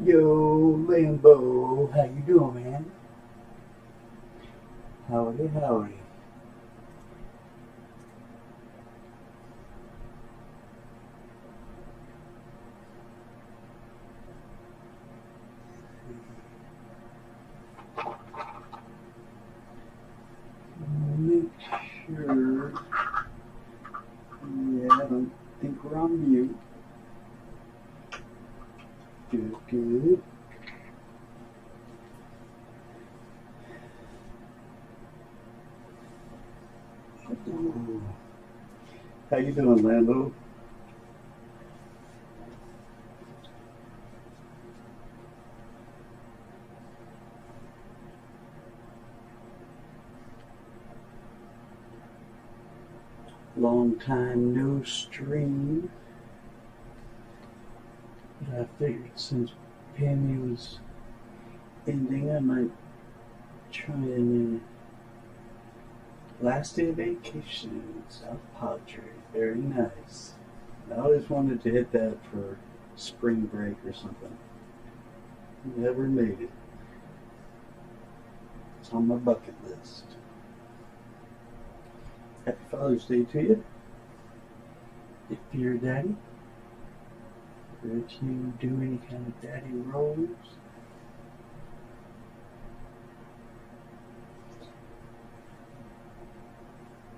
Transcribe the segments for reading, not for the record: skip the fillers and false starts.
Yo, Lambo, how you doing, man? Howdy, howdy. Make sure. Yeah, I don't think we're on mute. Good, good. Ooh. How you doing, Lambo? Long time no stream. But I figured since Pammy was ending, I might try and last day of vacation in South Padre. Very nice. I always wanted to hit that for spring break or something. Never made it. It's on my bucket list. Happy Father's Day to you. If you're a daddy, or if you do any kind of daddy roles.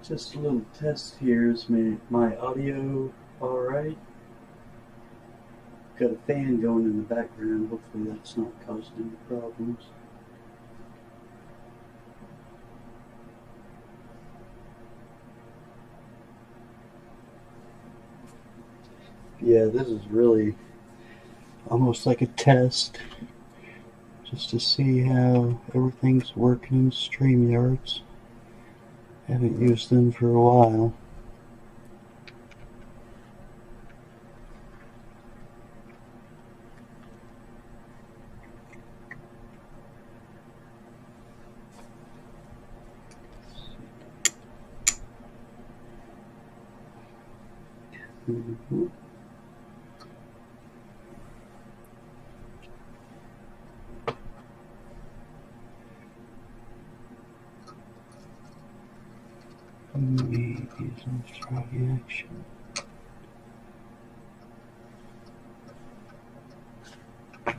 Just a little test here. Is my audio alright? Got a fan going in the background. Hopefully that's not causing any problems. Yeah, this is really almost like a test. Just to see how everything's working in StreamYards. Haven't used them for a while. Mm-hmm. Maybe some strong action. As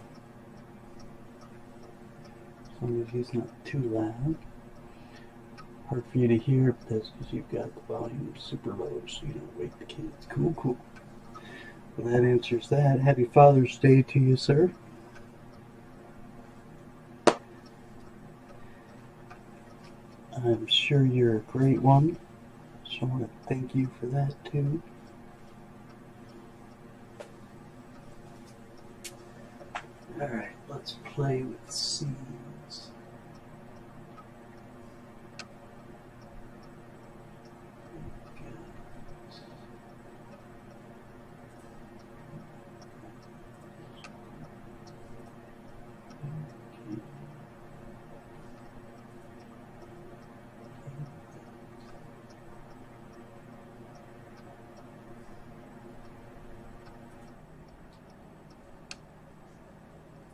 long as he's not too loud. Hard for you to hear, but that's because you've got the volume super low, so you don't wake the kids. Cool, cool. Well, that answers that. Happy Father's Day to you, sir. I'm sure you're a great one, so I want to thank you for that too. Alright, let's play with scenes.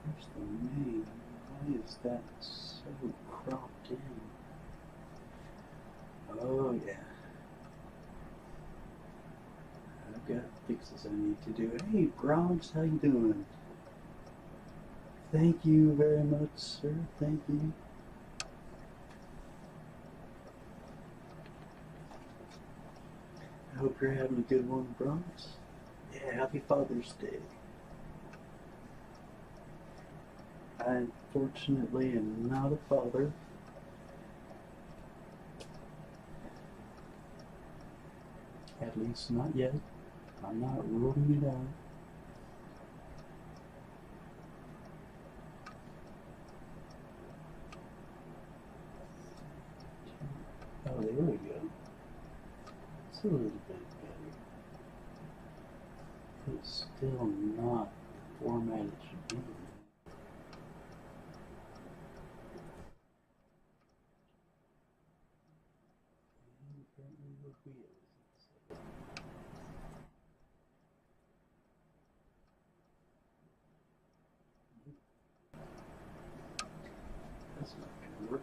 Where's the name? Why is that so cropped in? Oh yeah. I've got fixes I need to do. Hey Bronx, how you doing? Thank you very much, sir. Thank you. I hope you're having a good one, Bronx. Yeah, happy Father's Day. I unfortunately am not a father. At least not yet. I'm not ruling it out. Oh, there we go. It's a little bit better. It's still not the format it should be. That's not going to work.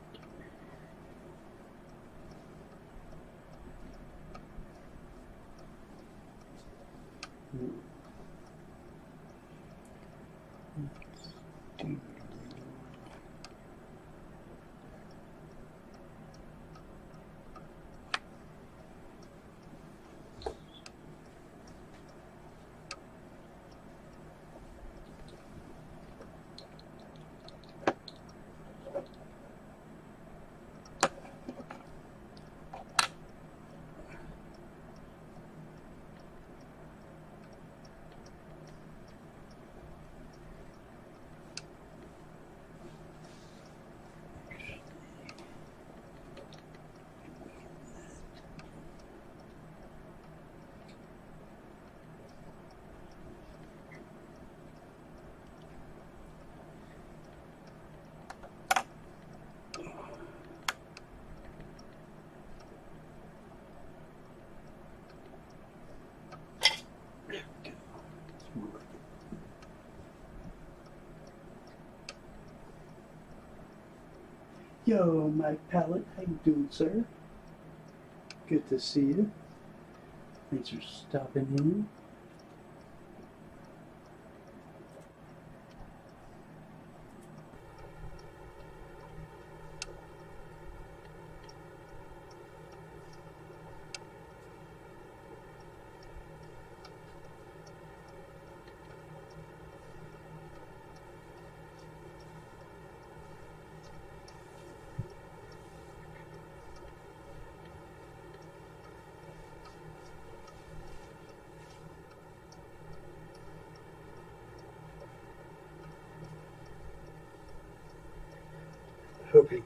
Yo, my palette, how you doing, sir? Good to see you. Thanks for stopping in. Hope you're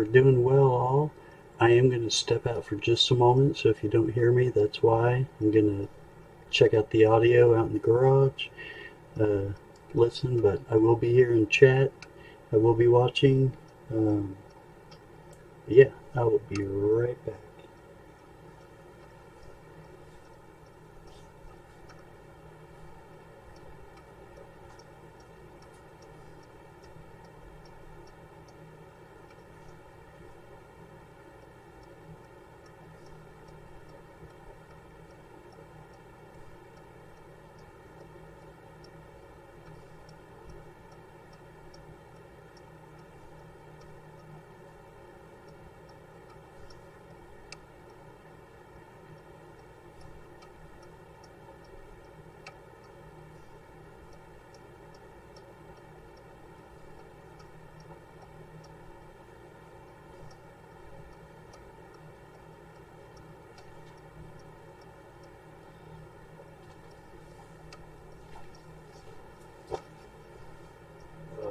doing well all. I am going to step out for just a moment, so if you don't hear me, that's why. I'm going to check out the audio out in the garage, listen, but I will be here in chat. I will be watching. Yeah, I will be right back.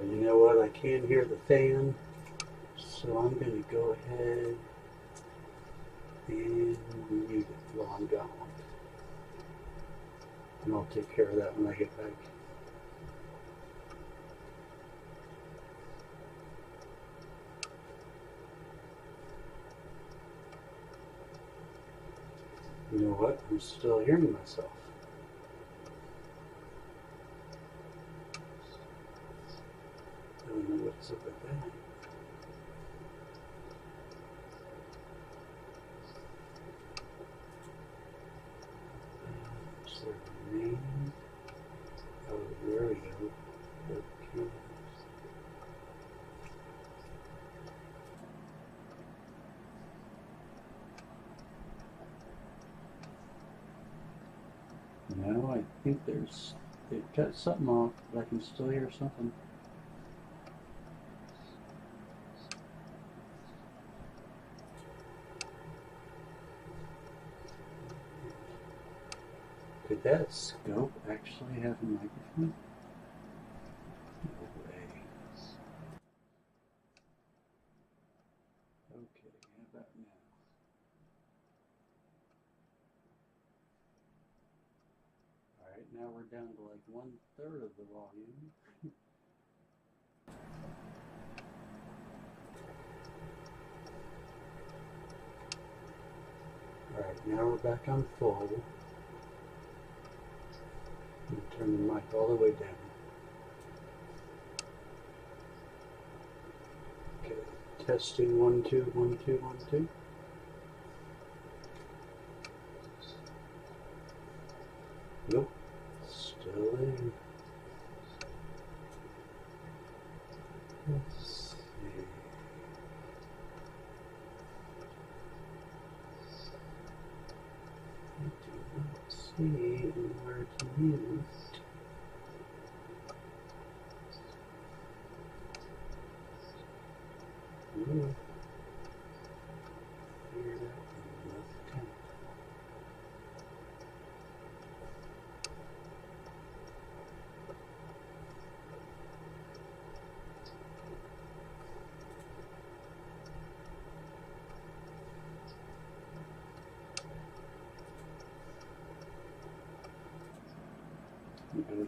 You know what? I can hear the fan, so I'm going to go ahead and mute it while I'm gone. And I'll take care of that when I get back. You know what? I'm still hearing myself. I don't know what's up with that. Is there a name? Oh, there we go. Okay. No, I think they've cut something off, but I can still hear something. Could that scope actually have a microphone? No way. Okay, how about now? Alright, Now we're down to like 1/3 of the volume. Alright, now we're back on full. And turn the mic all the way down. Okay, testing 1 2 1 2 1 2. Nope, still there. Let's see. I do not see where to mute. Ooh. Figure it out. Okay.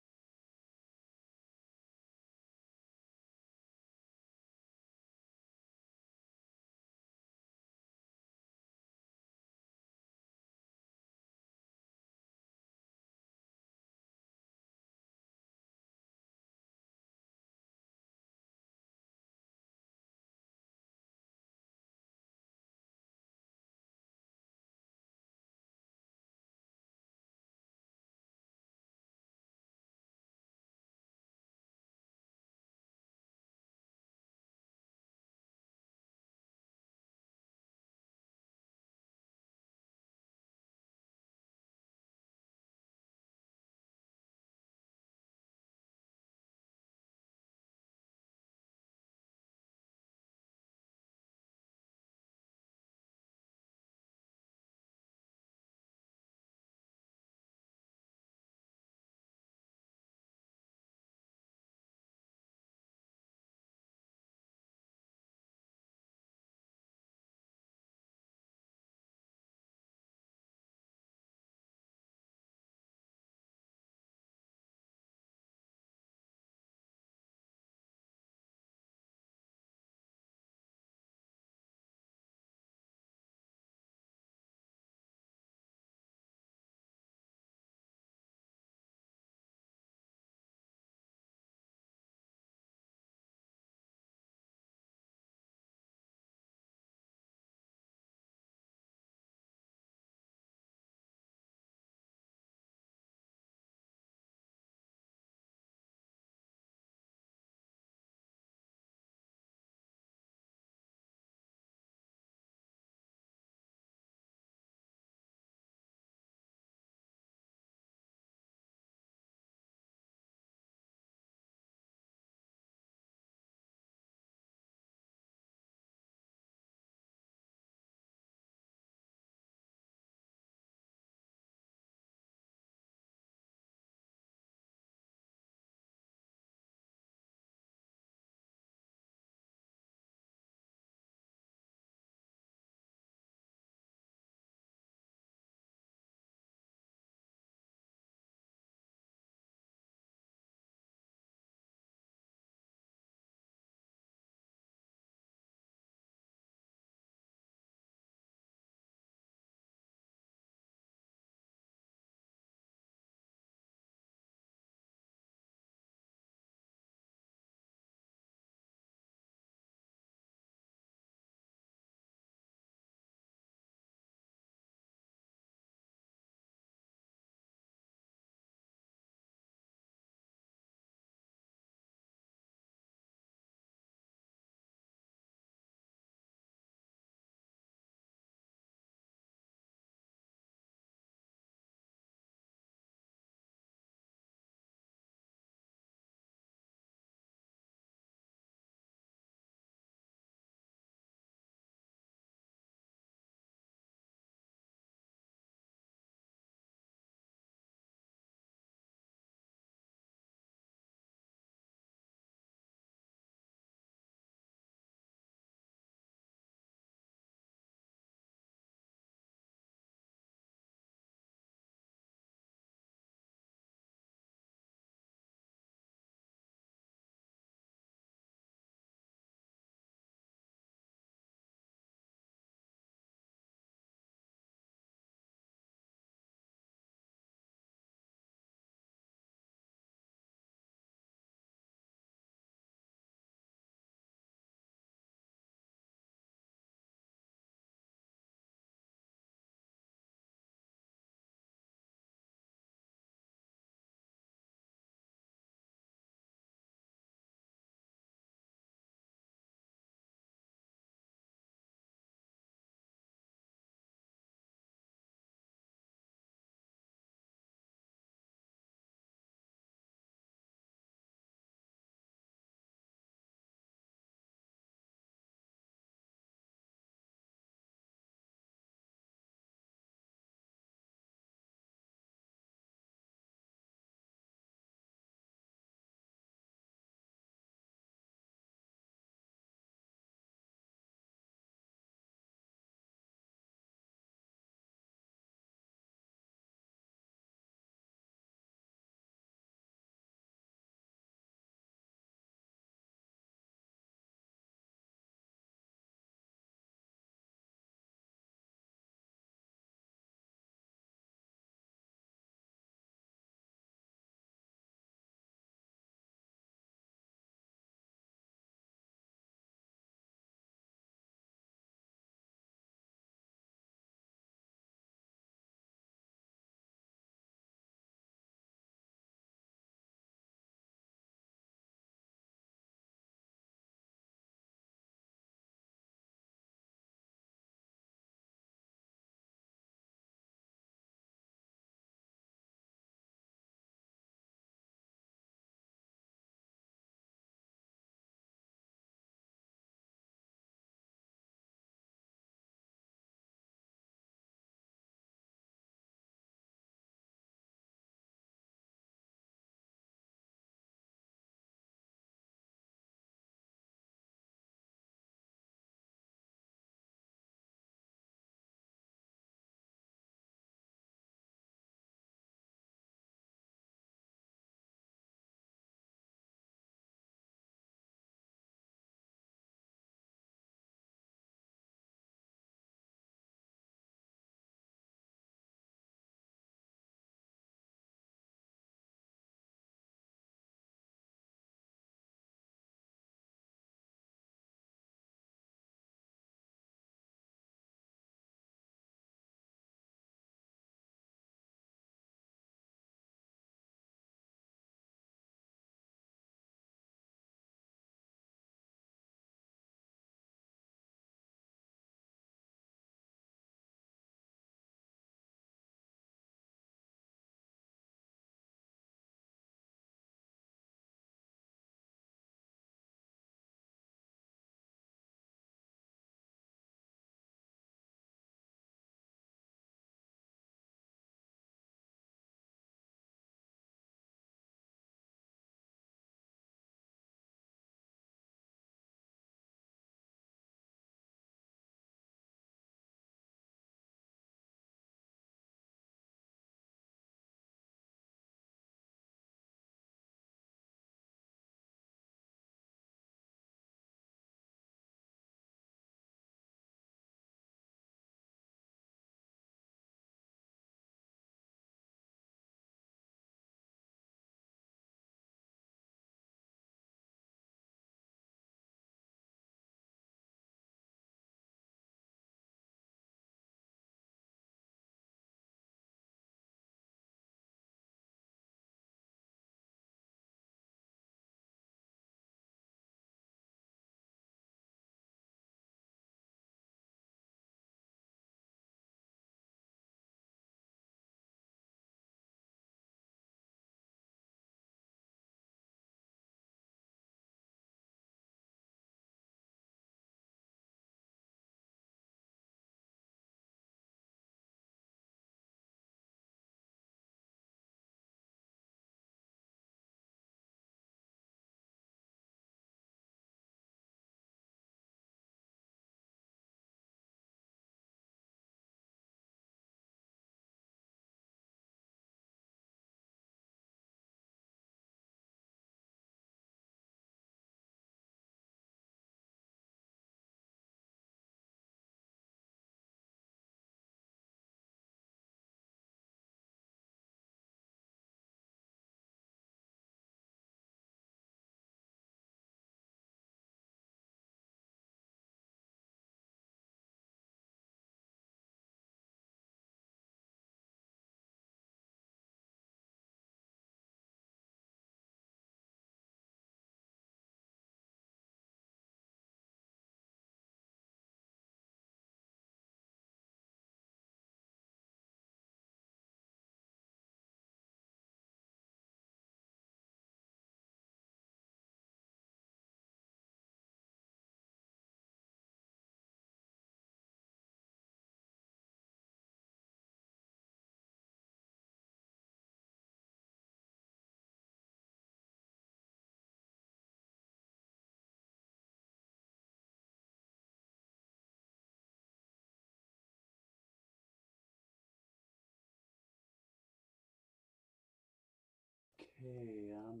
Okay, I'm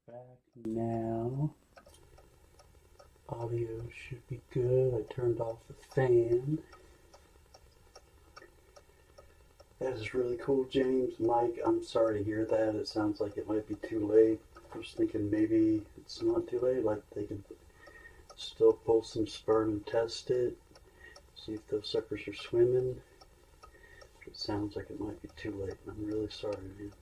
back now. Audio should be good. I turned off the fan. That is really cool, James. Mike, I'm sorry to hear that. It sounds like it might be too late. I was thinking maybe it's not too late. Like they could still pull some sperm and test it. See if those suckers are swimming. It sounds like it might be too late. I'm really sorry, man.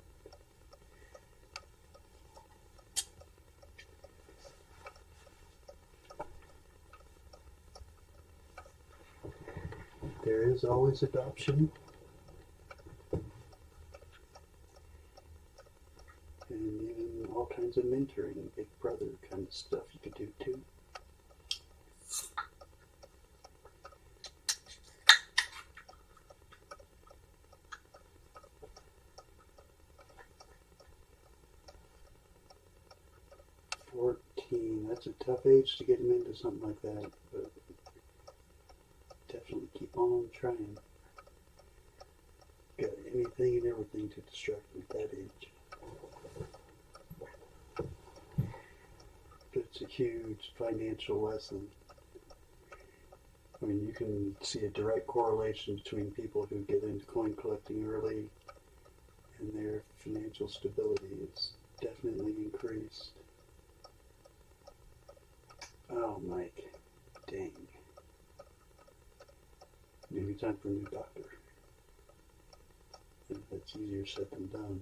There is always adoption. And even all kinds of mentoring, big brother kind of stuff you could do too. That's a tough age to get him into something like that, but definitely keep on trying. Got anything and everything to distract him at that age. But it's a huge financial lesson. I mean, you can see a direct correlation between people who get into coin collecting early and their financial stability is definitely increased. Oh, Mike. Dang. Maybe time for a new doctor. And that's easier said than done.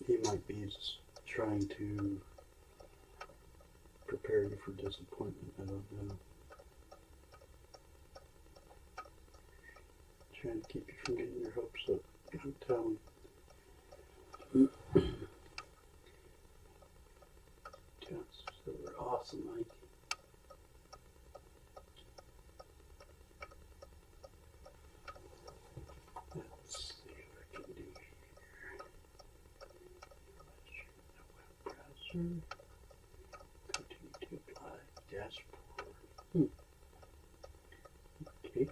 He might be just trying to prepare you for disappointment. I don't know. Trying to keep you from getting your hopes up. I'm telling you. They were awesome, Mike. Let's see what I can do here. The web browser. Continue to apply dashboard. Okay.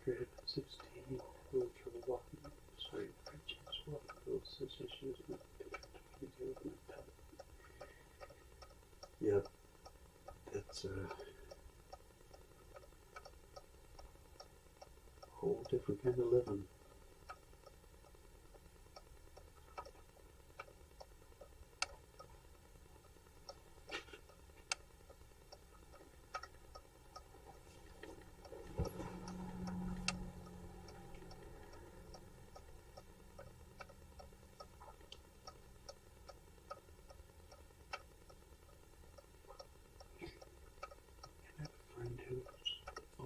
Grade 16, a little trouble walking. Sorry, I changed a lot of those issues with my pet. Yep, that's a whole different kind of living.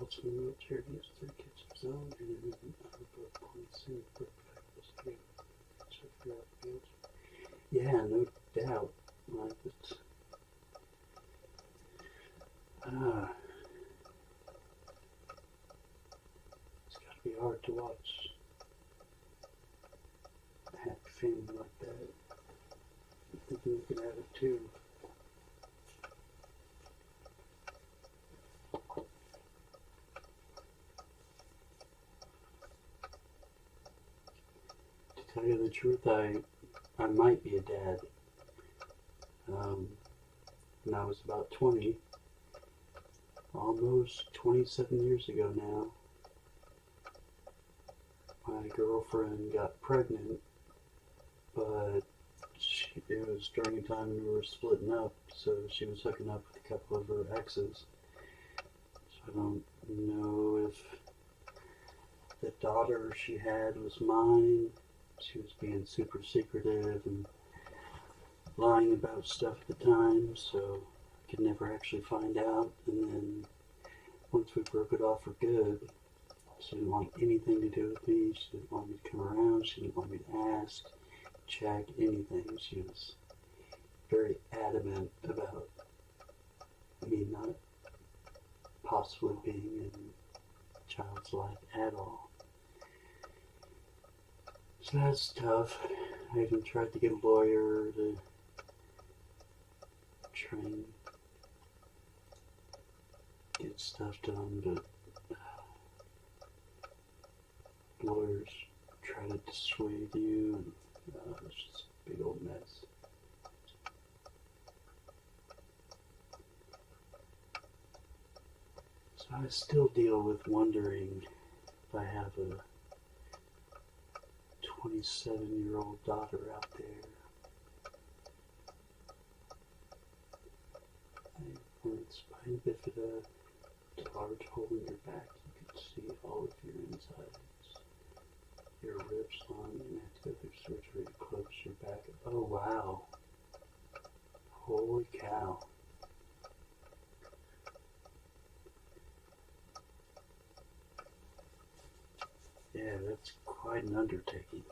Also in the military, he has 3 kids of his own, and then both points in perfect. So figure out the answer. Yeah, no doubt. Like it's gotta be hard to watch a happy family like that. I'm thinking you can have it too. To tell you the truth, I might be a dad. When I was about 20, almost 27 years ago now, my girlfriend got pregnant, but it was during a time when we were splitting up, so she was hooking up with a couple of her exes. So I don't know if the daughter she had was mine. She was being super secretive and lying about stuff at the time, so I could never actually find out. And then once we broke it off for good, she didn't want anything to do with me. She didn't want me to come around. She didn't want me to ask, check, anything. She was very adamant about me not possibly being in child's life at all. So that's tough. I even tried to get a lawyer to try and get stuff done, but lawyers try to dissuade you, and it's just a big old mess. So I still deal with wondering if I have a 27-year-old daughter out there. Spine bifida, a large hole in your back. You can see all of your insides. Your ribs long, and have to go through surgery to close your back. Oh wow. Holy cow. Yeah, that's quite an undertaking.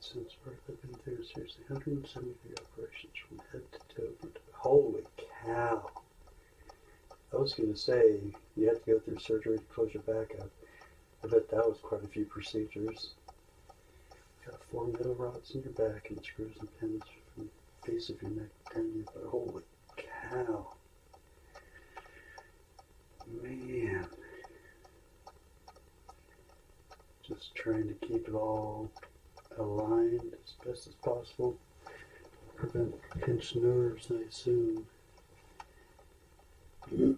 Since birth, I've been through seriously 173 operations from head to toe. Holy cow. I was going to say, you had to go through surgery to close your back up. I bet that was quite a few procedures. Got 4 metal rods in your back and screws and pins from the base of your neck down your butt. Holy cow. Man. Just trying to keep it all aligned as best as possible. Prevent pinched nerves, I assume. Yep.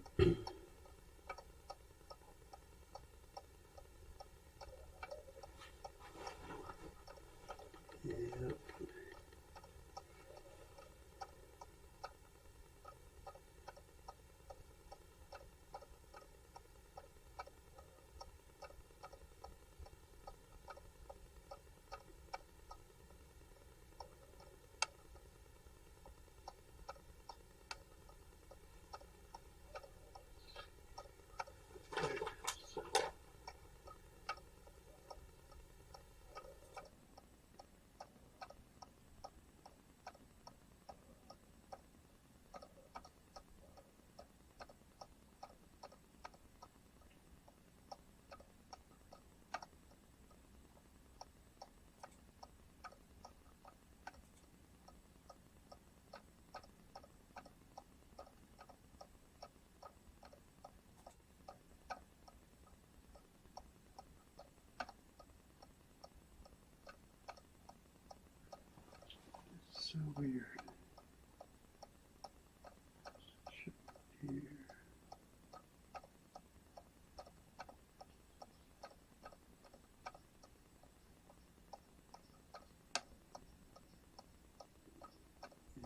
So weird. Here.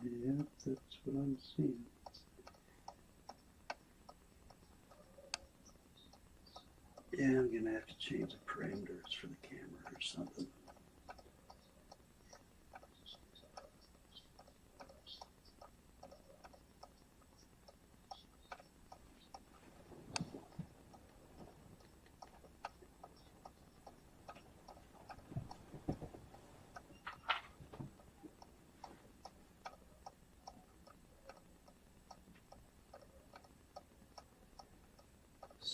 Yep, that's what I'm seeing. Yeah, I'm gonna have to change the parameters for the camera or something.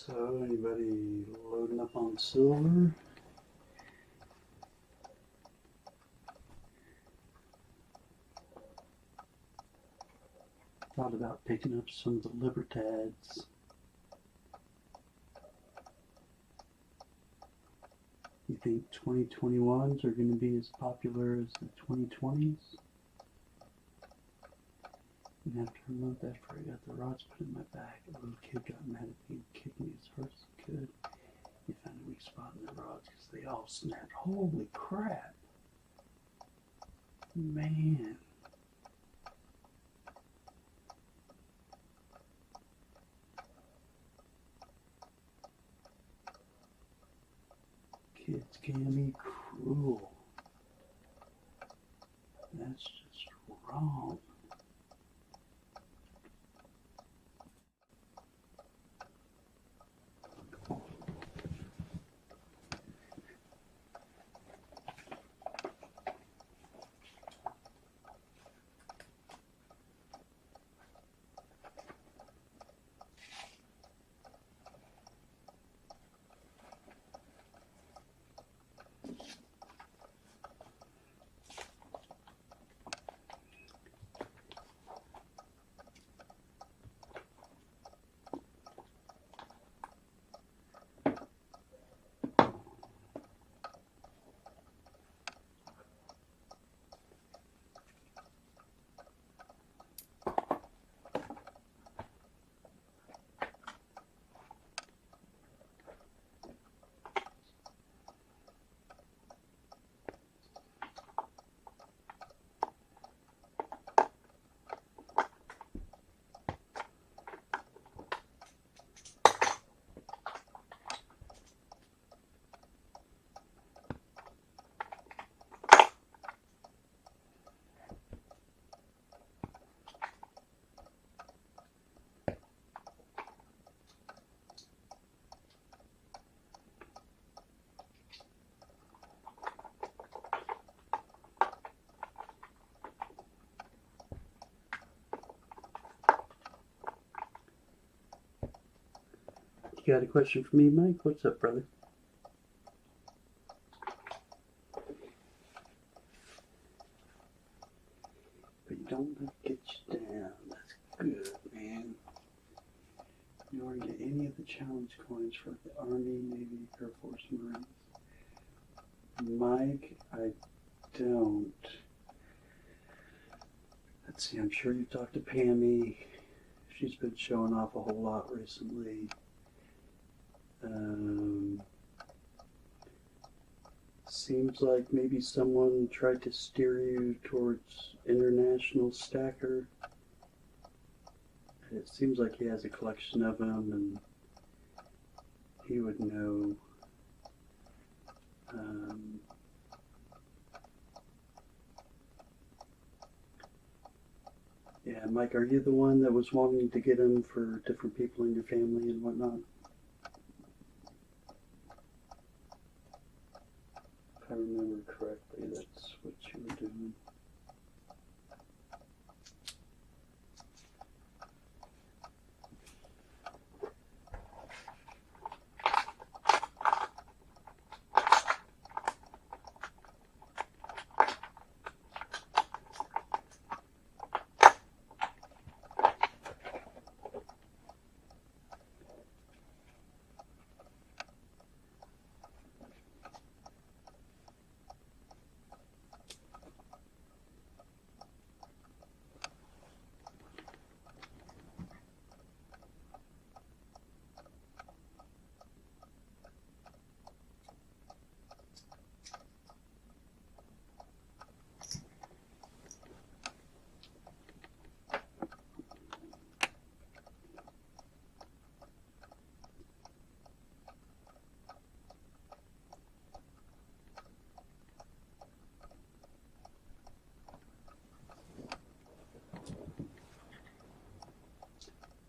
So, anybody loading up on silver? Thought about picking up some of the Libertads. You think 2021s are going to be as popular as the 2020s? And after a month after I got the rods put in my back, a little kid got mad at me and kicked me as hard as he could. He found a weak spot in the rods because they all snapped. Holy crap! Man. Kids can be cruel. That's just wrong. You got a question for me, Mike? What's up, brother? But you don't let it get you down. That's good, man. You want to get any of the challenge coins for the Army, Navy, Air Force, Marines? Mike, I don't. Let's see, I'm sure you've talked to Pammy. She's been showing off a whole lot recently. Seems like maybe someone tried to steer you towards International Stacker. It seems like he has a collection of them, and he would know. Yeah, Mike, are you the one that was wanting to get them for different people in your family and whatnot? If I remember correctly, that's what you were doing.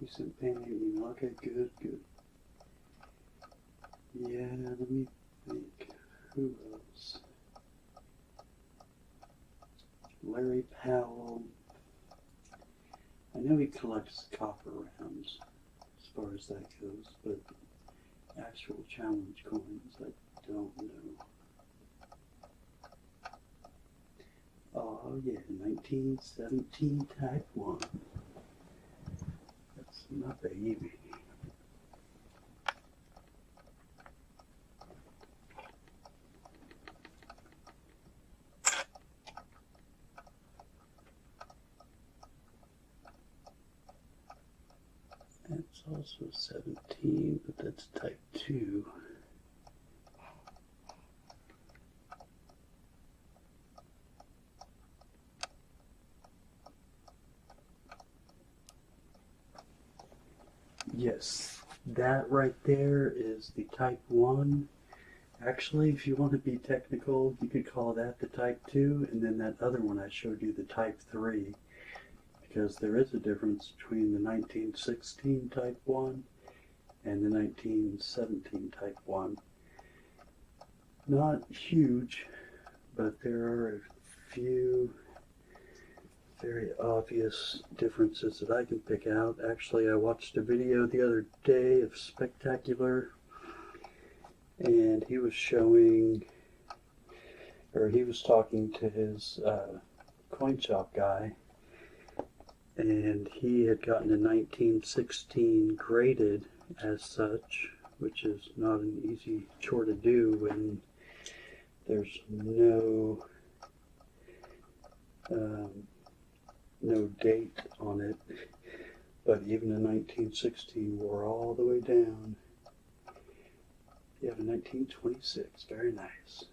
You sent Pam an email. Okay, good, good. Yeah, let me think. Who else? Larry Powell. I know he collects copper rounds, as far as that goes, but challenge coins? I don't know. Oh yeah, 1917 Type 1. That's my baby. That's also 17, but that's Type 2. Yes, that right there is the Type 1. Actually, if you want to be technical, you could call that the Type 2, and then that other one I showed you, the Type 3. Because there is a difference between the 1916 Type 1 and the 1917 Type 1. Not huge, but there are a few very obvious differences that I can pick out. Actually, I watched a video the other day of Spectacular, and he was showing, or he was talking to his coin shop guy, and he had gotten a 1916 graded as such, which is not an easy chore to do when there's no date on it, but even a 1916 wore all the way down. You have a 1926, very nice.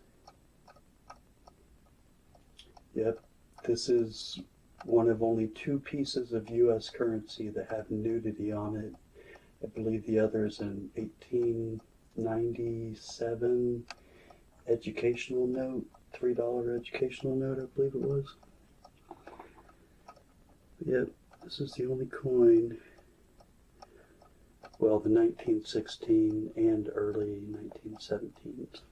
Yep, this is one of only 2 pieces of U.S. currency that have nudity on it. I believe the other is an 1897 educational note, $3 educational note, I believe it was. Yep, this is the only coin, well, the 1916 and early 1917s.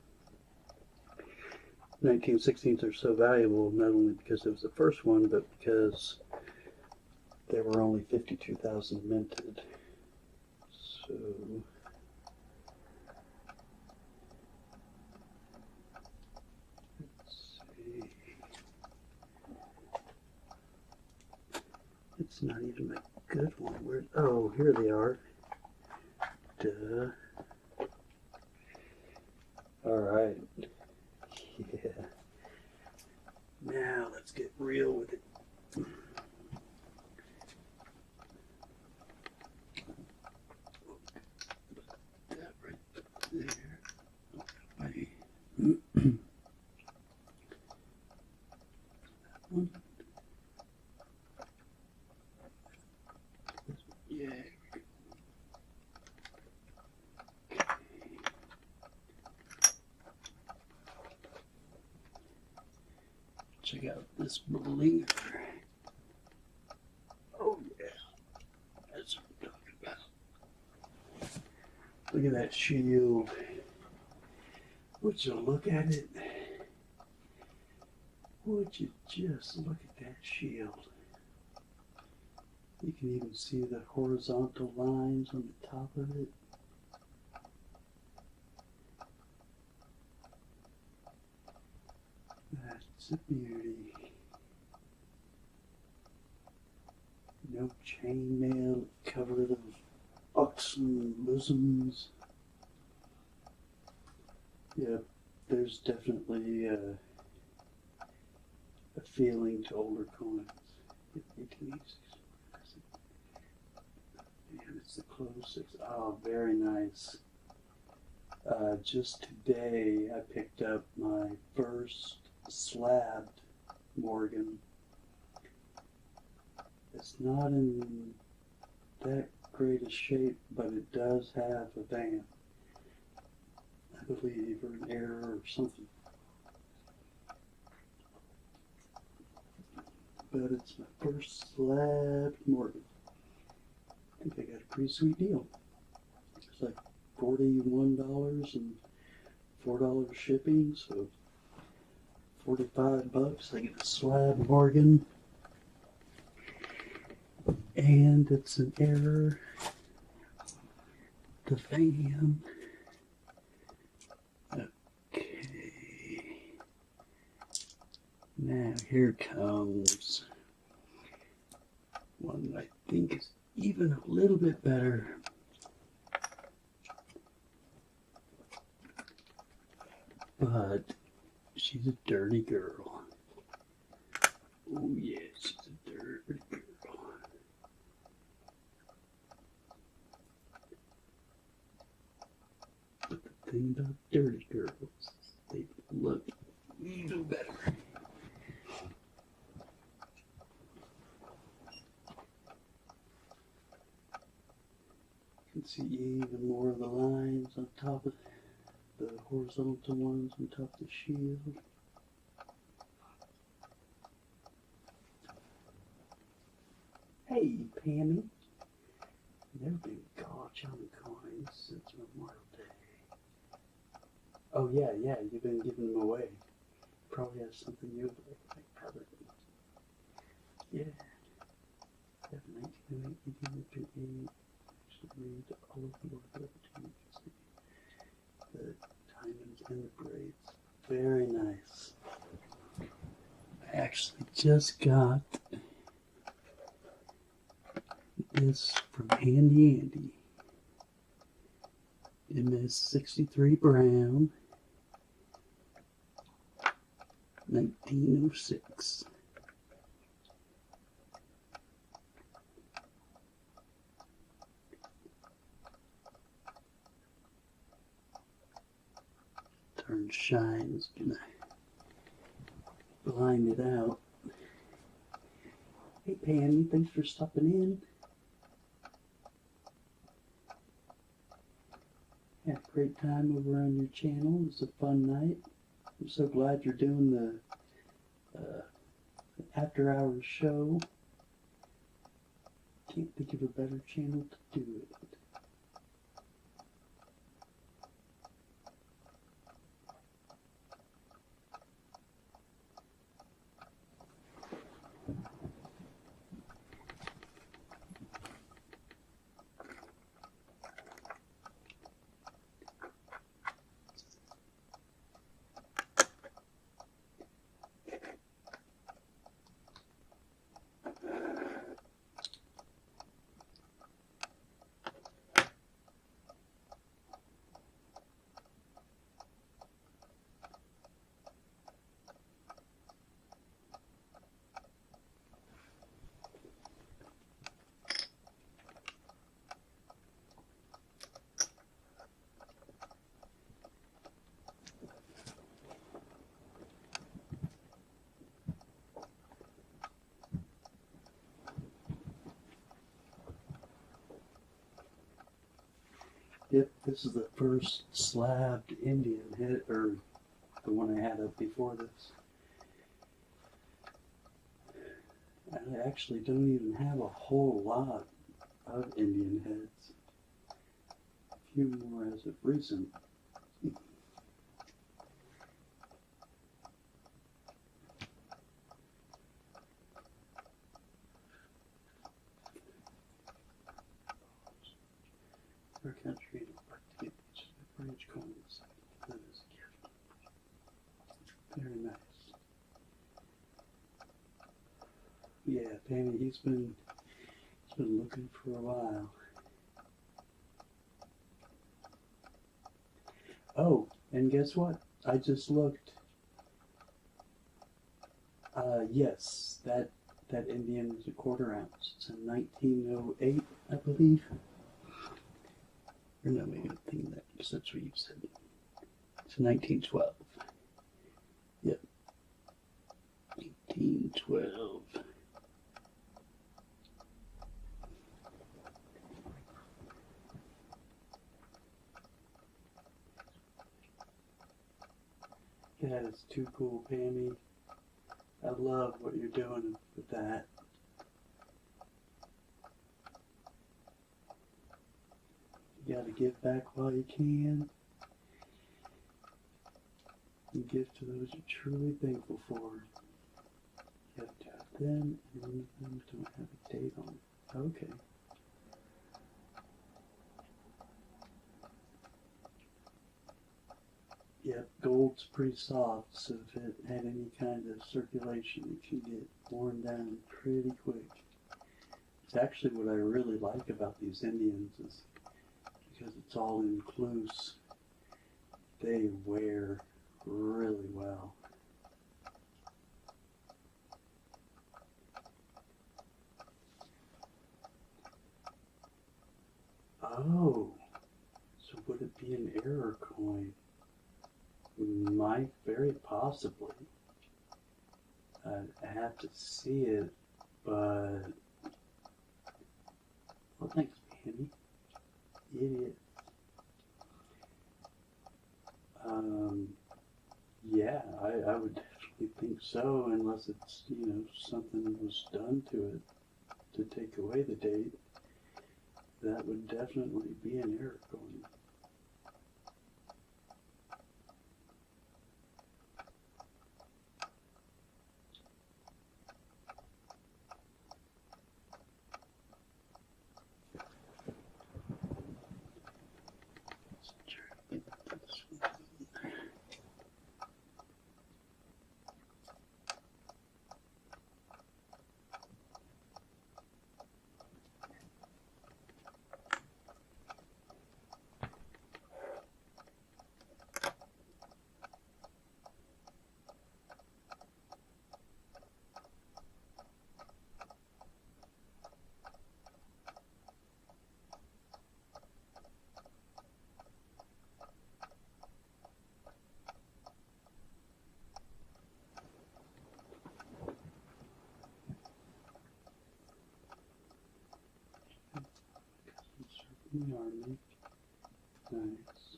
1916s are so valuable not only because it was the first one, but because there were only 52,000 minted. So let's see. It's not even a good one. Where? Oh, here they are. Duh. All right. Yeah. Now let's get real with it. That right there. Okay. That one. Yeah. Check out this bling. Oh yeah, that's what I'm talking about. Look at that shield. Would you look at it? Would you just look at that shield? You can even see the horizontal lines on the top of it. That's a beauty. No chainmail covered of oxen bosoms. Yeah, there's definitely a feeling to older coins. 1886. And it's the closest. Oh, very nice. Just today I picked up my first slabbed Morgan. It's not in that great a shape, but it does have a band, I believe, or an error or something. But it's my first slabbed Morgan. I think I got a pretty sweet deal. It's like $41 and $4 shipping, so $45. I get a slab Morgan, and it's an error. The van. Now here comes one that I think is even a little bit better. But she's a dirty girl. Oh yeah, she's a dirty girl. But the thing about dirty girls is they look even better. You can see even more of the lines on top of the horizontal ones on top of the shield. Hey, Pammy. There have been GAWS coins since Memorial Day. Oh yeah, you've been giving them away. Probably has something you would like covered. Yeah. 1908, 1838. Actually read all of the work the diamonds and the braids. Very nice. I actually just got this from Handy Andy. MS63 Brown, 1906. Turn shines, gonna blind it out. Hey Pammy, thanks for stopping in. Had a great time over on your channel. It was a fun night. I'm so glad you're doing the after hours show. Can't think of a better channel to do it. Yep, this is the first slabbed Indian head, or the one I had up before this. I actually don't even have a whole lot of Indian heads. A few more as of recent. Our country would like to get each of the bridge coins. That is a gift. Very nice. Yeah, Pammy, he's been looking for a while. Oh, and guess what? I just looked. Yes, that Indian is a quarter ounce. It's a 1908, I believe. Or no, maybe I think that, because that's what you said. It's a 1912. Yep. 1912. That is too cool, Pammy. I love what you're doing with that. You gotta give back while you can. And give to those you're truly thankful for. You have to have them, and none of them don't have a date on it. Okay. Yep, gold's pretty soft, so if it had any kind of circulation, it can get worn down pretty quick. It's actually what I really like about these Indians is because it's all in loose, they wear really well. Oh, so would it be an error coin? Might, very possibly. I'd have to see it, but... Well, thanks, Benny. Idiot. Yeah, I would definitely think so, unless it's, you know, something was done to it to take away the date. That would definitely be an error coin. The army. Nice.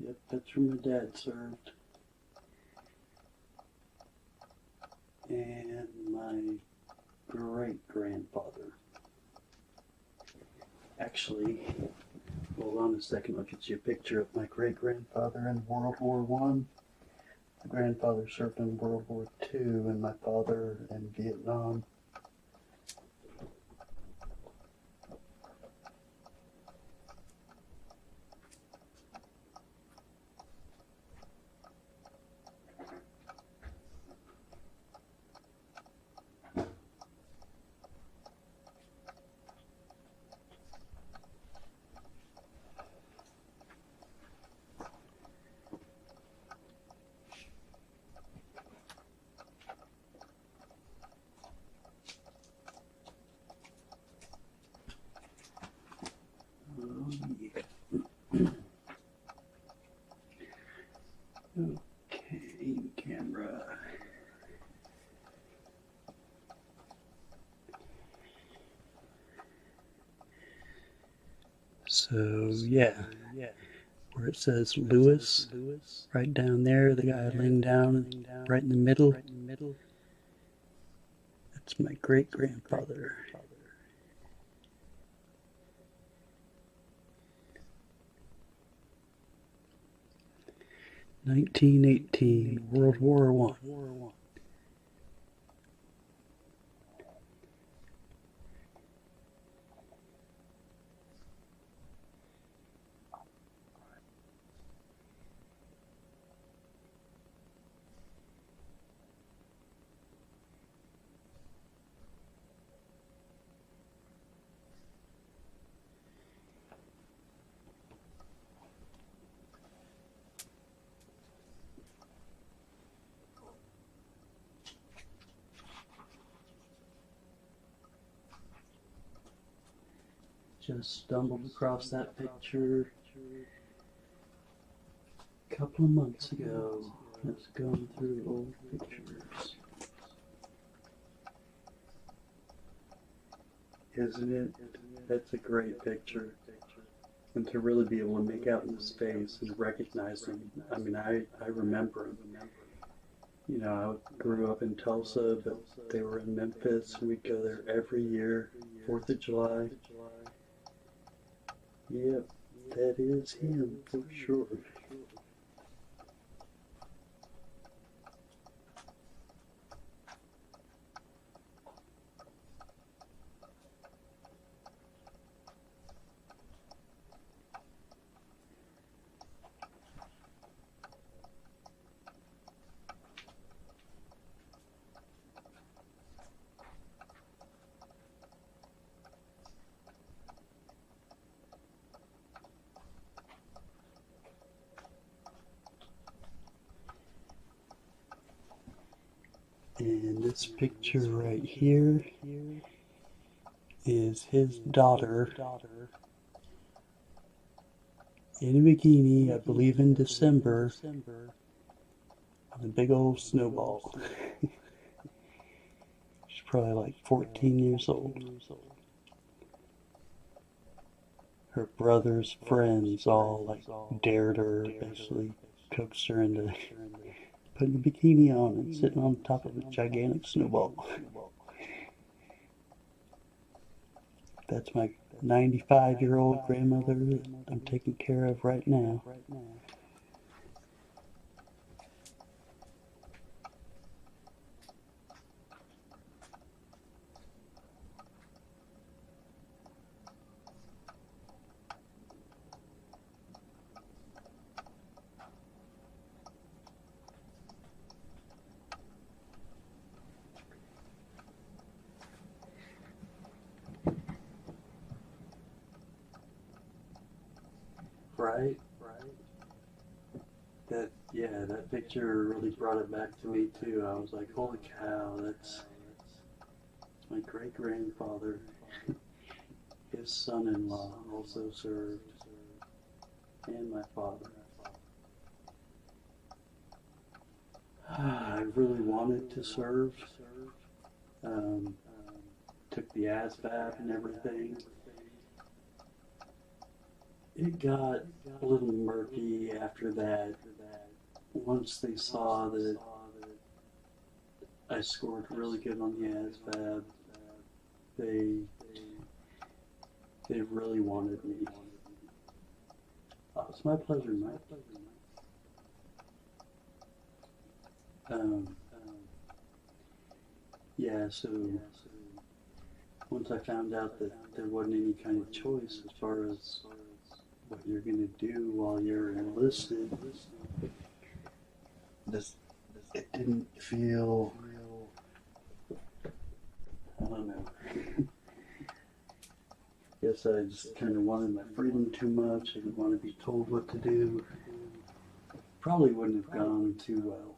Yep, that's where my dad served. And my great-grandfather. Actually, hold on a second, I'll get you a picture of my great-grandfather in World War I. My grandfather served in World War II and my father in Vietnam. Okay, camera. So yeah, where it says Lewis, right down there, the guy laying down right in the middle, that's my great-grandfather. 1918, World War I. Just stumbled across that picture a couple of months ago. Let's go through old pictures. Isn't it? That's a great picture. And to really be able to make out in his face and recognize him. I mean, I remember him. You know, I grew up in Tulsa, but they were in Memphis. We'd go there every year, 4th of July. Yep, that is him for sure. And this picture right here is his daughter in a bikini, I believe in December, on a big old snowball. She's probably like 14 years old. Her brother's friends all like dared her, basically coaxed her into putting a bikini on and sitting on top of a gigantic snowball. That's my 95-year-old grandmother that I'm taking care of right now. Right? That picture really brought it back to me too. I was like, holy cow, that's my great-grandfather. His son-in-law also served, and my father. I really wanted to serve. Took the ASVAB and everything. It got a little murky after that. Once they saw that I scored really good on the ASVAB, they really wanted me. Oh, it's my pleasure, Mike. So once I found out that there wasn't any kind of choice as far as what you're going to do while you're enlisted, it didn't feel, I don't know. Guess I just kind of wanted my freedom too much. I didn't want to be told what to do. Probably wouldn't have gone too well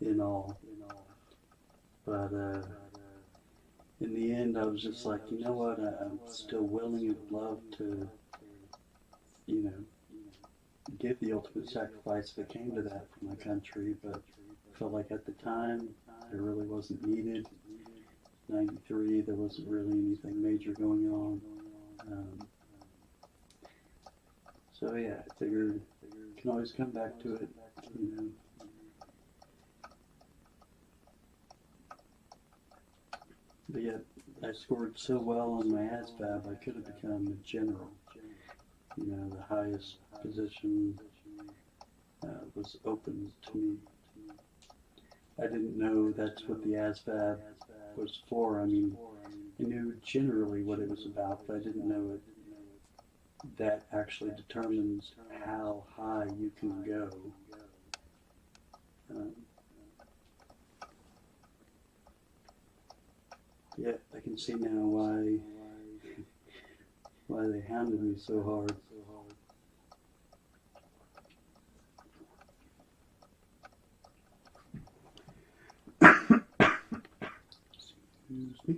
in all. But in the end, I was just like, you know what, I'm still willing and love to, give the ultimate sacrifice if it came to that for my country, but I felt like at the time, it really wasn't needed. 93, there wasn't really anything major going on. So yeah, I figured you can always come back to it, But yet, I scored so well on my ASVAB, I could have become a general. The highest position was open to me. I didn't know that's what the ASVAB was for. I mean, I knew generally what it was about, but I didn't know that actually determines how high you can go. I can see now why they hounded me so hard. Excuse me.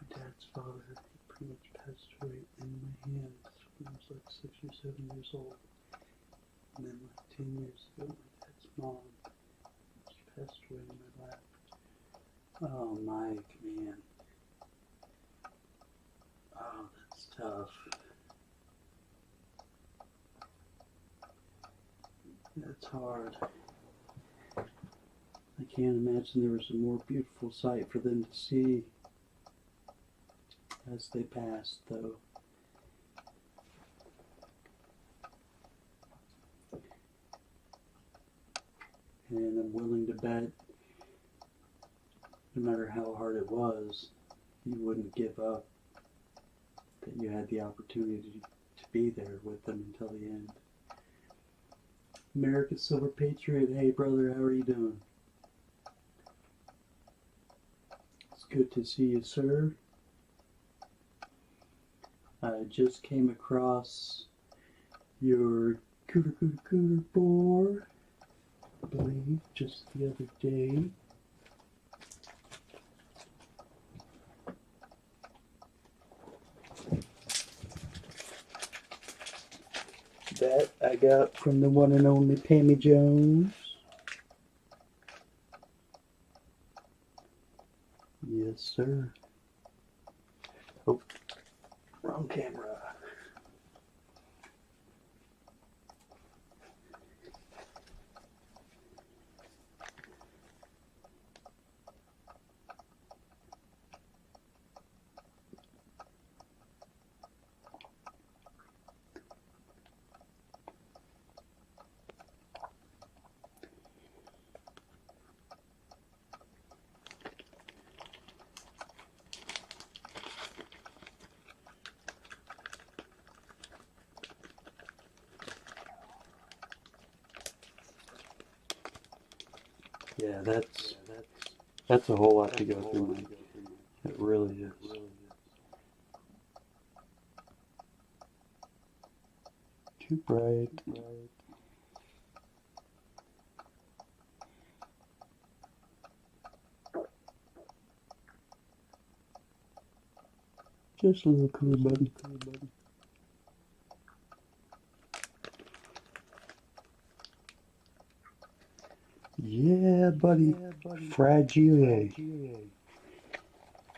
Dad's father pretty much passed away in my hands when I was like 6 or 7 years old. And then like 10 years ago, my dad's mom, she passed away in my lap. Oh, Mike, man. Oh, that's tough. That's hard. I can't imagine there was a more beautiful sight for them to see as they passed, though. And I'm willing to bet, no matter how hard it was, you wouldn't give up, that you had the opportunity to be there with them until the end. America's Silver Patriot, hey brother, how are you doing? It's good to see you, sir. I just came across your cooter board, I believe, just the other day. That I got from the one and only Pammy Jones. Yes, sir. Oh, wrong camera. Yeah, that's a whole lot to go through, man. It really is. Too bright. Just a little cooler, buddy. Yeah, buddy. Fragile.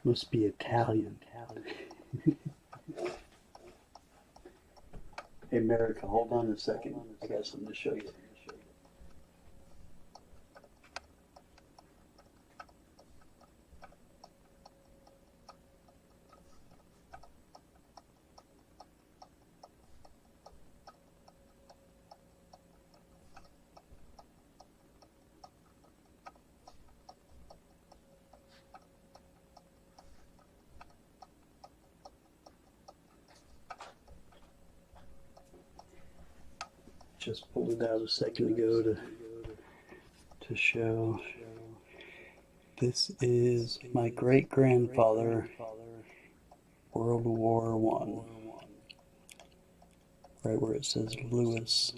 Must be Italian. Hey, America, hold on a second. I got something to show you. Just pulled it out a second ago to show. This is my great-grandfather, World War I. Right where it says Lewis.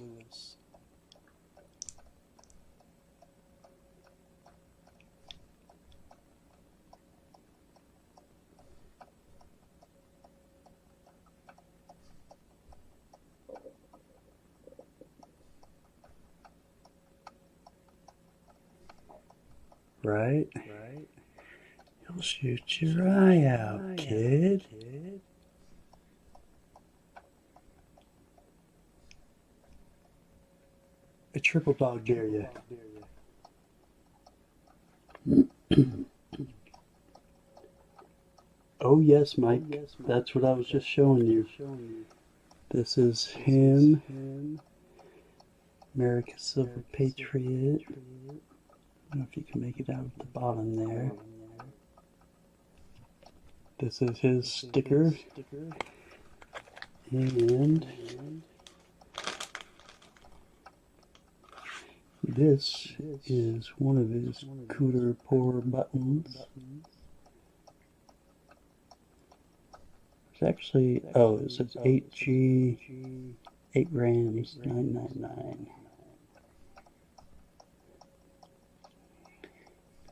Right? You'll shoot your eye out, kid. A triple dog dare you. Oh yes, Mike. That's what I was just showing you. This is him. America's Silver Patriot. I don't know if you can make it out at the bottom there. This is his sticker. And this is one of his cooter pour buttons. It's actually, oh, it says 8G, 8 grams, 999.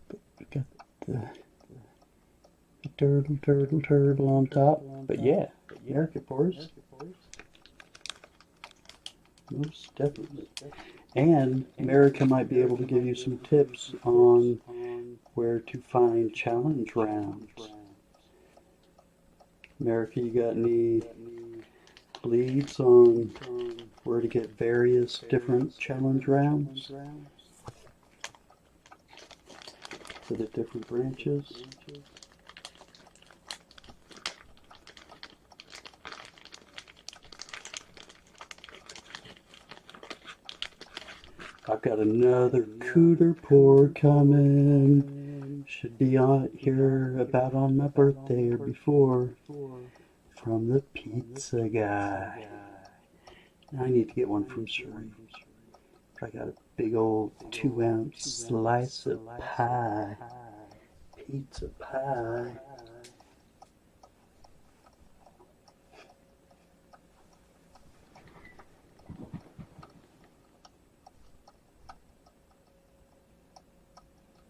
But we got the turtle on top. But yeah, America pours. Most definitely. And America might be able to give you some tips on where to find challenge rounds. America, you got any leads on where to get various different challenge rounds for the different branches? I've got another cooter pour coming. Should be on here about on my birthday or before. From the pizza guy. Now I need to get one from Surrey. I got a big old 2-ounce slice of pie. Pizza pie.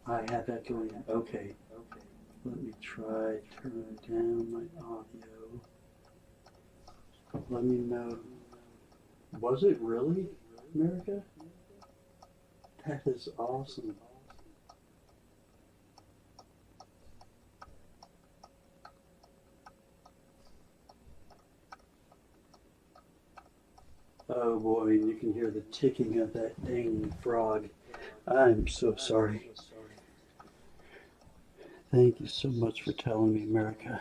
I have that going. Okay. Let me try turning down my audio. Let me know. Was it really, America? That is awesome. Oh boy, you can hear the ticking of that dang frog. I'm so sorry. Thank you so much for telling me, America.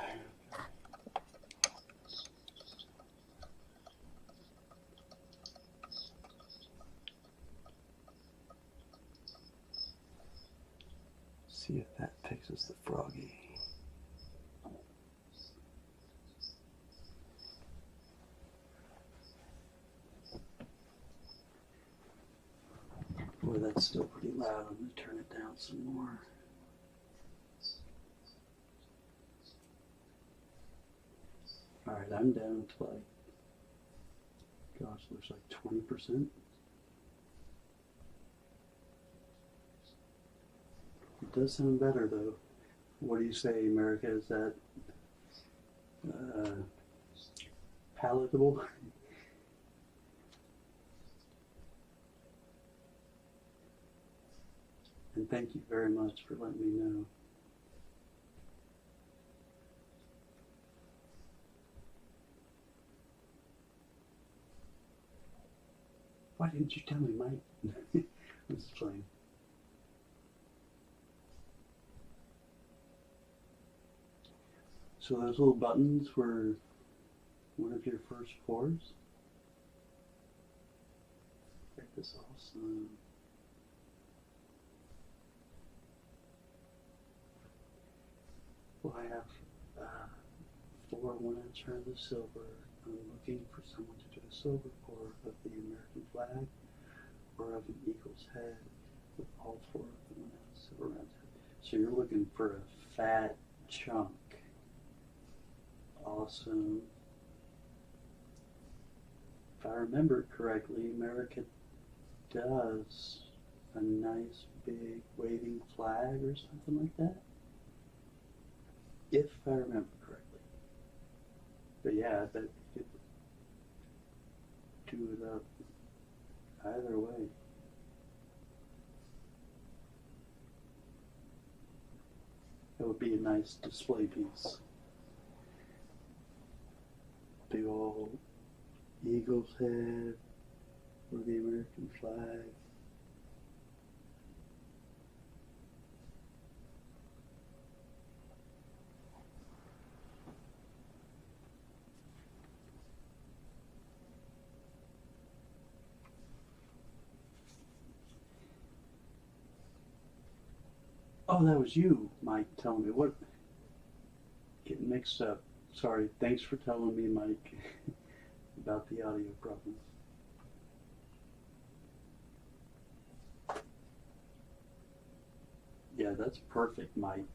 See if that fixes the froggy. Boy, that's still pretty loud. I'm going to turn it down some more. Alright, I'm down to like, gosh, looks like 20%. It does sound better though. What do you say, America? Is that palatable? And thank you very much for letting me know. Why didn't you tell me, Mike? I'm just playing. So those little buttons were one of your first pours? That is awesome. Well, I have 4 1-ounce of the silver. I'm looking for someone to do a silver pour of the American flag or of an eagle's head with all 4 of the 1-ounce silver rounds. So you're looking for a fat chunk. Awesome. If I remember correctly, America does a nice big waving flag or something like that. If I remember correctly. But yeah, I bet you could do it up either way. That would be a nice display piece. Big old eagle's head or the American flag. Oh, that was you, Mike, telling me. What? Getting mixed up. Sorry. Thanks for telling me, Mike, about the audio problems. Yeah, that's perfect, Mike.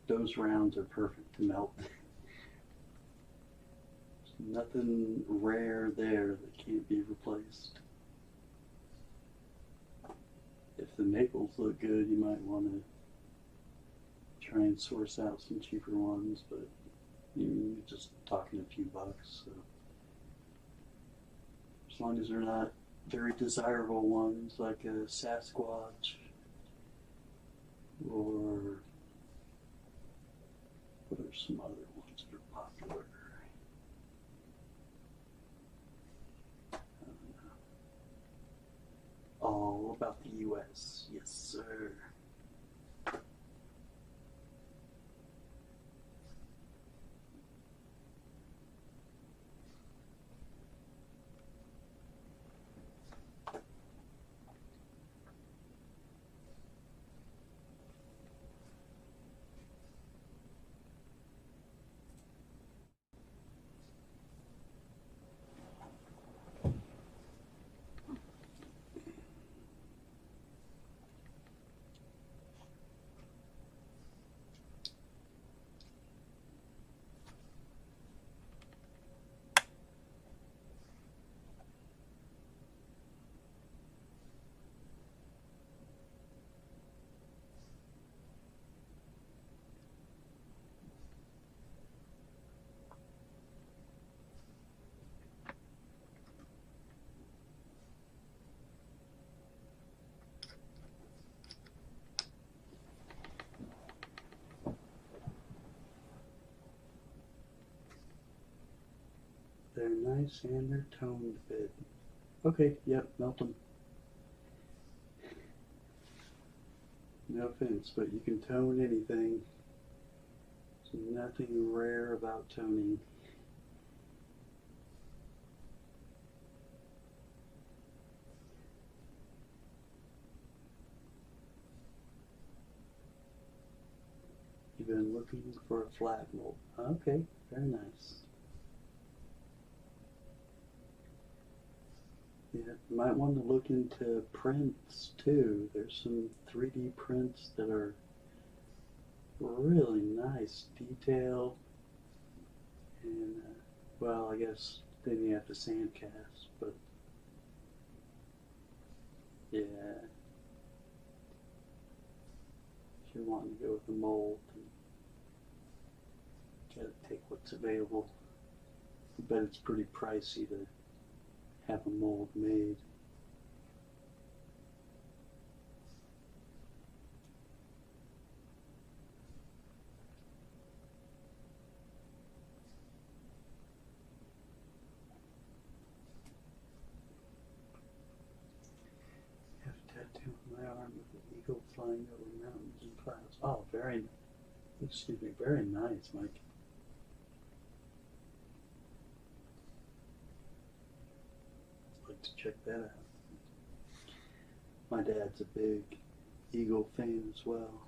Those rounds are perfect to melt. There's nothing rare there that can't be replaced. If the nickels look good, you might want to try and source out some cheaper ones, but you're just talking a few bucks. So as long as they're not very desirable ones like a Sasquatch or what are some other ones that are popular? about the U.S. Yes, sir. They're nice and they're toned a bit. Okay, yep, melt them. No offense, but you can tone anything. There's nothing rare about toning. You've been looking for a flat mold. Okay, very nice. Yeah, you might want to look into prints too. There's some 3D prints that are really nice detail. And, well, I guess then you have to sand cast, but yeah. If you're wanting to go with a mold, you gotta take what's available. I bet it's pretty pricey to have a mold made. I have a tattoo on my arm with an eagle flying over mountains and clouds. Oh, very nice, Mike. I'd like to check that out. My dad's a big eagle fan as well.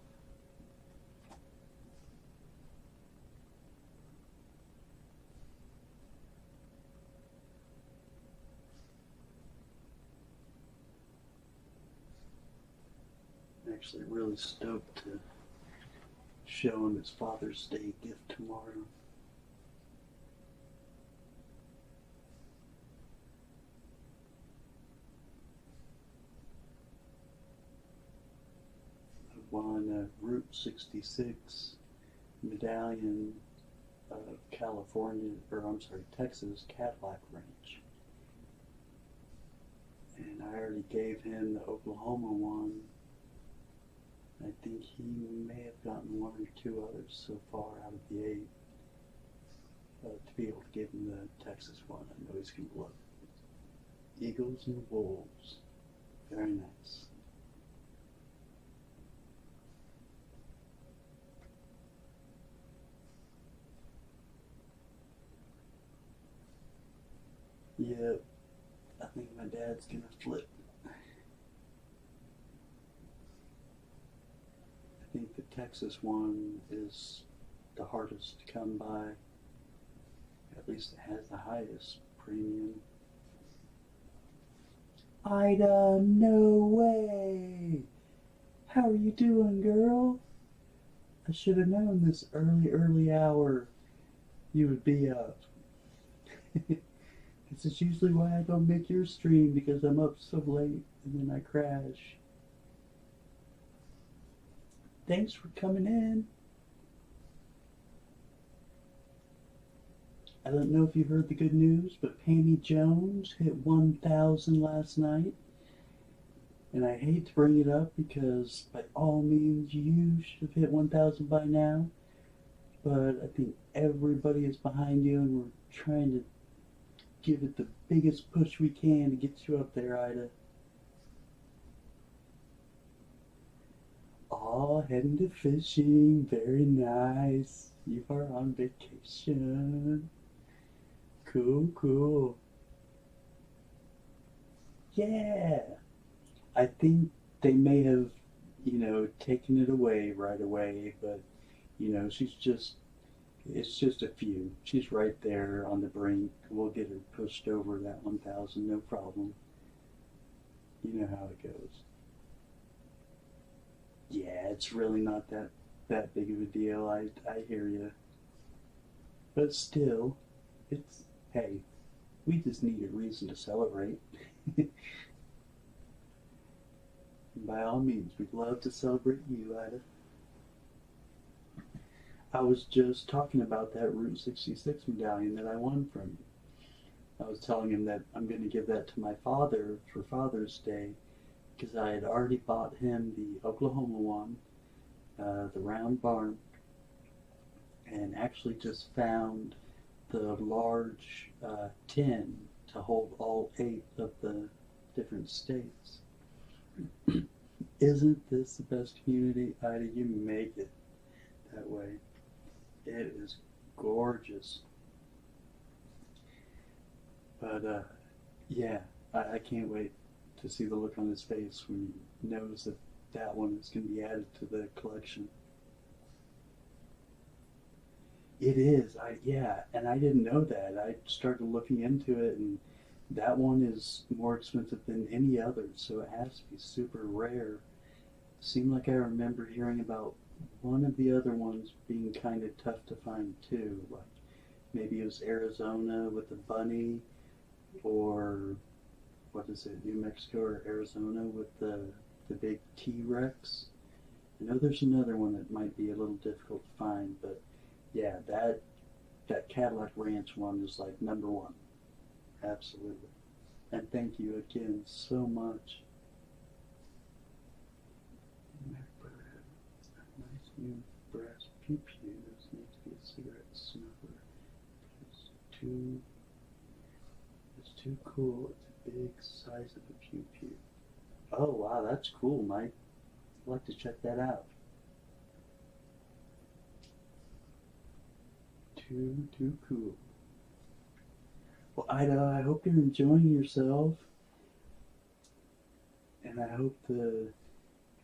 I'm actually really stoked to show him his Father's Day gift tomorrow. I won a Route 66 Medallion of California, or I'm sorry, Texas Cadillac Ranch. And I already gave him the Oklahoma one. I think he may have gotten one or two others so far out of the 8. To be able to give him the Texas one, I know he's going to love it. Eagles and wolves. Very nice. Yep, I think my dad's going to flip. I think the Texas one is the hardest to come by. At least it has the highest premium. Ida, no way! How are you doing, girl? I should have known this early hour you would be up. This is usually why I don't make your stream, because I'm up so late and then I crash. Thanks for coming in. I don't know if you heard the good news, but Pammy Jones hit 1,000 last night. And I hate to bring it up because by all means you should have hit 1,000 by now. But I think everybody is behind you and we're trying to give it the biggest push we can to get you up there, Ida. heading to fishing. Very nice. You are on vacation. Cool, cool. Yeah. I think they may have, taken it away right away, but, it's just a few. She's right there on the brink. We'll get her pushed over that 1,000, no problem. You know how it goes. Yeah, it's really not that big of a deal. I hear you. But still, hey, we just need a reason to celebrate. By all means, we'd love to celebrate you, Ida. I was just talking about that Route 66 medallion that I won from you. I was telling him that I'm going to give that to my father for Father's Day because I had already bought him the Oklahoma one, the round barn, and actually just found the large tin to hold all 8 of the different states. Isn't this the best community, Ida? You make it that way. It is gorgeous. But yeah, I can't wait to see the look on his face when he knows that that one is going to be added to the collection. It is. Yeah, and I didn't know that. I started looking into it, and that one is more expensive than any other, so it has to be super rare. Seemed like I remember hearing about one of the other ones being kind of tough to find too. Like maybe it was Arizona with the bunny, or what is it, New Mexico or Arizona with the big T-Rex. I know there's another one that might be a little difficult to find, but yeah, that Cadillac Ranch one is like number one. Absolutely. And thank you again so much. Nice new brass pew-pews. Needs to be a cigarette smoker. It's too cool. It's a big size of a pew-pew. Oh wow, that's cool, Mike. I'd like to check that out. Too cool. Well, Ida, I hope you're enjoying yourself, and I hope the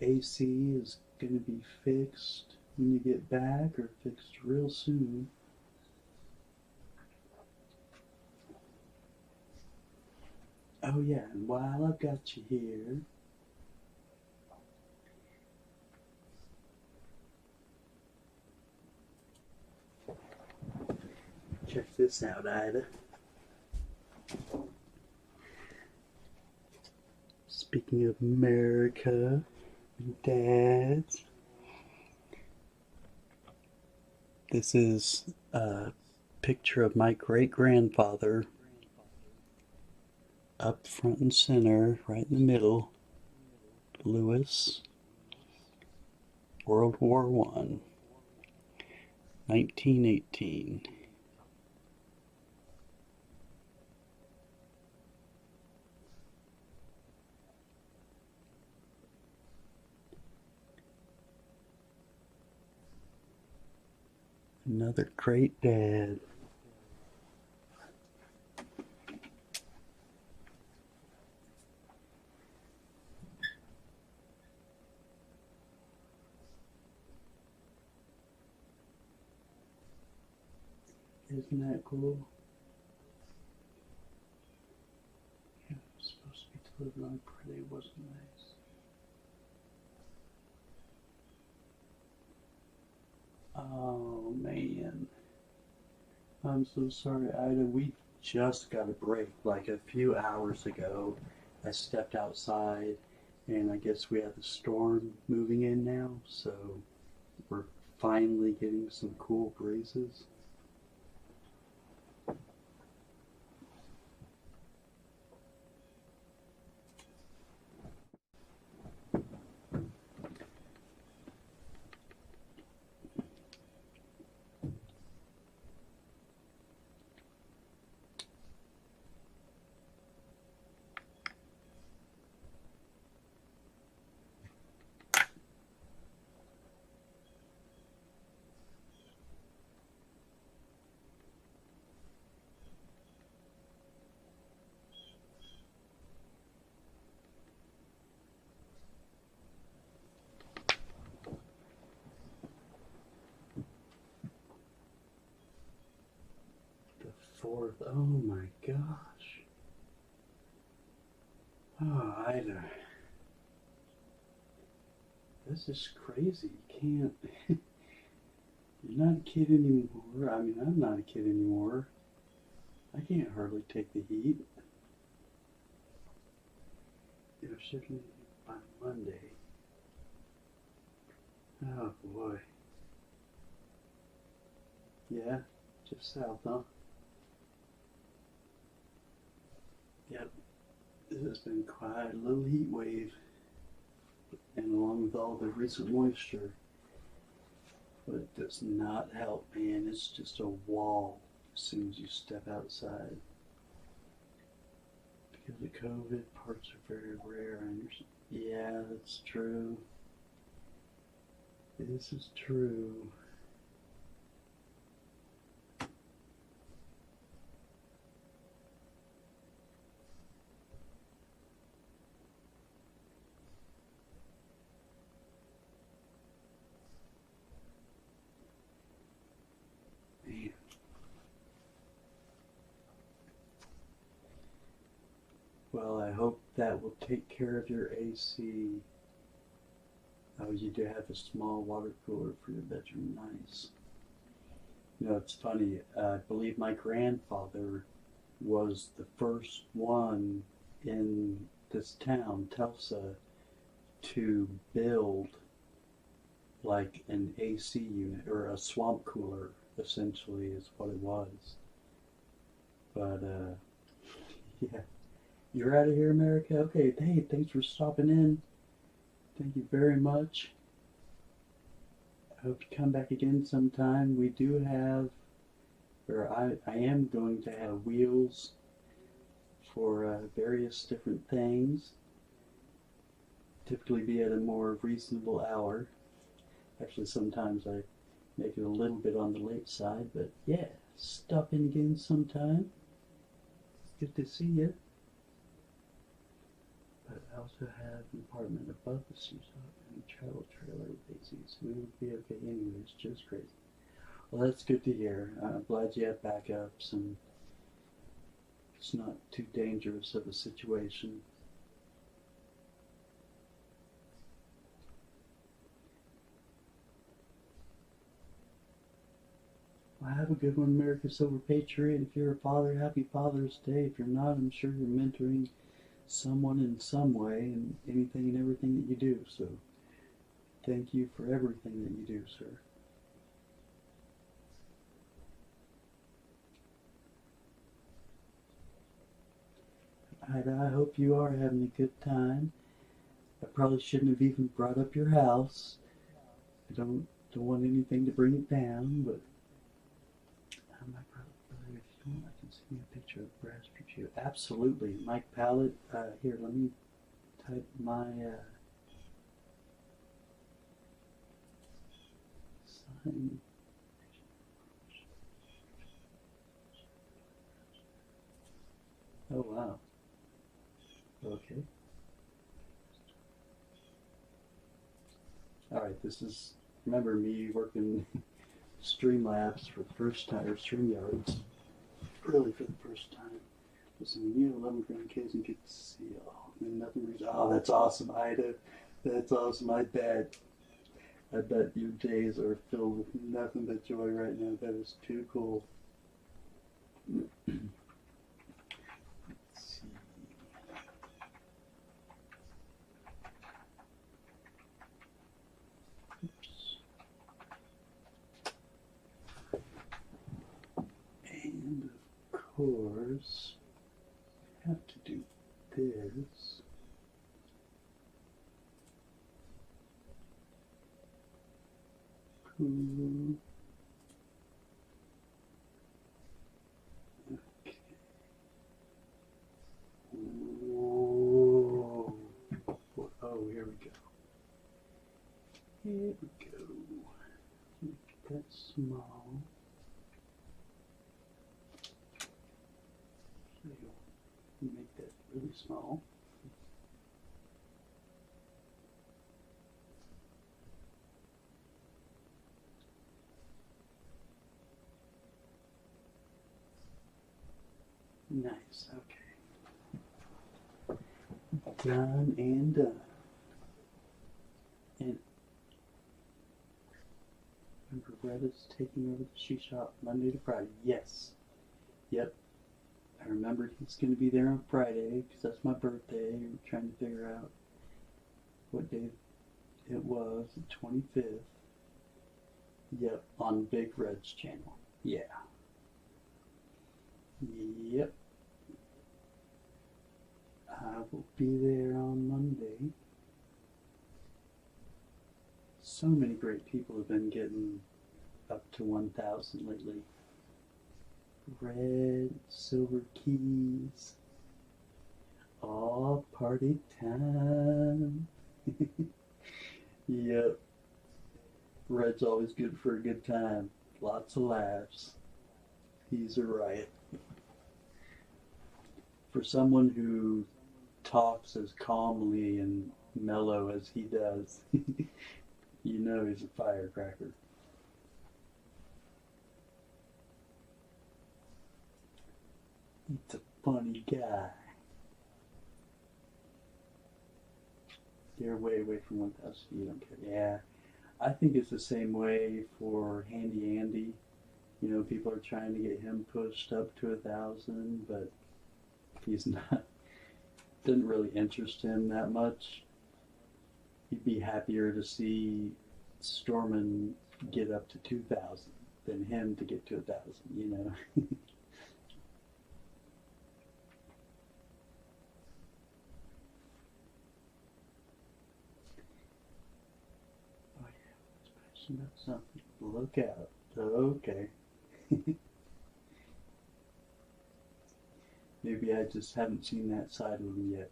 AC is going to be fixed when you get back, or fixed real soon. Oh yeah, and while I've got you here, check this out, Ida. Speaking of America and dads, this is a picture of my great-grandfather up front and center, right in the middle. Lewis, World War I, 1918. Another great dad. Isn't that cool? Yeah, it was supposed to be delivered on Friday, wasn't nice. Oh man. I'm so sorry, Ida. We just got a break like a few hours ago. I stepped outside and I guess we have the storm moving in now, so we're finally getting some cool breezes. north. Oh my gosh. Oh, Ida. This is crazy. You can't. You're not a kid anymore. I mean, I'm not a kid anymore. I can't hardly take the heat. They're shipping by Monday. Oh boy. Yeah, just south, huh? Yep. This has been quite a little heat wave. And along with all the recent moisture. But it does not help, man. It's just a wall as soon as you step outside. Because of COVID, parts are very rare. And yeah, that's true. This is true. Man. Well, I hope that will take care of your AC. Oh, you do have a small water cooler for your bedroom. Nice. You know, it's funny. I believe my grandfather was the first one in this town, Tulsa, to build like an AC unit or a swamp cooler, essentially, is what it was. But, yeah. You're out of here, America? Okay, hey, thanks for stopping in. Thank you very much. I hope you come back again sometime. We do have, or I am going to have wheels for various different things. Typically be at a more reasonable hour. Actually, sometimes I make it a little bit on the late side, but yeah, stop in again sometime. Good to see you. But I also have an apartment above the seashore and a travel trailer with AC, so we would be okay anyways. Just crazy. Well, that's good to hear. I'm glad you have backups and it's not too dangerous of a situation. Well, have a good one, America's Silver Patriot. If you're a father, happy Father's Day. If you're not, I'm sure you're mentoring someone in some way in anything and everything that you do. So thank you for everything that you do, sir. I hope you are having a good time. I probably shouldn't have even brought up your house. I don't want anything to bring it down, but my brother, if you want, I can send you a picture of brass PGO. Absolutely. Mike Pallet, here, let me type my sign. Oh, wow. Okay. Alright, this is, remember me working Streamlabs for the first time, or StreamYards, really for the first time. Listen, when you have 11 grandkids and get to see, and nothing reads, that's awesome, Ida. That's awesome, I bet your days are filled with nothing but joy right now. That is too cool. Let's see. Oops. And of course, I have to do this. Cool. Okay. Whoa. Oh, here we go. Here we go. Make that small. Make that really small. Nice, okay. Done and done. And remember, Retta's taking over the shoe shop Monday to Friday. Yes. Yep. I remembered he's going to be there on Friday because that's my birthday. We're trying to figure out what day it was, the 25th. Yep, on Big Red's channel. Yeah. Yep. I will be there on Monday. So many great people have been getting up to 1,000 lately. Red, silver keys. All party time. Yep. Red's always good for a good time. Lots of laughs. He's a riot. For someone who talks as calmly and mellow as he does, you know he's a firecracker. He's a funny guy. You're way away from 1,000. You don't care. Yeah. I think it's the same way for Handy Andy. You know, people are trying to get him pushed up to 1,000, but he's not. Doesn't really interest him that much. He'd be happier to see Stormin get up to 2,000 than him to get to 1,000. You know. About something. Look out. Okay. Maybe I just haven't seen that side of him yet.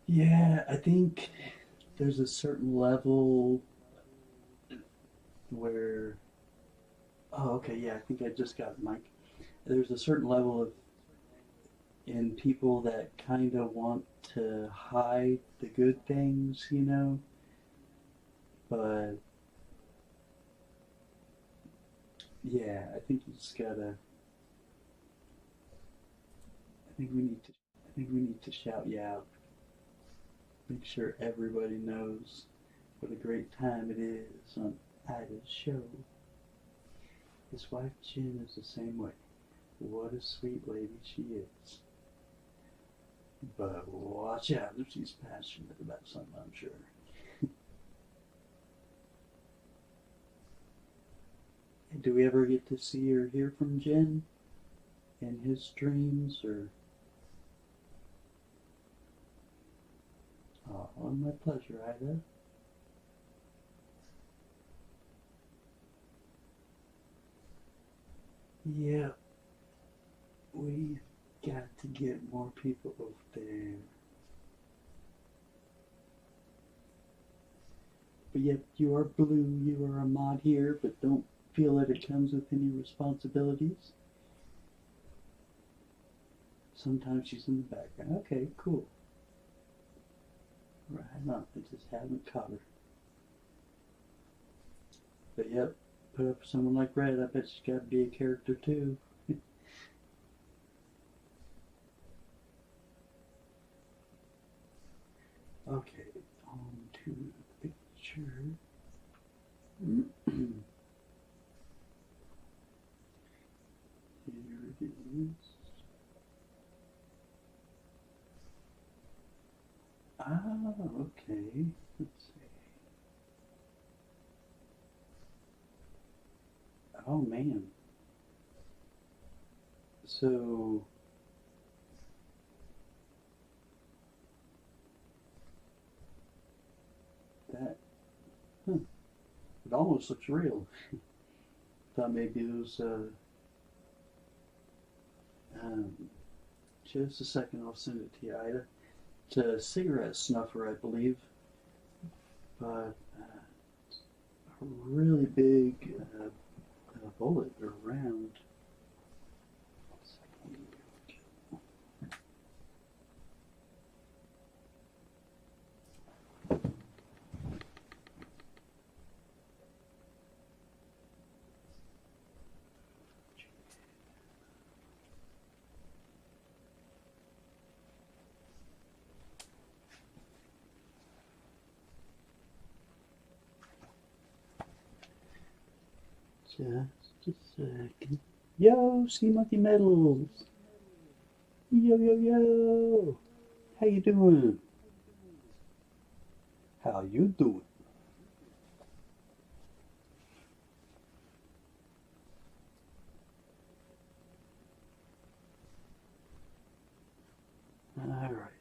Yeah, I think there's a certain level where... Oh, okay, yeah, I think I just got Mike. There's a certain level of in people that kind of want to hide the good things, you know, but yeah, I think you just gotta. I think we need to shout you out. Make sure everybody knows what a great time it is on Ida's show. His wife Jen is the same way. What a sweet lady she is. But watch out if she's passionate about something, I'm sure. Do we ever get to see or hear from Jen in his streams, or? Oh, my pleasure, Ida. Yeah, we got to get more people over there. But yet, you are blue, you are a mod here, but don't feel that it comes with any responsibilities. Sometimes she's in the background. Okay, cool. Right on, I just haven't caught her. But yep, put up for someone like Red, I bet she's got to be a character too. Okay, on to the picture. Here it is. Ah, okay. Let's see. Oh man. So that, it almost looks real. Thought maybe it was just a second, I'll send it to you, Ida. It's a cigarette snuffer, I believe, but a really big bullet or round. Just a second. Yo, Sea Monkey Medals. Yo, yo, yo. How you doing? How you doing? Alright.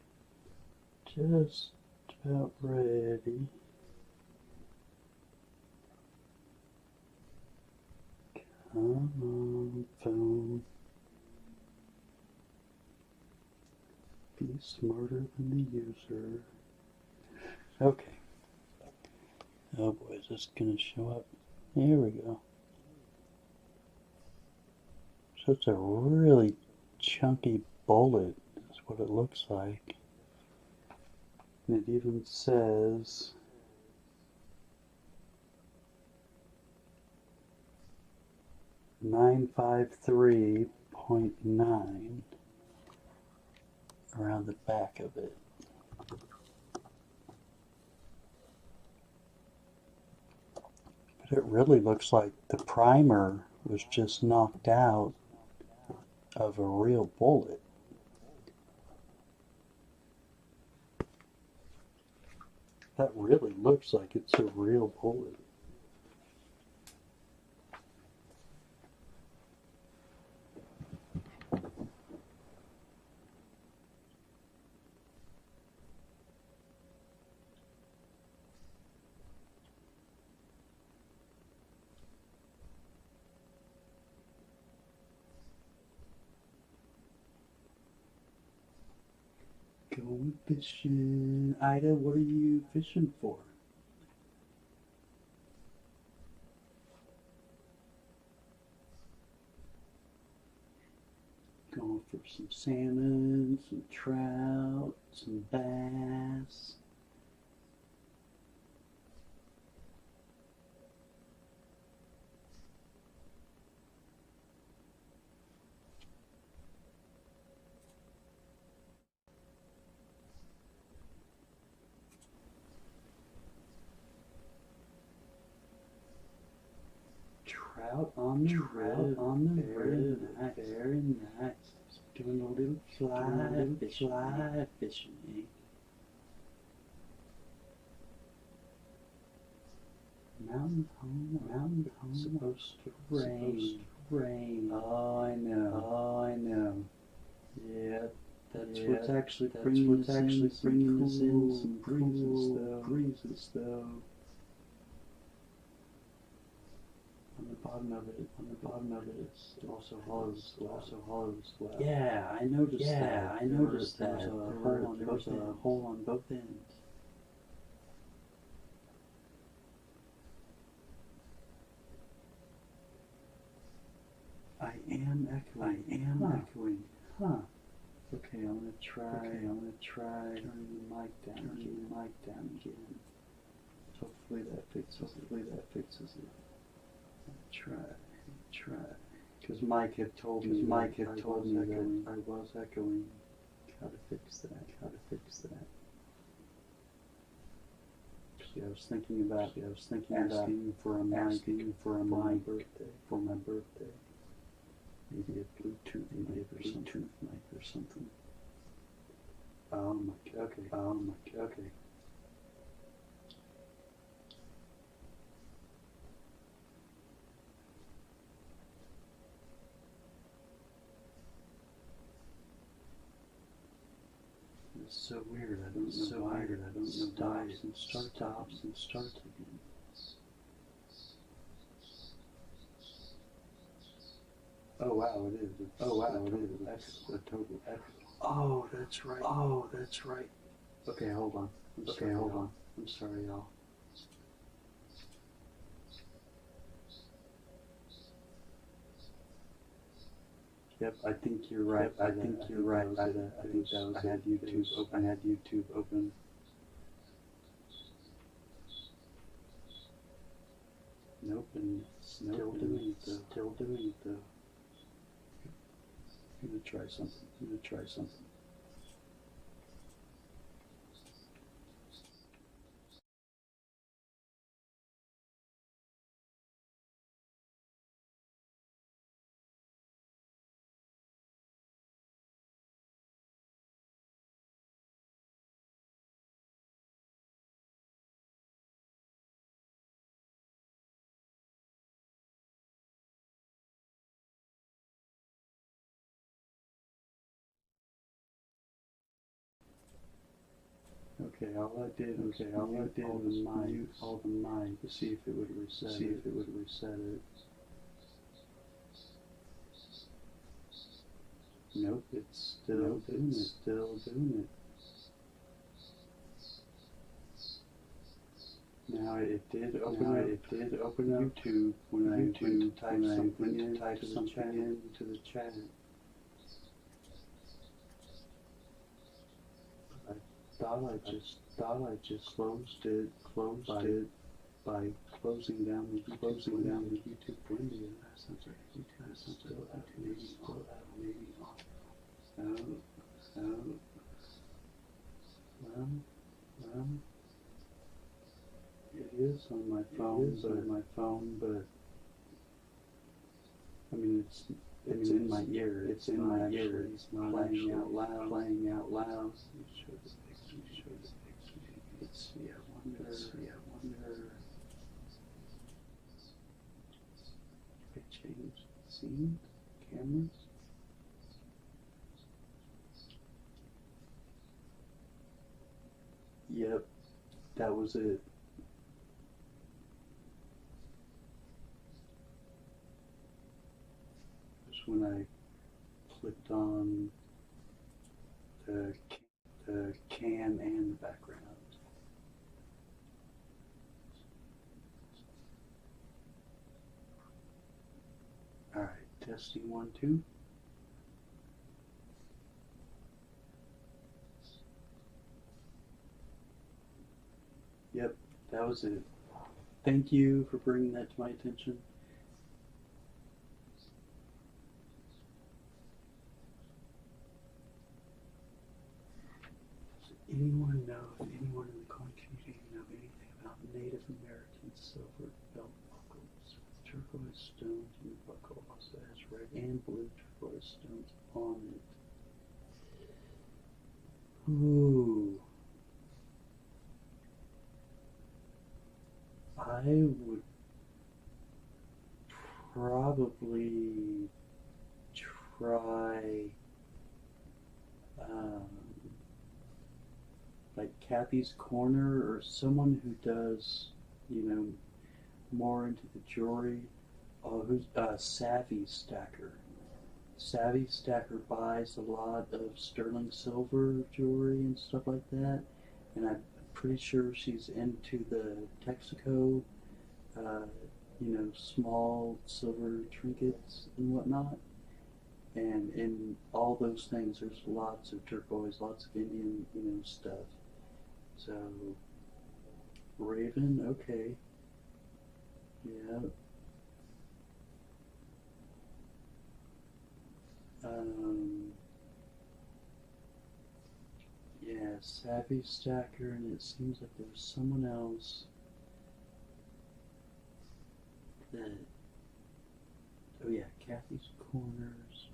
Just about ready. Come on, phone. Be smarter than the user. Okay. Oh boy, is this gonna show up? Here we go. So it's a really chunky bullet, is what it looks like. And it even says 953.9 around the back of it. But it really looks like the primer was just knocked out of a real bullet. That really looks like it's a real bullet. Going fishing. Ida, what are you fishing for? Going for some salmon, some trout, some bass. Trout on the river, nice. Very nice. Doing a little fly fishing, eh? Mountain home, supposed to rain. Oh, I know. Yeah, that's what's actually bringing us in some breezes though. On the bottom of it, it also hollows well. Yeah, I noticed that. There was a hole on both ends. I am echoing. Huh. Okay, I'm gonna try turning the mic down again. Hopefully that fixes it. Try. Because Mike had told me that I was echoing. Gotta fix that. See, I was thinking about asking for a mic for my birthday. Maybe a Bluetooth mic or something. Oh my, okay. It's so weird. I don't know why it stops and starts again. Oh wow, it is. That's a total echo. Oh, that's right. Okay, hold on. I'm sorry, y'all. Yep, I think you're right. I think that was it. I had YouTube open. Nope, and still doing it though. I'm gonna try something. all I did was mute all the mic to see if it would reset it. Nope, it's still doing it. Now it did open up YouTube when I typed something into the chat. I thought I just closed it by closing down the YouTube window. That sounds like YouTube is still out, maybe on. Well, it is on my phone, but I mean it's in my ear. It's in my ear. It's not playing out loud. Show the picture. Let's see. I wonder. If I change scene, cameras. Yep, that was it. Just when I clicked on the cam and the background. All right, testing 1, 2. Yep, that was it. Thank you for bringing that to my attention. Does anyone know, if anyone in the coin community know anything about Native American silver belt buckles with turquoise stones in the buckle? Also has red and blue turquoise stones on it. Ooh. I would probably try like Kathy's Corner or someone who does, more into the jewelry. Oh, who's Savvy Stacker. Savvy Stacker buys a lot of sterling silver jewelry and stuff like that, and I'm pretty sure she's into the Texaco, small silver trinkets and whatnot. And in all those things, there's lots of turquoise, lots of Indian, stuff. So, Raven, okay. Yeah. Yeah, Savvy Stacker, and it seems like there was someone else that, oh yeah, Kathy's Corners.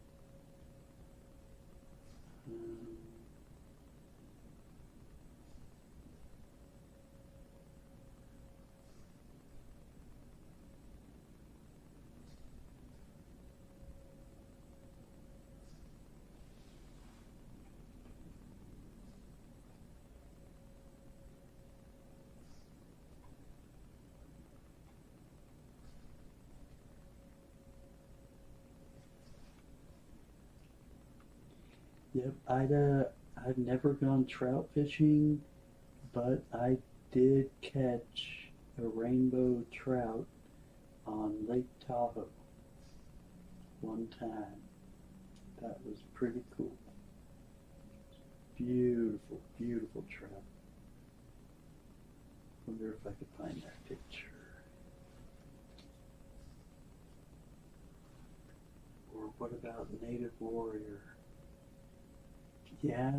Yep, I've never gone trout fishing, but I did catch a rainbow trout on Lake Tahoe one time. That was pretty cool. Beautiful, beautiful trout. Wonder if I could find that picture. Or what about Native Warrior? Yeah,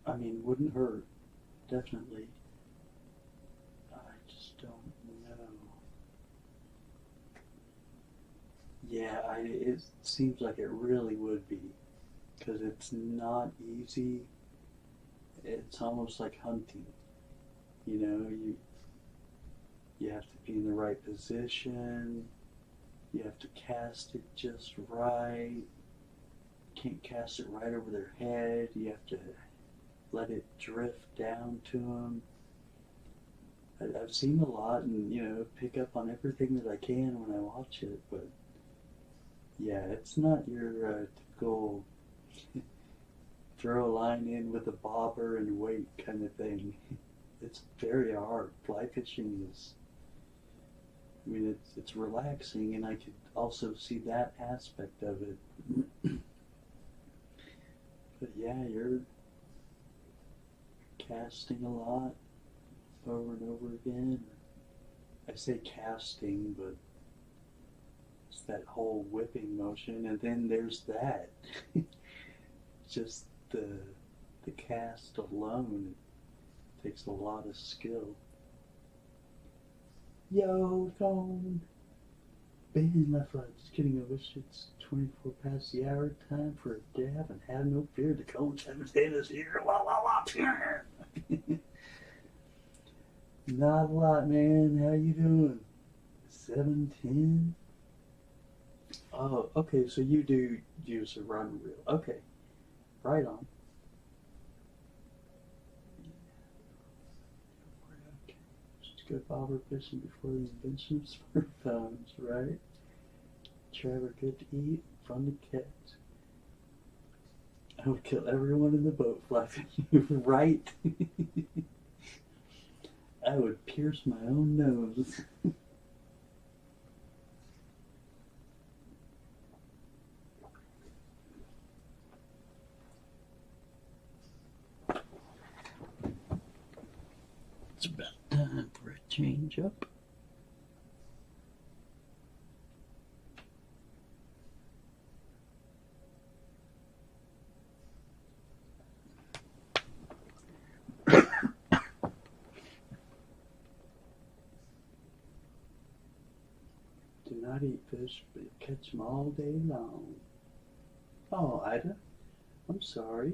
I mean, wouldn't hurt, definitely. I just don't know. Yeah, it seems like it really would be, because it's not easy. It's almost like hunting. You have to be in the right position. You have to cast it just right. Can't cast it right over their head. You have to let it drift down to them. I've seen a lot and, you know, pick up on everything that I can when I watch it, but yeah, it's not your typical throw a line in with a bobber and wait kind of thing. It's very hard. Fly fishing is, I mean, it's relaxing, and I could also see that aspect of it. But yeah, you're casting a lot over and over again. I say casting, but it's that whole whipping motion, and then there's that. Just the cast alone takes a lot of skill. Yo, phone. Ben left right. Just kidding. I wish it's 24 past the hour. Time for a dab and have no fear. The cone 17 is here. La la la. Not a lot, man. How you doing? 710. Oh, okay. So you do use a run reel. Okay, right on. Just go bobber fishing before the invention of smartphones, right? Trevor, good to eat, fun to catch. I would kill everyone in the boat flapping you, right? I would pierce my own nose. It's about time for a change up. Do not eat fish, but catch them all day long. Oh, Ida, I'm sorry.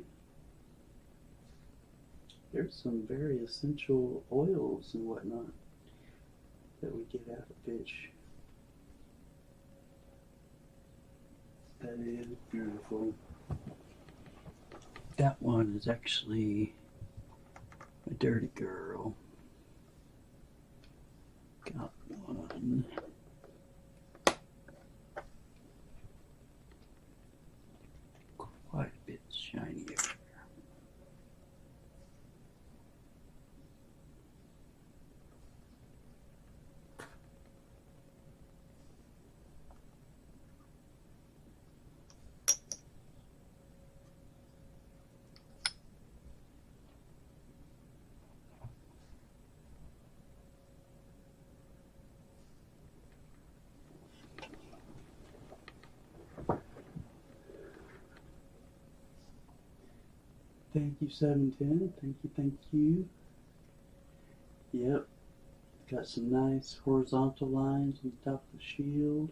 There's some very essential oils and whatnot that we get out of fish. That is beautiful. That one is actually a dirty girl. Got one. Quite a bit shinier. Thank you, 710. Thank you, thank you. Yep. Got some nice horizontal lines on the top of the shield.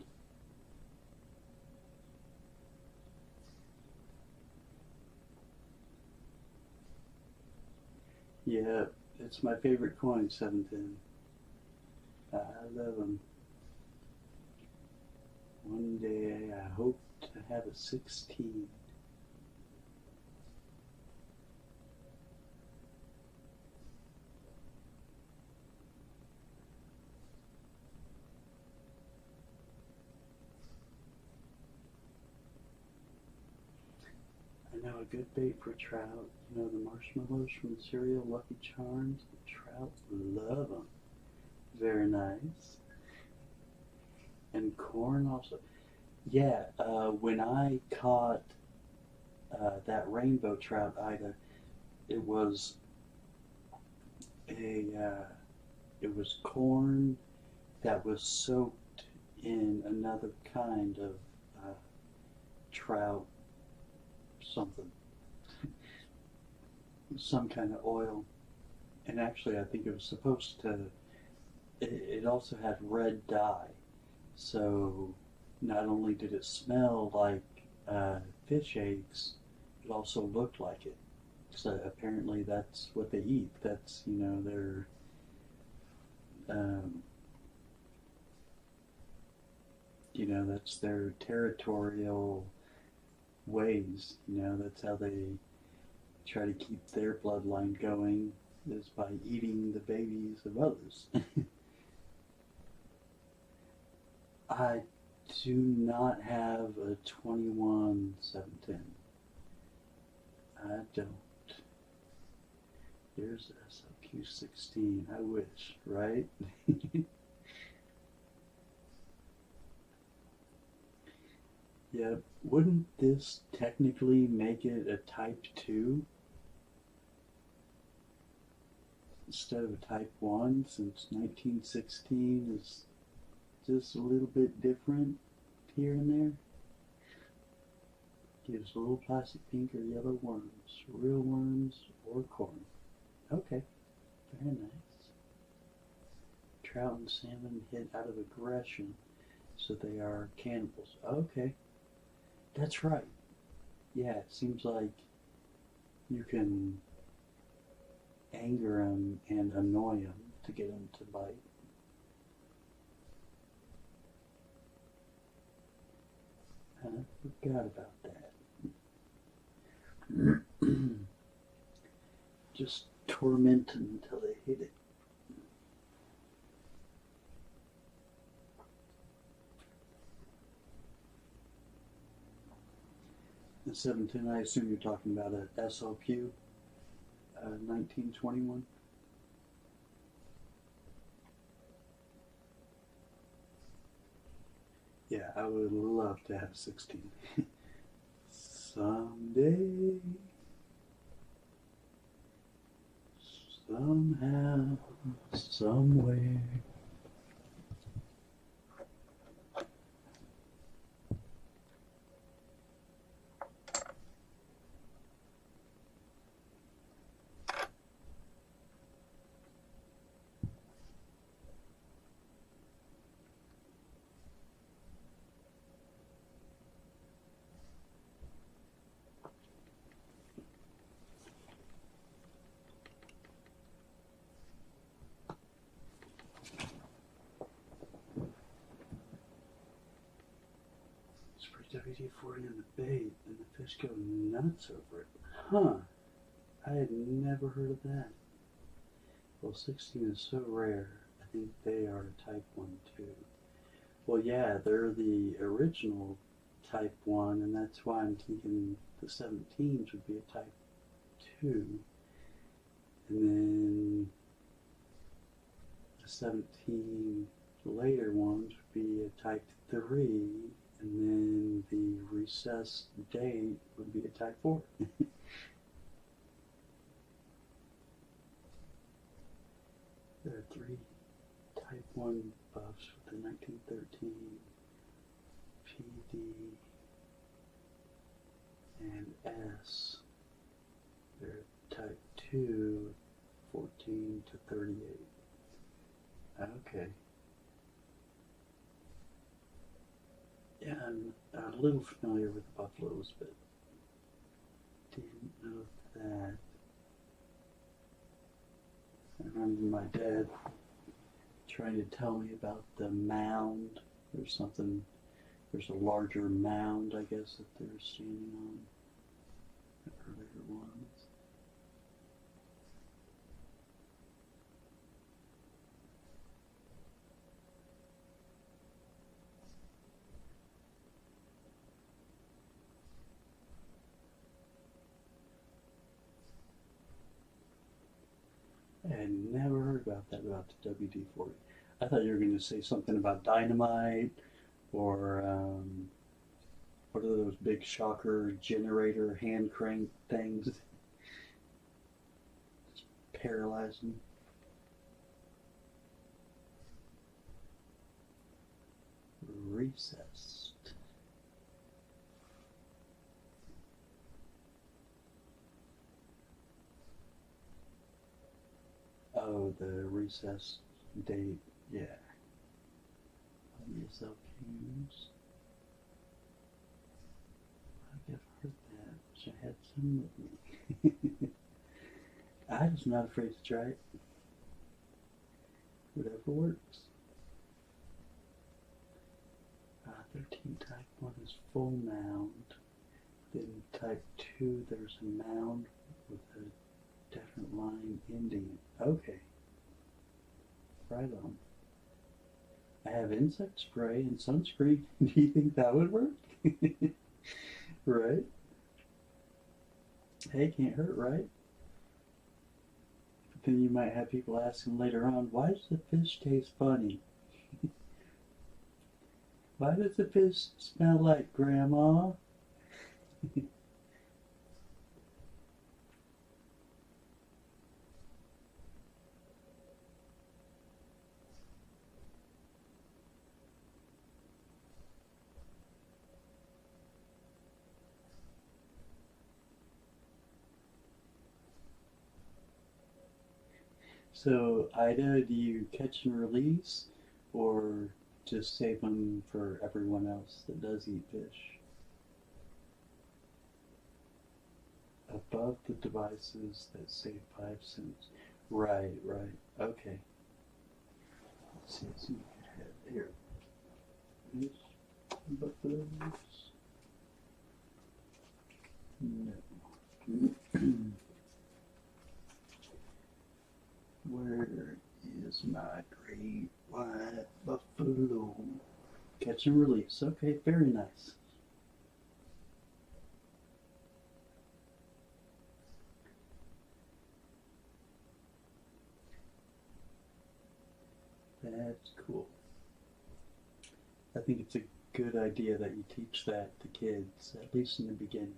Yeah, it's my favorite coin, 710. I love them. One day I hope to have a 16. I know a good bait for trout. You know, the marshmallows from the cereal Lucky Charms. The trout love them. Very nice. And corn also. Yeah, when I caught that rainbow trout, Ida, it was it was corn that was soaked in another kind of trout something, some kind of oil. And actually I think it was supposed to, it also had red dye, so not only did it smell like fish eggs, it also looked like it. So apparently that's what they eat. That's, you know, their you know, that's their territorial ways. You know, that's how they try to keep their bloodline going is by eating the babies of others. I do not have a 21-710. I don't. Here's SLQ16. I wish, right? Yeah, wouldn't this technically make it a Type 2 instead of a Type 1, since 1916 is just a little bit different here and there? Gives little plastic pink or yellow worms, real worms or corn. Okay, very nice. Trout and salmon hit out of aggression, so they are cannibals. Okay, that's right. Yeah, it seems like you can anger them and annoy them to get them to bite. I forgot about that. Just torment them until they hit it. The 710, I assume you're talking about a SLQ 1921. Yeah, I would love to have 16. Someday, somehow, somewhere. WD-40 on the bait and the fish go nuts over it. Huh. I had never heard of that. Well, 16 is so rare. I think they are Type 1 too. Well, yeah, they're the original Type 1, and that's why I'm thinking the 17s would be a Type 2. And then the 17 later ones would be a Type 3. And then the recessed date would be a Type 4. There are 3 Type 1 buffs for the 1913 PD and S. They're Type 2, 14 to 38. Okay. Yeah, I'm a little familiar with buffaloes, but didn't know that. I remember my dad trying to tell me about the mound. There's something, there's a larger mound, I guess, that they're standing on, the earlier ones. I had never heard about that, about the WD-40. I thought you were going to say something about dynamite or what are those big shocker generator hand crank things? Just paralyzing. Recessed. Oh, the recess date, yeah. ESLQs. I've heard that. Wish I had some with me. I'm just not afraid to try it. Whatever works. 13 Type 1 is full mound. Then Type 2 there's a mound with a definite line ending it. Okay. Right on. I have insect spray and sunscreen. Do you think that would work? Right? Hey, can't hurt, right? But then you might have people asking later on, why does the fish taste funny? Why does the fish smell like Grandma? So, Ida, do you catch and release, or just save them for everyone else that does eat fish? Above the devices that save 5 cents. Right, right. Okay. Let's see, let's see here. But those. No. Where is my great white buffalo? Catch and release. Okay, very nice. That's cool. I think it's a good idea that you teach that to kids, at least in the beginning.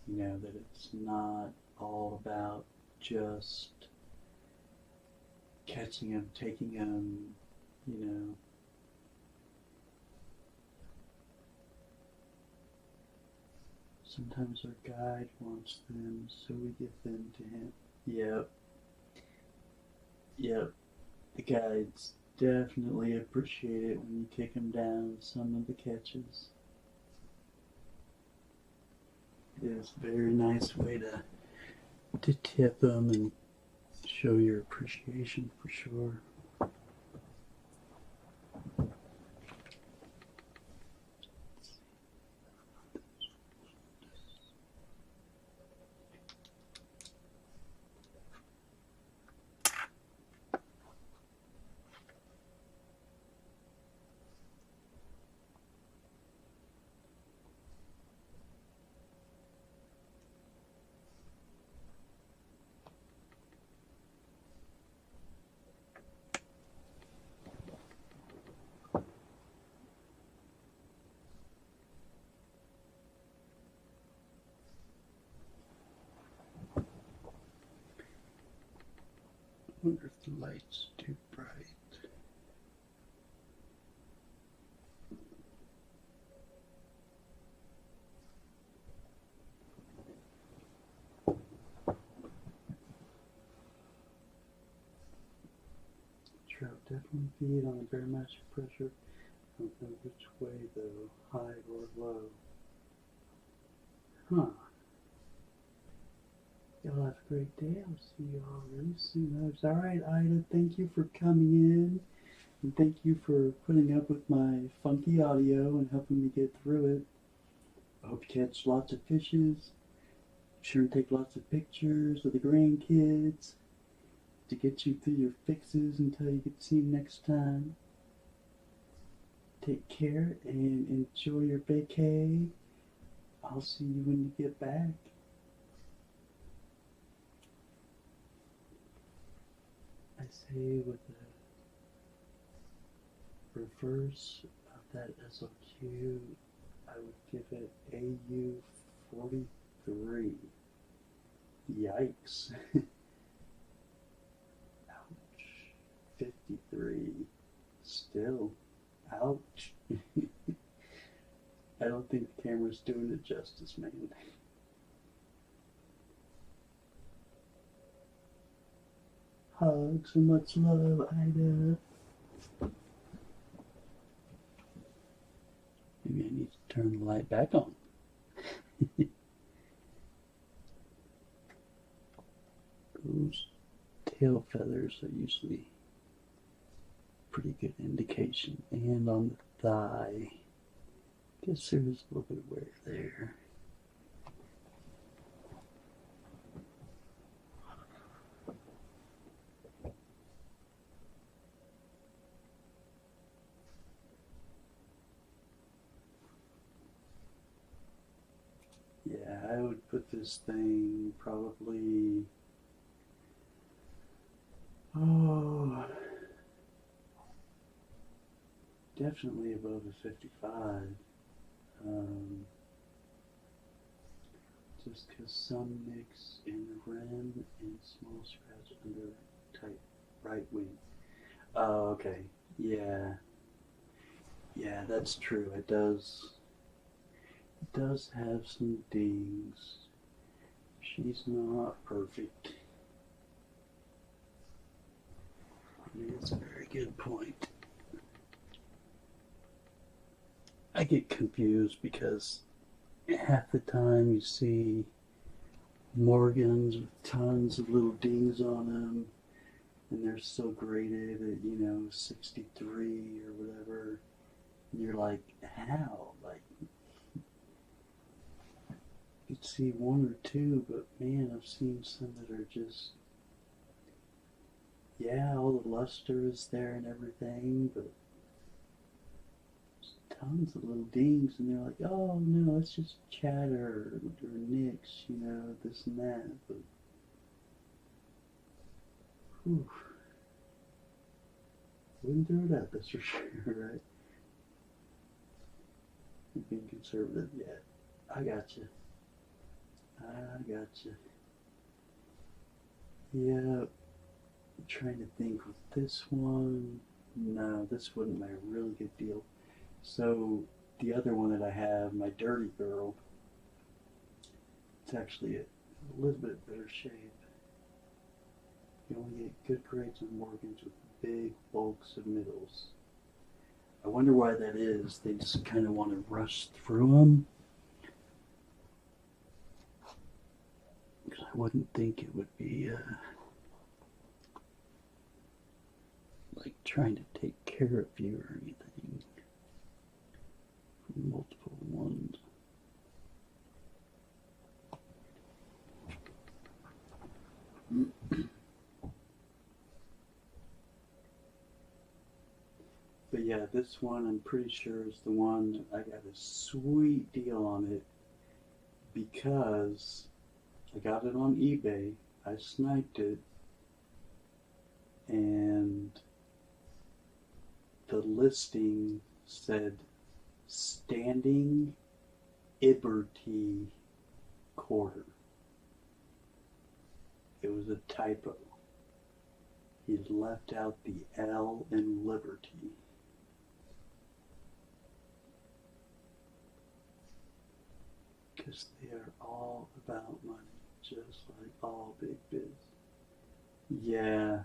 You know, that it's not all about just catching them, taking them, you know. Sometimes our guide wants them, so we give them to him. Yep. Yep. The guides definitely appreciate it when you take them down some of the catches. It is a very nice way to tip them and show your appreciation for sure. I wonder if the light's too bright. Trout definitely feed on a barometric pressure. I don't know which way though, high or low. Huh. Y'all have a great day. I'll see y'all really soon. Alright, Ida, thank you for coming in. And thank you for putting up with my funky audio and helping me get through it. I hope you catch lots of fishes. Be sure and take lots of pictures of the grandkids to get you through your fixes until you get to see them next time. Take care and enjoy your vacay. I'll see you when you get back. I say with the reverse of that SOQ, I would give it AU 43. Yikes. Ouch. 53. Still. Ouch. I don't think the camera's doing it justice, man. Hugs and much love, Ida. Maybe I need to turn the light back on. Those tail feathers are usually pretty good indication. And on the thigh, guess there's a little bit of wear there. I would put this thing probably, oh, definitely above a 55. Just because some nicks in the rim and small scratch under tight right wing. Oh, okay. Yeah. Yeah, that's true. It does have some dings. She's not perfect. I mean, it's a very good point. I get confused because half the time you see Morgans with tons of little dings on them, and they're still graded at, 63 or whatever. And you're like, how? Like, you could see one or two, but man, I've seen some that are just, yeah, all the luster is there and everything, but tons of little dings, and they're like, oh no, it's just chatter or nicks, this and that. But whew, wouldn't throw it out, that's for sure, right? You're being conservative yet. I got you. Yeah, I'm trying to think with this one. No, this wouldn't be a really good deal. So the other one that I have, my Dirty Girl, it's actually a little bit better shape. You only get good grades on Morgans with big bulk submittals. I wonder why that is. They just kind of want to rush through them. Because I wouldn't think it would be like trying to take care of you or anything. Multiple ones. But yeah, this one I'm pretty sure is the one I got a sweet deal on it because I got it on eBay. I sniped it, and the listing said standing Liberty quarter. It was a typo. He left out the L in Liberty. Because they are all about money, just like all big biz. Yeah.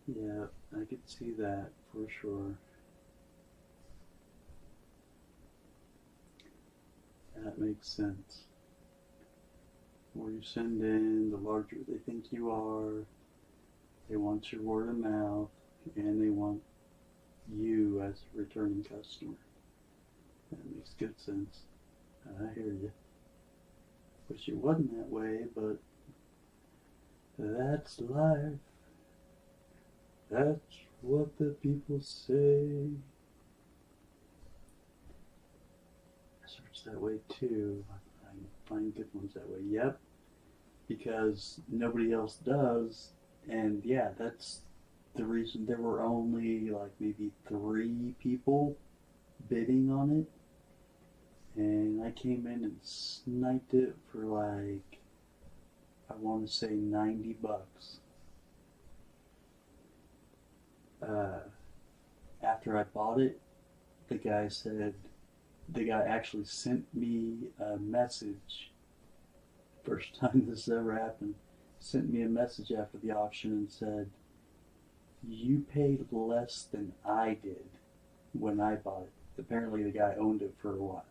Yeah, I could see that for sure. That makes sense. The more you send in, the larger they think you are. They want your word of mouth, and they want you as a returning customer. That makes good sense. I hear you. Wish it wasn't that way, but that's life. That's what the people say. I search that way too. I find good ones that way. Yep. Because nobody else does. And yeah, that's the reason there were only like maybe 3 people bidding on it. And I came in and sniped it for like, I want to say $90. After I bought it, the guy actually sent me a message. First time this ever happened. Sent me a message after the auction and said, you paid less than I did when I bought it. Apparently the guy owned it for a while.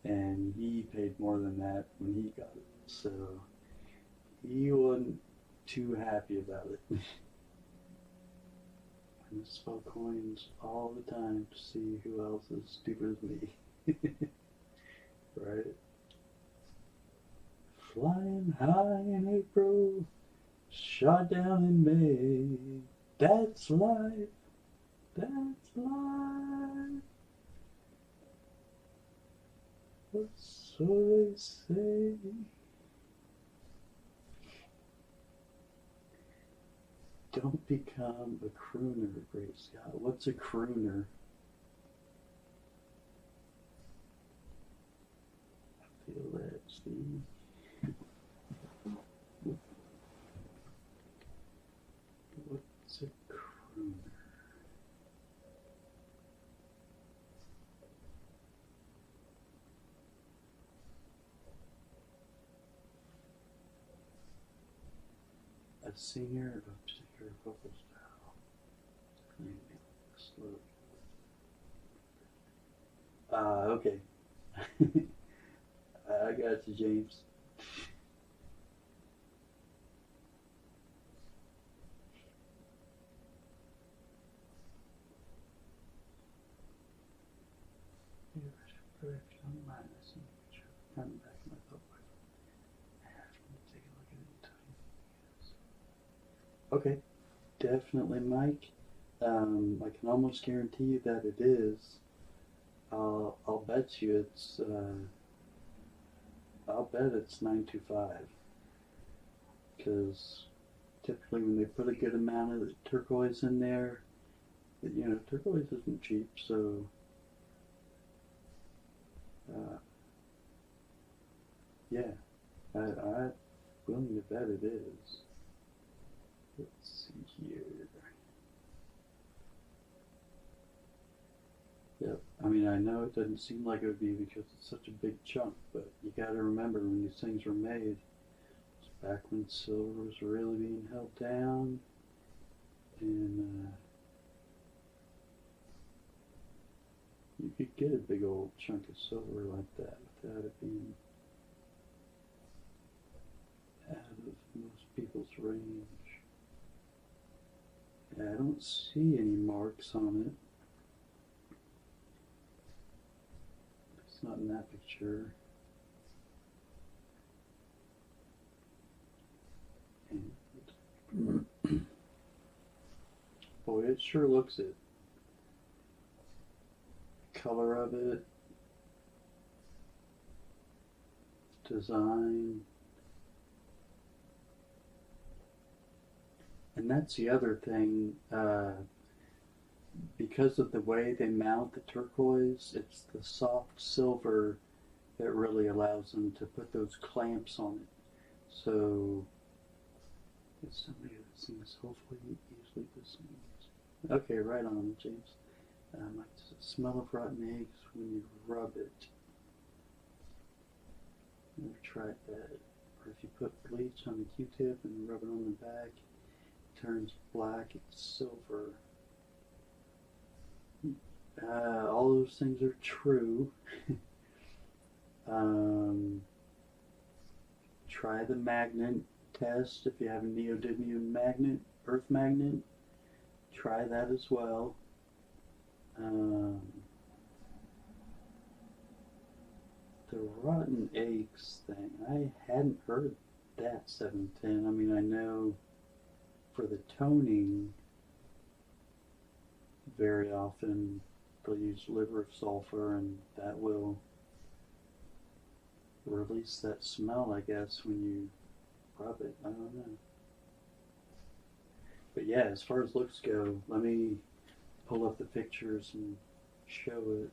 And he paid more than that when he got it. So he wasn't too happy about it. I misspell coins all the time to see who else is stupid as me. Right? Flying high in April, shot down in May. That's life. That's life. So they say. Don't become a crooner, Great Scott. What's a crooner? I feel that, Steve. What's a crooner? A singer of obscure vocal style. Slow. Okay. I got you, James. Okay, definitely, Mike. I can almost guarantee you that it is. I'll bet you it's. I'll bet it's 925. Because typically, when they put a good amount of the turquoise in there, you know, turquoise isn't cheap, so. Yeah, I'm willing to bet it is. Let's see here. Yep. I mean, I know it doesn't seem like it would be because it's such a big chunk, but you got to remember when these things were made, it's back when silver was really being held down, and you could get a big old chunk of silver like that without it being out of most people's range. Yeah, I don't see any marks on it. It's not in that picture. And boy, it sure looks it. The color of it, design. And that's the other thing, because of the way they mount the turquoise, it's the soft silver that really allows them to put those clamps on it. So, it's somebody that seems hopefully easily distinguished. Okay, right on, James. Like the smell of rotten eggs when you rub it. Never tried that. Or if you put bleach on the Q-tip and rub it on the back, turns black, it's silver. All those things are true. Try the magnet test if you have a neodymium magnet, earth magnet. Try that as well. The rotten eggs thing, I hadn't heard that 710. I mean, I know for the toning, very often they'll use liver of sulfur, and that will release that smell, I guess, when you rub it. I don't know. But yeah, as far as looks go, let me pull up the pictures and show it.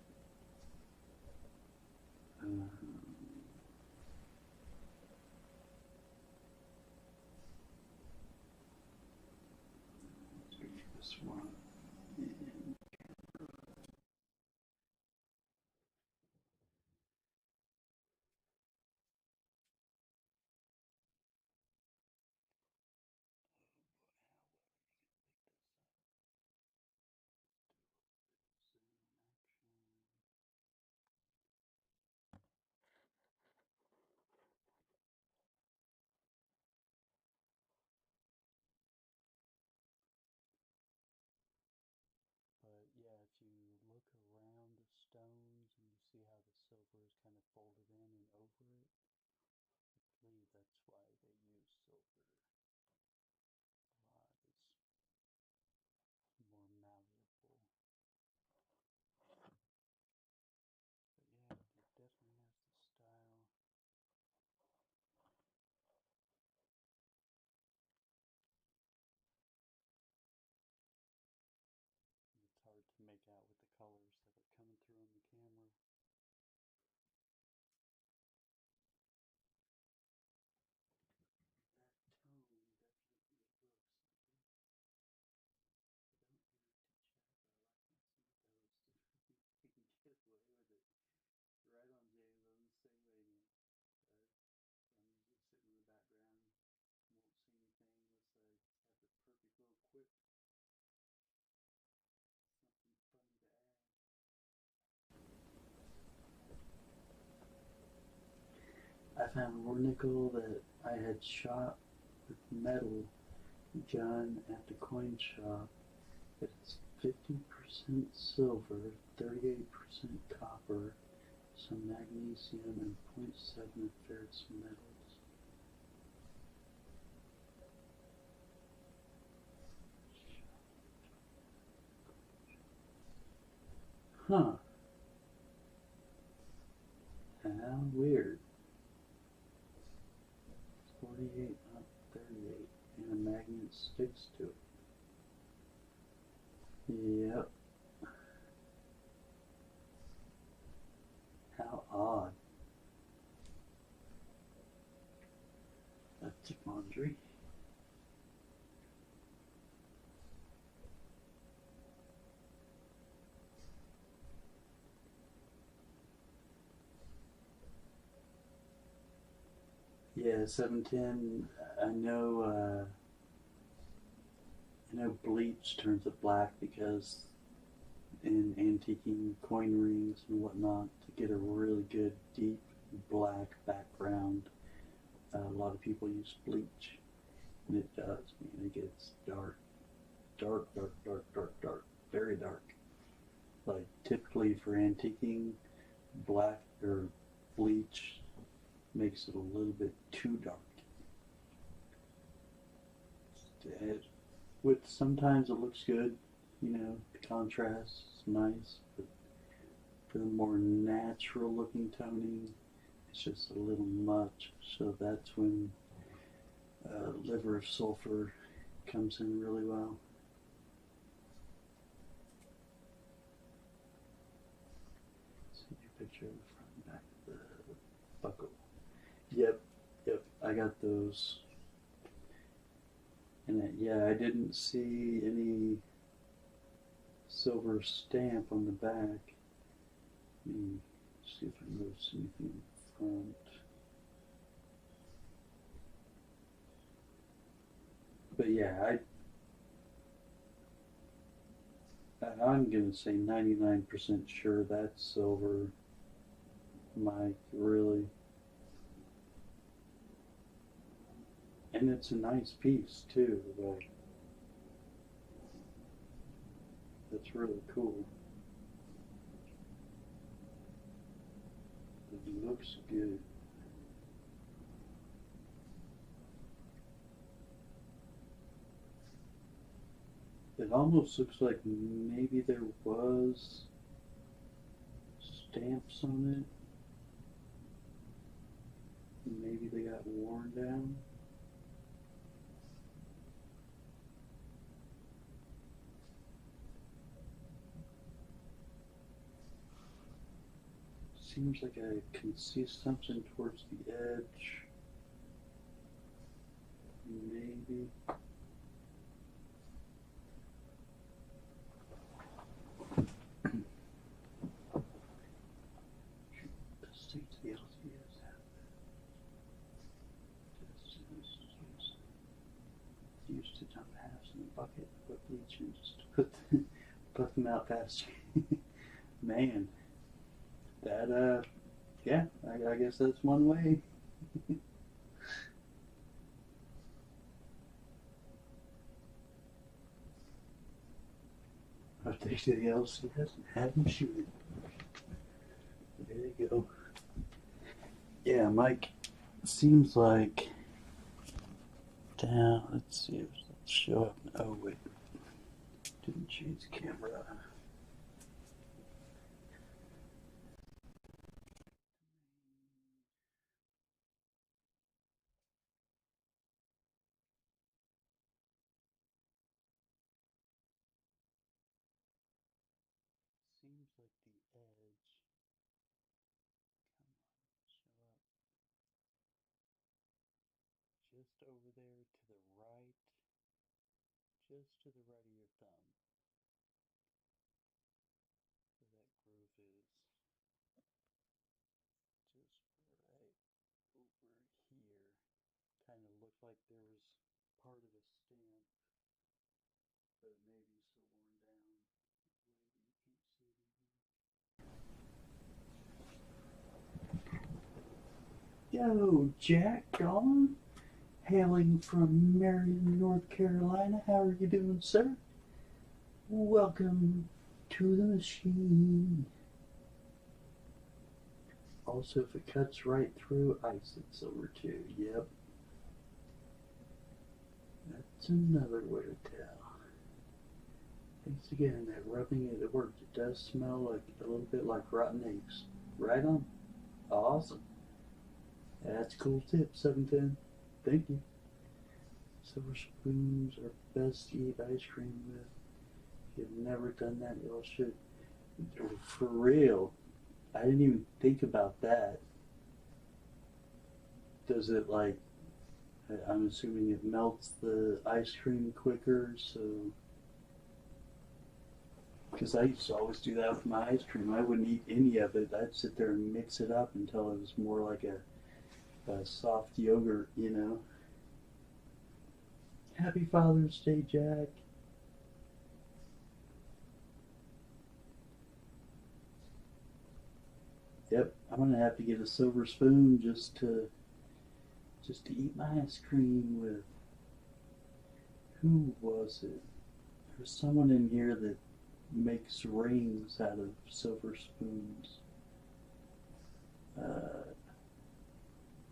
This one. But yeah, if you look around the stones and you see how the silver is kind of folded in and over it, I believe that's why they use silver a lot. It's more malleable. But yeah, it definitely has the colors that are coming through on the camera. That tone definitely looks like it. I don't enter to chat, but I like my singles to you can get away with it. Right on, James. I'm the same way, man. I'm just sitting in the background, won't see anything unless I have the perfect little quip. Something funny to add. I found more nickel that I had shot with metal gun at the coin shop. It's 50% silver, 38% copper, some magnesium, and 0.7 ferrous metals. Huh. How weird. 48, not 38, and a magnet sticks to it. Yep. How odd. That's laundry. Yeah, 710. I know bleach turns it black because in antiquing coin rings and whatnot, to get a really good deep black background, a lot of people use bleach, and it does. Man, it gets dark, dark, dark, dark, dark, dark, very dark. Like typically for antiquing, black or bleach makes it a little bit too dark. With sometimes it looks good, the contrast is nice, but for the more natural looking toning, it's just a little much. So that's when liver of sulfur comes in really well. See your picture of the front and back of the buckle. Yep, I got those. And yeah, I didn't see any silver stamp on the back. Let me see if I notice anything in front. But yeah, I'm gonna say 99% sure that's silver, Mike, really. And it's a nice piece too, like, that's really cool. It looks good. It almost looks like maybe there was stamps on it. Maybe they got worn down. Seems like I can see something towards the edge. Maybe. The states of the LCS have that. Used to dump halves in a bucket, put bleach in just to put them out faster. Man, that yeah, I guess that's one way. Update to the LCS and have them shoot it. There you go. Yeah, Mike, seems like down. Let's see if it'll show up. Oh wait, didn't change the camera. Seems put the edge. Come on, show up. Just over there to the right. Just to the right of your thumb. Where that groove is. Just right over here. Kind of looked like there was part of a stamp, but it may be so worn down way that you can't see it anymore. Yo, Jack Gone, hailing from Marion, North Carolina. How are you doing, sir? Welcome to the machine. Also, if it cuts right through, ice it silver too. Yep. That's another way to tell. Thanks again. That rubbing it worked. It does smell like a little bit like rotten eggs. Right on. Awesome. That's a cool tip, 710. Thank you. Silver spoons are best to eat ice cream with. If you've never done that, y'all should. For real. I didn't even think about that. Does it like, I'm assuming it melts the ice cream quicker, so. Because I used to always do that with my ice cream. I wouldn't eat any of it. I'd sit there and mix it up until it was more like a soft yogurt, you know. Happy Father's Day, Jack. Yep, I'm gonna have to get a silver spoon just to eat my ice cream with. Who was it? There's someone in here that makes rings out of silver spoons.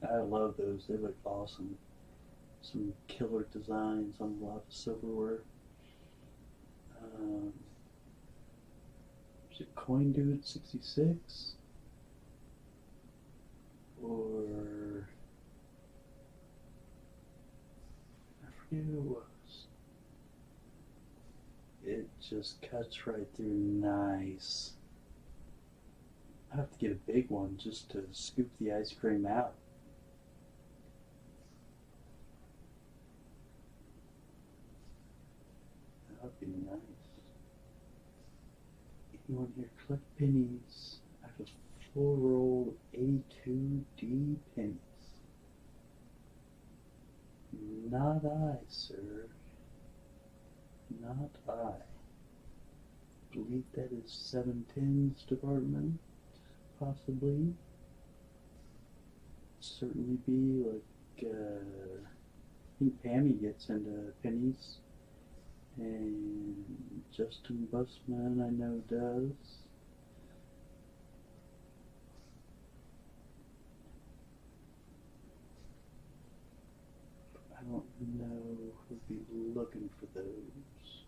I love those. They look awesome. Some killer designs on a lot of silverware. Is it Coin Dude 66? Or I forget who it was. It just cuts right through nice. I have to get a big one just to scoop the ice cream out. That would be nice. Anyone here collect pennies? I have a full roll of 82D pennies. Not I, sir. Not I. Believe that is 710's department, possibly. Certainly be like, I think Pammy gets into pennies. And Justin Busman, I know, does. I don't know who'd be looking for those.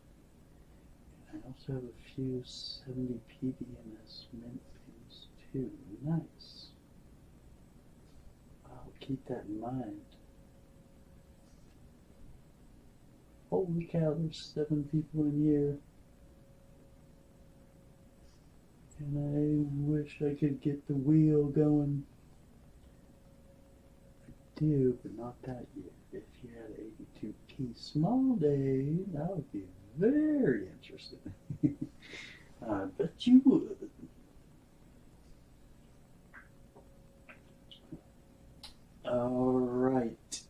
And I also have a few 70 PDMS mint pins too. Nice. I'll keep that in mind. Holy cow, there's 7 people in here. And I wish I could get the wheel going. I do, but not that year. If you had an 82P small day, that would be very interesting. I bet you would. Alright.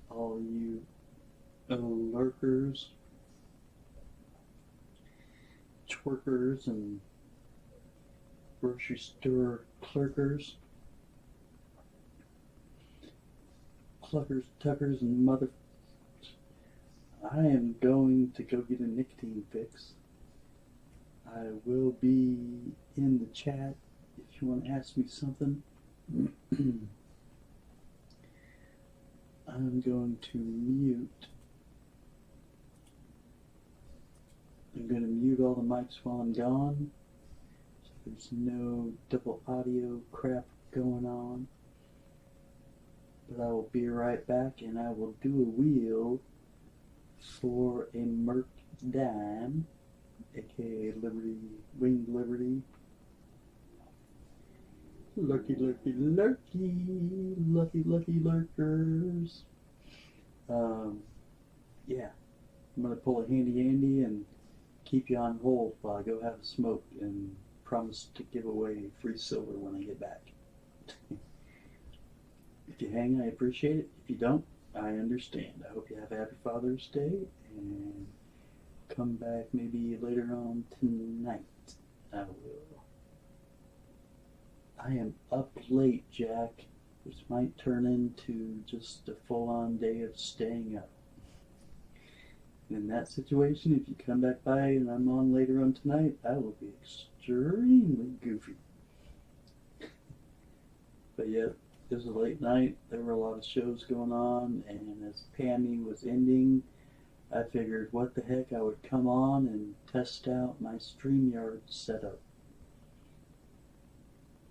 All you lurkers, twerkers, and grocery store clerkers, cluckers, tuckers, and mother. I am going to go get a nicotine fix. I will be in the chat if you want to ask me something. I'm going to mute. I'm going to mute all the mics while I'm gone, so there's no double audio crap going on. But I will be right back, and I will do a wheel for a Merc dime. aka Liberty, Winged Liberty. Lurky, lurky, lurky, lucky, lucky lurkers. Um, yeah, I'm gonna pull a handy Andy and keep you on hold while I go have a smoke and promise to give away free silver when I get back. If you hang, I appreciate it. If you don't, I understand. I hope you have a happy Father's Day and come back maybe later on tonight. I will. I am up late, Jack, which might turn into just a full-on day of staying up. And in that situation, if you come back by and I'm on later on tonight, I will be extremely goofy. But yeah, it was a late night. There were a lot of shows going on, and as Pammy was ending, I figured what the heck, I would come on and test out my StreamYard setup.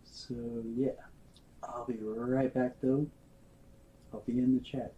So yeah, I'll be right back though. I'll be in the chat.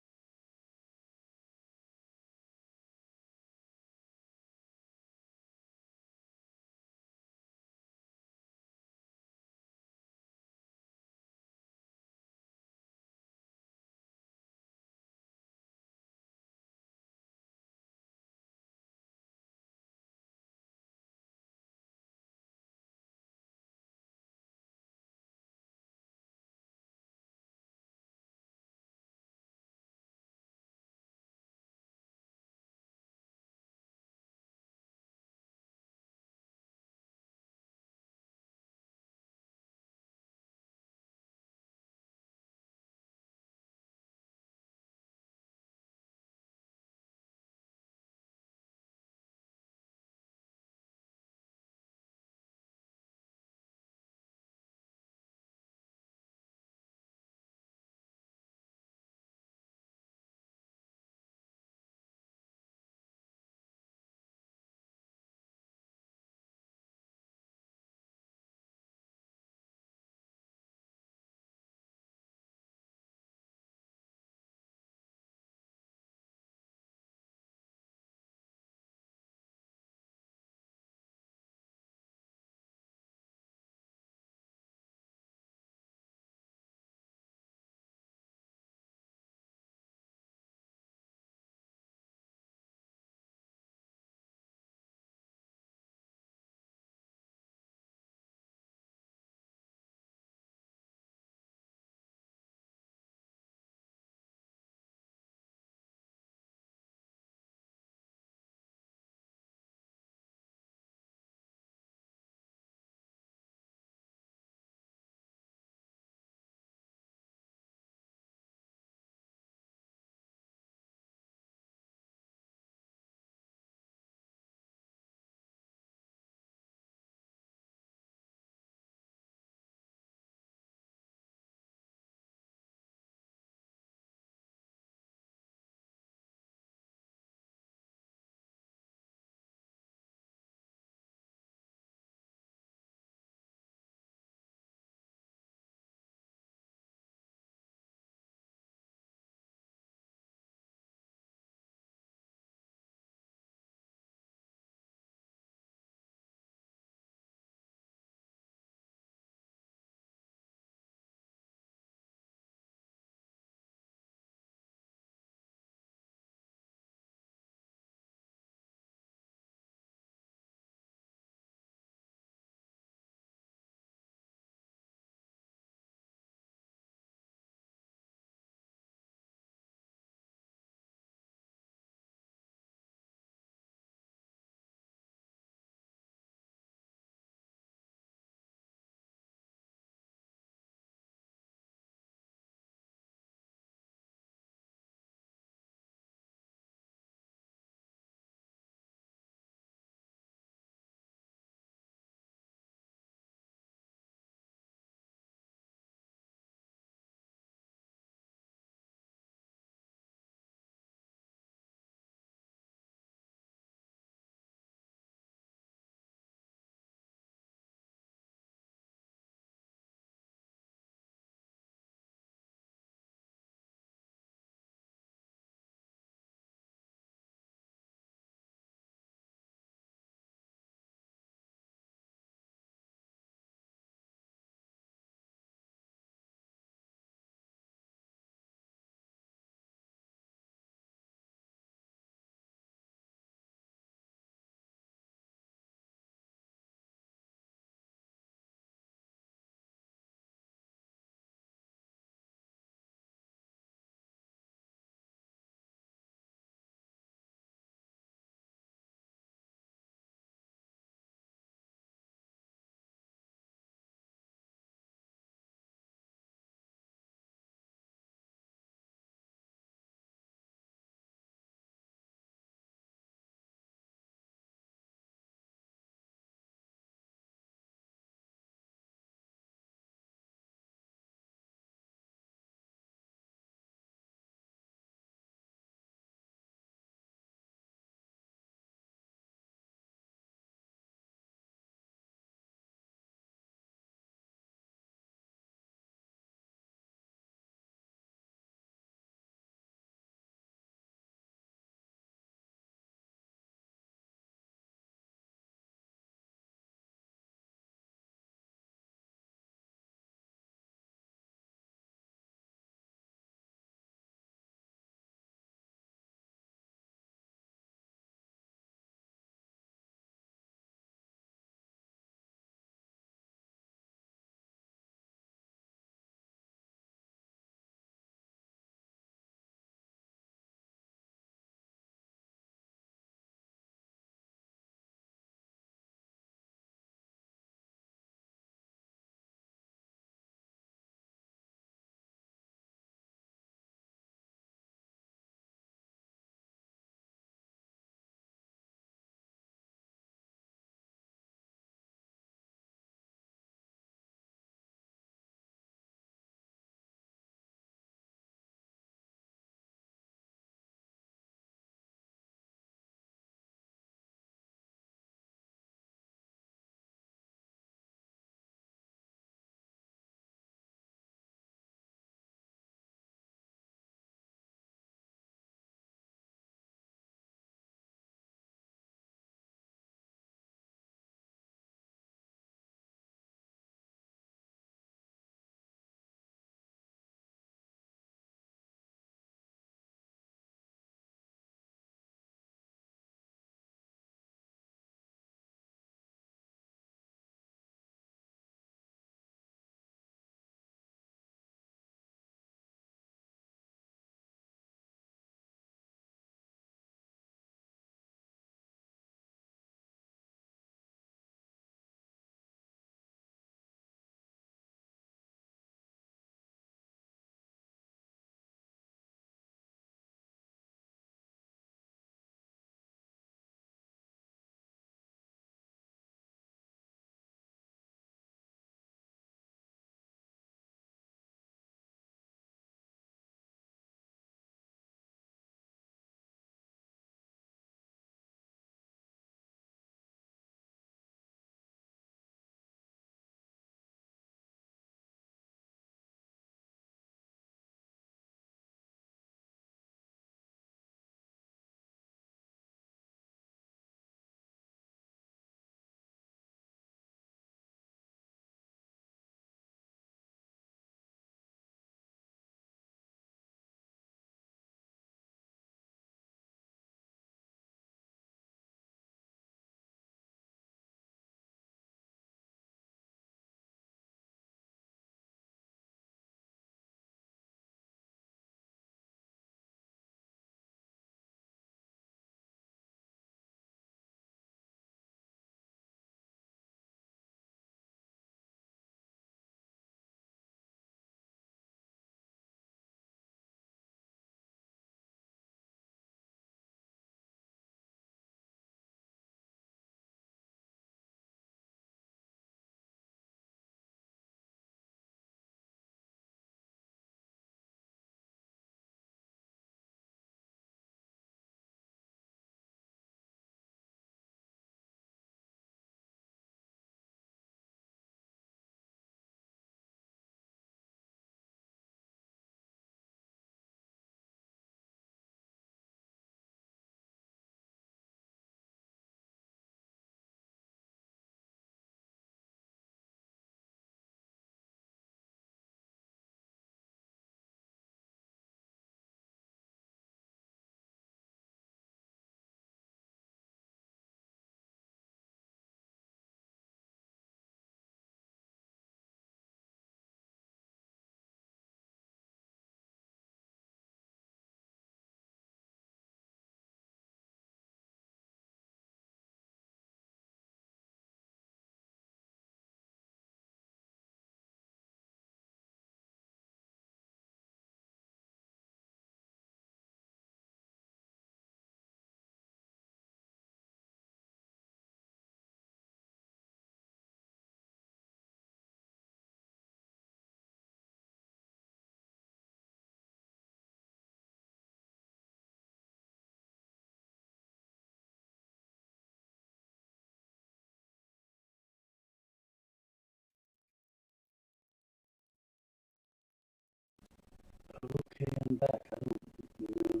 Okay, I'm back. I don't know.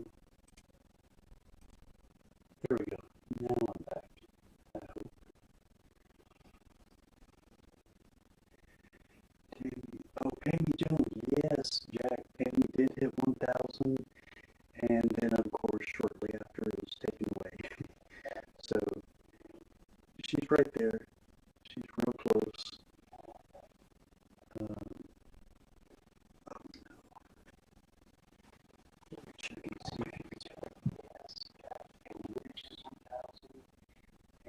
There we go. Now I'm back. I hope. Oh, Pammy Jones. Yes, Jack. Pammy did hit 1,000. And then, of course, shortly after it was taken away. So, she's right there. She's real close. Oh no. Let me check and see if you can tell. Yes, Jack. Pammy reaches 1,000.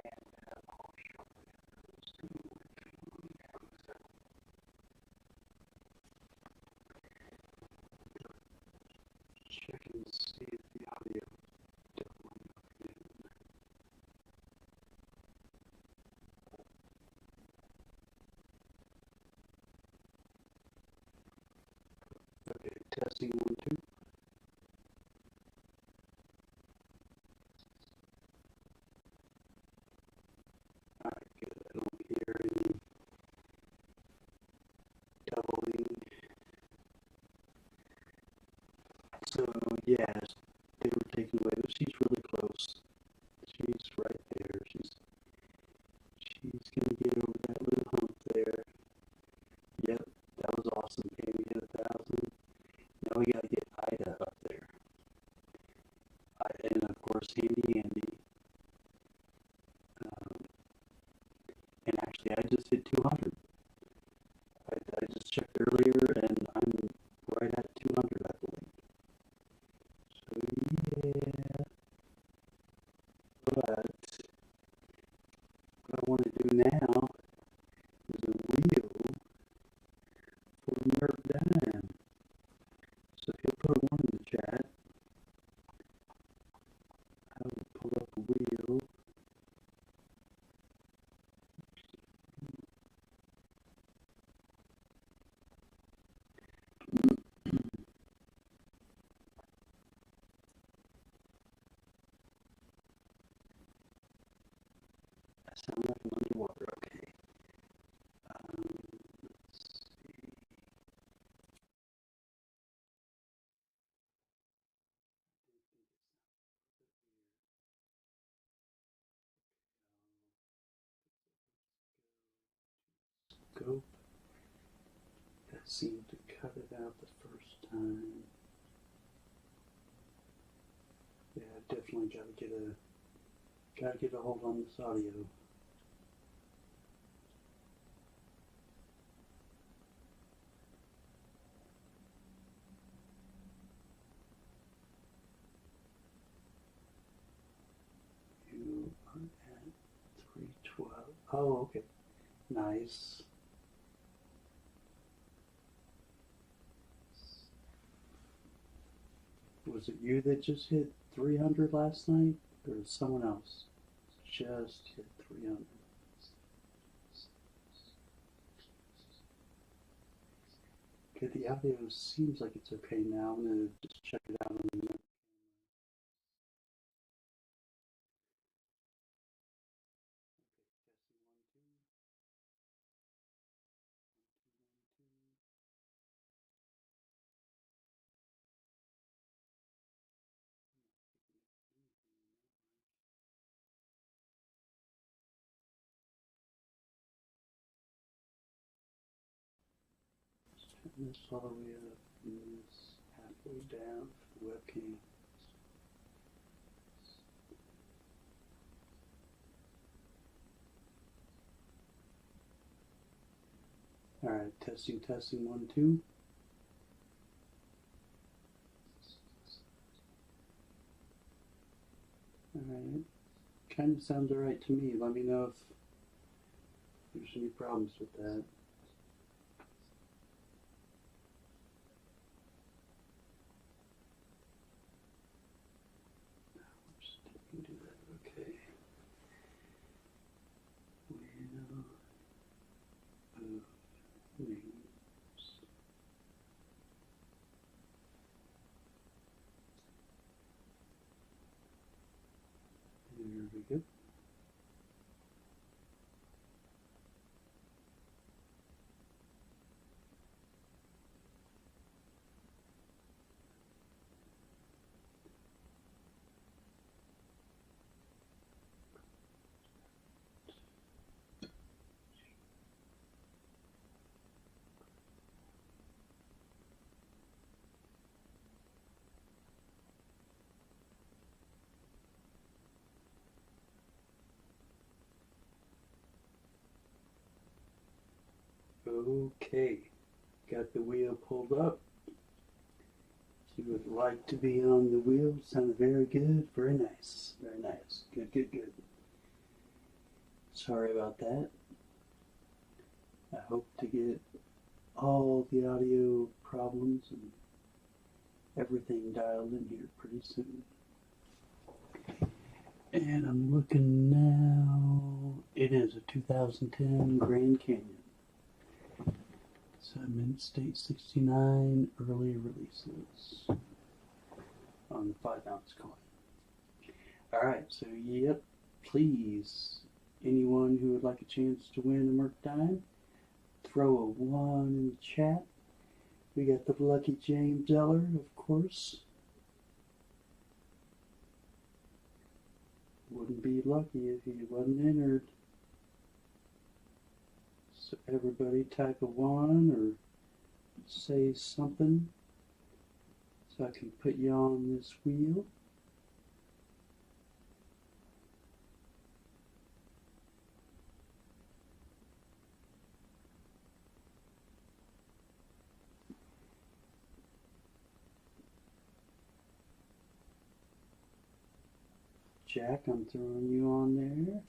And then, of course, shortly after it was taken away. Check and see if the audio definitely okay. Okay, testing 1, 2. Alright, good. I don't hear any doubling. So, yeah, they were taken away, but she's really close. She's right there. She's gonna get over that little hump there. Yep, that was awesome. Pammy hit 1,000. Now we gotta get Ida up there. Ida, and of course, Handy Andy. And actually, I just hit 200. I just checked earlier, and I'm right at 200, I believe. So, yeah. But what I want to do now is a wheel for Medallion. So if you'll put 1 in the chat, I will pull up a wheel. I sound like I'm underwater. Okay. Let's see. Scope. That seemed to cut it out the first time. Yeah, I've definitely gotta get a hold on this audio. You are at 312. Oh, okay. Nice. Was it you that just hit 300 last night? Or someone else? Just hit 300. Okay, the audio seems like it's okay now. I'm going to just check it out on the net. Turn this all the way up and this halfway down for the webcam. Alright, testing, 1, 2. Alright, kind of sounds alright to me. Let me know if there's any problems with that. Just didn't do that. Okay. Wheel of names. There we go. Okay, got the wheel pulled up. She would like to be on the wheel. Sounded very good, very nice, very nice. Good, good, good. Sorry about that. I hope to get all the audio problems and everything dialed in here pretty soon. And I'm looking now. It is a 2010 Grand Canyon. So Mint State 69 early releases on the 5-ounce coin. Alright, so yep, please, anyone who would like a chance to win a Merc dime, throw a 1 in the chat. We got the lucky James Eller, of course. Wouldn't be lucky if he wasn't entered. So everybody type a 1 or say something so I can put you on this wheel. Jack, I'm throwing you on there.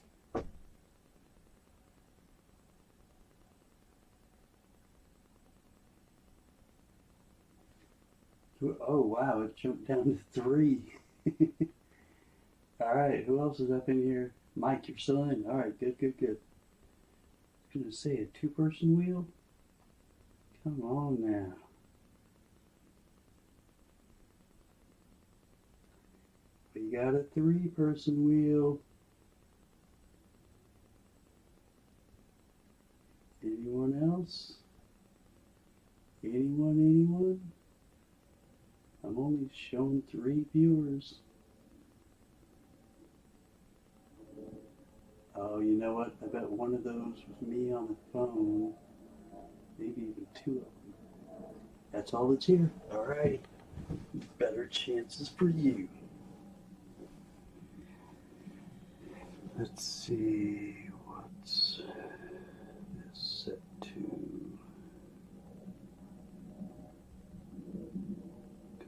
Oh wow, it jumped down to 3. Alright, who else is up in here? Mike, you're still in. Alright, good, good, good. I was gonna say a 2-person wheel? Come on now. We got a 3-person wheel. Anyone else? Anyone? I'm only showing 3 viewers. Oh, you know what? I bet one of those was me on the phone. Maybe even 2 of them. That's all that's here. Alright. Better chances for you. Let's see. What's this set to?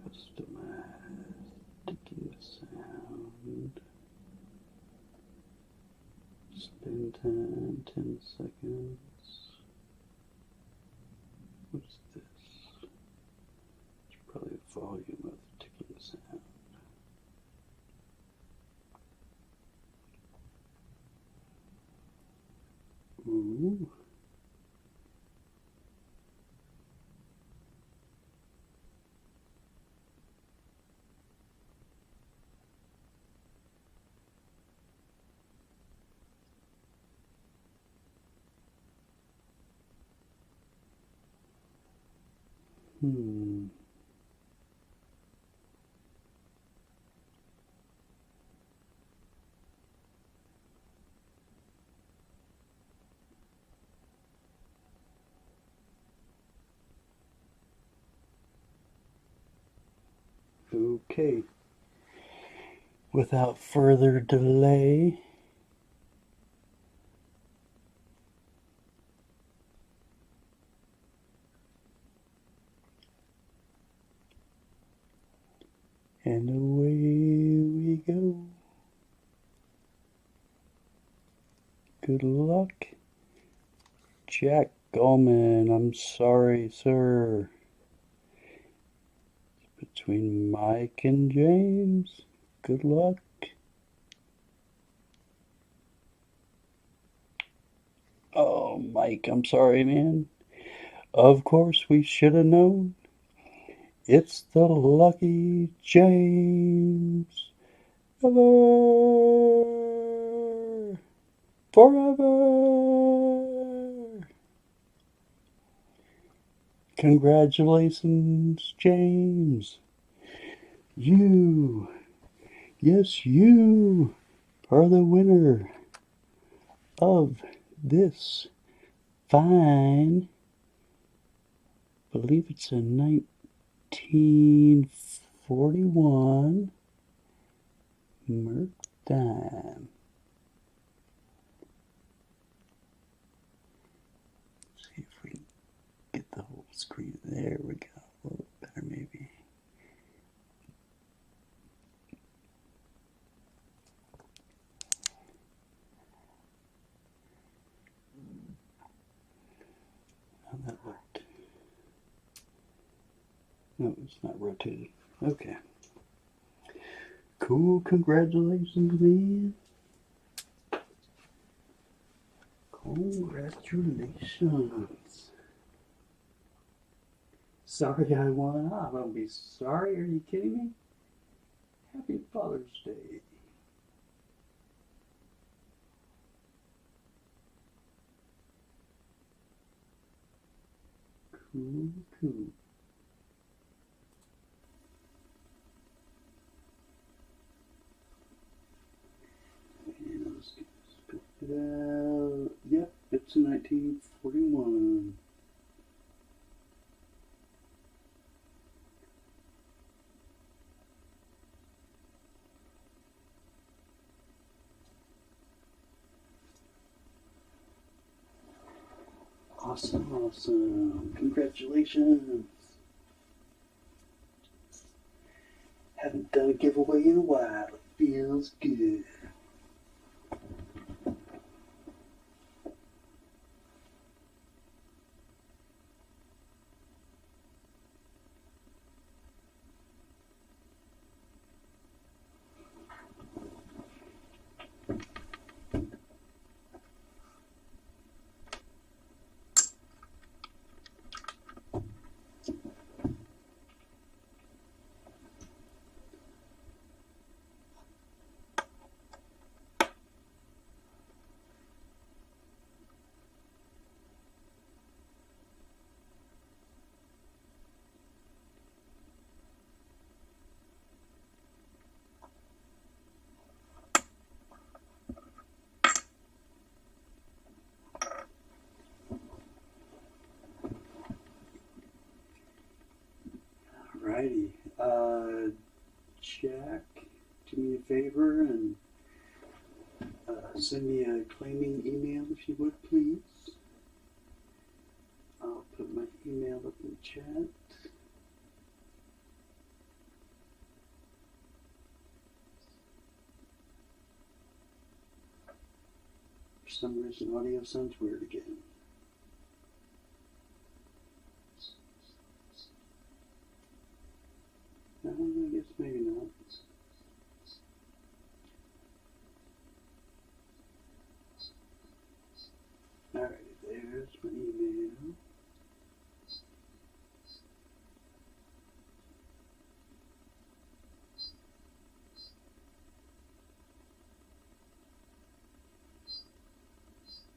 Customize. Ticking sound. Spin time 10 seconds. What's this? It's probably the volume of the ticking sound. Ooh. Okay. Without further delay, and away we go. Good luck. Jack Gallman, I'm sorry, sir. Between Mike and James, good luck. Oh, Mike, I'm sorry, man. Of course, we should have known. It's the lucky James. Ever. Forever. Congratulations, James. You, yes, you are the winner of this fine, I believe it's a 1941 Merc dime. See if we can screen. There we go. A little better maybe. How that looked. No, it's not rotated. Okay. Cool, congratulations, man. Congratulations. Sorry I won. I don't be sorry. Are you kidding me? Happy Father's Day. Cool, cool. And I was going to spit it out. Yep, it's a 1941. Awesome, awesome. Congratulations. Haven't done a giveaway in a while. It feels good. Alrighty, Jack, do me a favor and send me a claiming email if you would, please. I'll put my email up in the chat. For some reason, audio sounds weird again. No, I guess maybe not. Alright, there's my email.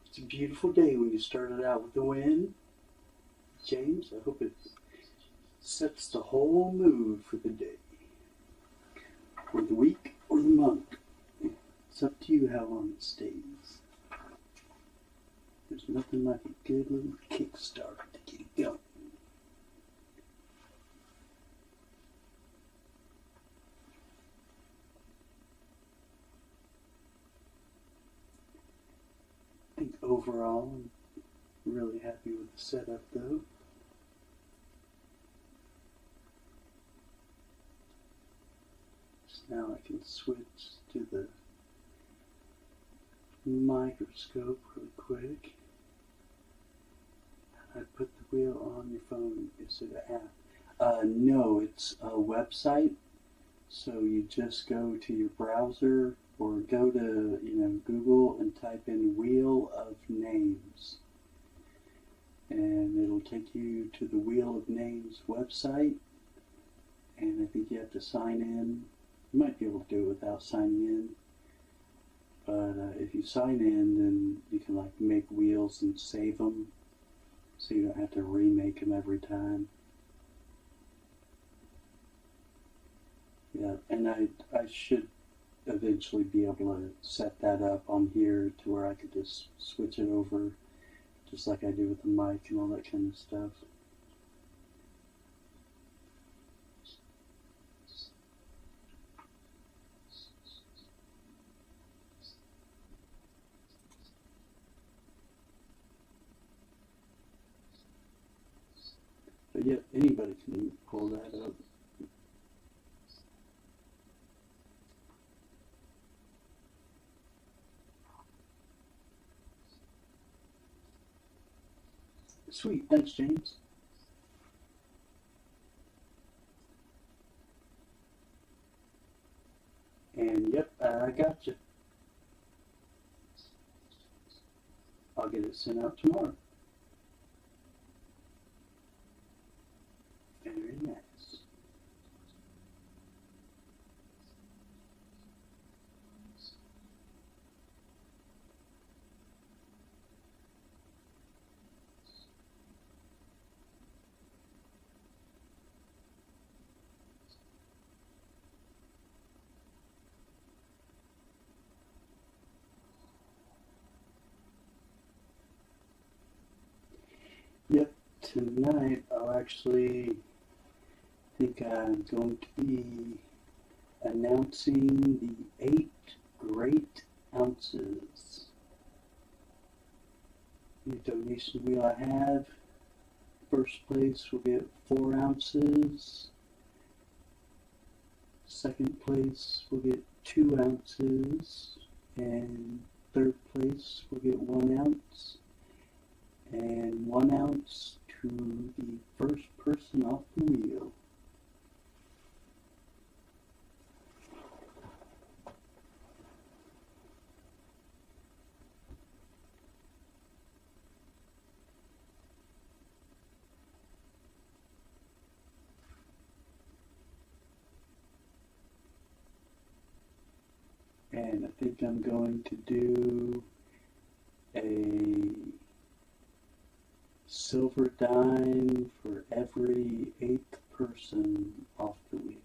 It's a beautiful day when you started out with the win. James, I hope it sets the whole mood for the day, or the week, or the month. It's up to you how long it stays. There's nothing like a good little kickstart to get it going. I think overall, I'm really happy with the setup though. Now I can switch to the microscope really quick. I put the wheel on your phone. Is it an app? No, it's a website. So you just go to your browser or go to Google and type in Wheel of Names. And it'll take you to the Wheel of Names website. And I think you have to sign in. You might be able to do it without signing in, but if you sign in, then you can like make wheels and save them, so you don't have to remake them every time. Yeah, and I should eventually be able to set that up on here to where I could just switch it over, just like I do with the mic and all that kind of stuff. Yep, anybody can pull that up. Sweet, thanks, James. And yep, I got you. I'll get it sent out tomorrow. Very nice. Yep, tonight I'll actually think I'm going to be announcing the 8 great ounces. The donation wheel I have. First place will get 4 ounces. Second place will get 2 ounces. And third place will get 1 ounce. And 1 ounce to the first person off the wheel. And I think I'm going to do a silver dime for every 8th person off the wheel.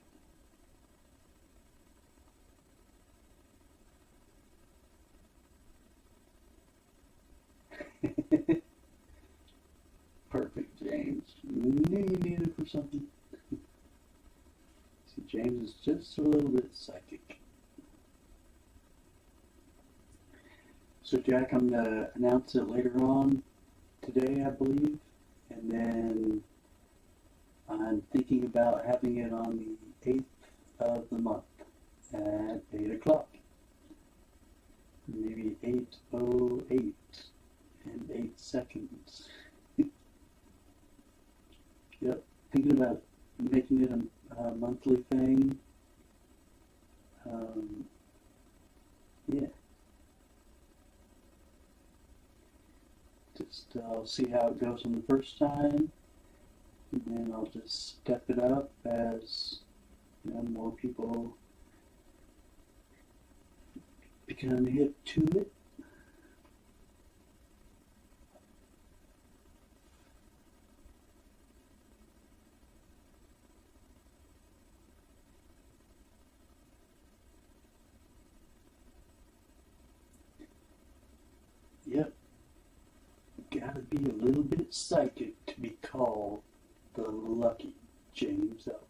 Perfect, James. Knew you needed for something. See, James is just a little bit psychic. So Jack, I'm going to announce it later on today, I believe, and then I'm thinking about having it on the 8th of the month at 8 o'clock. Maybe 8:08 and 8 seconds. Yep, thinking about making it a monthly thing. Yeah. Just I'll see how it goes on the first time, and then I'll just step it up as more people become hip to it. Yep. Gotta be a little bit psychic to be called the lucky James Albert.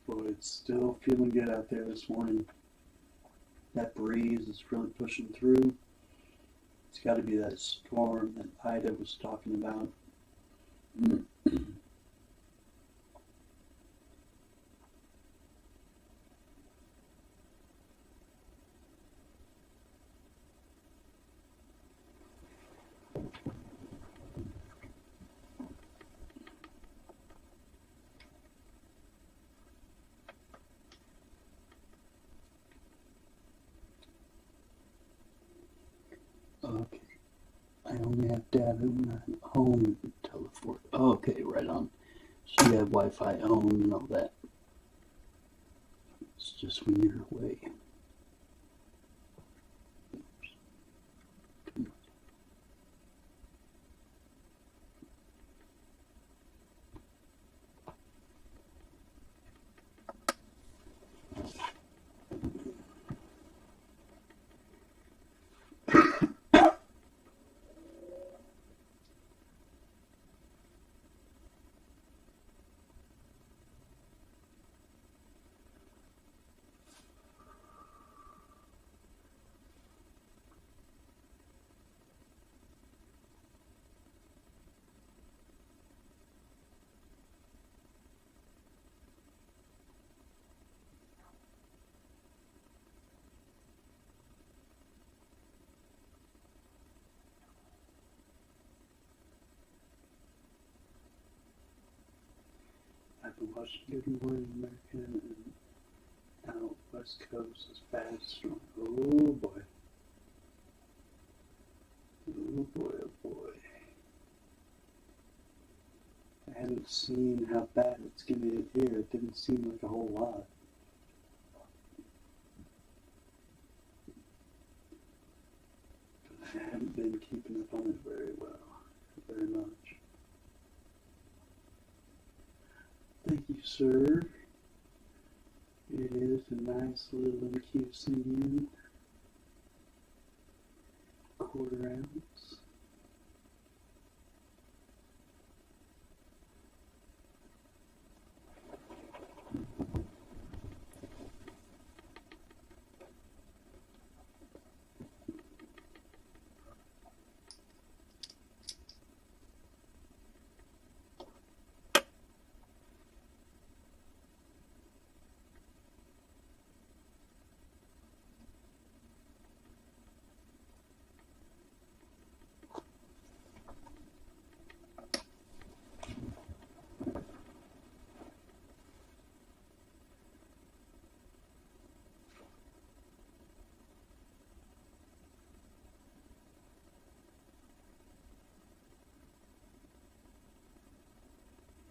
Boy, it's still feeling good out there this morning. That breeze is really pushing through. It's got to be that storm that Ida was talking about. Okay, I only have data when I'm home until the 4th. Oh, okay, right on. So you have Wi-Fi home and all that. It's just when you're away. Washington, Oregon, American, and out West Coast is fast. Oh boy. Oh boy, oh boy. I hadn't seen how bad it's gonna get here. It didn't seem like a whole lot. But I haven't been keeping up on it very much. Thank you, sir. It is a nice little Infusian quarter ounce.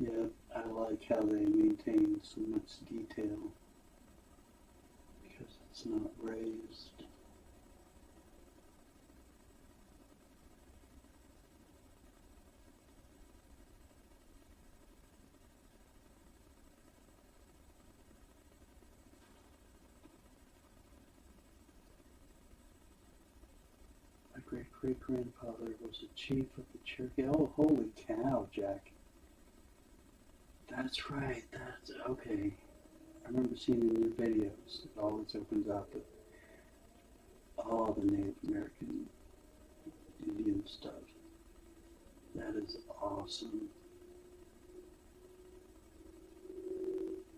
Yeah, I like how they maintain so much detail because it's not raised. My great-great-grandfather was a chief of the Cherokee. Oh, holy cow, Jack. That's right, that's okay. I remember seeing in your videos, it always opens up with all the Native American Indian stuff. That is awesome.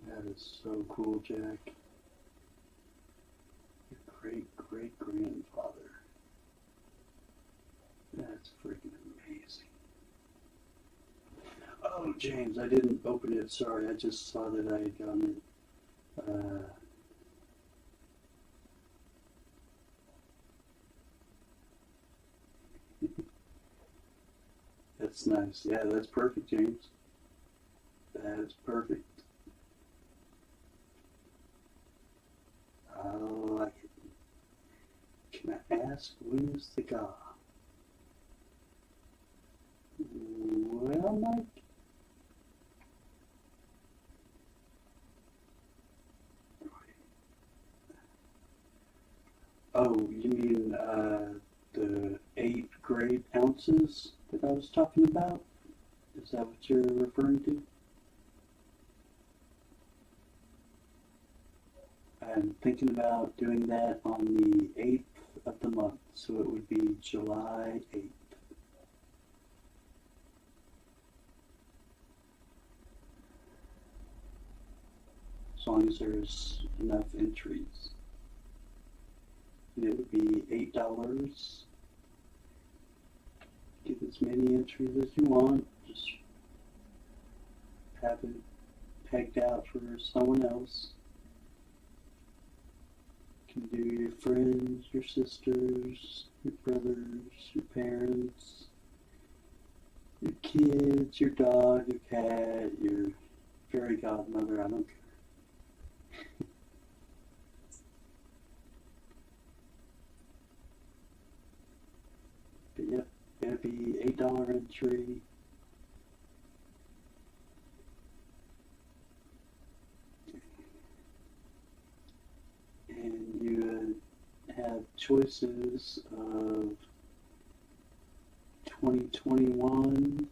That is so cool, Jack. Your great-great-grandfather. That's freaking amazing. Oh, James, I didn't open it. Sorry, I just saw that I had gotten it. That's nice. Yeah, that's perfect, James. That is perfect. I like it. Can I ask, when is the GAW? Well, Mike. Oh, you mean the 8 grade ounces that I was talking about? Is that what you're referring to? I'm thinking about doing that on the 8th of the month, so it would be July 8th. As long as there's enough entries. And it would be $8. Get as many entries as you want. Just have it pegged out for someone else. You can do your friends, your sisters, your brothers, your parents, your kids, your dog, your cat, your fairy godmother, I don't care. But yep, it'd be $8 entry. And you have choices of 2021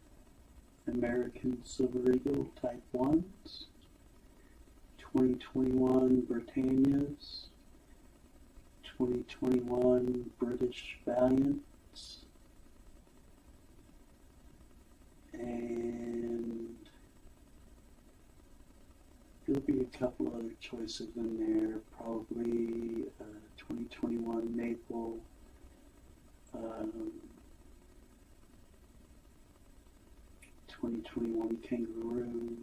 American Silver Eagle Type 1s, 2021 Britannias, 2021 British Valiants, and there'll be a couple other choices in there, probably 2021 Maple, 2021 Kangaroo,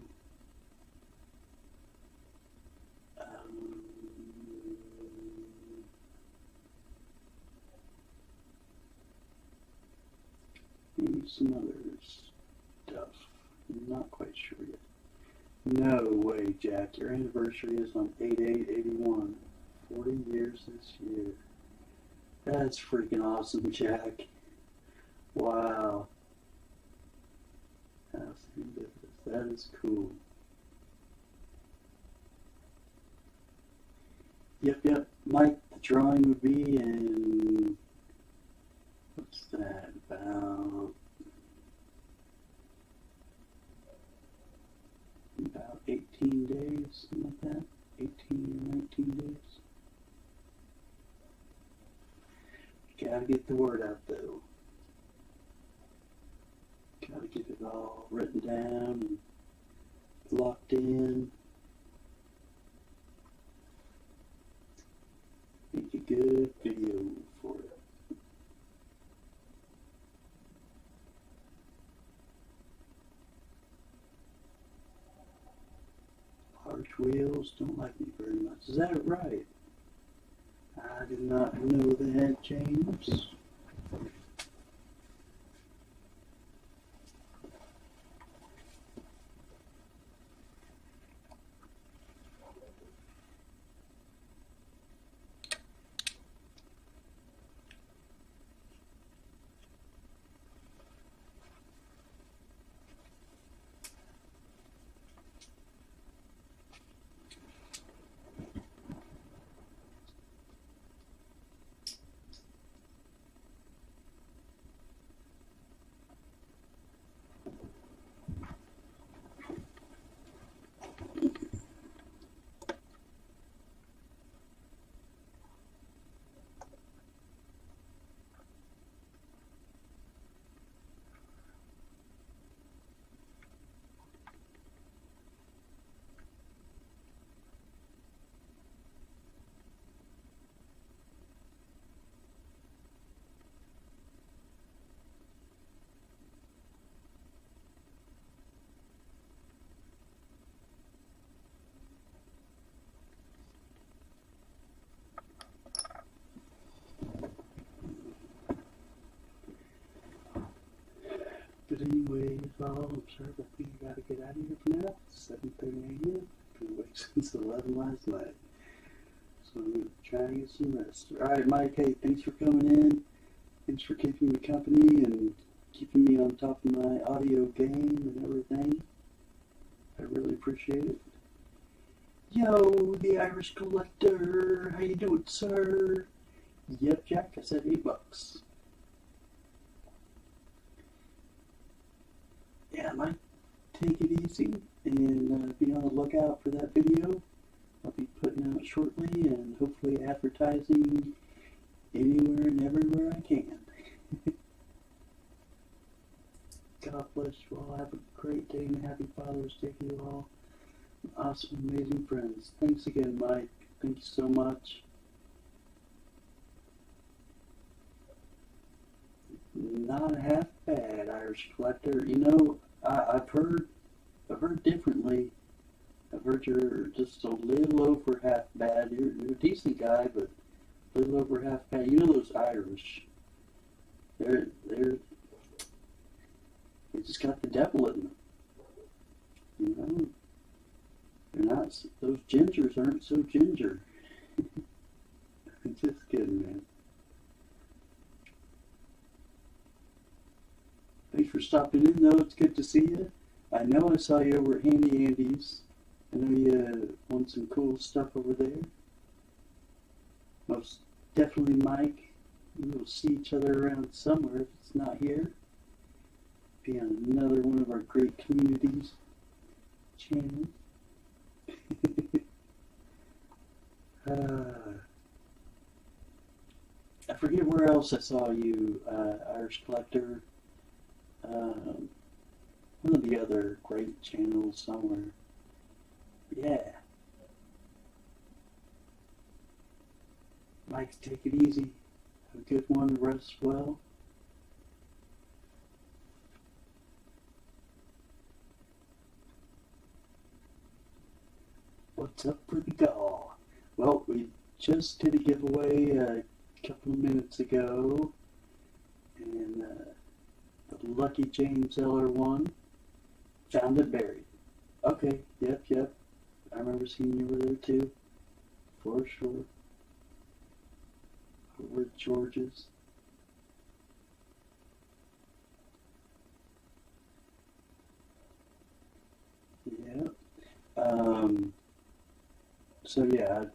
Maybe some other stuff. I'm not quite sure yet. No way, Jack. Your anniversary is on 8/8/81. 40 years this year. That's freaking awesome, Jack. Wow. That is cool. Yep. Mike, the drawing would be in, what's that, about 18 days, something like that. 18 or 19 days. Gotta get the word out though. Gotta get it all written down and locked in. Make a good video for it. Large wheels don't like me very much. Is that right? I did not know that, James. But anyways, I'm sorry, I think I gotta get out of here for now. It's 7:30 a.m. Been awake since 11 last night. So I'm gonna try and get some rest. Alright, Mike, hey, thanks for coming in. Thanks for keeping me company and keeping me on top of my audio game and everything. I really appreciate it. Yo, the Irish Collector, how you doing, sir? Yep, Jack, I said $8. Yeah, I might take it easy and be on the lookout for that video. I'll be putting out shortly and hopefully advertising anywhere and everywhere I can. God bless you all. Have a great day and happy Father's Day to you all. Awesome, amazing friends. Thanks again, Mike. Thank you so much. Not half bad, Irish Collector. You know, I've heard differently. I've heard you're just a little over half bad. You're a decent guy, but a little over half bad. You know those Irish. They just got the devil in them. You know, they're not. Those gingers aren't so ginger. Just kidding, man. Thanks for stopping in, though. It's good to see you. I know I saw you over at Handy Andy's. I know you want some cool stuff over there. Most definitely, Mike. We'll see each other around somewhere if it's not here. Be on another one of our great communities channels. I forget where else I saw you, Irish Collector. One of the other great channels somewhere. Yeah. Mike, take it easy. Have a good one. Rest well. What's up for the GAW? Well, we just did a giveaway a couple of minutes ago, and the Lucky James LR1. Found it buried. Okay, yep. I remember seeing you were there too. For sure. Over at George's. Yep. So yeah, if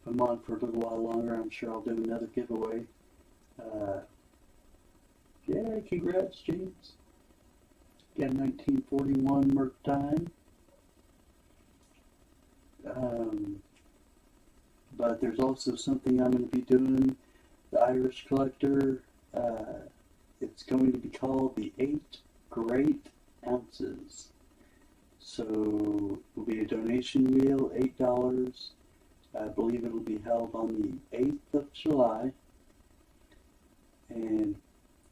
I'm on for a little while longer, I'm sure I'll do another giveaway. Yeah, congrats, James. Got 1941 Merc time. But there's also something I'm going to be doing, the Irish Collector. It's going to be called the 8 Great Ounces. So it will be a donation wheel, $8. I believe it will be held on the 8th of July. And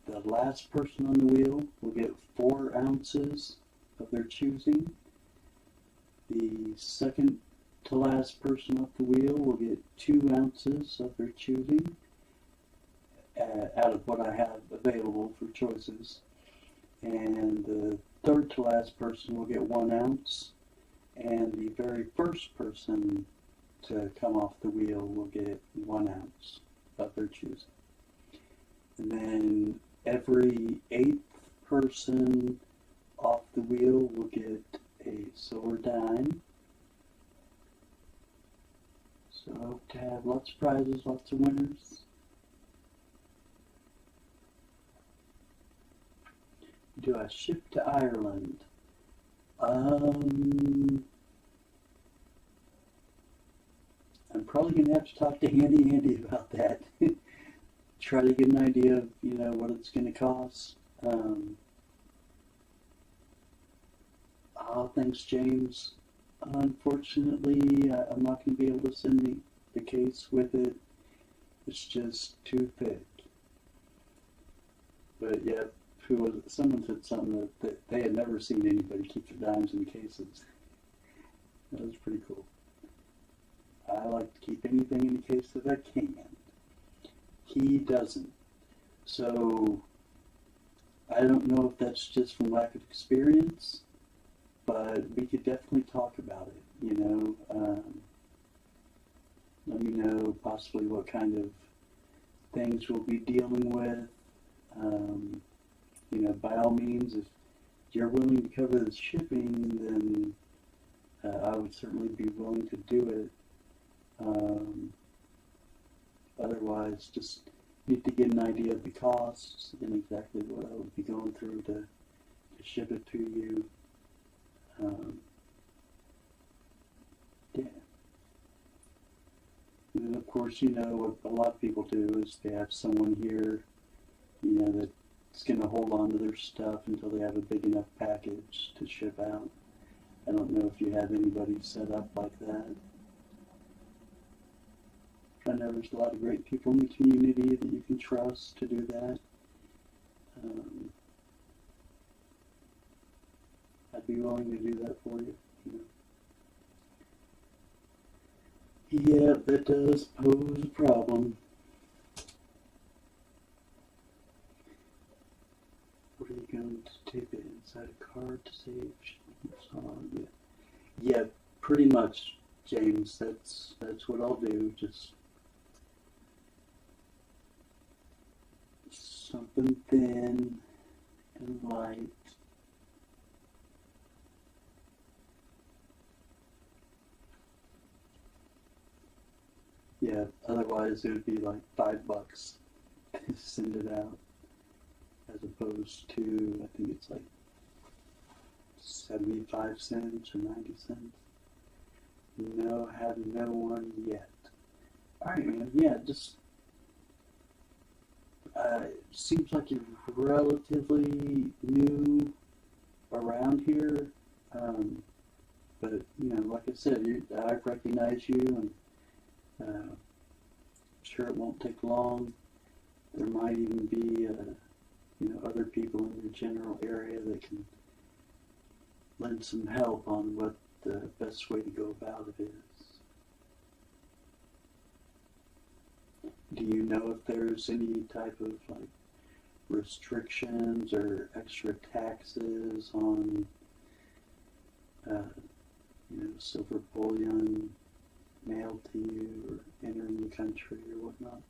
the last person on the wheel will get 4 ounces of their choosing. The second to last person off the wheel will get 2 ounces of their choosing out of what I have available for choices. And the third to last person will get 1 ounce. And the very first person to come off the wheel will get 1 ounce of their choosing. And then every 8th person off the wheel will get a silver dime. So I hope to have lots of prizes, lots of winners. Do I ship to Ireland? I'm probably going to have to talk to Andy about that. Try to get an idea of, what it's going to cost. Thanks, James. Unfortunately, I'm not going to be able to send the case with it. It's just too thick. But yeah, someone said something that they had never seen anybody keep their dimes in cases. That was pretty cool. I like to keep anything in the case that I can. He doesn't. So I don't know if that's just from lack of experience, but we could definitely talk about it, let me know possibly what kind of things we'll be dealing with. By all means, if you're willing to cover the shipping, then I would certainly be willing to do it. Otherwise, just need to get an idea of the costs and exactly what I would be going through to ship it to you. Yeah. And then of course, what a lot of people do is they have someone here, that's going to hold on to their stuff until they have a big enough package to ship out. I don't know if you have anybody set up like that. I know there's a lot of great people in the community that you can trust to do that. I'd be willing to do that for you. Yeah, that does pose a problem. What are you going to tape it inside a card to save? Yeah, pretty much, James. That's what I'll do. Just something thin and light. Yeah, otherwise it would be like $5 to send it out, as opposed to, I think it's like 75 cents or 90 cents. No, have no one yet. Alright, man, yeah, just seems like you're relatively new around here, but like I said, I recognize you, and I'm sure it won't take long. There might even be other people in the general area that can lend some help on what the best way to go about it is. Do you know if there's any type of restrictions or extra taxes on, silver bullion mailed to you or entering the country or whatnot.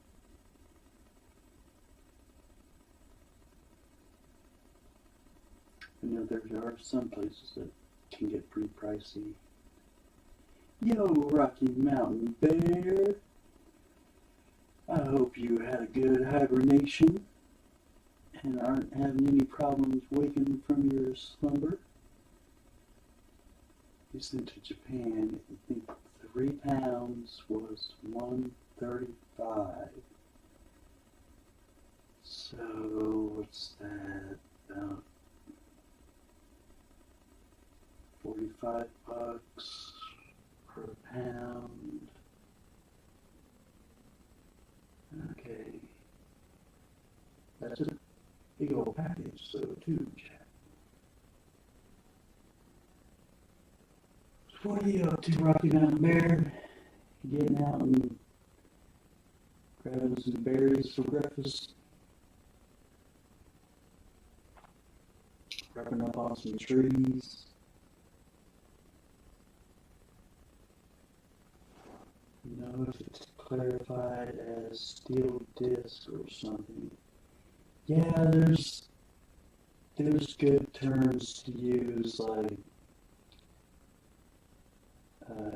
There are some places that can get pretty pricey. Yo, Rocky Mountain Bear! I hope you had a good hibernation and aren't having any problems waking from your slumber. You sent to Japan, I think 3 pounds was $135. So what's that? About $45 per pound. Okay. That's a big old package, so too, Jack. What are you up to, Rocky Mountain Bear? You getting out and grabbing some berries for breakfast? Wrapping up on some trees? If it's clarified as steel disc or something. Yeah, there's good terms to use, like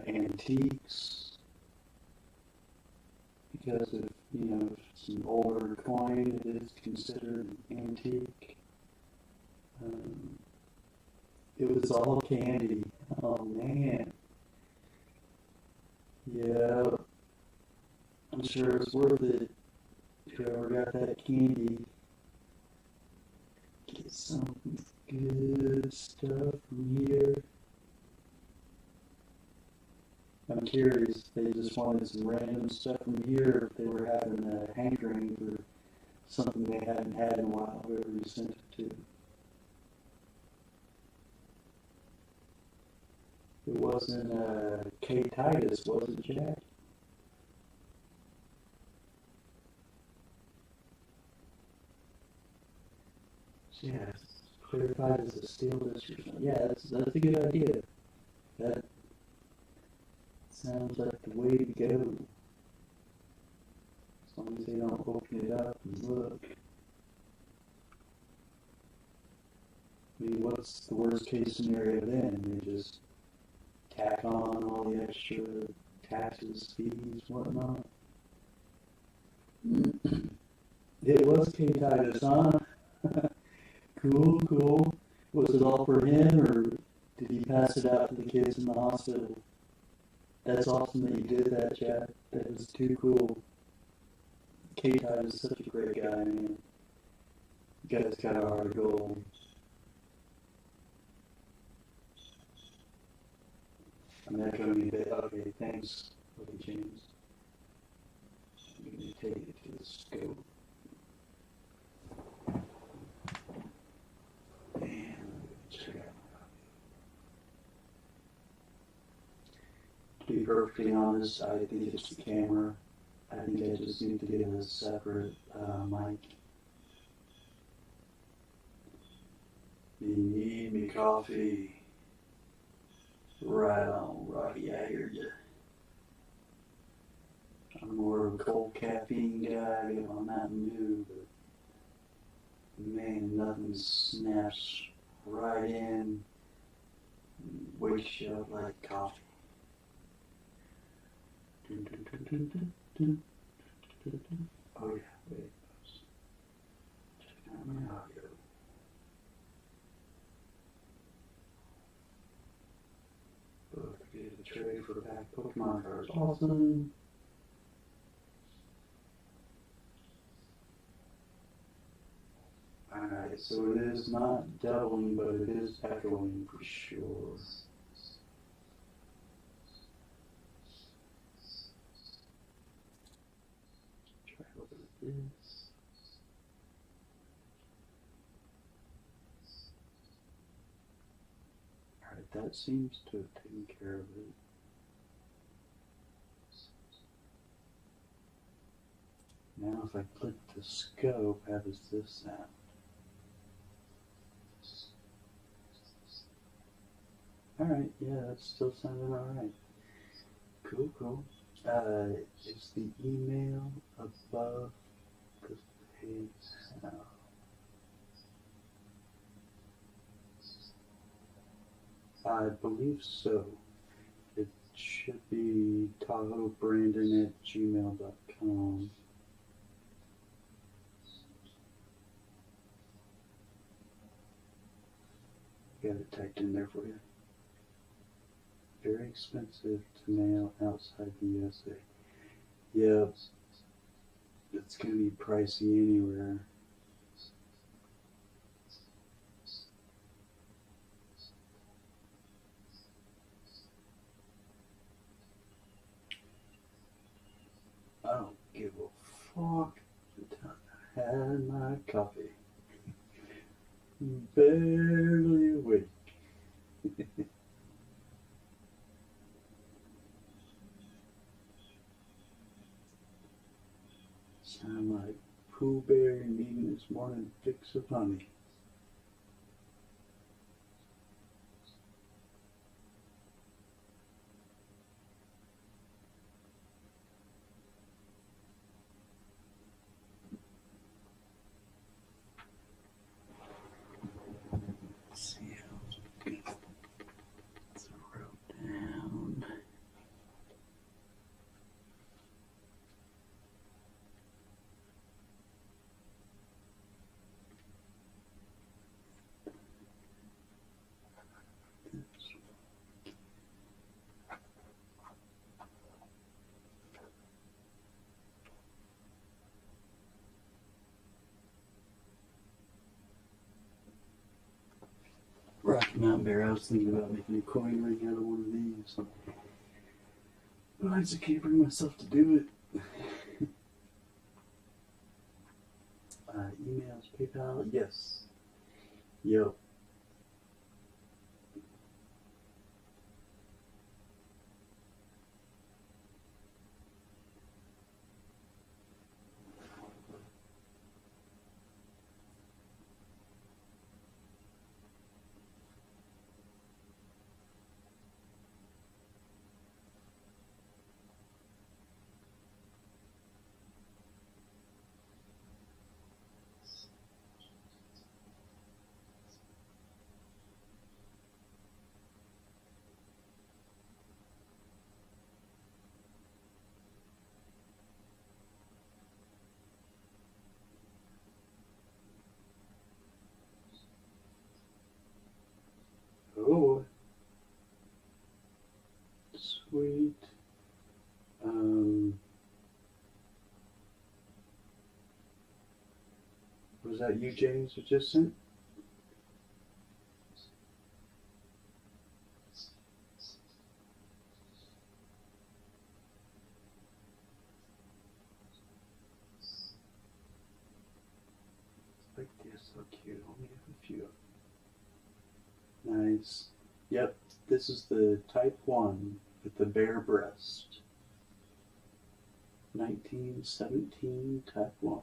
antiques, because if it's an older coin, it is considered antique. It was all candy. Oh man. Yeah, I'm sure it's worth it. Whoever got that candy, get some good stuff from here. I'm curious if they just wanted some random stuff from here, or if they were having a hankering for something they hadn't had in a while, whoever you sent it to. It wasn't K. Titus, was it, Jack? Yeah, clarified as a steel disc. Yeah, that's a good idea. That sounds like the way to go. As long as they don't open it up and look. I mean, what's the worst case scenario then? They just tack on all the extra taxes, fees, whatnot. It was K. Titus, huh? Cool. Was it all for him, or did he pass it out to the kids in the hospital? That's awesome that you did that, Chad. That was too cool. K. Titus is such a great guy, man. You guys got a heart of gold. I'm echoing a bit. Okay, thanks, Willie James. I'm going to take it to the scope. And check out. To be perfectly honest, I think it's the camera. I think I just need to get a separate mic. You need me coffee. Right on, Rocky, I hear you. I'm more of a cold caffeine guy. I get my Mountain Dew, but man, nothing snaps right in and wakes you up like coffee. Oh yeah, wait. Check out my audio. Get a tray for back Pokemon cards. Awesome. Alright, so it is not doubling, but it is echoing for sure. Try a little bit of this. Alright, that seems to have taken care of it. Now if I click the scope, how does this sound? Alright, yeah, that's still sounding alright. Cool, cool. Is the email above the page now? I believe so. It should be Tahoebrandon@gmail.com. Got it typed in there for you. Very expensive to mail outside the USA. Yeah, it's going to be pricey anywhere. I don't give a fuck until I had my coffee. Barely awake. Sound like Pooh Bear needing his morning fix of honey. Let's see how it's going to throw down. Rocky Mountain Bear, I was thinking about making a coin ring out of one of these. But I just can't bring myself to do it. Emails, PayPal, yes. Yep. Oh, sweet. Was that you, James, who just sent? Like this, so cute. Only have a few. Nice. Yep, this is the Type 1 with the bare breast. 1917 Type 1.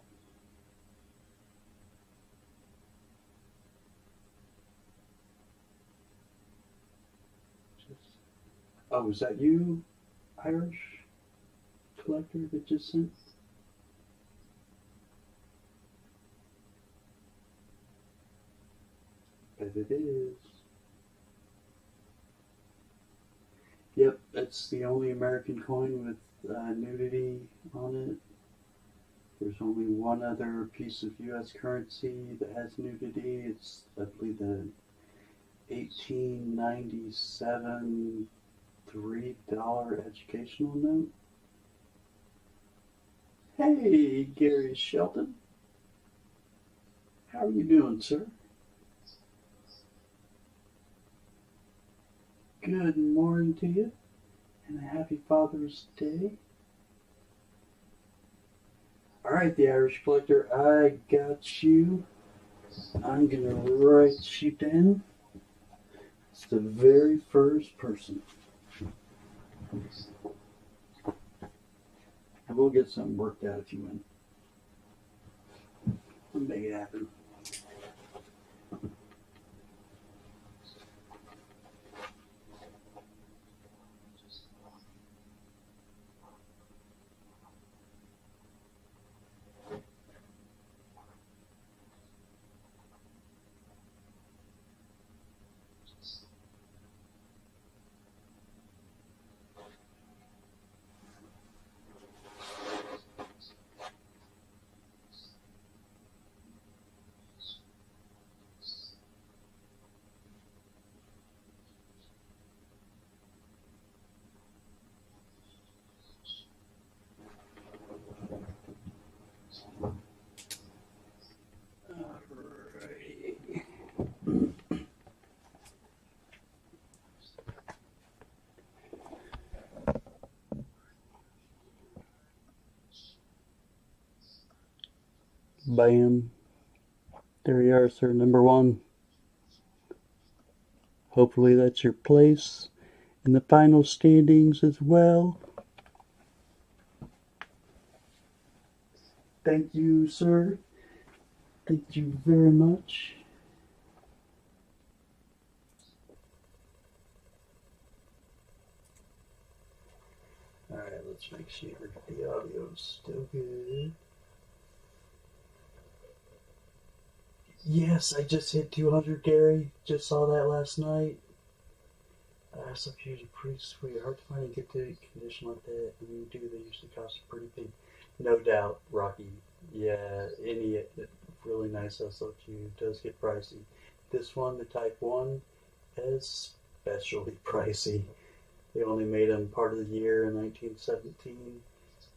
Oh, is that you, Irish collector, that just sent? Bet it is. Yep, that's the only American coin with nudity on it. There's only one other piece of U.S. currency that has nudity. It's, I believe, the 1897 $3 educational note. Hey, Gary Shelton. How are you doing, sir? Good morning to you, and a happy Father's Day. Alright, the Irish Collector, I got you. I'm going to write you down. It's the very first person. And we'll get something worked out if you win. We'll make it happen. Bam. There you are, sir. Number one. Hopefully that's your place in the final standings as well. Thank you, sir. Thank you very much. Alright, let's make sure the audio is still good. Yes, I just hit 200, Gary. Just saw that last night. Some peers are pretty sweet. Hard to find a good condition like that. When you do, they usually cost a pretty big. No doubt, Rocky. Yeah, any really nice SLQ does get pricey. This one, the Type 1, is especially pricey. They only made them part of the year in 1917.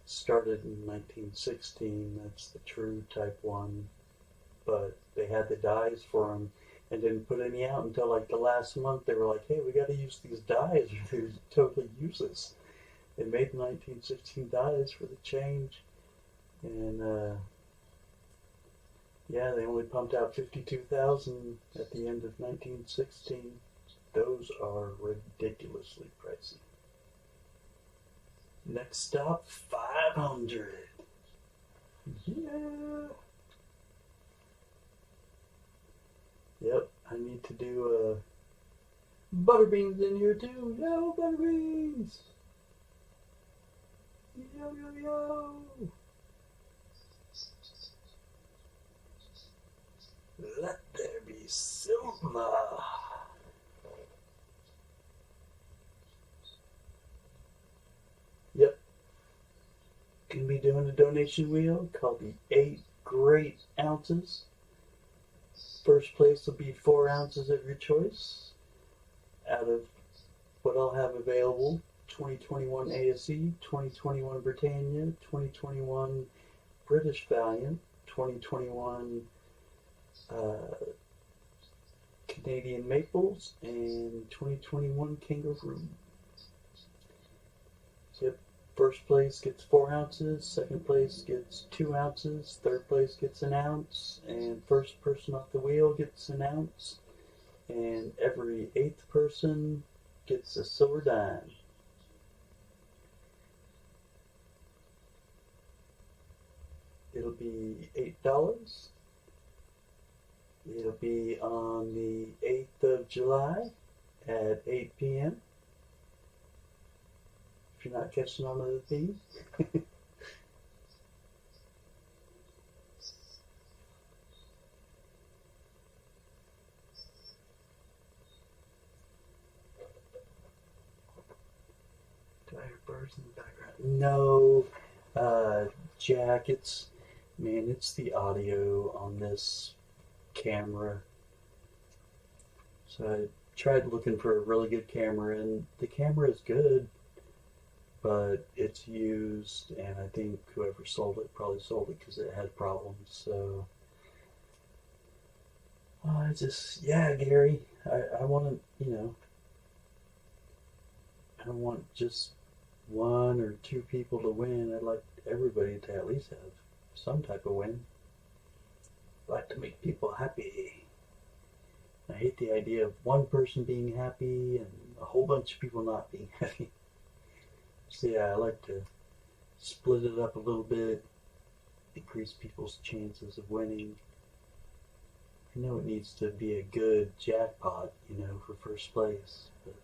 Started in 1916. That's the true Type 1. But they had the dies for them and didn't put any out until like the last month. They were like, hey, we got to use these dies or they're totally useless. They made the 1916 dies for the change. And yeah, they only pumped out 52,000 at the end of 1916. Those are ridiculously pricey. Next stop, 500. Yeah. Yep, I need to do butterbeans in here too. Yo, butterbeans! Yo, yo, yo! Let there be silver. Yep. Gonna be doing a donation wheel called the 8 Great Ounces. First place will be 4 ounces of your choice out of what I'll have available: 2021 ASE, 2021 Britannia, 2021 British Valiant, 2021 Canadian Maples, and 2021 Kangaroo. Yep. First place gets 4 ounces, second place gets 2 ounces, third place gets 1 ounce, and first person off the wheel gets 1 ounce, and every 8th person gets a silver dime. It'll be $8. It'll be on the 8th of July at 8 p.m. If you're not catching on to the theme. Do I hear birds in the background? No, Jack, it's the audio on this camera. So I tried looking for a really good camera, and the camera is good, but it's used, and I think whoever sold it probably sold it because it had problems. So I just, yeah, Gary, I want to, I don't want just 1 or 2 people to win. I'd like everybody to at least have some type of win. I like to make people happy. I hate the idea of one person being happy and a whole bunch of people not being happy. So yeah, I like to split it up a little bit, increase people's chances of winning. I know it needs to be a good jackpot, for first place, but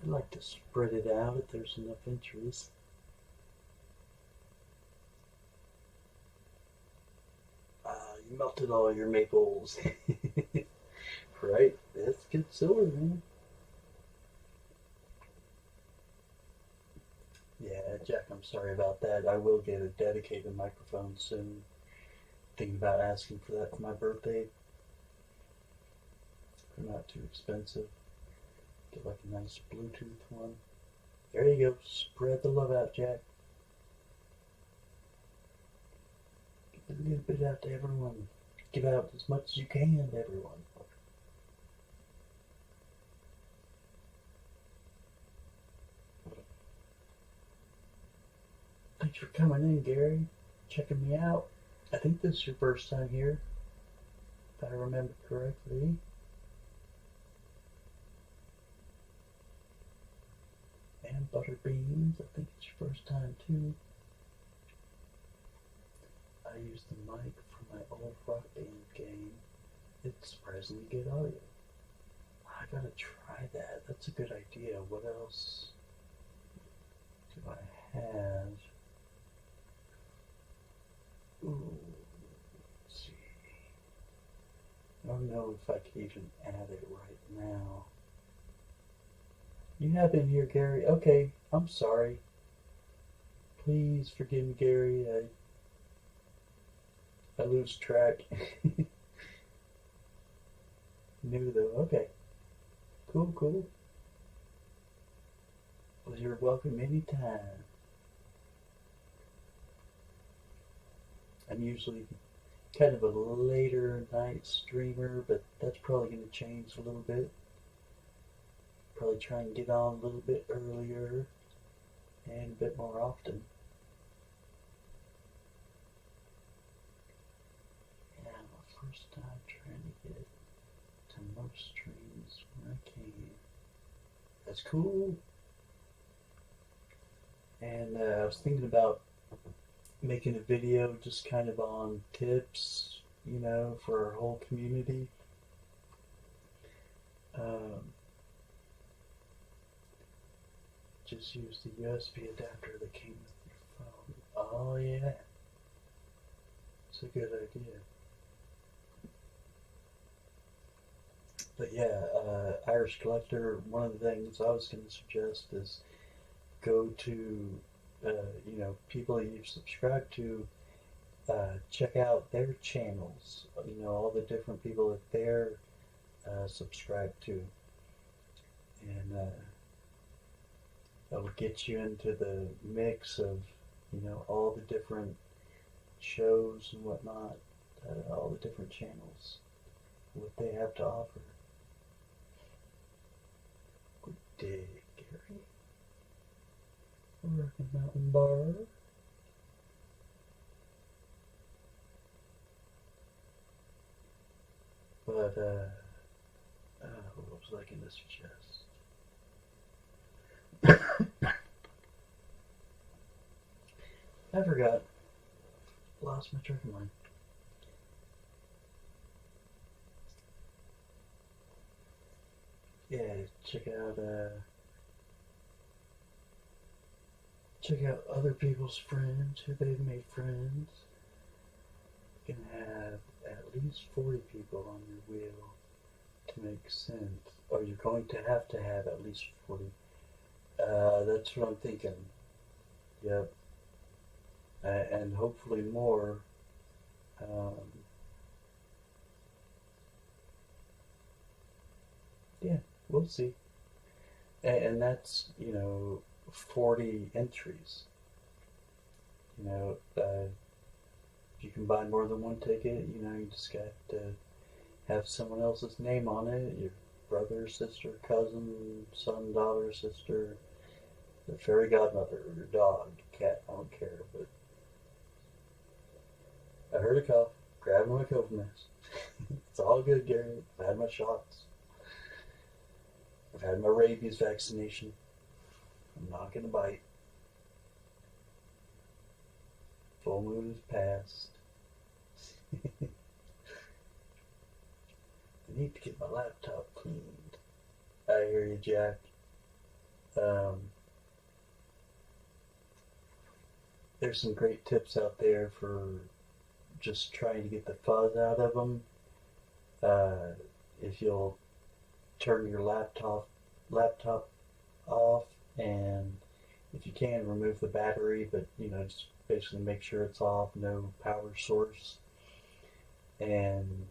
I'd like to spread it out if there's enough interest. You melted all your maples. Right? That's good silver, man. Yeah, Jack, I'm sorry about that. I will get a dedicated microphone soon. Thinking about asking for that for my birthday. They're not too expensive. Get like a nice Bluetooth one. There you go. Spread the love out, Jack. Get a little bit out to everyone. Give out as much as you can to everyone. Thanks for coming in, Gary. Checking me out. I think this is your first time here, if I remember correctly. And butter beans, I think it's your first time too. I use the mic from my old rock band game. It's surprisingly good audio. I gotta try that. That's a good idea. What else do I have? Ooh, let's see. I don't know if I can even add it right now. You have been here, Gary. Okay, I'm sorry. Please forgive me, Gary. I lose track. New though. Okay. Cool, cool. Well, you're welcome anytime. I'm usually kind of a later night streamer, but that's probably going to change a little bit. Probably try and get on a little bit earlier and a bit more often. Yeah, my first time trying to get to most streams when I can. That's cool. And I was thinking about making a video just kind of on tips, you know, for our whole community. Just use the USB adapter that came with your phone. Oh yeah, it's a good idea. But yeah, Irish Collector, one of the things I was going to suggest is go to, you know, people you've subscribed to, check out their channels, you know, all the different people that they're subscribed to. And that'll get you into the mix of, you know, all the different shows and whatnot, all the different channels, what they have to offer. Good day, Gary. Rocky Mountain Bar. But, what was I going to suggest? I forgot. Lost my track of mind. Yeah, check out other people's friends, who they've made friends. You can have at least 40 people on your wheel to make sense. Or you're going to have at least 40. That's what I'm thinking. Yep. And hopefully more. Yeah, we'll see. And that's, you know, 40 entries. You know, you can buy more than one ticket. You know, you just got to have someone else's name on it. Your brother, sister, cousin, son, daughter, sister, the fairy godmother, or your dog, cat, I don't care. But I heard a cough. Grabbing my COVID mask. It's all good, Gary. I've had my shots. I've had my rabies vaccination. I'm not going to bite. Full moon is past. I need to get my laptop cleaned. I hear you, Jack. There's some great tips out there for just trying to get the fuzz out of them. If you'll turn your laptop off, and if you can, remove the battery, but you know, just basically make sure it's off, no power source, and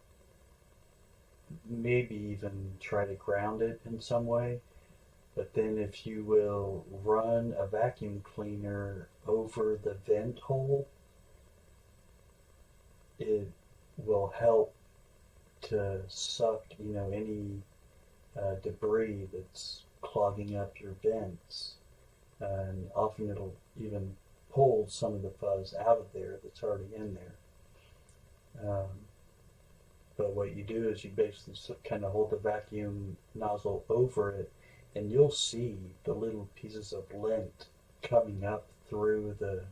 maybe even try to ground it in some way. But then if you will run a vacuum cleaner over the vent hole, it will help to suck, you know, any debris that's clogging up your vents. And often it'll even pull some of the fuzz out of there that's already in there. Um, but what you do is you basically kind of hold the vacuum nozzle over it, and you'll see the little pieces of lint coming up through the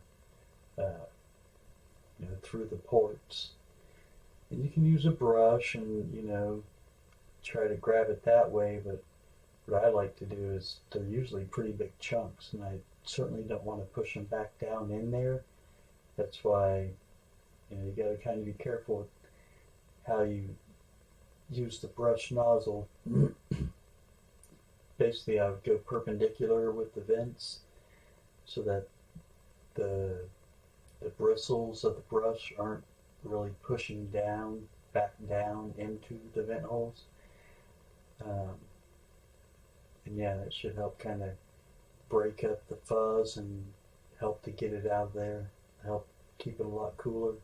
through the ports. And you can use a brush and try to grab it that way. But what I like to do is they're usually pretty big chunks, and I certainly don't want to push them back down in there. That's why you got to kind of be careful with how you use the brush nozzle. Basically, I would go perpendicular with the vents so that the bristles of the brush aren't really pushing back down into the vent holes. And yeah, that should help kind of break up the fuzz and help to get it out of there, help keep it a lot cooler.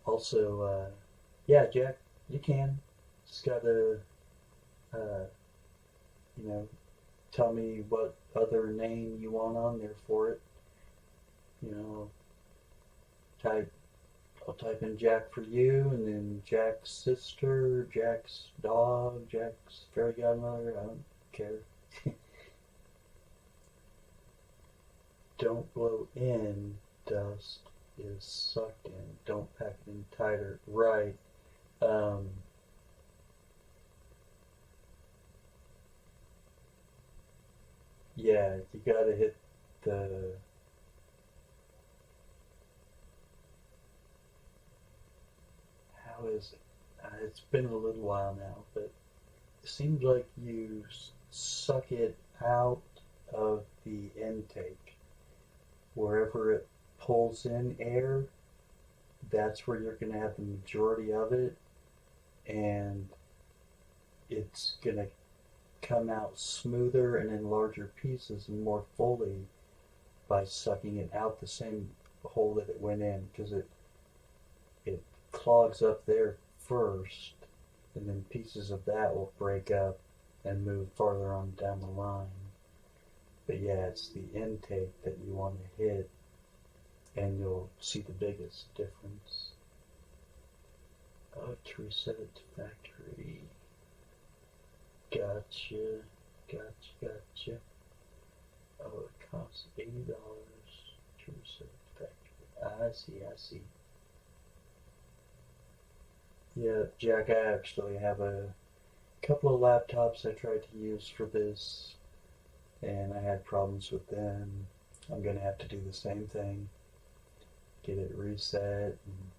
Also, yeah, Jack, you can. Just gotta, you know, tell me what other name you want on there for it. I'll type in Jack for you, and then Jack's sister, Jack's dog, Jack's fairy godmother. I don't care. Don't blow in, dust is sucked in. Don't pack it in tighter. Right. Yeah, you gotta hit the. How is it? It's been a little while now, but it seems like you suck it out of the intake. Wherever it pulls in air, that's where you're going to have the majority of it, and it's going to come out smoother and in larger pieces and more fully by sucking it out the same hole that it went in, because it clogs up there first, and then pieces of that will break up and move farther on down the line. But yeah, it's the intake that you want to hit, and you'll see the biggest difference. Oh, to reset it to factory. Gotcha, gotcha. Oh, it costs $80 to reset it to factory. I see. Yeah, Jack, I actually have a couple of laptops I tried to use for this, and I had problems with them. I'm going to have to do the same thing. Get it reset and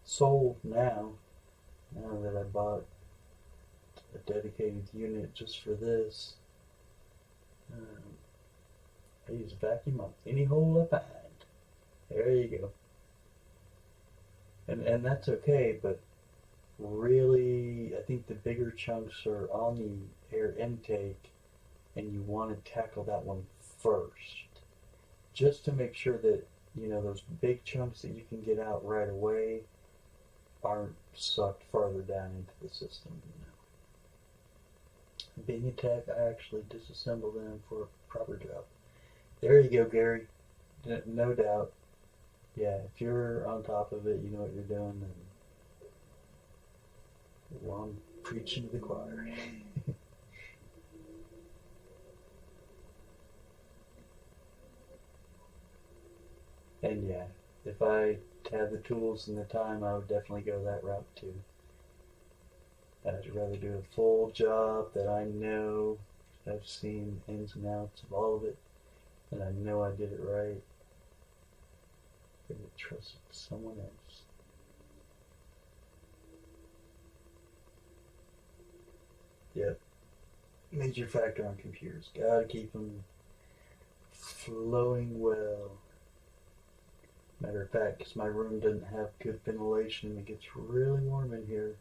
sold now that I bought a dedicated unit just for this. I use a vacuum on any hole I find. There you go. And that's okay, but really, I think the bigger chunks are on the air intake, and you want to tackle that one first, just to make sure that those big chunks that you can get out right away aren't sucked farther down into the system. Being a tech, I actually disassemble them for a proper job. There you go, Gary. No doubt. Yeah, if you're on top of it, you know what you're doing, then well, I'm preaching to the choir. And yeah, if I had the tools and the time, I would definitely go that route too. I'd rather do a full job that I know I've seen ins and outs of all of it, and I know I did it right, than to trust someone else. Yep. Major factor on computers. Gotta keep them flowing well. Matter of fact, because my room doesn't have good ventilation, it gets really warm in here.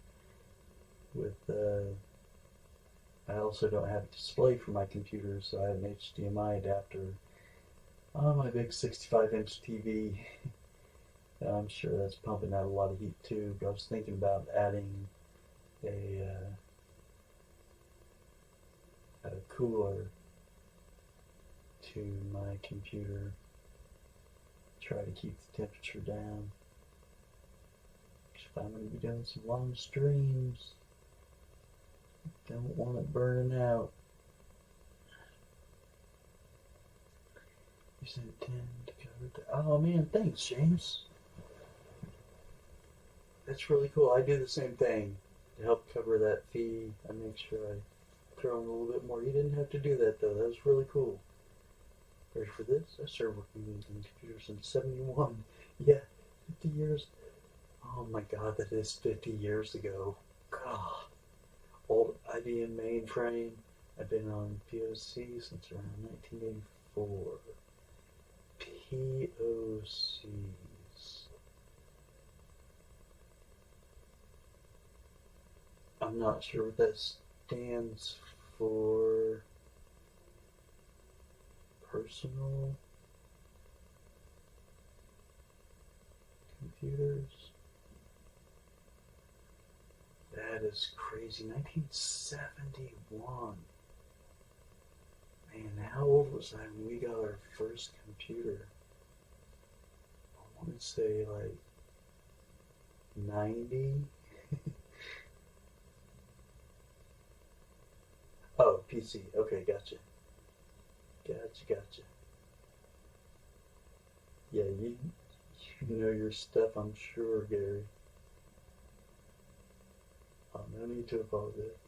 I also don't have a display for my computer, so I have an HDMI adapter on my big 65-inch TV. I'm sure that's pumping out a lot of heat too, but I was thinking about adding a cooler to my computer, try to keep the temperature down. I'm going to be doing some long streams. Don't want it burning out. You said 10 to cover the... Oh man, thanks, James. That's really cool. I do the same thing to help cover that fee. I make sure I throw in a little bit more. You didn't have to do that though. That was really cool. Ready for this? I started working on computers in '71. Yeah, 50 years. Oh my god, that is 50 years ago. God. Old IBM mainframe. I've been on POC since around 1984. POCs. I'm not sure what that stands for. Personal computers. That is crazy. 1971. Man, how old was I when we got our first computer? I want to say like 90. Oh, PC. Okay, gotcha. Gotcha. Yeah, you know your stuff, I'm sure, Gary. Oh, no need to apologize.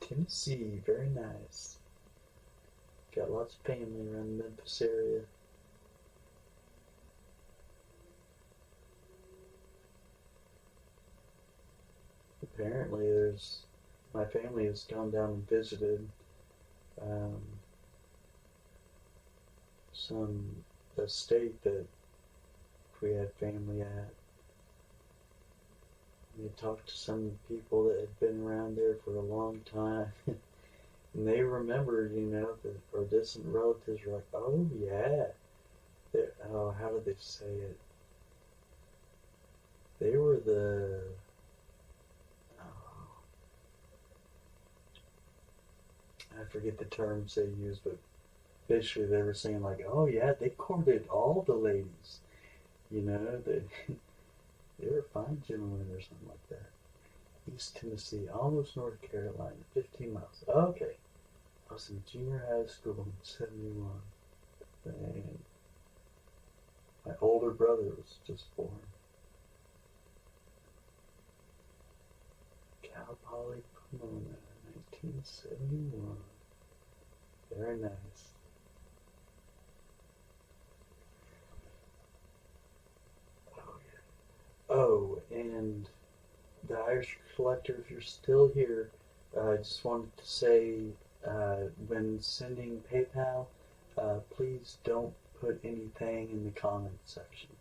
Tennessee, very nice. Got lots of family around the Memphis area. Apparently my family has gone down and visited some estate that we had family at. We talked to some people that had been around there for a long time. And they remembered, that our distant relatives were like, oh yeah. Oh, how did they say it? They were I forget the terms they used, but basically they were saying like, oh yeah, they courted all the ladies. They were fine gentlemen or something like that. East Tennessee, almost North Carolina, 15 miles. Okay. I was in junior high school in '71. And my older brother was just born. Cal Poly Pomona, 1971. Very nice. Oh, and the Irish Collector, if you're still here, I just wanted to say, when sending PayPal, please don't put anything in the comment section.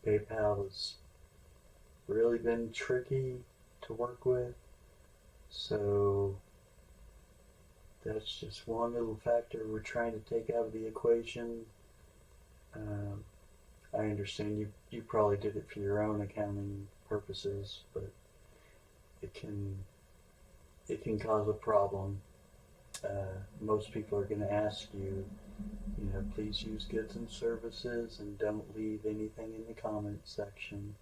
PayPal has really been tricky to work with, so that's just one little factor we're trying to take out of the equation. I understand you probably did it for your own accounting purposes, but it can cause a problem. Most people are going to ask you, please use goods and services and don't leave anything in the comment section.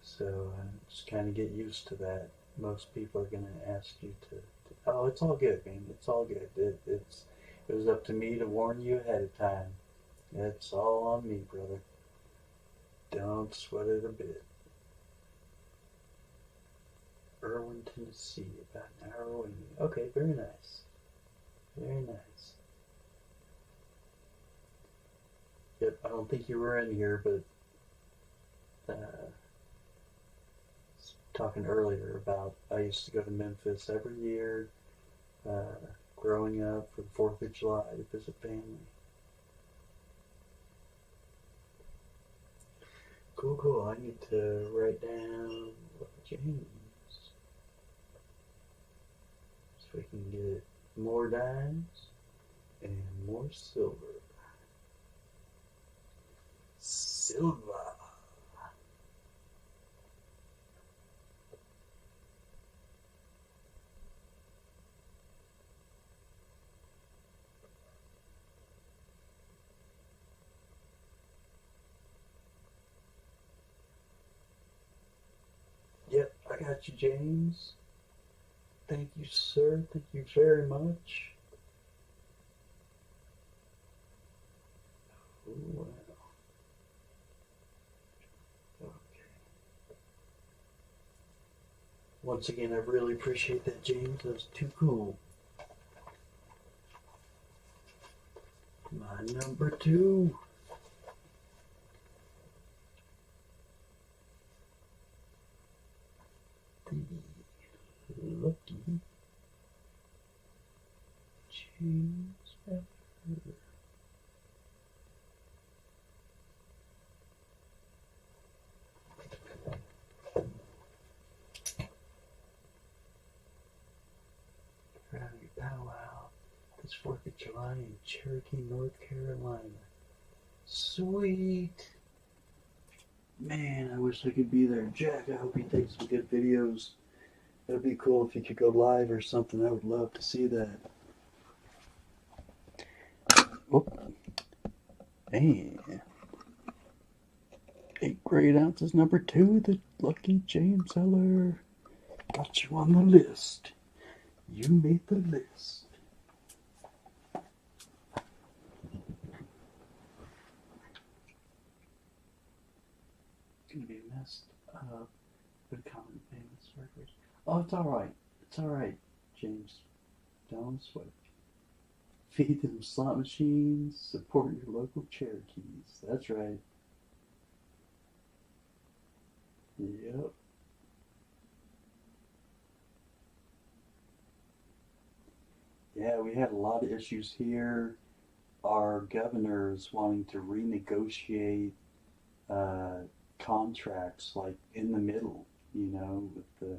So just kind of get used to that. Most people are going to ask you to oh, it's all good, man. It's all good. It was up to me to warn you ahead of time. It's all on me, brother. Don't sweat it a bit. Irwin, Tennessee, about an hour away. Okay, very nice. Very nice. Yep, I don't think you were in here, but talking earlier about I used to go to Memphis every year growing up for the 4th of July to visit family. Cool. I need to write down James so we can get more dimes and more silver. Silver. got you, James. Thank you, sir. Thank you very much. Wow. Okay. Once again, I really appreciate that, James. That was too cool. My number 2. The lucky James Barber. Rowdy powwow this 4th of July in Cherokee, North Carolina. Sweet. Man, I wish I could be there. Jack, I hope you take some good videos. It'd be cool if you could go live or something. I would love to see that. Whoop. And 8 grade ounces, number 2, the lucky James Eller. Got you on the list. You made the list. It's gonna be messed up. Good comment, famous records. Oh, it's alright. It's alright, James. Don't sweat. Feed them slot machines. Support your local Cherokees. That's right. Yep. Yeah, we had a lot of issues here. Our governor's wanting to renegotiate contracts like in the middle, you know, with the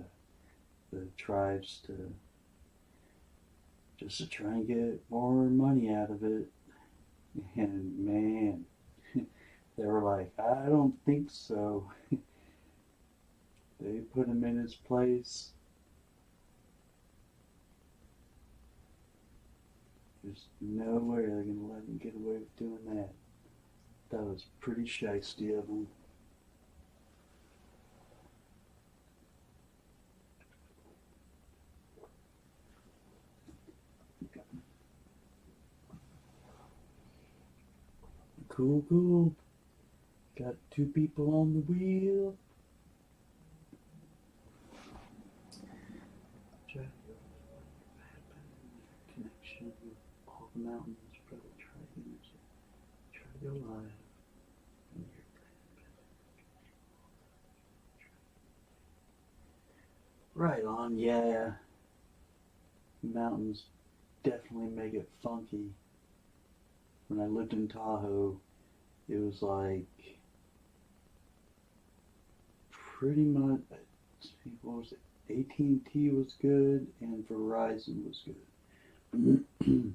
tribes just to try and get more money out of it. And man, they were like, I don't think so. They put him in his place. There's no way they're going to let him get away with doing that. That was pretty shiesty of them. Cool, cool. Got 2 people on the wheel. Connection with all the mountains. Probably try to go live. Right on, yeah. Mountains definitely make it funky. When I lived in Tahoe, it was like pretty much, what was it? AT&T was good and Verizon was good.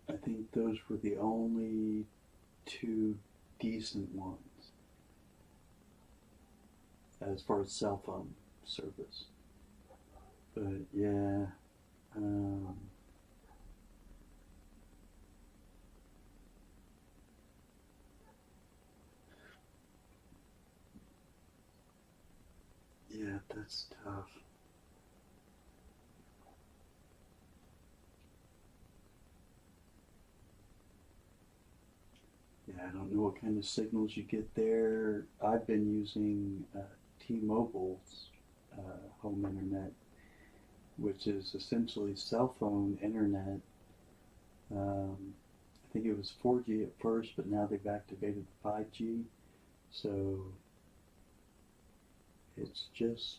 I think those were the only 2 decent ones as far as cell phone service. But yeah, yeah, that's tough. Yeah, I don't know what kind of signals you get there. I've been using T-Mobile's home internet, which is essentially cell phone internet. I think it was 4G at first, but now they've activated 5G. So it's just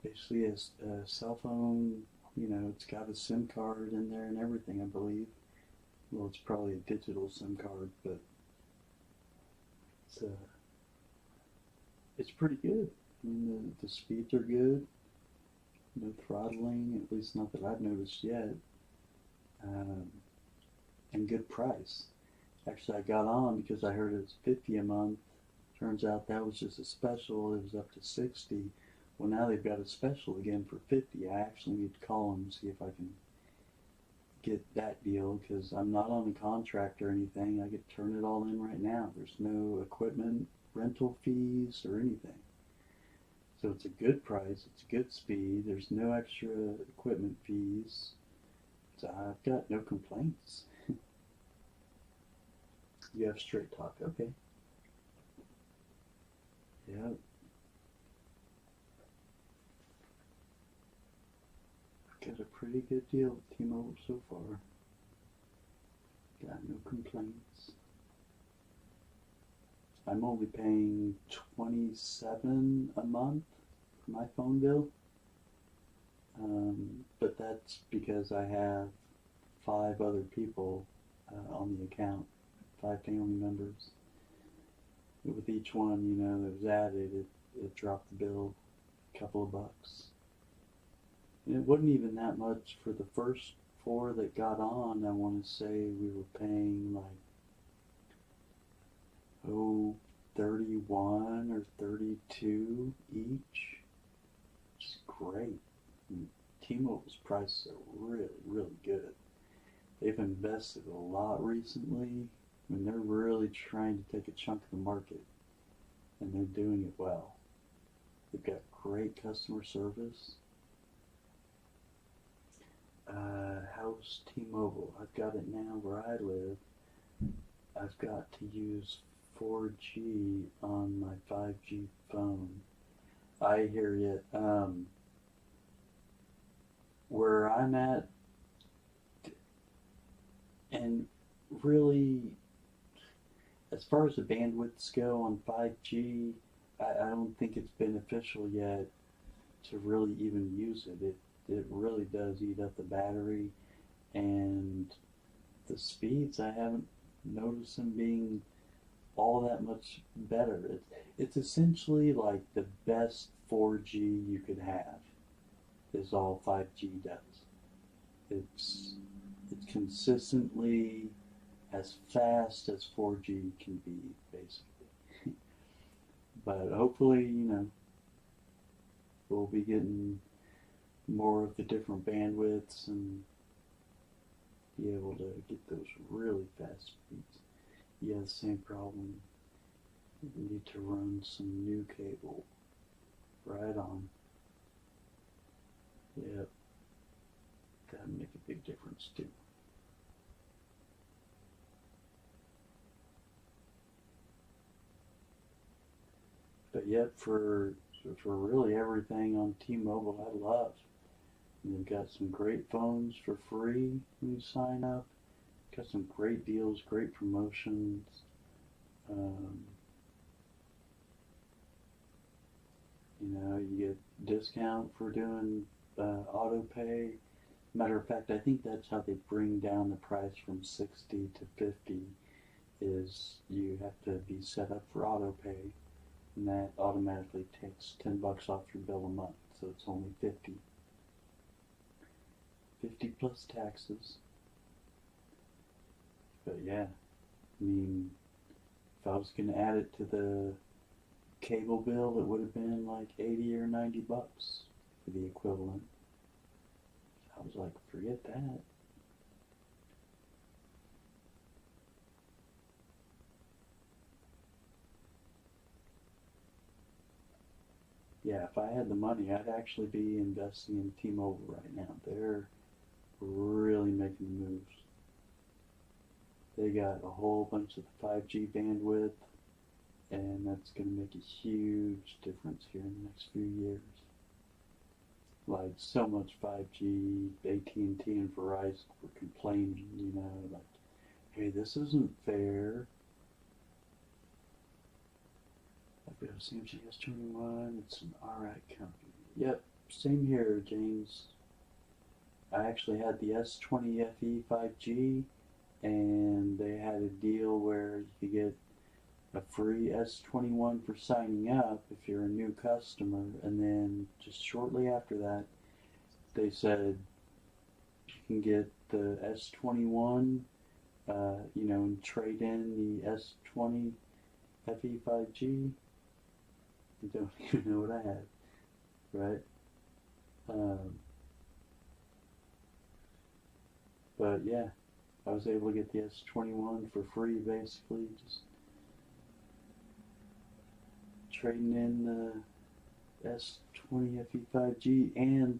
basically a cell phone, you know, it's got a SIM card in there and everything, I believe. Well, it's probably a digital SIM card, but it's pretty good. I mean, the speeds are good. No throttling, at least not that I've noticed yet. And good price. Actually, I got on because I heard it was $50 a month. Turns out that was just a special. It was up to $60. Well, now they've got a special again for $50. I actually need to call them and see if I can get that deal, because I'm not on a contract or anything. I get to turn it all in right now. There's no equipment rental fees or anything. So it's a good price, it's good speed, there's no extra equipment fees. So I've got no complaints. You have straight talk, okay. Yep. Got a pretty good deal with T-Mobile so far. Got no complaints. I'm only paying $27 a month for my phone bill. But that's because I have 5 other people on the account, 5 family members. With each one, you know, that was added, it dropped the bill a couple of bucks. And it wasn't even that much for the first 4 that got on. I want to say we were paying like, 31 or 32 each. Which is great. And T-Mobile's prices are really, really good. They've invested a lot recently. I mean, they're really trying to take a chunk of the market, and they're doing it well. They've got great customer service. How's T-Mobile? I've got it now where I live. I've got to use 4G on my 5G phone. I hear you. Where I'm at, and really, as far as the bandwidths go on 5G, I don't think it's beneficial yet to really even use it. It really does eat up the battery, and the speeds, I haven't noticed them being all that much better. It's essentially like the best 4G you could have is all 5G does. It's consistently as fast as 4G can be, basically. But hopefully, you know, we'll be getting more of the different bandwidths and be able to get those really fast speeds. Yeah, the same problem. We need to run some new cable. Right on. Yep. That'd make a big difference too. But yet, for really everything on T-Mobile, I love. And they've got some great phones for free when you sign up. Got some great deals, great promotions. You know, you get discount for doing auto pay. Matter of fact, I think that's how they bring down the price from 60 to 50. Is you have to be set up for auto pay, and that automatically takes $10 off your bill a month, so it's only 50. 50 plus taxes. But yeah, I mean, if I was going to add it to the cable bill, it would have been like 80 or 90 bucks for the equivalent. I was like, forget that. Yeah, if I had the money, I'd actually be investing in T-Mobile right now. They're really making the moves. They got a whole bunch of the 5G bandwidth, and that's going to make a huge difference here in the next few years. Like, so much 5G, AT&T and Verizon were complaining, you know, like, hey, this isn't fair. I've got a Samsung S21, it's an alright company. Yep, same here, James. I actually had the S20 FE 5G, and they had a deal where you could get a free S21 for signing up if you're a new customer, and then just shortly after that, they said you can get the S21, you know, and trade in the S20 FE 5G. You don't even know what I had, right? But yeah, I was able to get the S21 for free, basically, just trading in S20 FE5G, and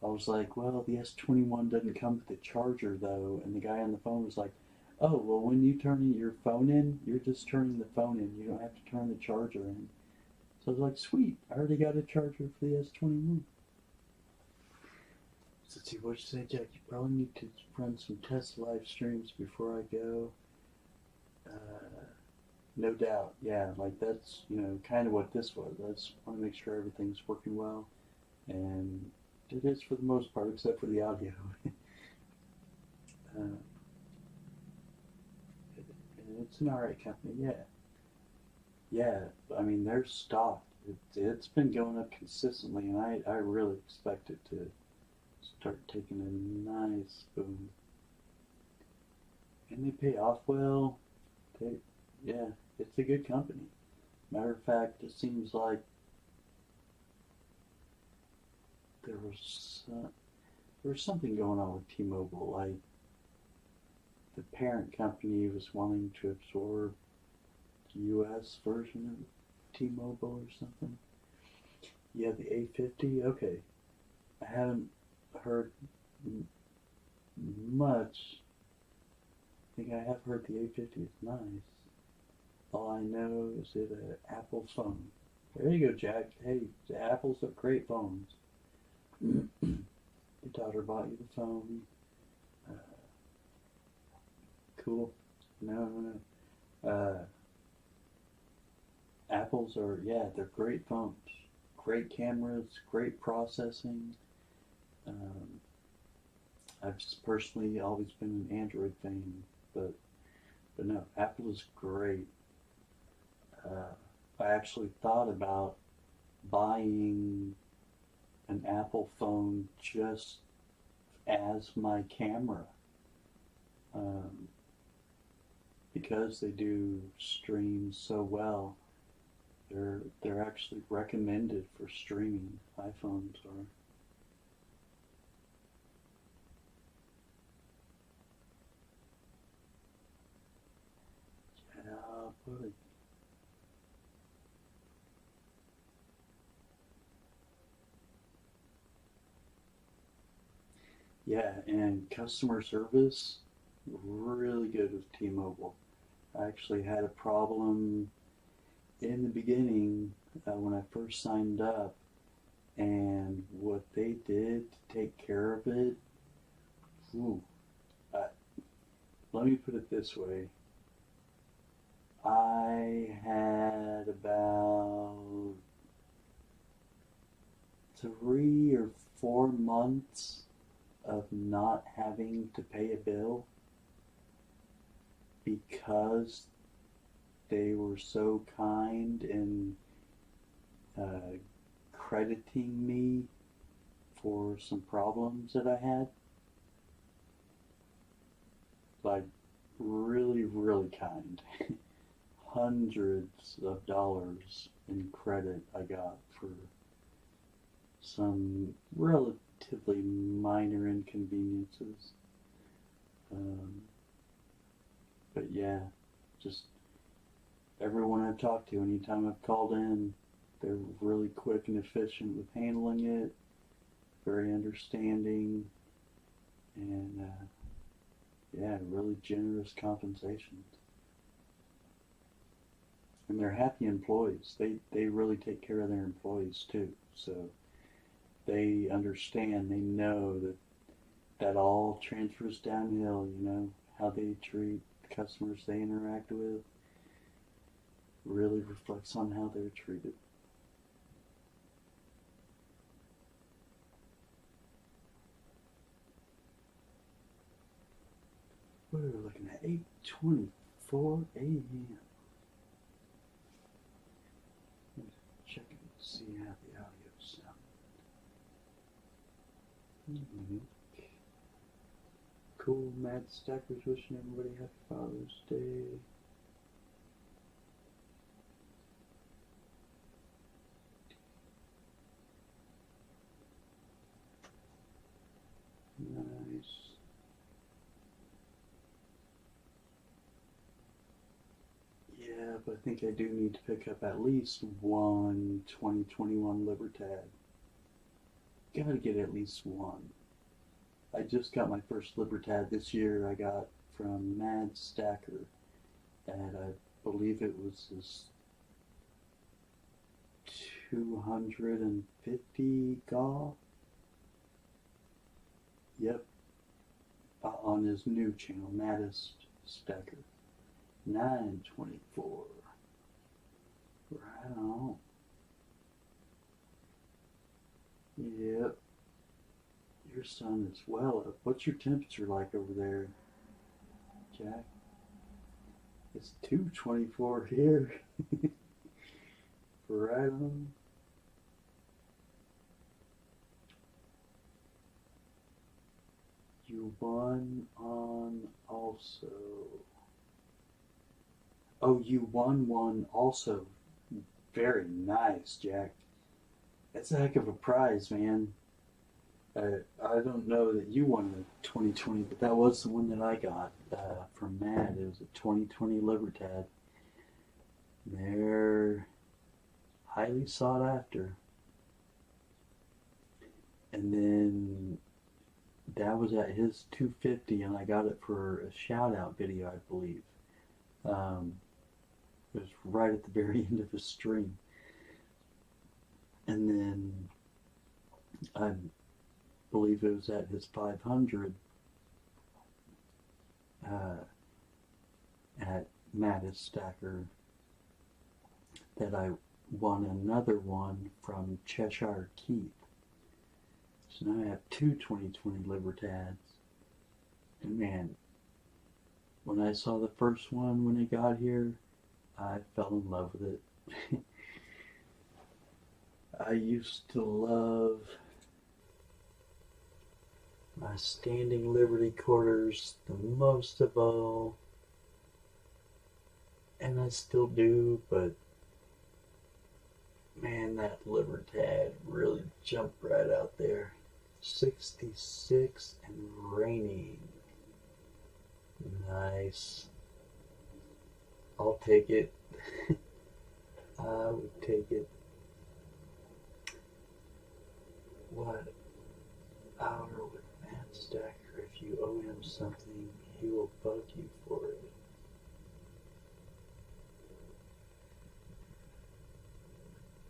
I was like, well, the S21 doesn't come with a charger though, and the guy on the phone was like, oh, well, when you turn your phone in, you're just turning the phone in. You don't have to turn the charger in. So I was like, sweet, I already got a charger for the S21. So let's see, what you say, Jack? You probably need to run some test live streams before I go. No doubt, yeah, like that's, kind of what this was. I just want to make sure everything's working well, and it is for the most part, except for the audio. And it's an alright company, yeah. Yeah, I mean, they're stocked. It's been going up consistently, and I really expect it to start taking a nice boom. And they pay off well. Yeah, it's a good company. Matter of fact, it seems like there was something going on with T-Mobile. Like the parent company was wanting to absorb the U.S. version of T-Mobile or something. Yeah, the A50. Okay, I haven't heard much. I think I have heard the A50 is nice. All I know is it an Apple phone. There you go, Jack. Hey, the Apples are great phones. Your daughter bought you the phone. Cool. No. Apples are, yeah, they're great phones. Great cameras, great processing. I've just personally always been an Android fan, but no, Apple is great. I actually thought about buying an Apple phone just as my camera, because they do stream so well. They're actually recommended for streaming. iPhones are. Yeah, buddy. Yeah, and customer service, really good with T-Mobile. I actually had a problem in the beginning when I first signed up, and what they did to take care of it, ooh, uh, let me put it this way. I had about 3 or 4 months of not having to pay a bill because they were so kind in crediting me for some problems that I had. Like, really, really kind. Hundreds of dollars in credit I got for some relatively minor inconveniences. But yeah, just everyone I've talked to, anytime I've called in, they're really quick and efficient with handling it, very understanding, and yeah, really generous compensations. And they're happy employees. They really take care of their employees too. So they understand, they know that all transfers downhill, how they treat the customers they interact with really reflects on how they're treated. What are we looking at? 8:24 a.m. Check it and see how the audio sounds. Cool, Mad Stackers wishing everybody happy Father's Day. Nice. Yeah, Yep, I think I do need to pick up at least one 2021 Libertad. Gotta get at least one. I just got my first Libertad this year. I got from Mad Stacker, and I believe it was his 250 GAW. Yep, on his new channel, Maddest Stacker. 924. Right on. Yep. Your sun is well up. What's your temperature like over there, Jack? It's 224 here. Right on. You won on also. Oh, you won one also. Very nice, Jack. That's a heck of a prize, man. I don't know that you won the 2020, but that was the one that I got from Mad. It was a 2020 Libertad. They're highly sought after. And then that was at his 250, and I got it for a shout out video, I believe. It was right at the very end of his stream. And then I believe it was at his 500 at Maddest Stacker that I won another one from Cheshire Keith. So now I have two 2020 Libertads. And man, when I saw the first one when it got here, I fell in love with it. I used to love my standing Liberty quarters the most of all, and I still do, but man, that Libertad really jumped right out there. 66 and raining. Nice. I'll take it. I would take it. What? Hour with Matt Stacker. If you owe him something, he will bug you for it.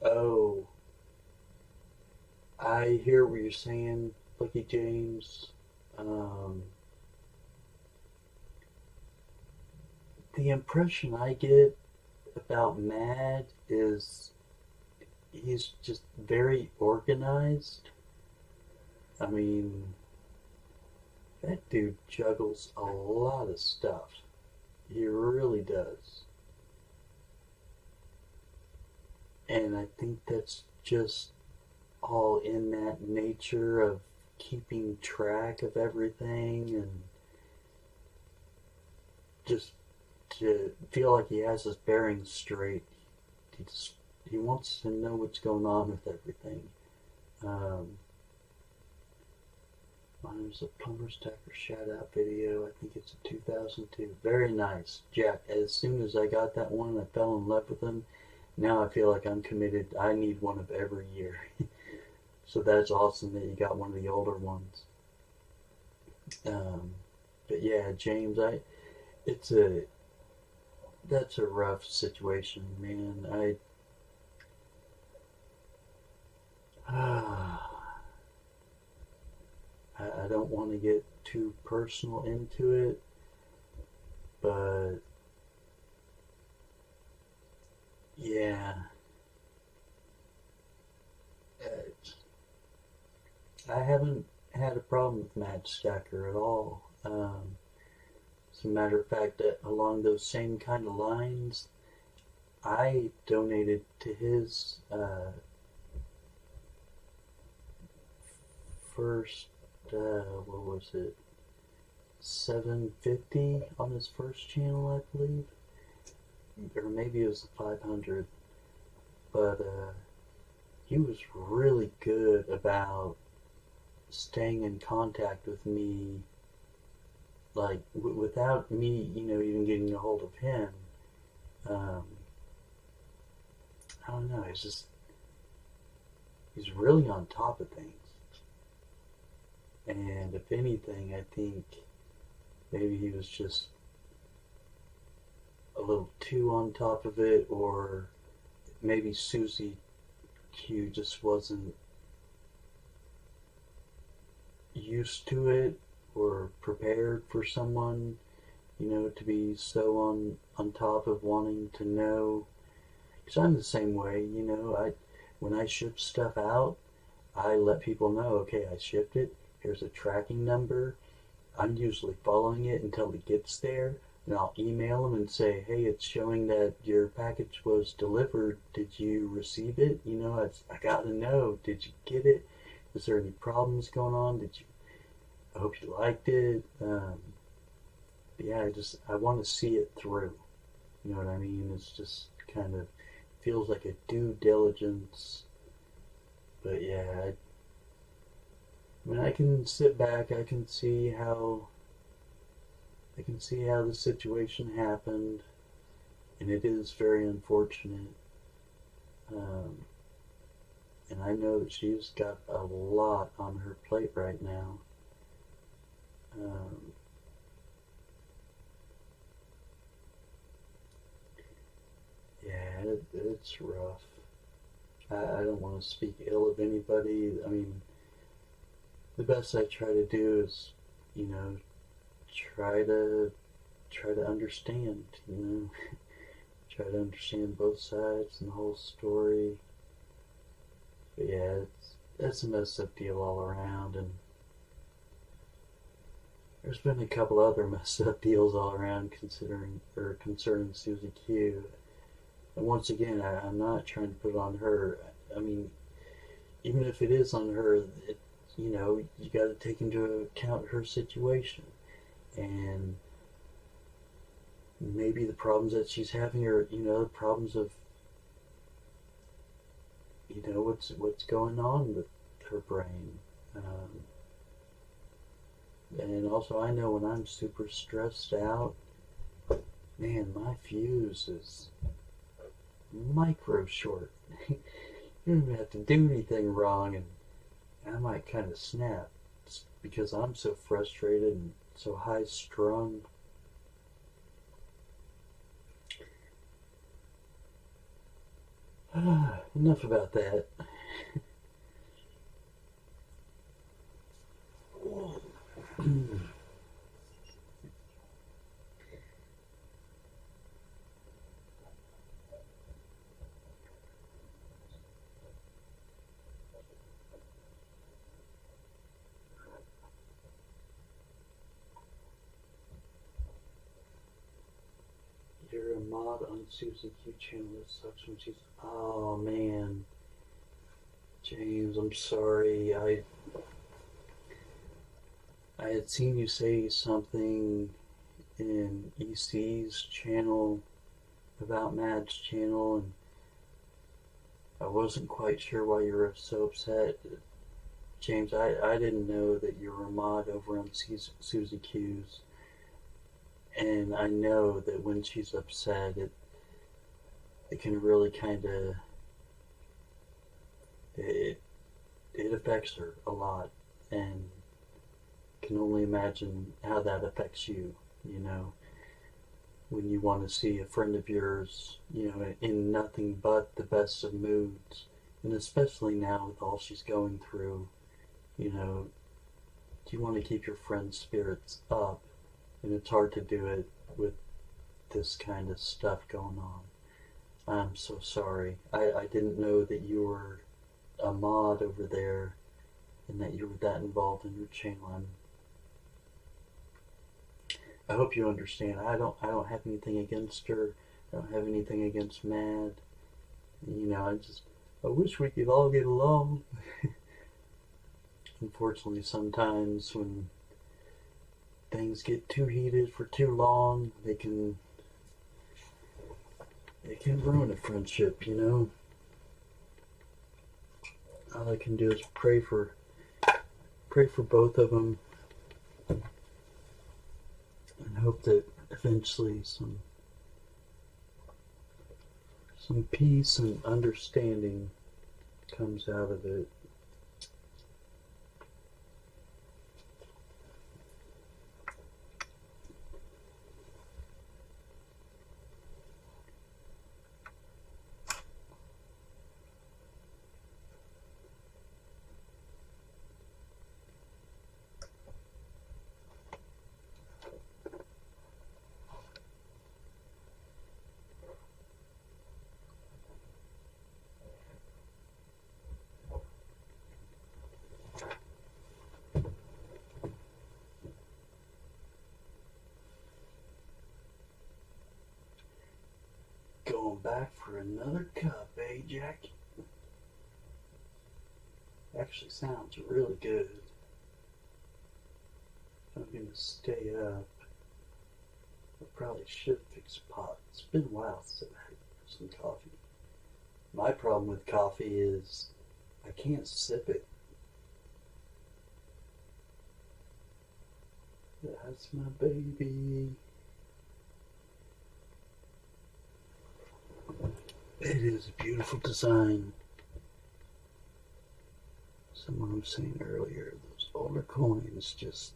Oh, I hear what you're saying, Lucky James. The impression I get about Mad is he's just very organized. I mean, that dude juggles a lot of stuff. He really does. And I think that's just all in that nature of keeping track of everything and just to feel like he has his bearings straight. He wants to know what's going on with everything. Mine was a Plumber Stacker shout out video. I think it's a 2002. Very nice. Jack, as soon as I got that one, I fell in love with him. Now I feel like I'm committed. I need one of every year. So that's awesome that you got one of the older ones. But yeah, James, that's a rough situation, man. I don't want to get too personal into it, but yeah, I haven't had a problem with Matt Stacker at all. As a matter of fact, along those same kind of lines, I donated to his first, what was it, 750 on his first channel, I believe, or maybe it was 500, but he was really good about staying in contact with me, like without me, even getting a hold of him. I don't know, he's really on top of things. And if anything, I think maybe he was just a little too on top of it, or maybe Susie Q just wasn't used to it or prepared for someone, you know, to be so on top of wanting to know. Because I'm the same way, you know. When I ship stuff out, I let people know, okay, I shipped it. Here's a tracking number. I'm usually following it until it gets there, and I'll email them and say, hey, it's showing that your package was delivered. Did you receive it? You know, I gotta know. Did you get it? Is there any problems going on? I hope you liked it. Yeah, I want to see it through. You know what I mean? It's just kind of feels like a due diligence. But yeah, I mean, I can sit back. I can see how the situation happened, and it is very unfortunate. And I know that she's got a lot on her plate right now. Yeah, it's rough. I don't want to speak ill of anybody. I mean, the best I try to do is, you know, try to understand, you know, try to understand both sides and the whole story. But yeah, that's a messed up deal all around, and there's been a couple other messed up deals all around concerning Susie Q. And once again, I'm not trying to put it on her. I mean, even if it is on her, you know, you got to take into account her situation, and maybe the problems that she's having are, you know, the problems of, you know, what's going on with her brain. And also, I know when I'm super stressed out, man, my fuse is micro short. You don't even have to do anything wrong, and I might kind of snap because I'm so frustrated and so high strung. Enough about that. You're a mod on Susie Q channel. That sucks when she's. Oh man, James, I'm sorry. I had seen you say something in EC's channel about Mad's channel, and I wasn't quite sure why you were so upset. James, I didn't know that you were a mod over on Susie Q's. And I know that when she's upset, it can really kind of, it affects her a lot, and can only imagine how that affects you, you know, when you want to see a friend of yours, you know, in nothing but the best of moods, and especially now with all she's going through, you know, you want to keep your friend's spirits up. And it's hard to do it with this kind of stuff going on. I'm so sorry. I didn't know that you were a mod over there and that you were that involved in your channel. I hope you understand. I don't have anything against her. I don't have anything against Mad. You know, I wish we could all get along. Unfortunately, sometimes when things get too heated for too long, it can ruin a friendship, you know. All I can do is pray for both of them, and hope that eventually some peace and understanding comes out of it. Going back for another cup, eh, Jack? Actually sounds really good. If I'm gonna stay up, I probably should fix a pot. It's been a while since I've had some coffee. My problem with coffee is I can't sip it. That's my baby. It is a beautiful design. Someone was saying earlier, those older coins just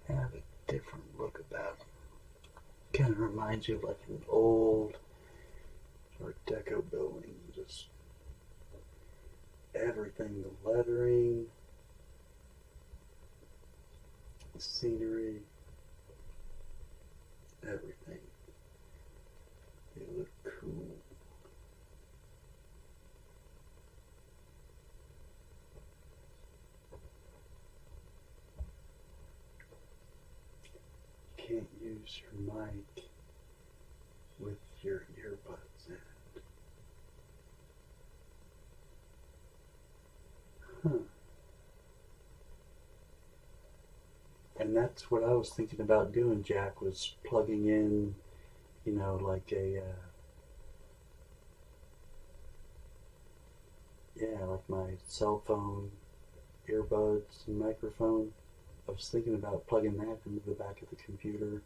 have a different look about them. Kind of reminds you of like an old Art Deco building. Just everything, the lettering, the scenery, everything. They look cool. Can't use your mic with your earbuds in. Huh. And that's what I was thinking about doing, Jack, was plugging in, you know, like a, yeah, like my cell phone earbuds and microphone. I was thinking about plugging that into the back of the computer,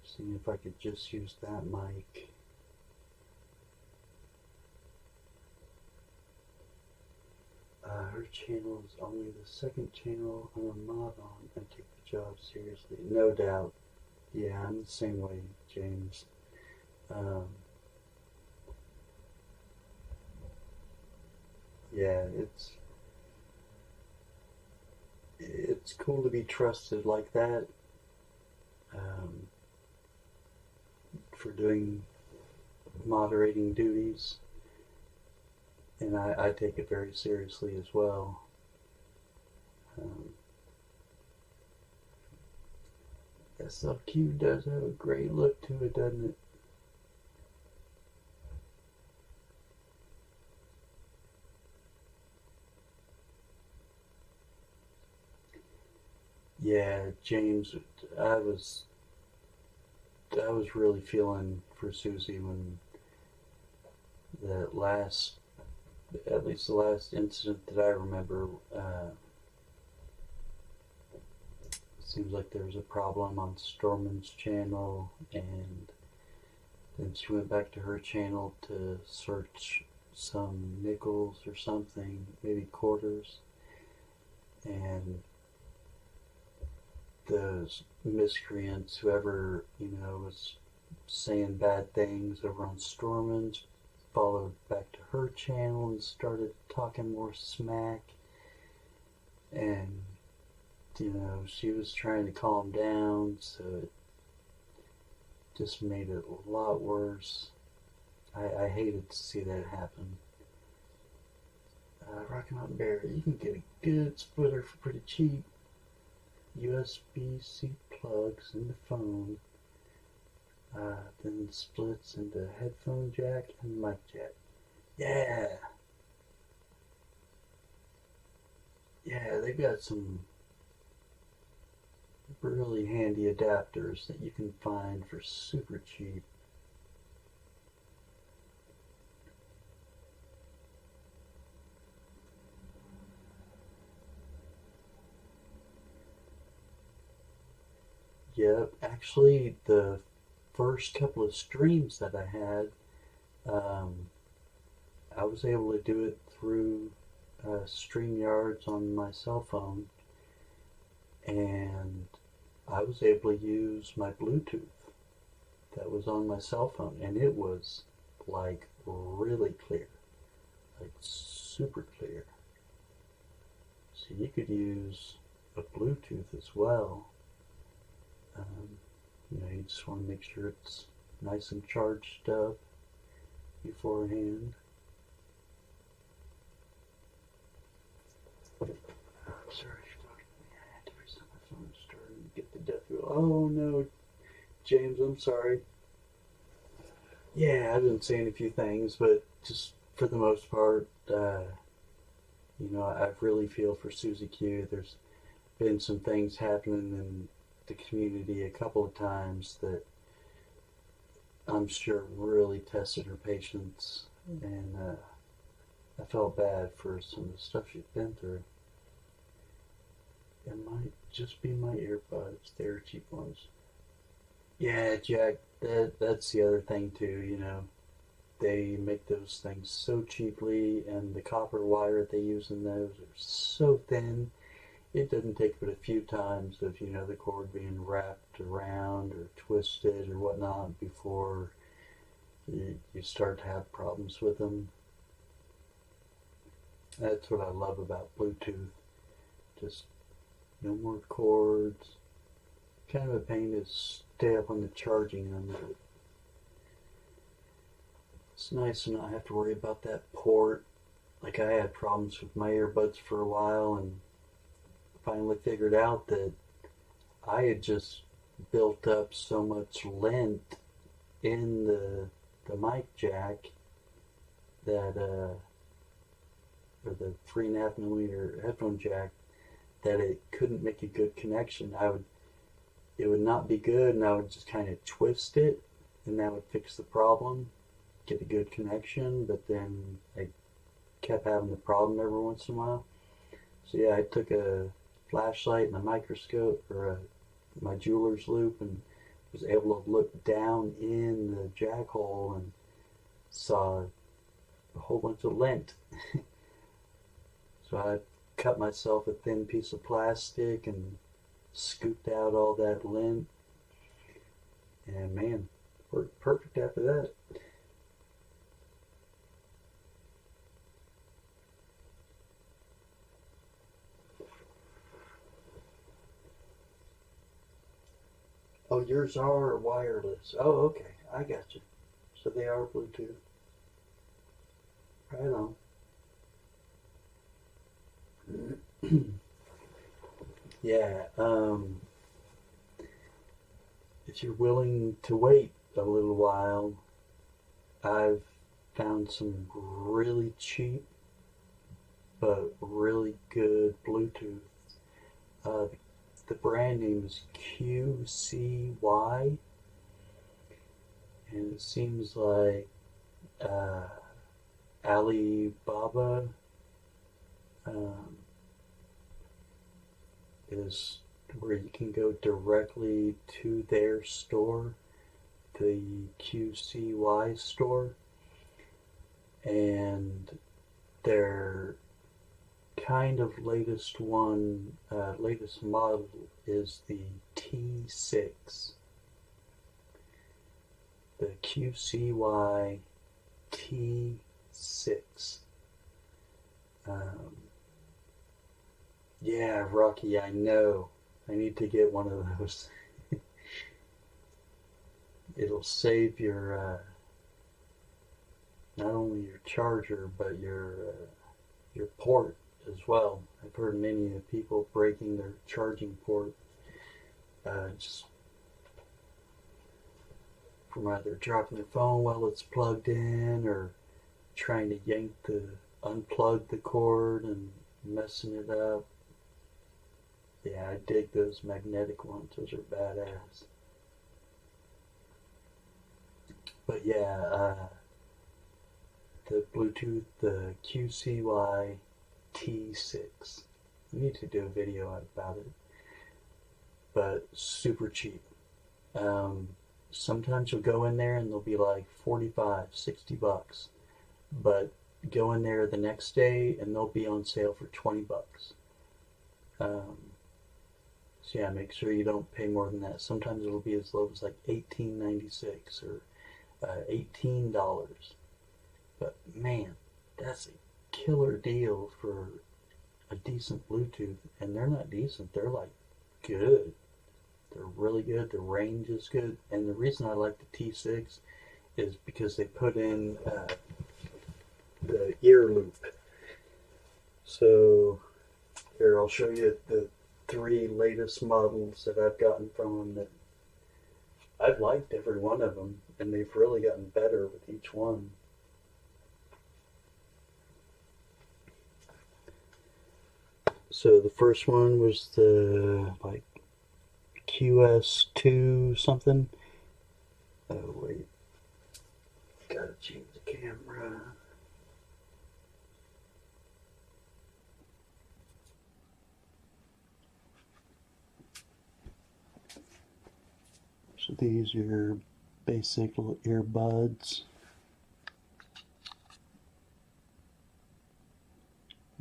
seeing if I could just use that mic. Her channel is only the second channel I'm a mod on. I take the job seriously. No doubt. Yeah, I'm the same way, James. Yeah, it's cool to be trusted like that, for doing moderating duties, and I take it very seriously as well. SLQ does have a great look to it, doesn't it? Yeah, James, I was really feeling for Susie when that last, at least the last incident that I remember, seems like there was a problem on Storman's channel, and then she went back to her channel to search some nickels or something, maybe quarters, and those miscreants, whoever, you know, was saying bad things over on Storman's, followed back to her channel and started talking more smack, and you know, she was trying to calm down, so it just made it a lot worse. I hated to see that happen. Rocky Mountain Bear, you can get a good splitter for pretty cheap. USB-C plugs in the phone, then splits into headphone jack and mic jack. Yeah, they've got some really handy adapters that you can find for super cheap. Yep, actually the first couple of streams that I had, I was able to do it through StreamYards on my cell phone, and I was able to use my Bluetooth that was on my cell phone, and it was like really clear, like super clear. So you could use a Bluetooth as well. You know, you just want to make sure it's nice and charged up beforehand. Sorry, every time my phone's starting to get the death wheel. Oh no, James, I'm sorry. Yeah, I've been saying a few things, but just for the most part, you know, I really feel for Susie Q. There's been some things happening in the community a couple of times that I'm sure really tested her patience, and I felt bad for some of the stuff she's been through. It might just be my earbuds. They're cheap ones. Yeah, Jack, that's the other thing too, you know. They make those things so cheaply, and the copper wire they use in those are so thin. It doesn't take but a few times of, you know, the cord being wrapped around or twisted or whatnot before you start to have problems with them. That's what I love about Bluetooth. Just no more cords. Kind of a pain to stay up on the charging end, but it's nice to not have to worry about that port. Like, I had problems with my earbuds for a while, and finally figured out that I had just built up so much lint in the mic jack that or the 3.5mm headphone jack, that it couldn't make a good connection. It would not be good, and I would just kind of twist it, and that would fix the problem, get a good connection. But then I kept having the problem every once in a while. So yeah, I took a flashlight and a microscope, or my jeweler's loop, and was able to look down in the jack hole and saw a whole bunch of lint. So I cut myself a thin piece of plastic and scooped out all that lint, and man, worked perfect after that. Oh, yours are wireless. Oh, okay, I got you. So they are Bluetooth. Right on. Yeah, if you're willing to wait a little while, I've found some really cheap but really good Bluetooth. The brand name is QCY, and it seems like Alibaba is where you can go directly to their store, the QCY store, and their kind of latest model is the T6. The QCY T6. Yeah, Rocky, I know. I need to get one of those. It'll save your, not only your charger, but your port as well. I've heard many people breaking their charging port just from either dropping their phone while it's plugged in, or trying to unplug the cord and messing it up. Yeah, I dig those magnetic ones. Those are badass. But yeah, the Bluetooth, the QCY T6. We need to do a video about it. But super cheap. sometimes you'll go in there and they'll be like 45, 60 bucks. But go in there the next day and they'll be on sale for 20 bucks. So yeah, make sure you don't pay more than that. Sometimes it'll be as low as like $18.96 or $18. But man, that's a killer deal for a decent Bluetooth. And they're not decent, they're like good. They're really good. The range is good. And the reason I like the T6 is because they put in the ear loop. So here, I'll show you the 3 latest models that I've gotten from them that I've liked every one of them, and they've really gotten better with each one. So the first one was the like QS2 something. Oh wait, gotta change the camera. So these are your basic little earbuds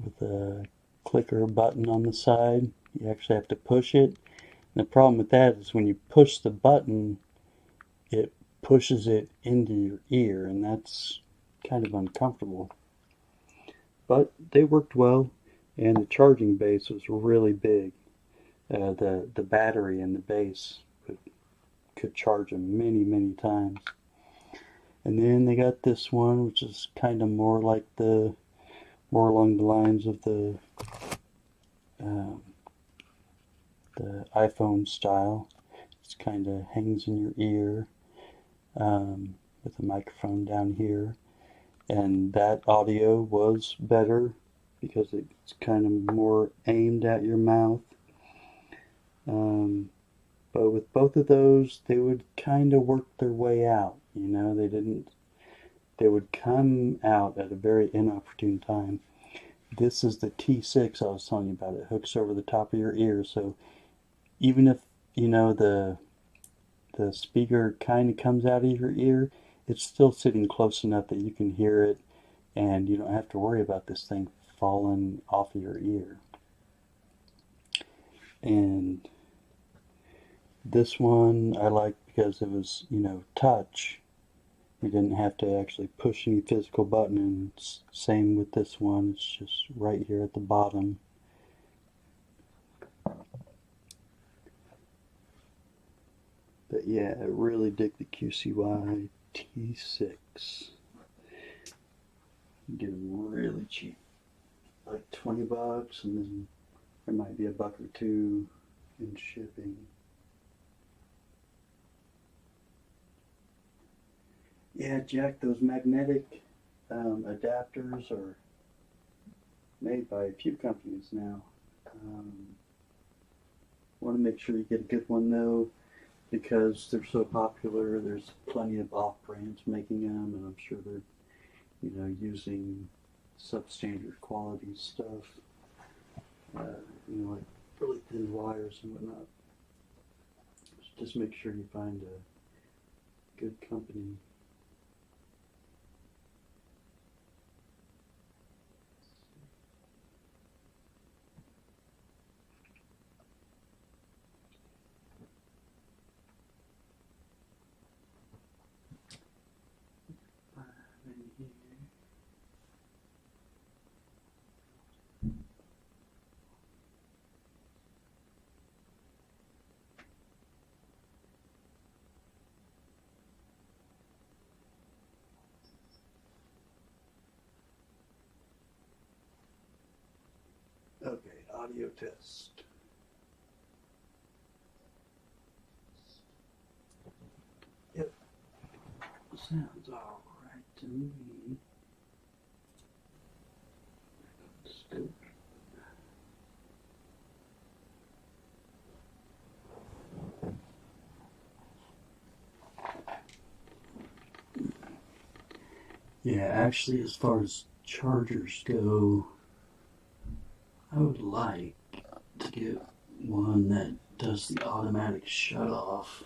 with a clicker button on the side. You actually have to push it. And the problem with that is when you push the button, it pushes it into your ear, and that's kind of uncomfortable. But they worked well, and the charging base was really big. The battery and the base could charge them many times. And then they got this one, which is kind of more along the lines of the iPhone style. It's kind of hangs in your ear with a microphone down here, and that audio was better because it's kind of more aimed at your mouth. But with both of those, they would kind of work their way out. You know, they would come out at a very inopportune time. This is the T6 I was telling you about. It hooks over the top of your ear, so even if, you know, the speaker kind of comes out of your ear, it's still sitting close enough that you can hear it, and you don't have to worry about this thing falling off of your ear. And this one I liked because it was, you know, touch. You didn't have to actually push any physical button, and same with this one. It's just right here at the bottom. But yeah, I really dig the QCY T6. You get them really cheap, like 20 bucks, and then there might be a buck or two in shipping. Yeah, Jack, those magnetic adapters are made by a few companies now. Want to make sure you get a good one though, because they're so popular. There's plenty of off-brands making them, and I'm sure they're, you know, using substandard quality stuff. You know, like really thin wires and whatnot. Just make sure you find a good company. Okay, audio test. Yep, sounds all right to me. Scoop. Yeah, actually, as far as chargers go, I would like to get one that does the automatic shut off.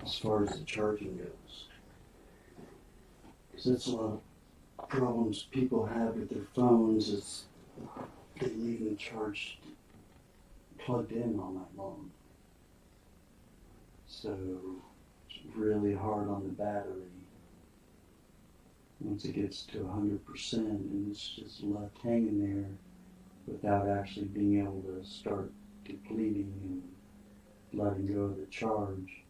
as far as the charging goes. Because that's a lot of problems people have with their phones is they leave them charged, plugged in all night long. So it's really hard on the battery once it gets to 100%, and it's just left hanging there without actually being able to start depleting and letting go of the charge.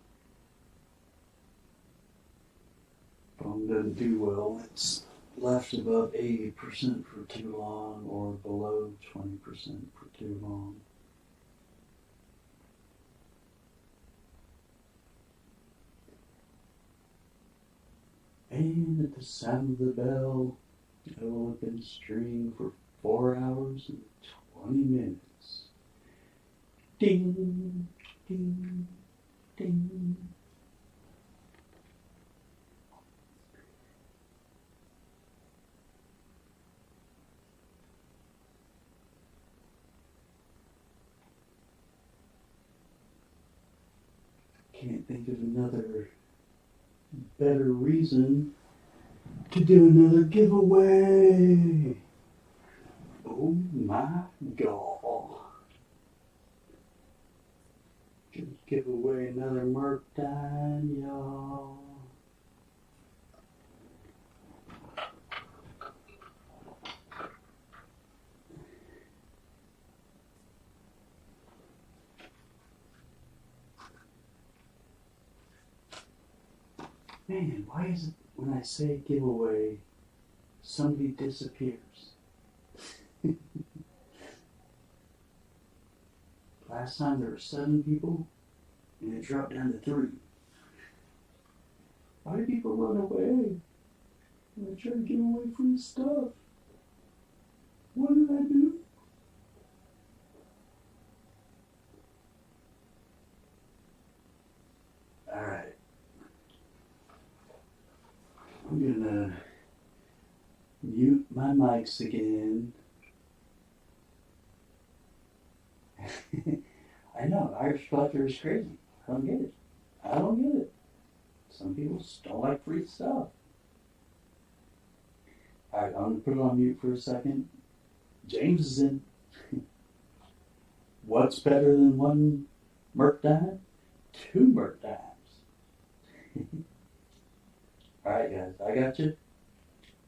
Phone doesn't do well. It's left above 80% for too long or below 20% for too long. And at the sound of the bell, it will have been stringing for 4 hours and 20 minutes. Ding, ding, ding. Can't think of another better reason to do another giveaway. Oh my God. Gonna give away another Mercury, y'all. Man, why is it when I say giveaway, somebody disappears? Last time there were 7 people, and it dropped down to 3. Why do people run away when I try to give away free stuff? What did I do? Alright. I'm gonna mute my mics again. I know, Irish collector is crazy. I don't get it. I don't get it. Some people just don't like free stuff. Alright, I'm gonna put it on mute for a second. James is in. What's better than 1 Merc dime? 2 Merc dimes. Alright guys, I got you.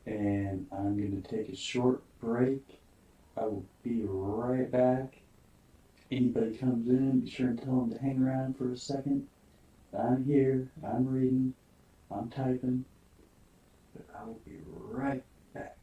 And I'm going to take a short break. I will be right back. Anybody comes in, be sure and tell them to hang around for a second. I'm here, I'm reading, I'm typing, but I will be right back.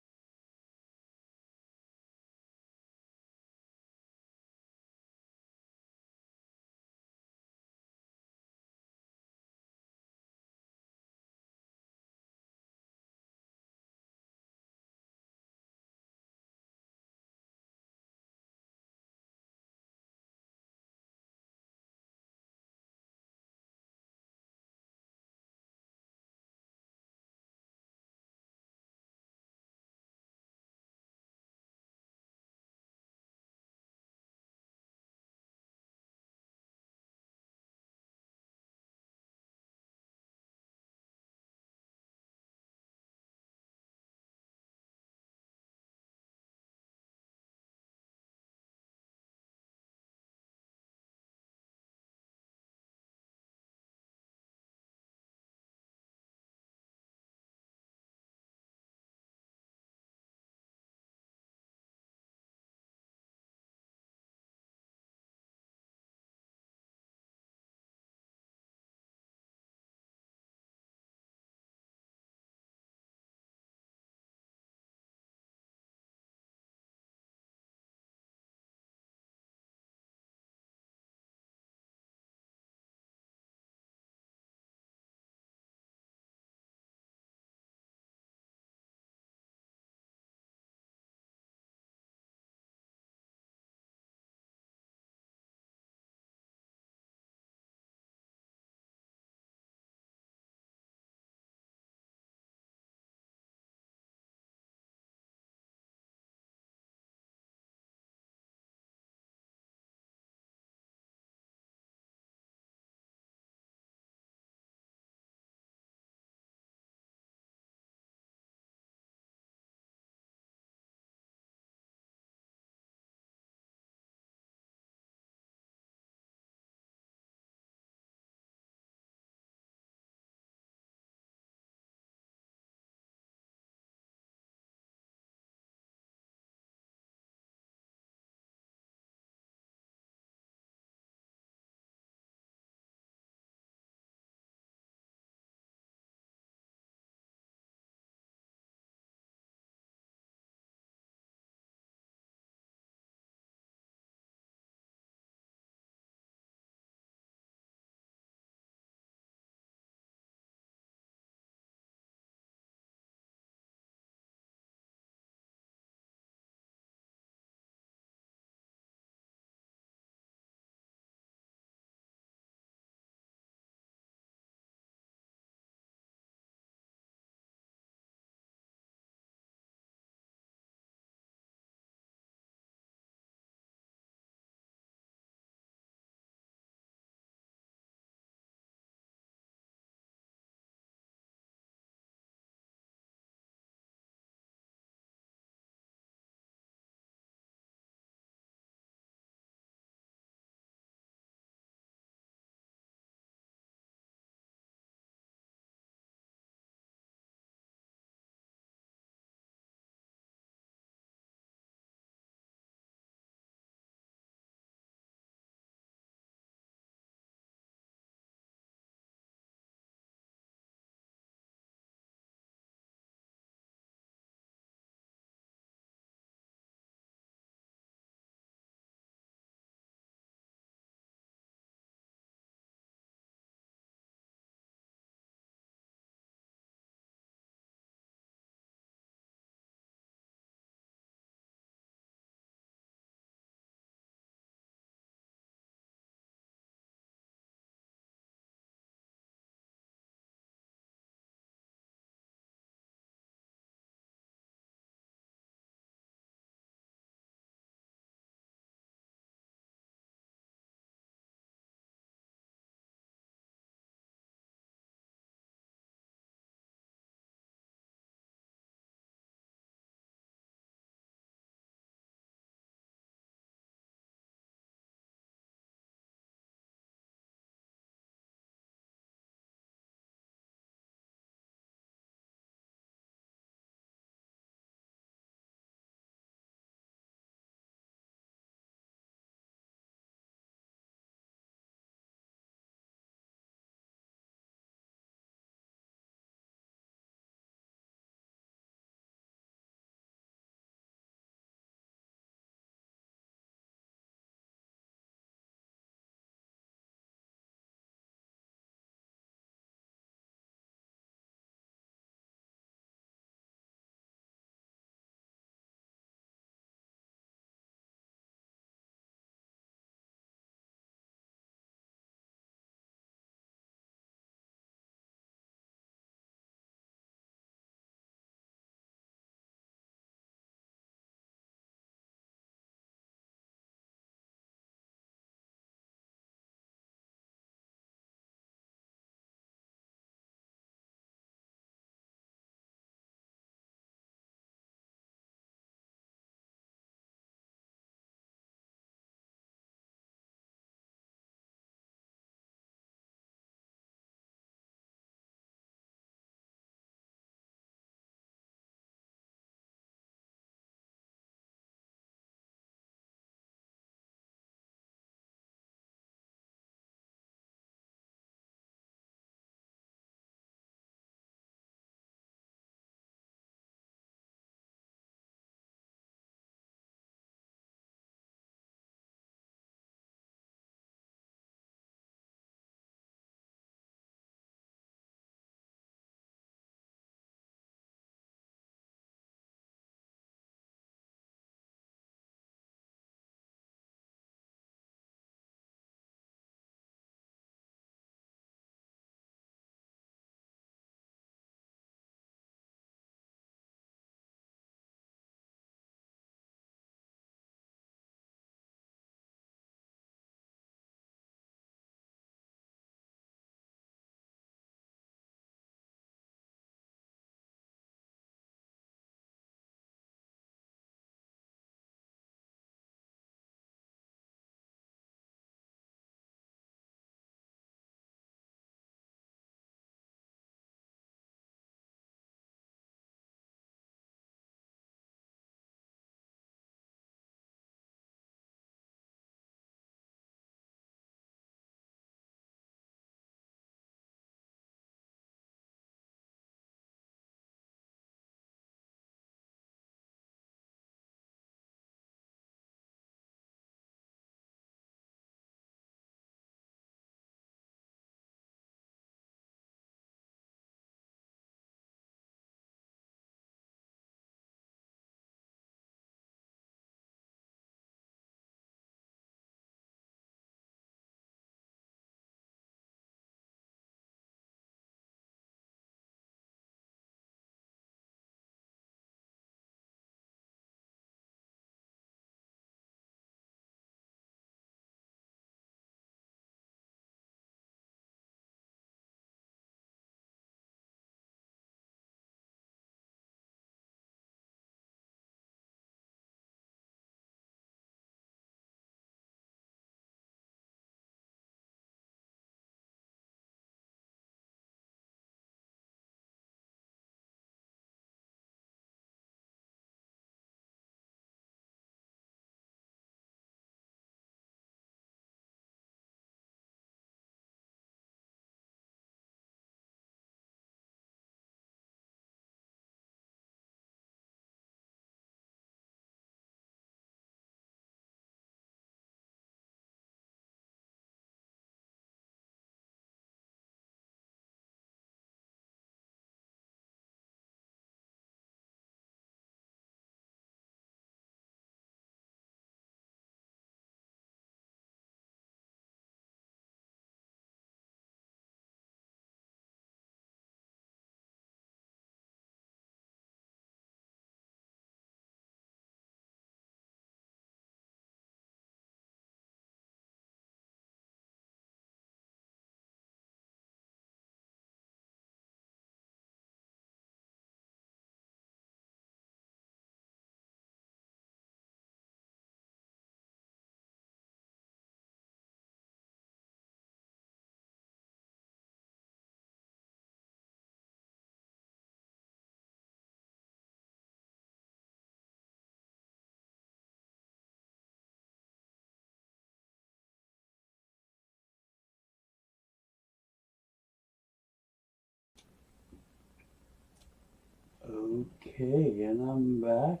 Okay, and I'm back.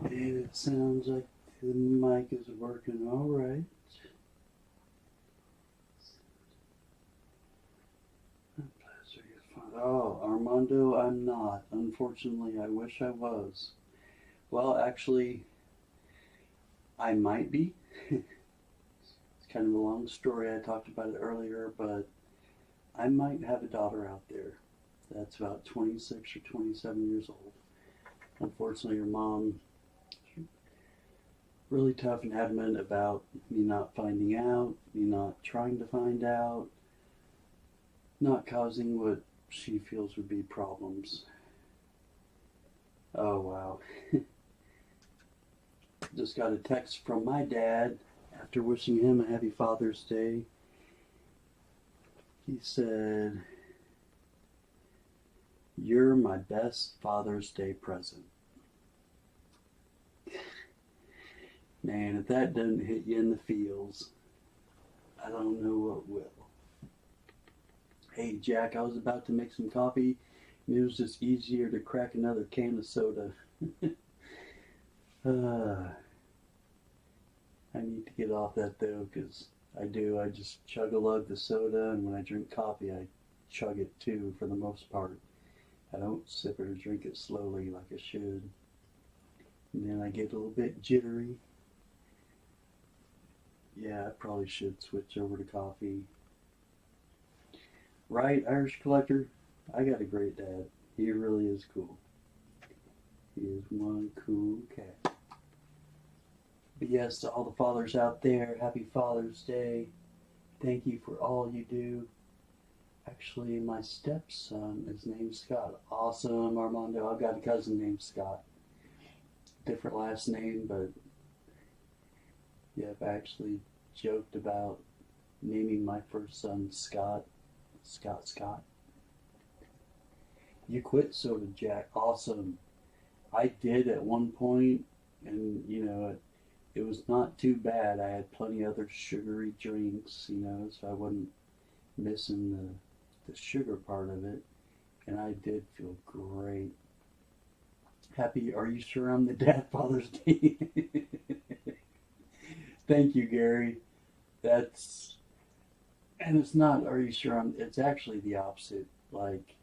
And it sounds like the mic is working all right. Oh, Armando, I'm not. Unfortunately, I wish I was. Well, actually, I might be. It's kind of a long story. I talked about it earlier, but I might have a daughter out there that's about 26 or 27 years old. Unfortunately, her mom is really tough and adamant about me not finding out, me not trying to find out, not causing what she feels would be problems. Oh, wow. Just got a text from my dad after wishing him a happy Father's Day. He said, "You're my best Father's Day present." Man, if that doesn't hit you in the feels, I don't know what will. Hey, Jack, I was about to make some coffee, and it was just easier to crack another can of soda. I need to get off that, though, because I just chug-a-lug the soda, and when I drink coffee, I chug it, too, for the most part. I don't sip it or drink it slowly like I should. And then I get a little bit jittery. Yeah, I probably should switch over to coffee. Right, Irish Collector? I got a great dad. He really is cool. He is one cool cat. But yes, to all the fathers out there, happy Father's Day. Thank you for all you do. Actually, my stepson is named Scott. Awesome, Armando. I've got a cousin named Scott. Different last name, but yeah, I've actually joked about naming my first son Scott. Scott. You quit soda, Jack. Awesome. I did at one point, and it was not too bad. I had plenty of other sugary drinks, so I wasn't missing the sugar part of it, and I did feel great. Happy, are you sure I'm the dad Father's Day? Thank you, Gary. And it's not, are you sure it's actually the opposite. Like,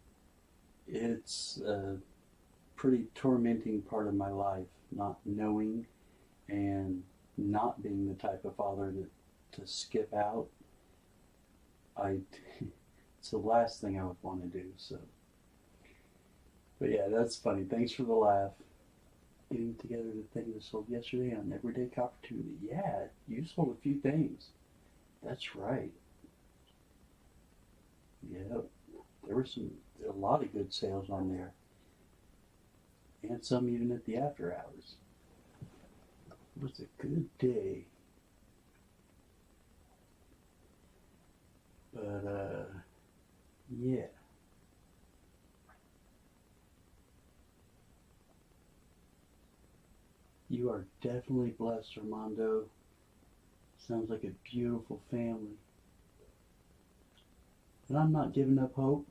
it's a pretty tormenting part of my life, not knowing and not being the type of father to skip out. It's the last thing I would want to do, so. But yeah, that's funny. Thanks for the laugh. Getting together the thing that sold yesterday on Everyday Opportunity. Yeah, you sold a few things. That's right. Yeah, there were a lot of good sales on there. And some even at the after hours. It was a good day. But, yeah. You are definitely blessed, Armando. Sounds like a beautiful family. And I'm not giving up hope.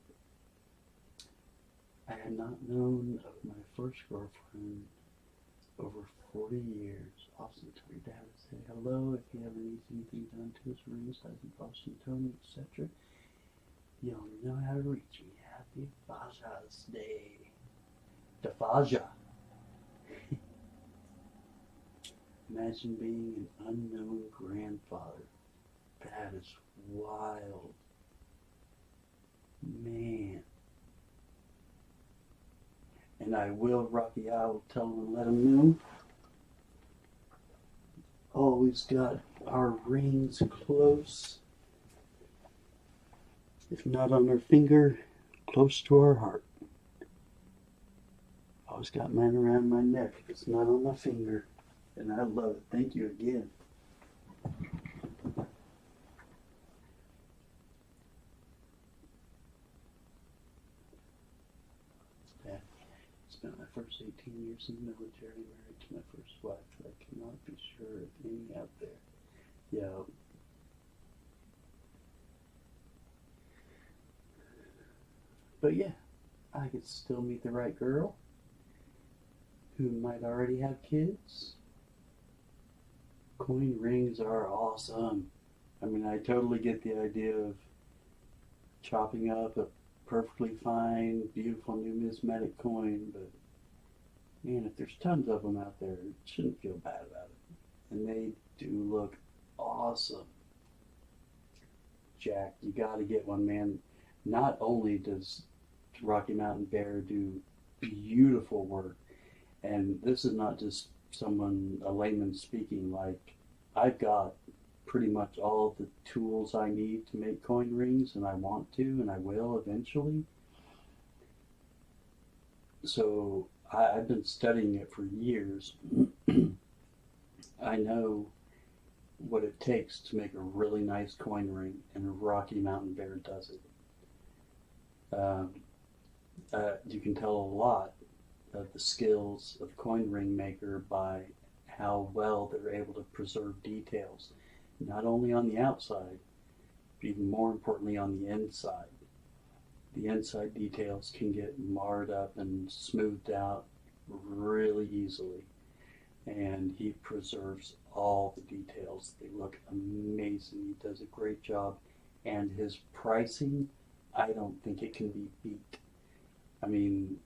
I had not known of my first girlfriend over 40 years. Austin, tell your dad to say hello if he ever needs anything done to his ring, size and Boston Tony, etc. You'll know how to reach me. Happy Father's Day. Defaja. Imagine being an unknown grandfather. That is wild. Man. And I will, Rocky, I will tell him and let him know. Always got our rings close. If not on our finger, close to our heart. Always got mine around my neck if it's not on my finger. And I love it. Thank you again. Spent my first 18 years in the military, married to my first wife. I cannot be sure of any out there. Yeah. But yeah, I could still meet the right girl who might already have kids. Coin rings are awesome. I mean, I totally get the idea of chopping up a perfectly fine, beautiful numismatic coin, but man, if there's tons of them out there, you shouldn't feel bad about it. And they do look awesome. Jack, you gotta get one, man. Not only does Rocky Mountain Bear do beautiful work, and this is not just someone, a layman speaking, like I've got pretty much all the tools I need to make coin rings, and I want to, and I will eventually. So I've been studying it for years. I know what it takes to make a really nice coin ring, and Rocky Mountain Bear does it. You can tell a lot of the skills of coin ring maker by how well they're able to preserve details, not only on the outside, but even more importantly on the inside. The inside details can get marred up and smoothed out really easily, and he preserves all the details. They look amazing. He does a great job, and his pricing, I don't think it can be beat. I mean,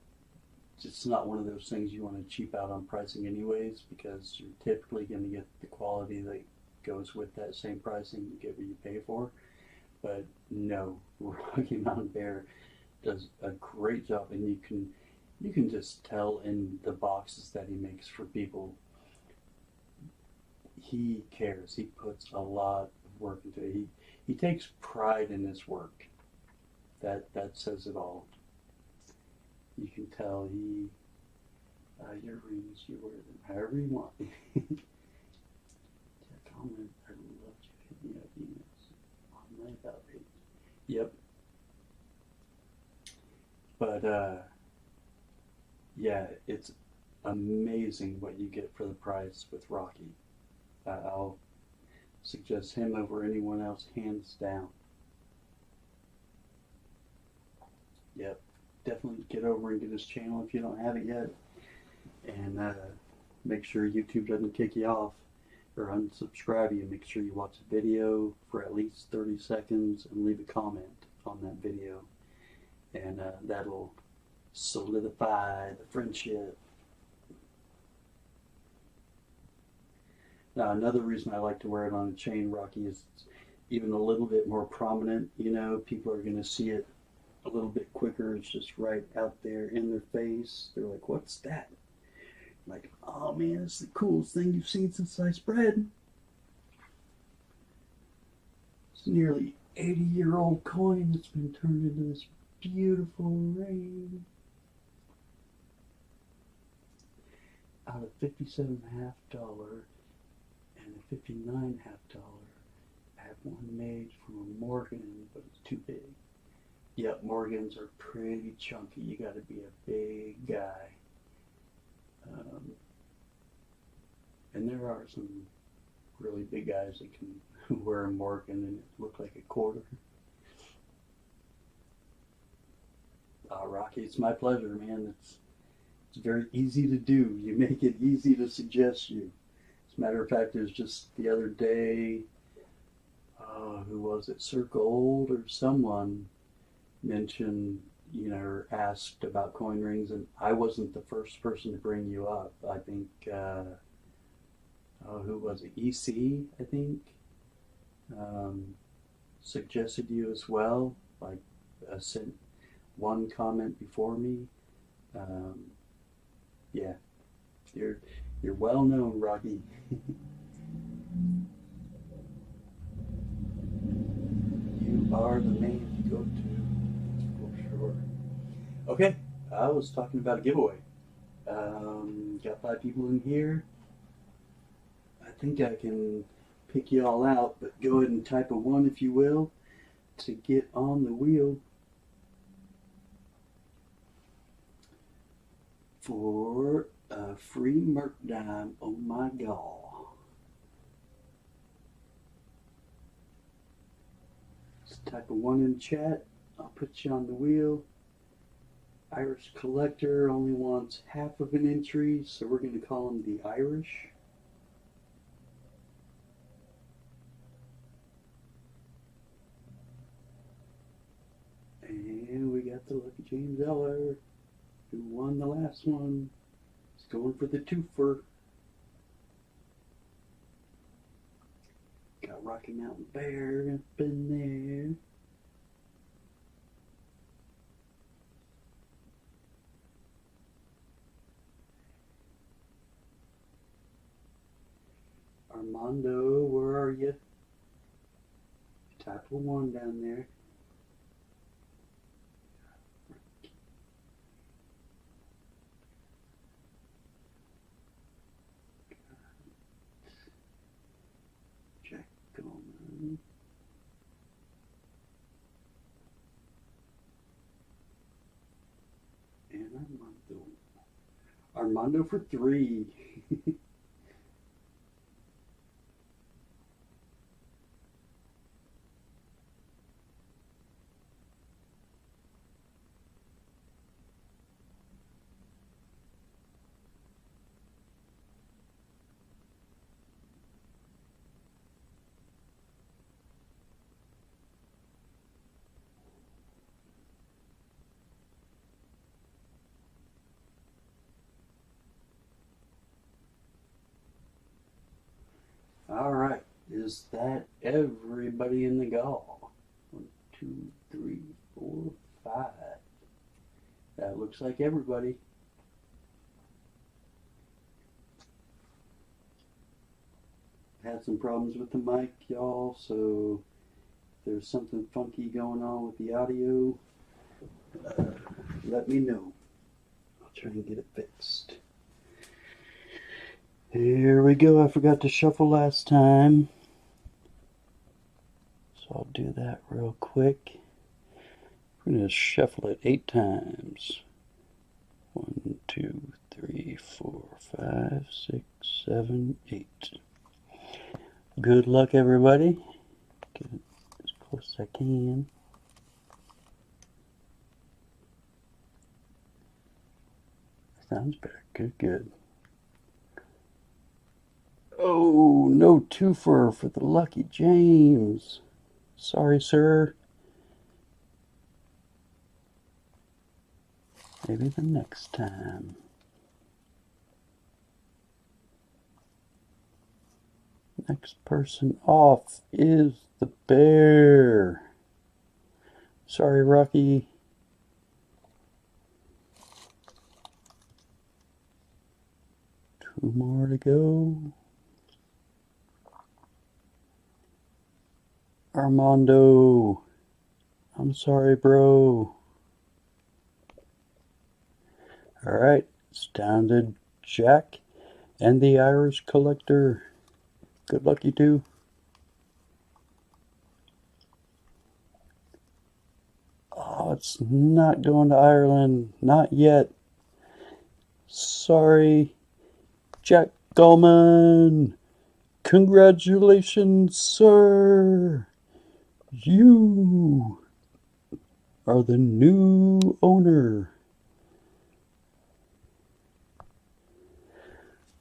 it's not one of those things you want to cheap out on pricing anyways, because you're typically going to get the quality that goes with that same pricing. You get what you pay for. But no, Rocky Mountain Bear does a great job, and you can just tell in the boxes that he makes for people. He cares. He puts a lot of work into it. He takes pride in his work. That says it all. You can tell your rings, you wear them however you want. Comment, I love you. Hit me up emails on my about page. Yep. But yeah, it's amazing what you get for the price with Rocky. I'll suggest him over anyone else, hands down. Yep. Definitely get over and get his channel if you don't have it yet. And make sure YouTube doesn't kick you off or unsubscribe you. Make sure you watch the video for at least 30 seconds and leave a comment on that video. And that'll solidify the friendship. Now, another reason I like to wear it on a chain, Rocky, is it's even a little bit more prominent. You know, people are going to see it a little bit quicker. It's just right out there in their face. They're like, what's that? I'm like, oh man, it's the coolest thing you've seen since sliced bread. It's a nearly 80-year-old coin that's been turned into this beautiful ring. Out of $57.50 and a $59.50, I have one made from a Morgan, but it's too big. Yep, Morgans are pretty chunky. You got to be a big guy. And there are some really big guys that can wear a Morgan and it look like a quarter. Rocky, it's my pleasure, man. It's very easy to do. You make it easy to suggest you. As a matter of fact, it was just the other day, who was it, Sir Gold or someone mentioned, you know, or asked about coin rings, and I wasn't the first person to bring you up. I think, who was it, EC, I think, suggested you as well, like sent one comment before me. Yeah, you're well known, Rocky. You are the man to go to, for sure. Okay, I was talking about a giveaway. Got 5 people in here. I think I can pick you all out, but go ahead and type a 1 if you will to get on the wheel for a free Merc dime. Oh my God. Just type a 1 in chat. I'll put you on the wheel. Irish collector only wants half of an entry, so we're going to call him the Irish. And we got the Lucky James Eller, who won the last one. He's going for the twofer. Got Rocky Mountain Bear up in there. Armando, where are you? Type of 1 down there. Jack Goldman. And Armando. Armando for 3. Alright, is that everybody in the gall? 1, 2, 3, 4, 5. That looks like everybody. Had some problems with the mic, y'all, so if there's something funky going on with the audio, let me know. I'll try and get it fixed. Here we go. I forgot to shuffle last time, so I'll do that real quick. We're going to shuffle it 8 times. 1, 2, 3, 4, 5, 6, 7, 8. Good luck, everybody. Get it as close as I can. Sounds better. Good, good. Oh, no twofer for the Lucky James. Sorry, sir. Maybe the next time. Next person off is the bear. Sorry, Rocky. Two more to go. Armando. I'm sorry, bro. Alright, it's down to Jack and the Irish collector. Good luck, you two. Oh, it's not going to Ireland. Not yet. Sorry. Jack Gallman. Congratulations, sir. You are the new owner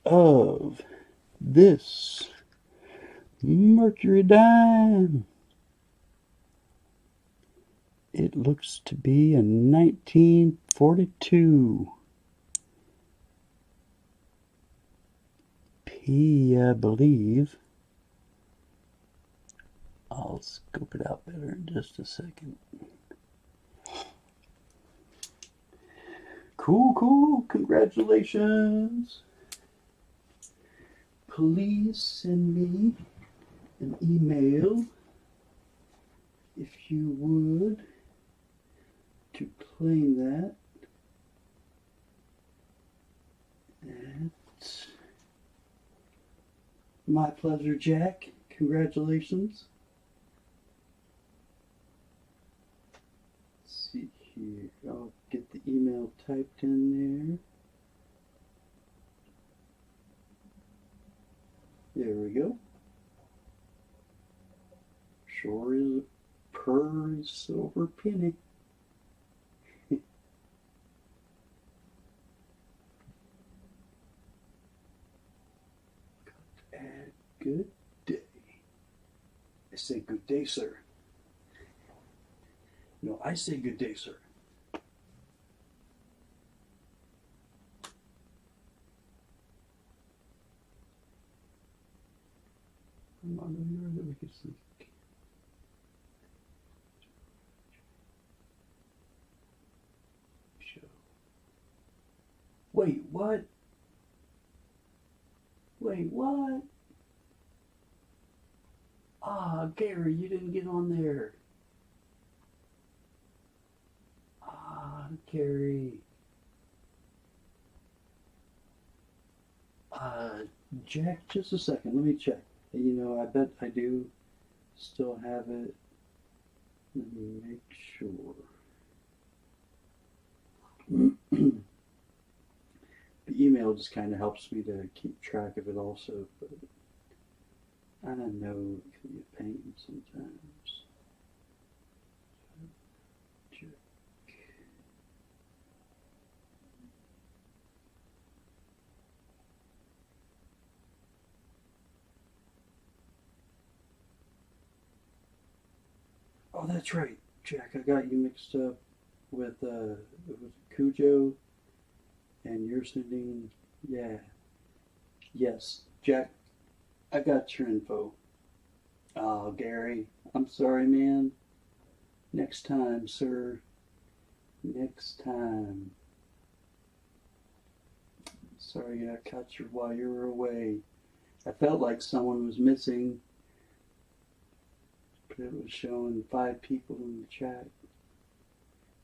of this Mercury dime. It looks to be a 1942 P, I believe. I'll scope it out better in just a second. Cool, cool. Congratulations. Please send me an email, if you would, to claim that. That's my pleasure, Jack. Congratulations. Let's see here. I'll get the email typed in there. There we go. Sure is a purr silver penny. say good day, sir. No, I say good day, sir. Armando here that we could see. Show. Wait, what? Wait, what? Ah, Gary, you didn't get on there. Ah, Gary. Jack, just a second. Let me check. You know, I bet I do still have it. Let me make sure. The email just kind of helps me to keep track of it also, but I know it can be a pain sometimes. Check. Oh, that's right, Jack. I got you mixed up with Cujo, and you're sending, yeah, yes, Jack. I got your info. Oh, Gary, I'm sorry, man. Next time, sir. Next time. Sorry I caught you while you were away. I felt like someone was missing, but it was showing 5 people in the chat.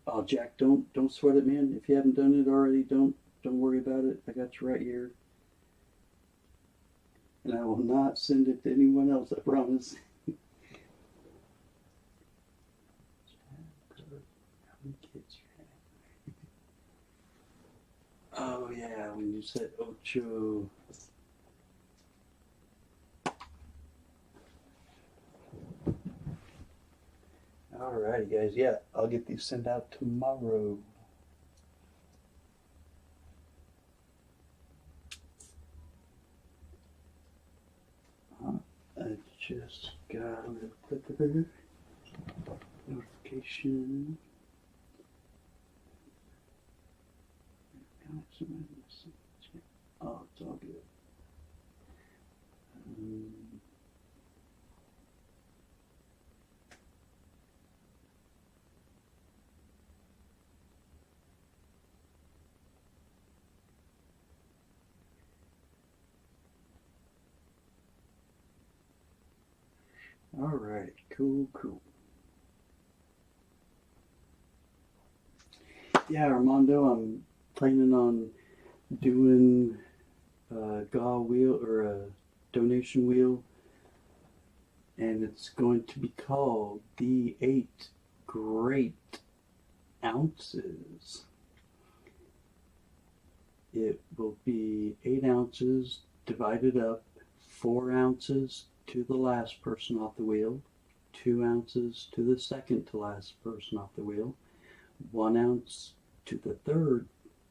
Oh, Jack, don't sweat it, man. If you haven't done it already, don't worry about it. I got you right here. And I will not send it to anyone else, I promise. Oh yeah, when you said Ocho. Alrighty guys, yeah, I'll get these sent out tomorrow. I just got a little clicker notification. Oh, it's all good. All right, cool. Yeah, Armando, I'm planning on doing a GAW wheel or a donation wheel, and it's going to be called the 8 Great Ounces. It will be 8 ounces divided up, 4 ounces to the last person off the wheel, 2 ounces to the second to last person off the wheel, 1 ounce to the third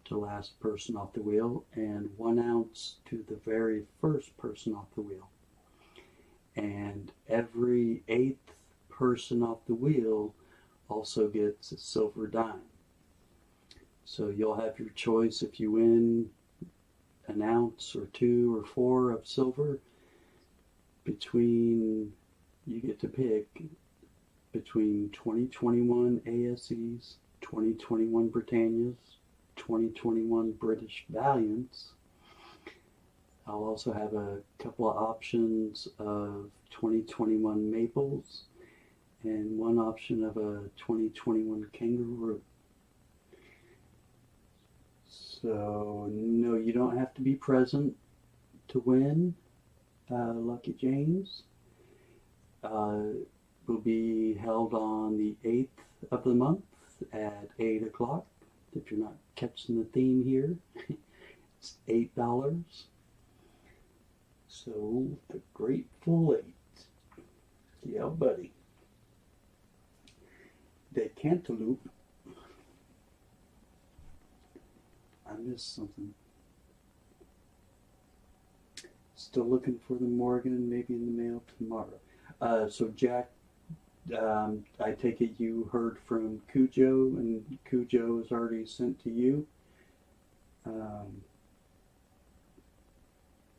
to last person off the wheel, and 1 ounce to the very first person off the wheel. And every 8th person off the wheel also gets a silver dime. So you'll have your choice if you win an ounce or 2 or 4 of silver. Between, you get to pick between 2021 ASEs, 2021 Britannias, 2021 British Valiants. I'll also have a couple of options of 2021 Maples and one option of a 2021 Kangaroo. So, no, you don't have to be present to win Lucky James. Will be held on the 8th of the month at 8 o'clock. If you're not catching the theme here, it's $8. So, the Grateful 8. Yeah, buddy. The Cantaloupe. I missed something. Still looking for the Morgan, maybe in the mail tomorrow. So Jack, I take it you heard from Cujo, and Cujo is already sent to you. Um,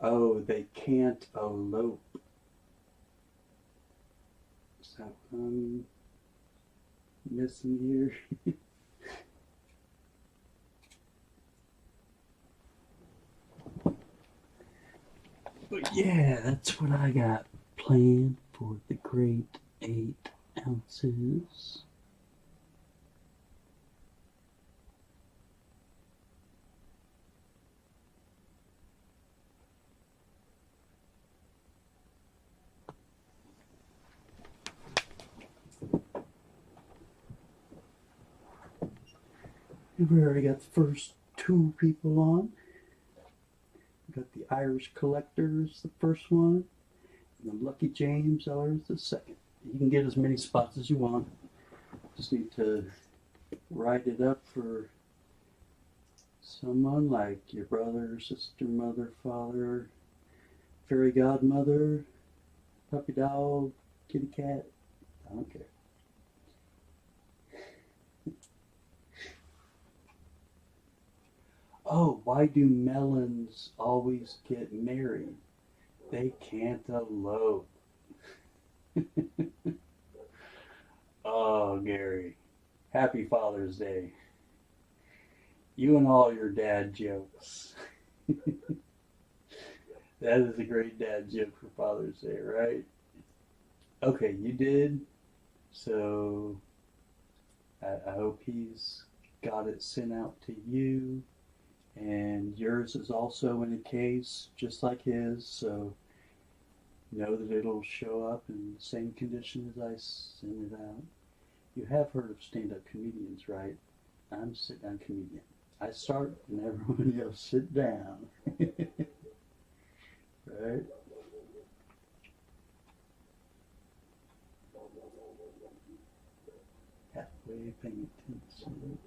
oh, they can't elope. Is that what I'm missing here? But yeah, that's what I got planned for the great 8 ounces. We already got the first 2 people on. We got the Irish Collectors, the first one, and the Lucky James is the second. You can get as many spots as you want. Just need to write it up for someone like your brother, sister, mother, father, fairy godmother, puppy dog, kitty cat. I don't care. Oh, why do melons always get married? They can't elope. Oh, Gary. Happy Father's Day. You and all your dad jokes. That is a great dad joke for Father's Day, right? Okay, you did. So I hope he's got it sent out to you. And yours is also in a case just like his, so know that it'll show up in the same condition as I send it out. You have heard of stand-up comedians, right? I'm a sit-down comedian. I start and everyone else sit down. Right? Halfway paying attention.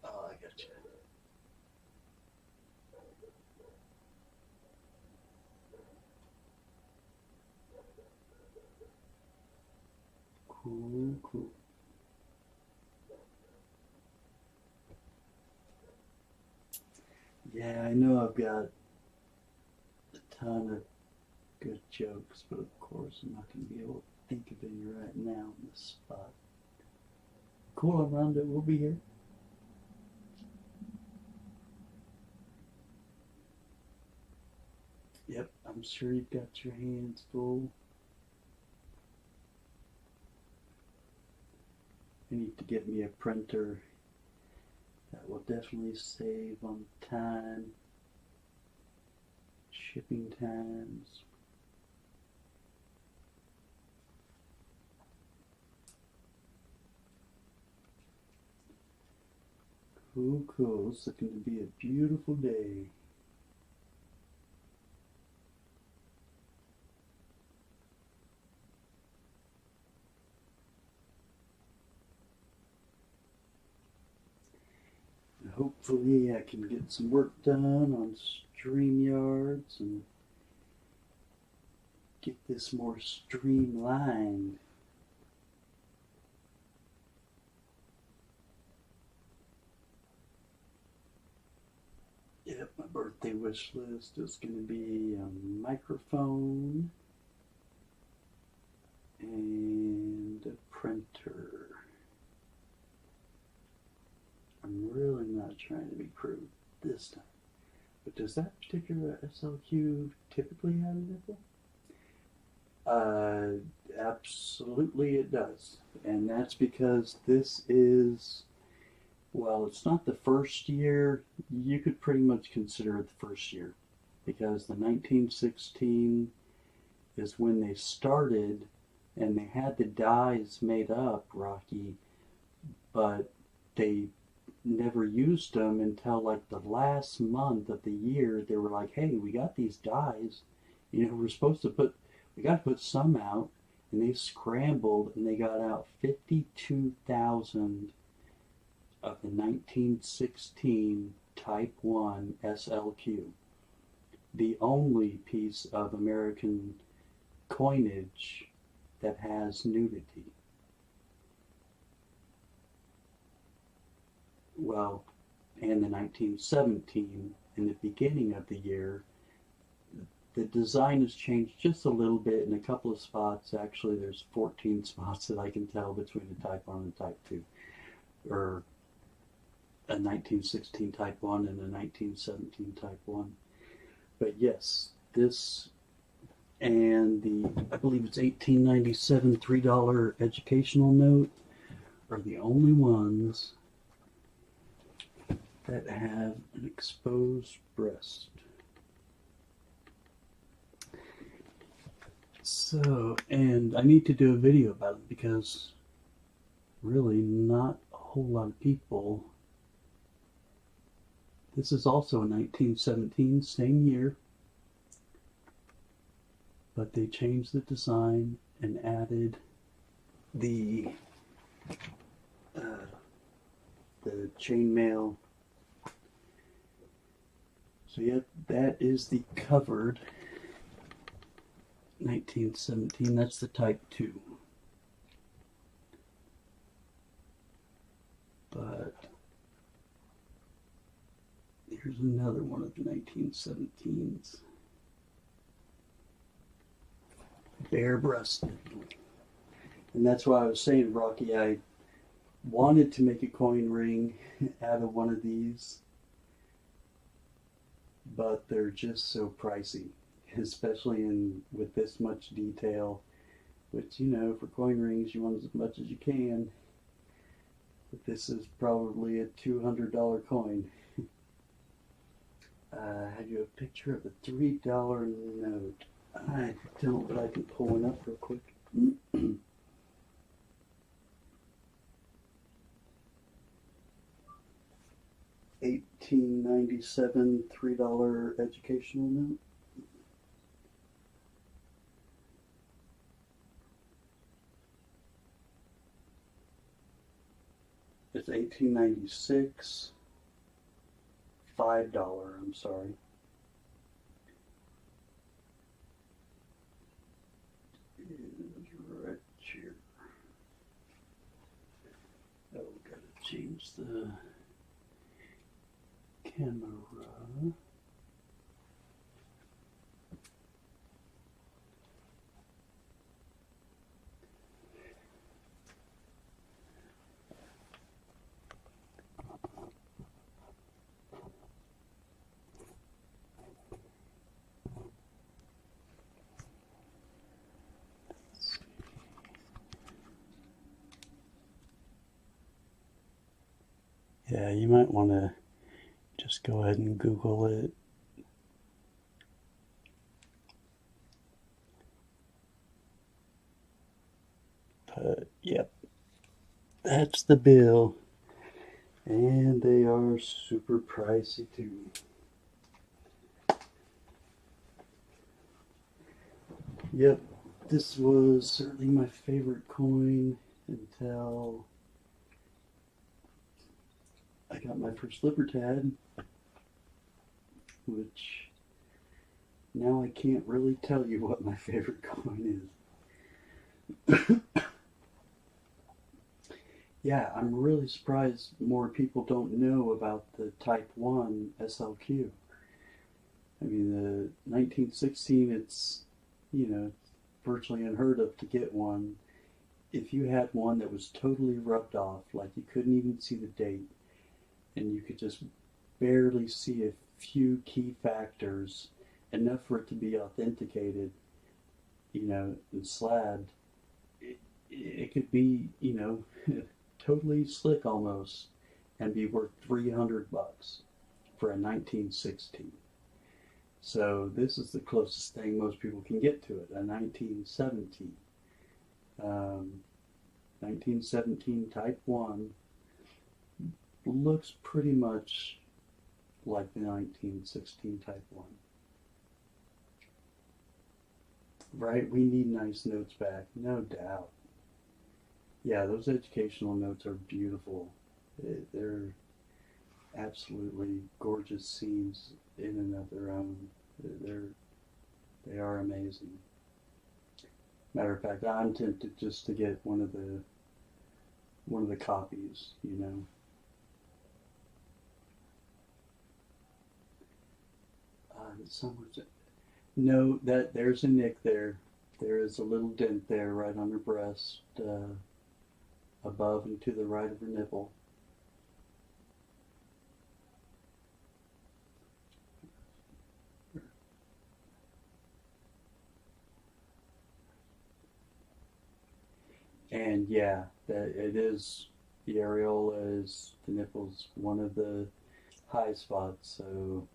Oh, I got you. Cool, cool. Yeah, I know I've got a ton of good jokes, but of course I'm not going to be able to think of any right now on the spot. Cool, Rhonda, we'll be here. Yep, I'm sure you've got your hands full. I need to get me a printer that will definitely save on time, shipping times. Cool, cool. It's looking to be a beautiful day. Hopefully I can get some work done on StreamYards and get this more streamlined. Yep, my birthday wish list is going to be a microphone and a printer. I'm really not trying to be crude this time. But does that particular SLQ typically have a nipple? Absolutely it does. And that's because this is, well, it's not the first year. You could pretty much consider it the first year. Because the 1916 is when they started, and they had the dies made up, Rocky, but they never used them until like the last month of the year. They were like, hey, we got these dies, you know, we got to put some out, and they scrambled and they got out 52,000 of the 1916 Type 1 SLQ. the only piece of American coinage that has nudity. Well, and in 1917, in the beginning of the year, the design has changed just a little bit in a couple of spots. Actually, there's 14 spots that I can tell between a Type 1 and Type 2, or a 1916 Type 1 and a 1917 Type 1. But yes, this and the, I believe it's 1897 $3 educational note are the only ones that have an exposed breast. So, and I need to do a video about it because really not a whole lot of people. This is also a 1917, same year, but they changed the design and added the chainmail. So yeah, that is the covered 1917. That's the Type 2. But here's another one of the 1917s. Bare-breasted. And that's why I was saying, Rocky, I wanted to make a coin ring out of one of these, but they're just so pricey, especially with this much detail, which, you know, for coin rings you want as much as you can, but this is probably a $200 coin. I have you a picture of a $3 note. I don't, but I can pull one up real quick. 1897 $3 educational note. It's 1896 $5. I'm sorry. It's right here. Oh, gotta change the camera. Yeah, you might want to just go ahead and Google it. But, yep, that's the bill. And they are super pricey too. Yep, this was certainly my favorite coin until I got my first Libertad, which now I can't really tell you what my favorite coin is. Yeah, I'm really surprised more people don't know about the Type 1 SLQ. I mean, the 1916, it's, you know, virtually unheard of to get one. If you had one that was totally rubbed off, like you couldn't even see the date, and you could just barely see a few key factors, enough for it to be authenticated, you know, and slabbed, it could be, you know, totally slick almost, and be worth $300 for a 1916. So this is the closest thing most people can get to it, a 1917. 1917 Type 1 looks pretty much like the 1916 Type 1. Right? We need nice notes back, no doubt. Yeah, those educational notes are beautiful. They're absolutely gorgeous scenes in and of their own. They are amazing. Matter of fact, I'm tempted just to get one of the copies, you know. No, there's a nick there. There is a little dent there right on her breast, above and to the right of her nipple. And yeah, it is, the areola is, the nipple's one of the high spots, so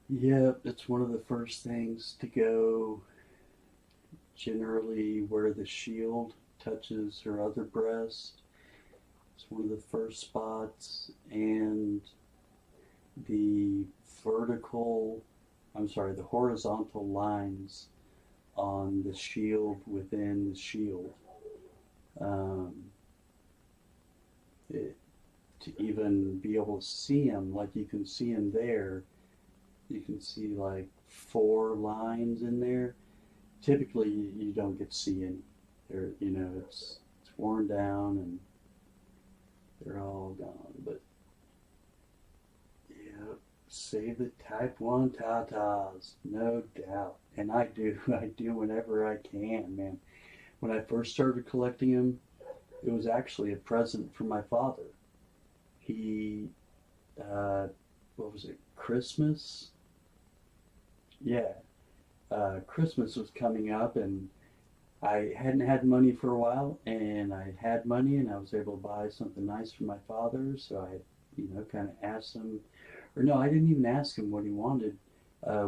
yeah, it's one of the first things to go, generally where the shield touches her other breast. It's one of the first spots, and the the horizontal lines on the shield within the shield. Um, to even be able to see them, like you can see them there, you can see like 4 lines in there. Typically, you don't get to see any. They're, you know, it's worn down and they're all gone. But yeah, save the Type 1 tatas, no doubt. And I do whenever I can, man. When I first started collecting them, it was actually a present from my father. He, what was it, Christmas? Yeah, Christmas was coming up, and I hadn't had money for a while, and I had money, and I was able to buy something nice for my father. So I, you know, kind of asked him, or no, I didn't even ask him what he wanted.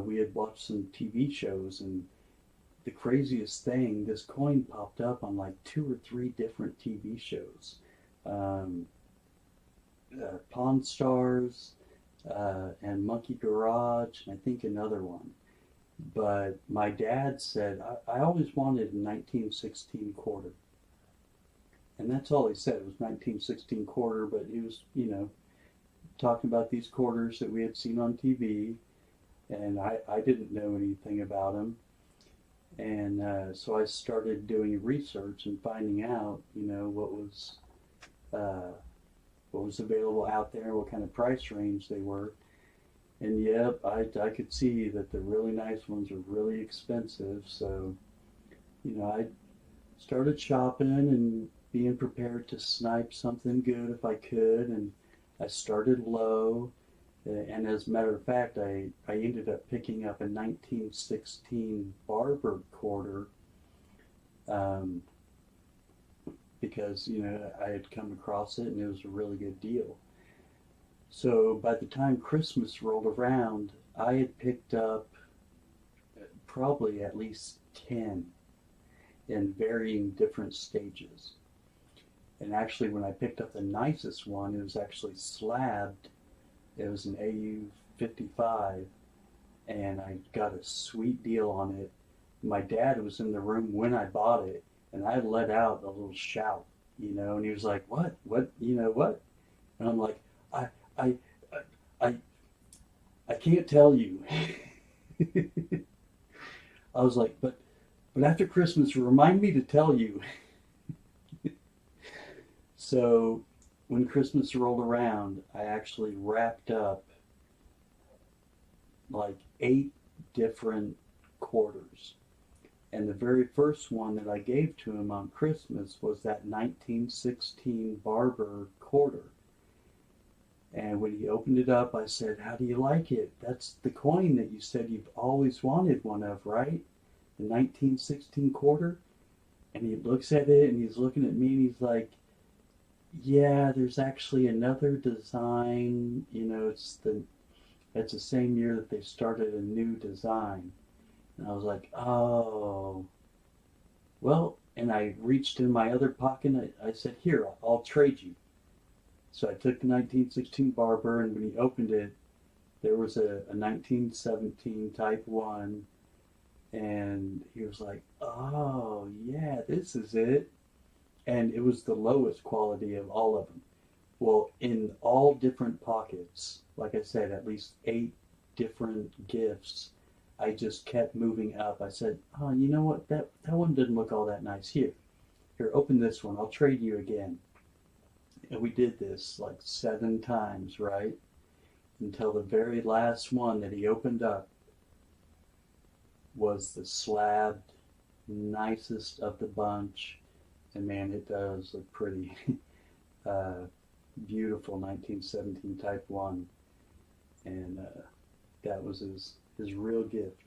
We had watched some TV shows, and the craziest thing, this coin popped up on like 2 or 3 different TV shows. Um, Pawn Stars, and Monkey Garage, and I think another one. But my dad said, I always wanted a 1916 quarter. And that's all he said, was 1916 quarter, but he was, you know, talking about these quarters that we had seen on TV, and I didn't know anything about them. And so I started doing research and finding out, you know, what was available out there, what kind of price range they were. And yep, I could see that the really nice ones are really expensive. So, you know, I started shopping and being prepared to snipe something good if I could. And I started low. And as a matter of fact, I ended up picking up a 1916 Barber quarter, um, because, you know, I had come across it and it was a really good deal. So by the time Christmas rolled around, I had picked up probably at least 10 in varying different stages. And actually, when I picked up the nicest one, it was actually slabbed. It was an AU-55, and I got a sweet deal on it. My dad was in the room when I bought it, and I let out a little shout, you know, and he was like, "What? What? You know what?" And I'm like, "I, I, I, I can't tell you." I was like, but after Christmas, remind me to tell you." So when Christmas rolled around, I actually wrapped up like 8 different quarters. And the very first one that I gave to him on Christmas was that 1916 Barber quarter. And when he opened it up, I said, "How do you like it? That's the coin that you said you've always wanted one of, right? The 1916 quarter?" And he looks at it and he's looking at me and he's like, "Yeah, there's actually another design. You know, it's the same year that they started a new design." And I was like, "Oh, well," and I reached in my other pocket and I said, "Here, I'll trade you." So I took the 1916 Barber, and when he opened it, there was a 1917 Type 1, and he was like, "Oh, yeah, this is it." And it was the lowest quality of all of them. Well, in all different pockets, like I said, at least 8 different gifts, I just kept moving up. I said, oh, you know what? That one didn't look all that nice. Here, open this one. I'll trade you again. And we did this like 7 times, right? Until the very last one that he opened up was the slabbed, nicest of the bunch. And man, it does look pretty. Beautiful 1917 Type 1. And that was his real gift.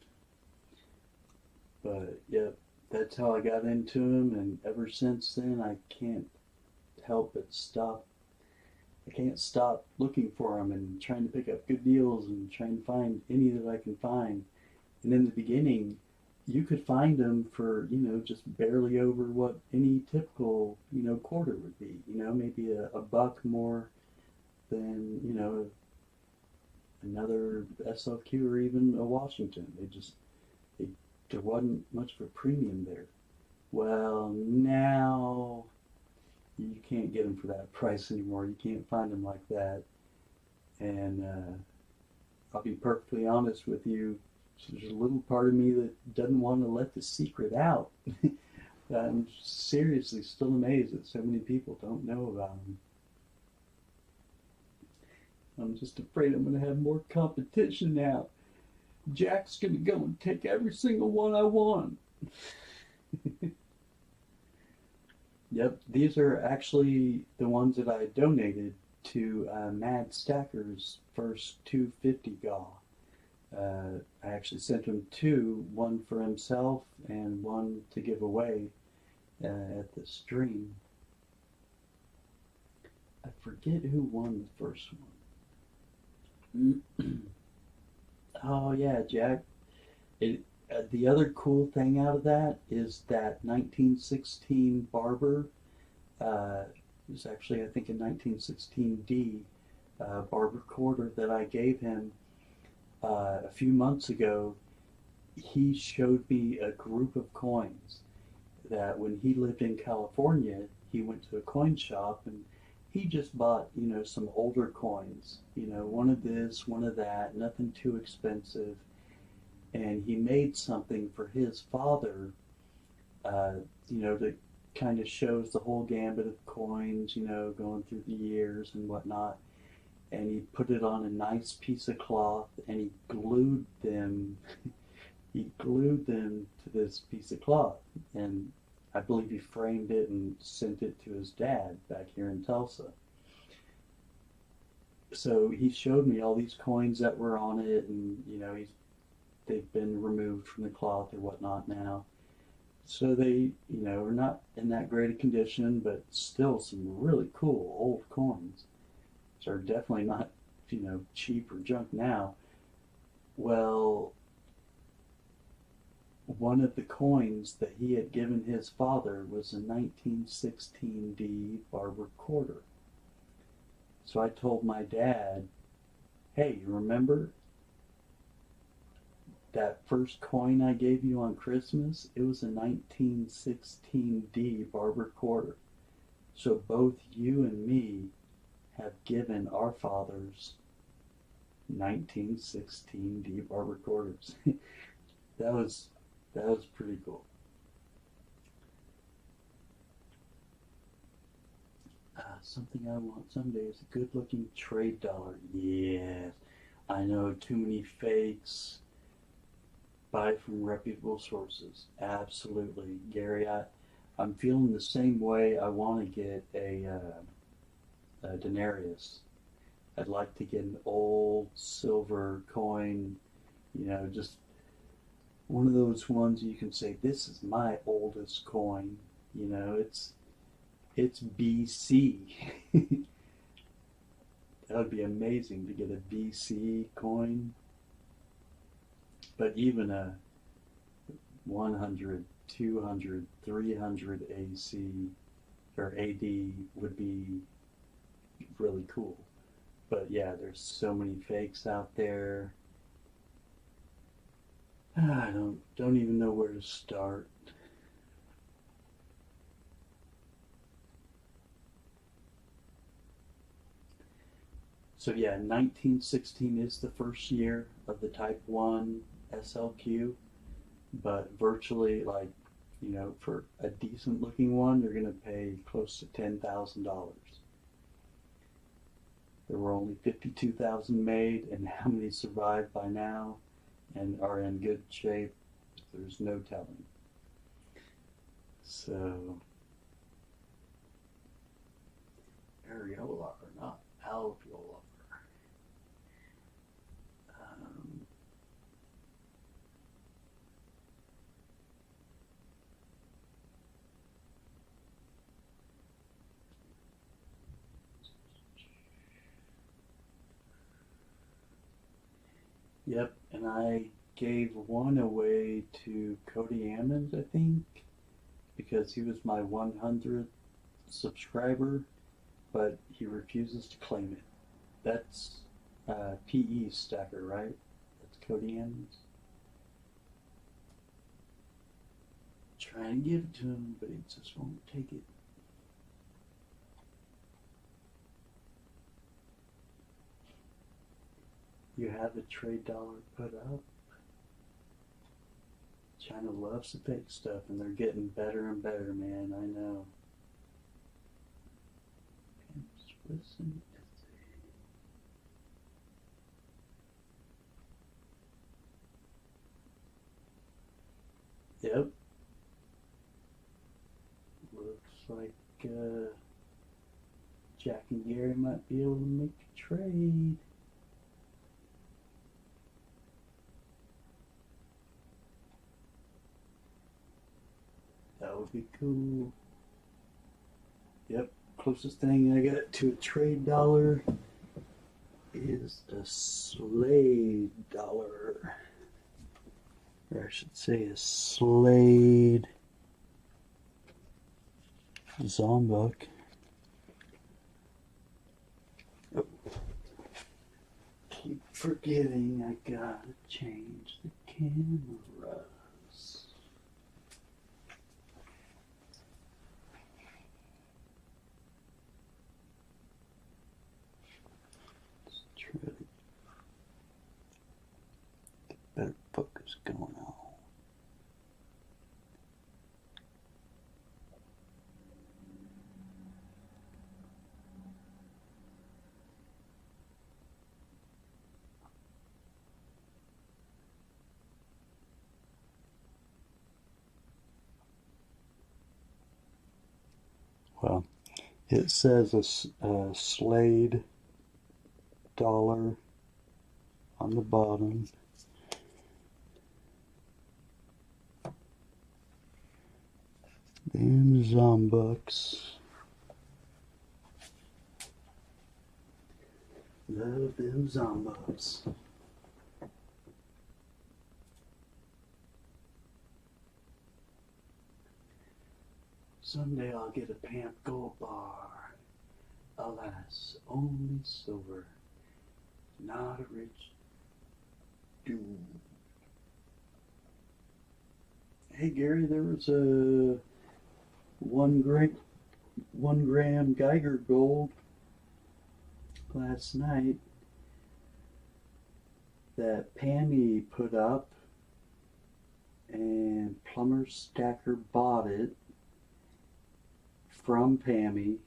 But yep, that's how I got into him, and ever since then I can't help but I can't stop looking for them and trying to pick up good deals and trying to find any that I can find. And in the beginning, you could find them for, just barely over what any typical, quarter would be. Maybe a buck more than, another SLQ or even a Washington. There wasn't much of a premium there. Well, now you can't get them for that price anymore. You can't find them like that. And I'll be perfectly honest with you, there's a little part of me that doesn't want to let the secret out. I'm seriously still amazed that so many people don't know about them. I'm just afraid I'm going to have more competition now. Jack's going to go and take every single one I want. Yep, these are actually the ones that I donated to Mad Stacker's first 250 GAW. I actually sent him 2, one for himself and one to give away at the stream. I forget who won the first one. Oh yeah, Jack. The other cool thing out of that is that 1916 Barber, it was actually I think a 1916D Barber quarter that I gave him a few months ago. He showed me a group of coins that when he lived in California, he went to a coin shop and he just bought, some older coins, one of this, one of that, nothing too expensive. And he made something for his father, that kind of shows the whole gambit of coins, going through the years and whatnot. And he put it on a nice piece of cloth and he glued them, to this piece of cloth. And I believe he framed it and sent it to his dad back here in Tulsa. So he showed me all these coins that were on it, and they've been removed from the cloth or whatnot now. So they, are not in that great a condition, but still some really cool old coins. So are definitely not, cheap or junk now. Well, one of the coins that he had given his father was a 1916D Barber quarter. So I told my dad, hey, you remember that first coin I gave you on Christmas? It was a 1916D Barber quarter. So both you and me have given our fathers 1916D Barber quarters. That was pretty cool. Something I want someday is a good-looking trade dollar. Yes, I know, too many fakes. Buy from reputable sources. Absolutely, Gary. I'm feeling the same way. I want to get a denarius. I'd like to get an old silver coin. Just one of those ones you can say, this is my oldest coin. It's BC. That would be amazing to get a BC coin. But even a 100, 200, 300 AC or AD would be really cool. But yeah, there's so many fakes out there. I don't even know where to start. So yeah, 1916 is the first year of the Type 1 SLQ, but virtually, like, you know, for a decent looking one, you're going to pay close to $10,000. There were only 52,000 made, and how many survived by now and are in good shape, there's no telling. So, areolar, not alveolar. Yep, and I gave one away to Cody Ammons, I think, because he was my 100th subscriber, but he refuses to claim it. That's PE Stacker, right? That's Cody Ammons. Trying to give it to him, but he just won't take it. You have a trade dollar put up. China loves the fake stuff, and they're getting better and better, man. I know. Yep. Looks like Jack and Gary might be able to make a trade. That would be cool. Yep, closest thing I got to a trade dollar is a Slade dollar. Or I should say a Slade Zombuk. Oh. Keep forgetting I gotta change the cameras. Better focus going on. Well, it says a Slade dollar on the bottom. Them Zombucks. Love them Zombucks. Someday I'll get a Pamp Gold bar. Alas, only silver. Not a rich dude. Hey Gary, there was a 1 gram Geiger gold last night that Pammy put up, and Plumber Stacker bought it from Pammy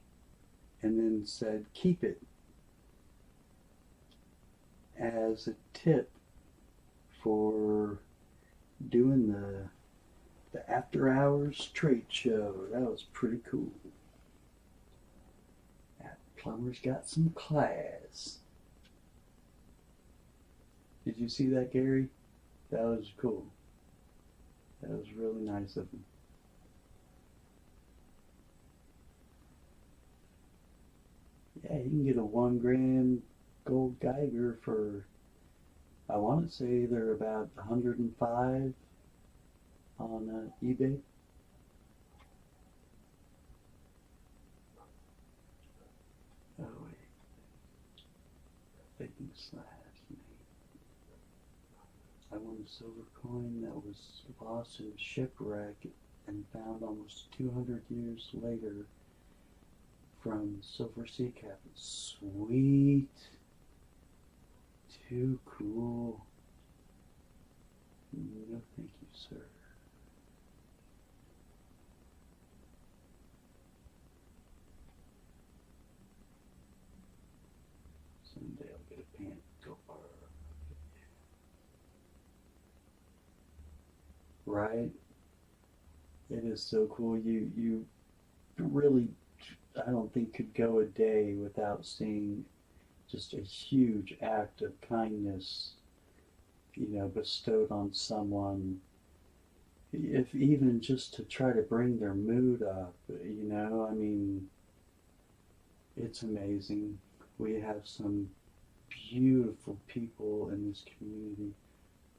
and then said keep it as a tip for doing the after hours trade show. That was pretty cool. That plumber's got some class. Did you see that, Gary? That was cool. That was really nice of him. Yeah, you can get a 1 gram gold Geiger for, I want to say they're about 105 on eBay. Oh wait, thinking slash me. I won a silver coin that was lost in a shipwreck and found almost 200 years later from Silver Sea Captain. Sweet. Too cool. No, thank you, sir. Someday I'll get a pant. Go far. Right? It is so cool. You really, I don't think could go a day without seeing just a huge act of kindness, bestowed on someone. If even just to try to bring their mood up, I mean, it's amazing. We have some beautiful people in this community.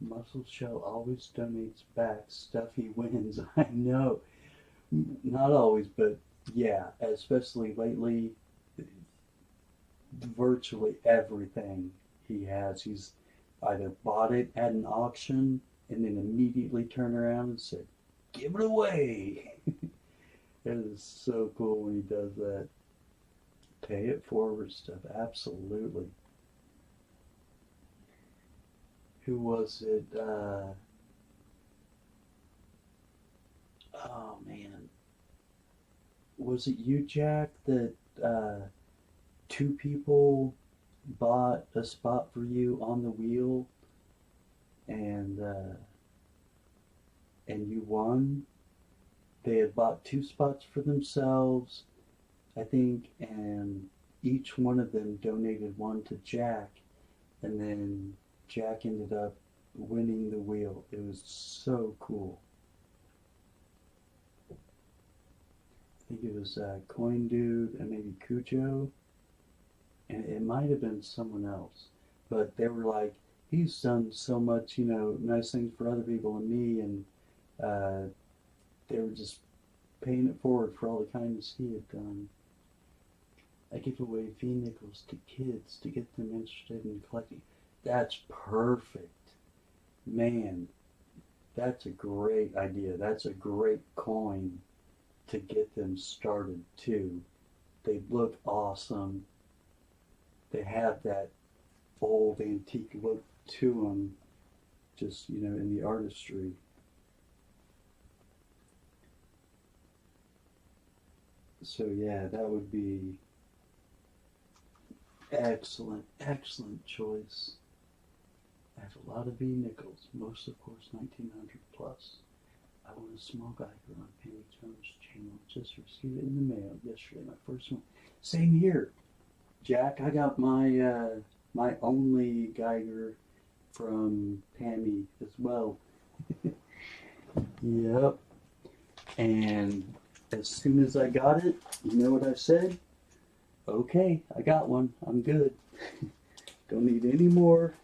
Muscle Shell always donates back stuff he wins. I know. Not always, but yeah, especially lately, virtually everything he has, he's either bought it at an auction and then immediately turned around and said, give it away. It is so cool when he does that. Pay it forward stuff, absolutely. Who was it? Oh man, was it you, Jack, that two people bought a spot for you on the wheel and you won? They had bought two spots for themselves, I think, and each one of them donated one to Jack, and then Jack ended up winning the wheel. It was so cool. I think it was Coin Dude and maybe Cujo, and it might have been someone else, but they were like, he's done so much, nice things for other people and me, and they were just paying it forward for all the kindness he had done. I give away fee nickels to kids to get them interested in collecting. That's perfect. Man, that's a great idea. That's a great coin to get them started too. They look awesome. They have that old antique look to them, just, in the artistry. So yeah, that would be excellent, excellent choice. I have a lot of V-nickels, most of course 1900 plus. I won a small Geiger on Penny Jones' channel. Just received it in the mail yesterday, my first one. Same here, Jack. I got my my only Geiger from Pammy as well. Yep. And as soon as I got it, you know what I said? Okay, I got one. I'm good. Don't need any more.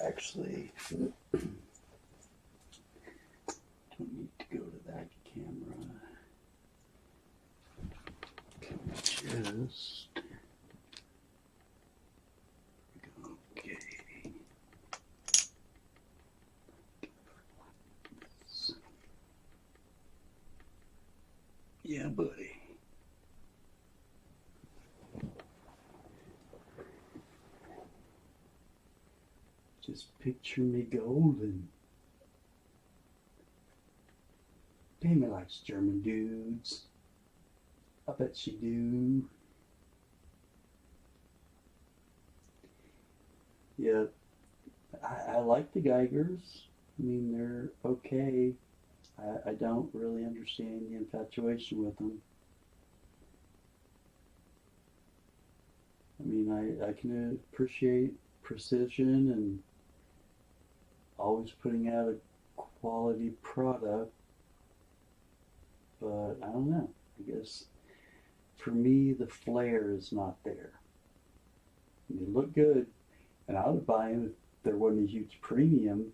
Actually, don't need to go to that camera. Just okay. Yeah, buddy. Just picture me golden. Pammy likes German dudes. I bet she do. Yeah, I like the Geigers. I mean, they're okay. I don't really understand the infatuation with them. I mean, I can appreciate precision and always putting out a quality product, but I don't know. I guess for me, the flair is not there. They look good, and I would buy them if there wasn't a huge premium,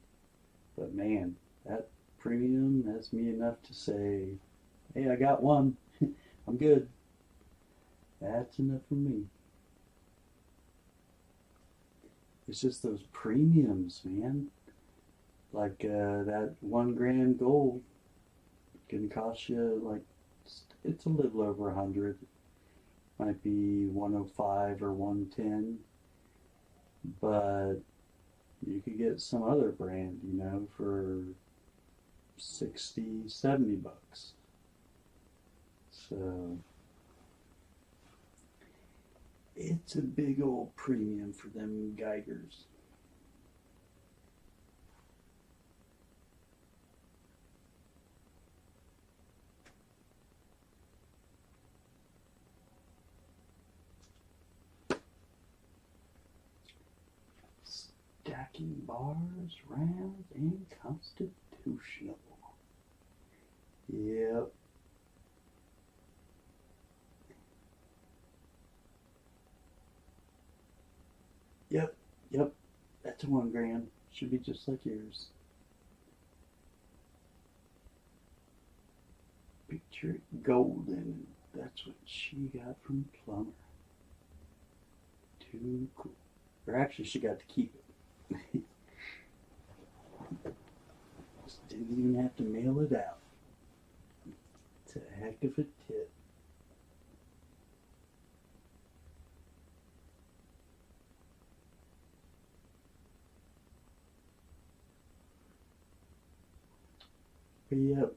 but man, that premium, that's me enough to say, hey, I got one. I'm good. That's enough for me. It's just those premiums, man. Like that 1 gram gold. Gonna cost you like, it's a little over 100. Might be 105 or 110, but you could get some other brand, you know, for 60, 70 bucks. So it's a big old premium for them Geigers. Stacking bars, rounds, and constitutional. Yep. Yep. That's a 1 gram. Should be just like yours. Picture it golden. That's what she got from Plumber. Too cool. Or actually, she got to keep it. Just didn't even have to mail it out. It's a heck of a tip. But yep,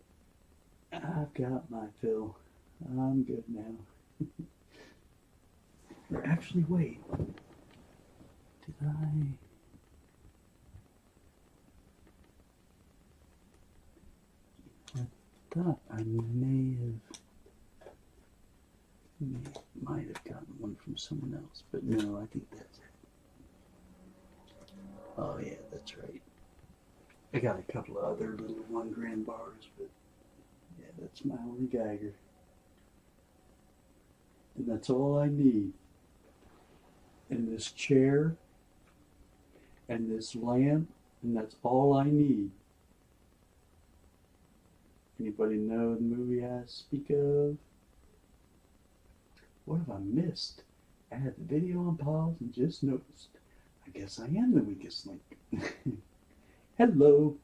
I've got my fill. I'm good now. Or actually, wait. Did I? I thought I might have gotten one from someone else, but no, I think that's it. Oh yeah, that's right. I got a couple of other little 1 gram bars, but yeah, that's my only Geiger. And that's all I need. And this chair, and this lamp, and that's all I need. Anybody know the movie I speak of? What have I missed? I had the video on pause and just noticed. I guess I am the weakest link. Hello.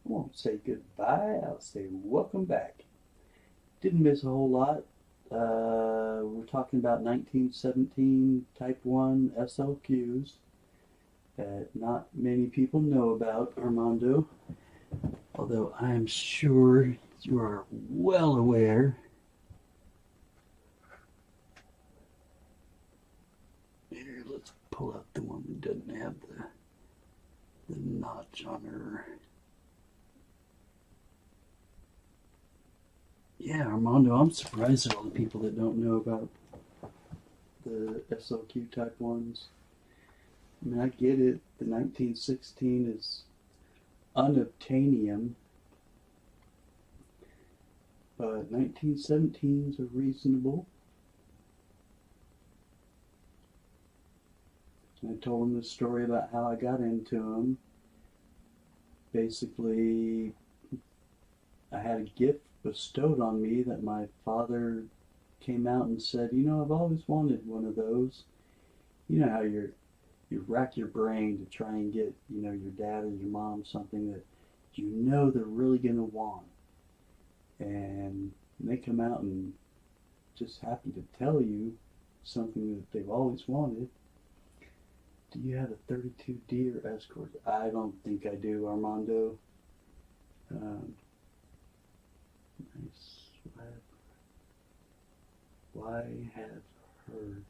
I won't say goodbye, I'll say welcome back. Didn't miss a whole lot. We're talking about 1917 Type 1 SLQs that not many people know about, Armando. Although I am sure you are well aware. Here, let's pull out the one that doesn't have the notch on her. Yeah, Armando, I'm surprised at all the people that don't know about the SLQ Type 1s. I mean, I get it. The 1916 is unobtainium, but 1917s are reasonable. And I told him the story about how I got into them. Basically, I had a gift bestowed on me that my father came out and said, you know, I've always wanted one of those. You know how you rack your brain to try and get, you know, your dad or your mom something that you know they're really going to want. And they come out and just happen to tell you something that they've always wanted. Do you have a 32D or Escort? I don't think I do, Armando. Nice. Why have heard?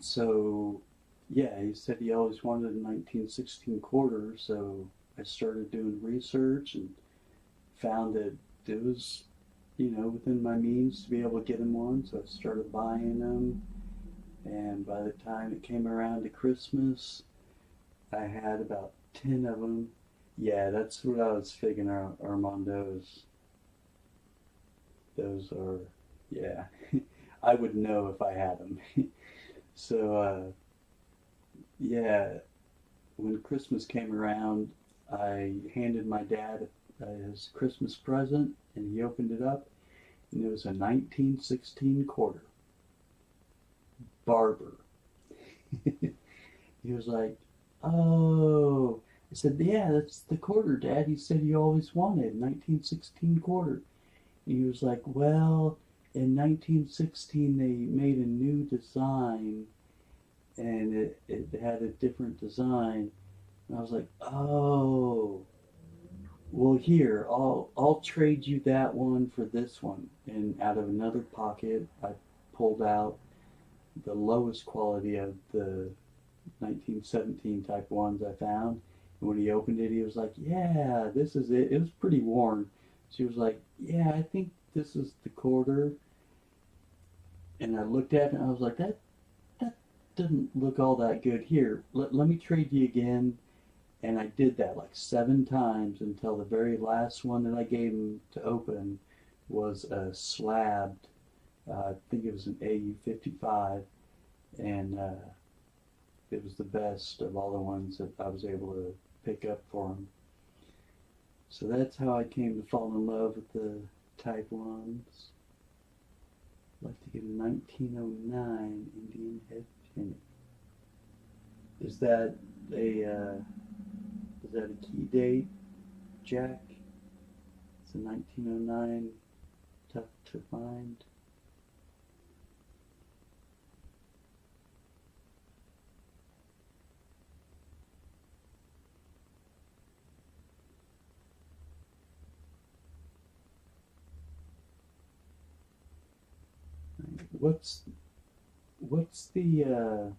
So, yeah, he said he always wanted a 1916 quarter, so I started doing research and found that it was, you know, within my means to be able to get him one, so I started buying them, and by the time it came around to Christmas, I had about 10 of them. Yeah, that's what I was figuring out, Armando's. Those are, yeah, I would know if I had them. So, yeah, when Christmas came around, I handed my dad his Christmas present, and he opened it up, and it was a 1916 quarter. Barber. He was like, oh. I said, yeah, that's the quarter, Dad. He said you always wanted, 1916 quarter. And he was like, well, in 1916 they made a new design, and it had a different design. And I was like, oh, well, here, I'll trade you that one for this one. And out of another pocket, I pulled out the lowest quality of the 1917 type ones I found. And when he opened it, he was like, yeah, this is it. It was pretty worn. She was like, yeah, I think this is the quarter. And I looked at it and I was like, that doesn't look all that good. Here, let me trade you again. And I did that like 7 times until the very last one that I gave him to open was a slabbed, I think it was an AU-55, and it was the best of all the ones that I was able to pick up for him. So that's how I came to fall in love with the Type 1s. I'd like to get a 1909 Indian head penny. Is that a key date, Jack? It's a 1909, tough to find. What's the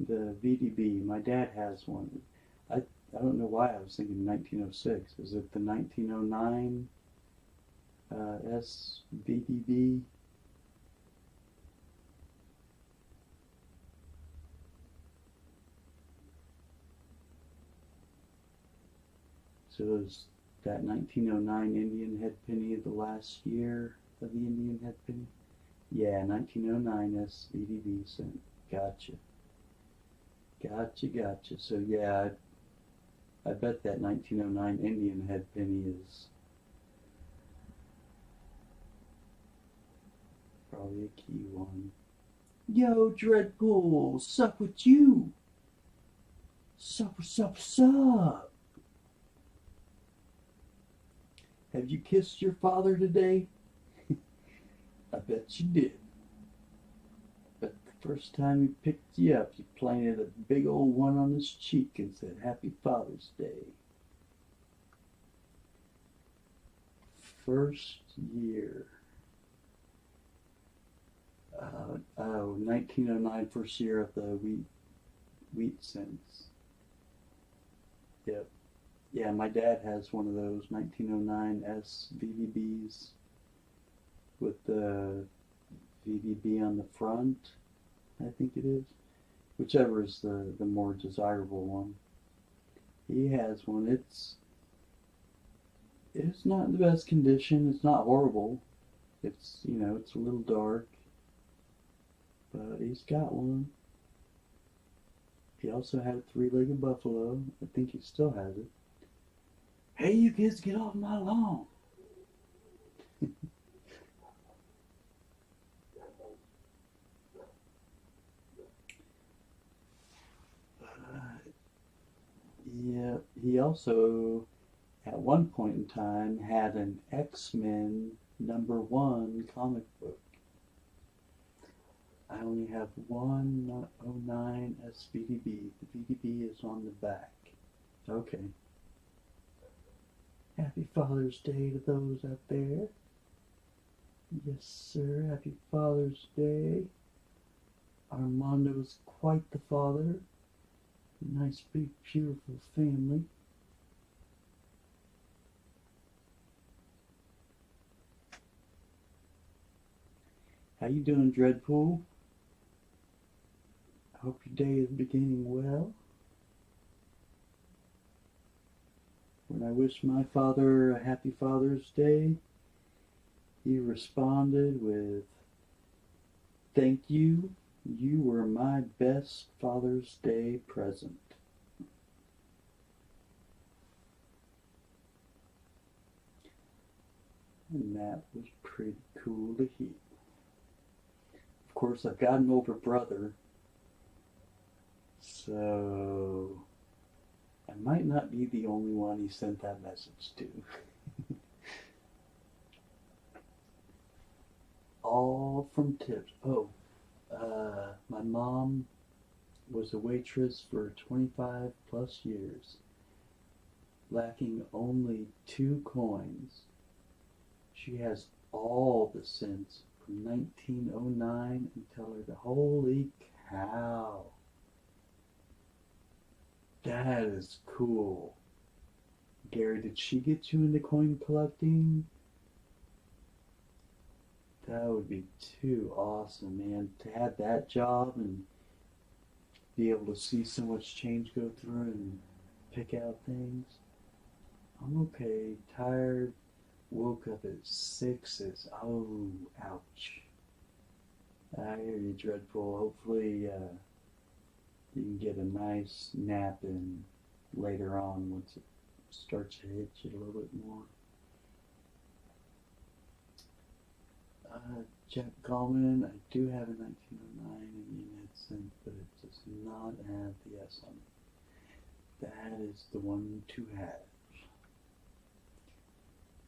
VDB? My dad has one. I don't know why I was thinking 1906. Is it the 1909 SVDB? So is that 1909 Indian head penny the last year of the Indian head penny? Yeah, 1909 SVDB cent. Gotcha. Gotcha. So yeah, I bet that 1909 Indian head penny is probably a key one. Yo, Dreadpool, sup with you? Sup? Have you kissed your father today? I bet you did. But the first time he picked you up, you planted a big old one on his cheek and said, Happy Father's Day. First year. 1909, first year of the wheat cents. Yep. Yeah, my dad has one of those 1909 SVDBs with the VDB on the front, I think it is. Whichever is the more desirable one. He has one. It's not in the best condition. It's not horrible. It's, it's a little dark. But he's got one. He also had a 3-legged buffalo. I think he still has it. Hey, you kids, get off my lawn. Yeah, he also, at one point in time, had an X-Men #1 comic book. I only have one 09 SVDB. The VDB is on the back. Okay. Happy Father's Day to those out there. Yes, sir. Happy Father's Day. Armando is quite the father. Nice, big, beautiful family. How you doing, Dreadpool? I hope your day is beginning well. When I wished my father a happy Father's Day, he responded with, Thank you. You were my best Father's Day present. And that was pretty cool to hear. Of course, I've got an older brother, So I might not be the only one he sent that message to. All from tips. Oh, my mom was a waitress for 25 plus years, lacking only 2 coins. She has all the cents from 1909 until her. Holy cow. That is cool. Gary, did she get you into coin collecting? That would be too awesome, man. To have that job and be able to see so much change go through and pick out things. I'm okay. Tired. Woke up at 6. Oh, ouch. I hear you, Dreadful. Hopefully you can get a nice nap in later on once it starts to hit you a little bit more. Jack Gallman, I do have a 1909 Indian head cent, but it does not have the S on it. That is the one to have.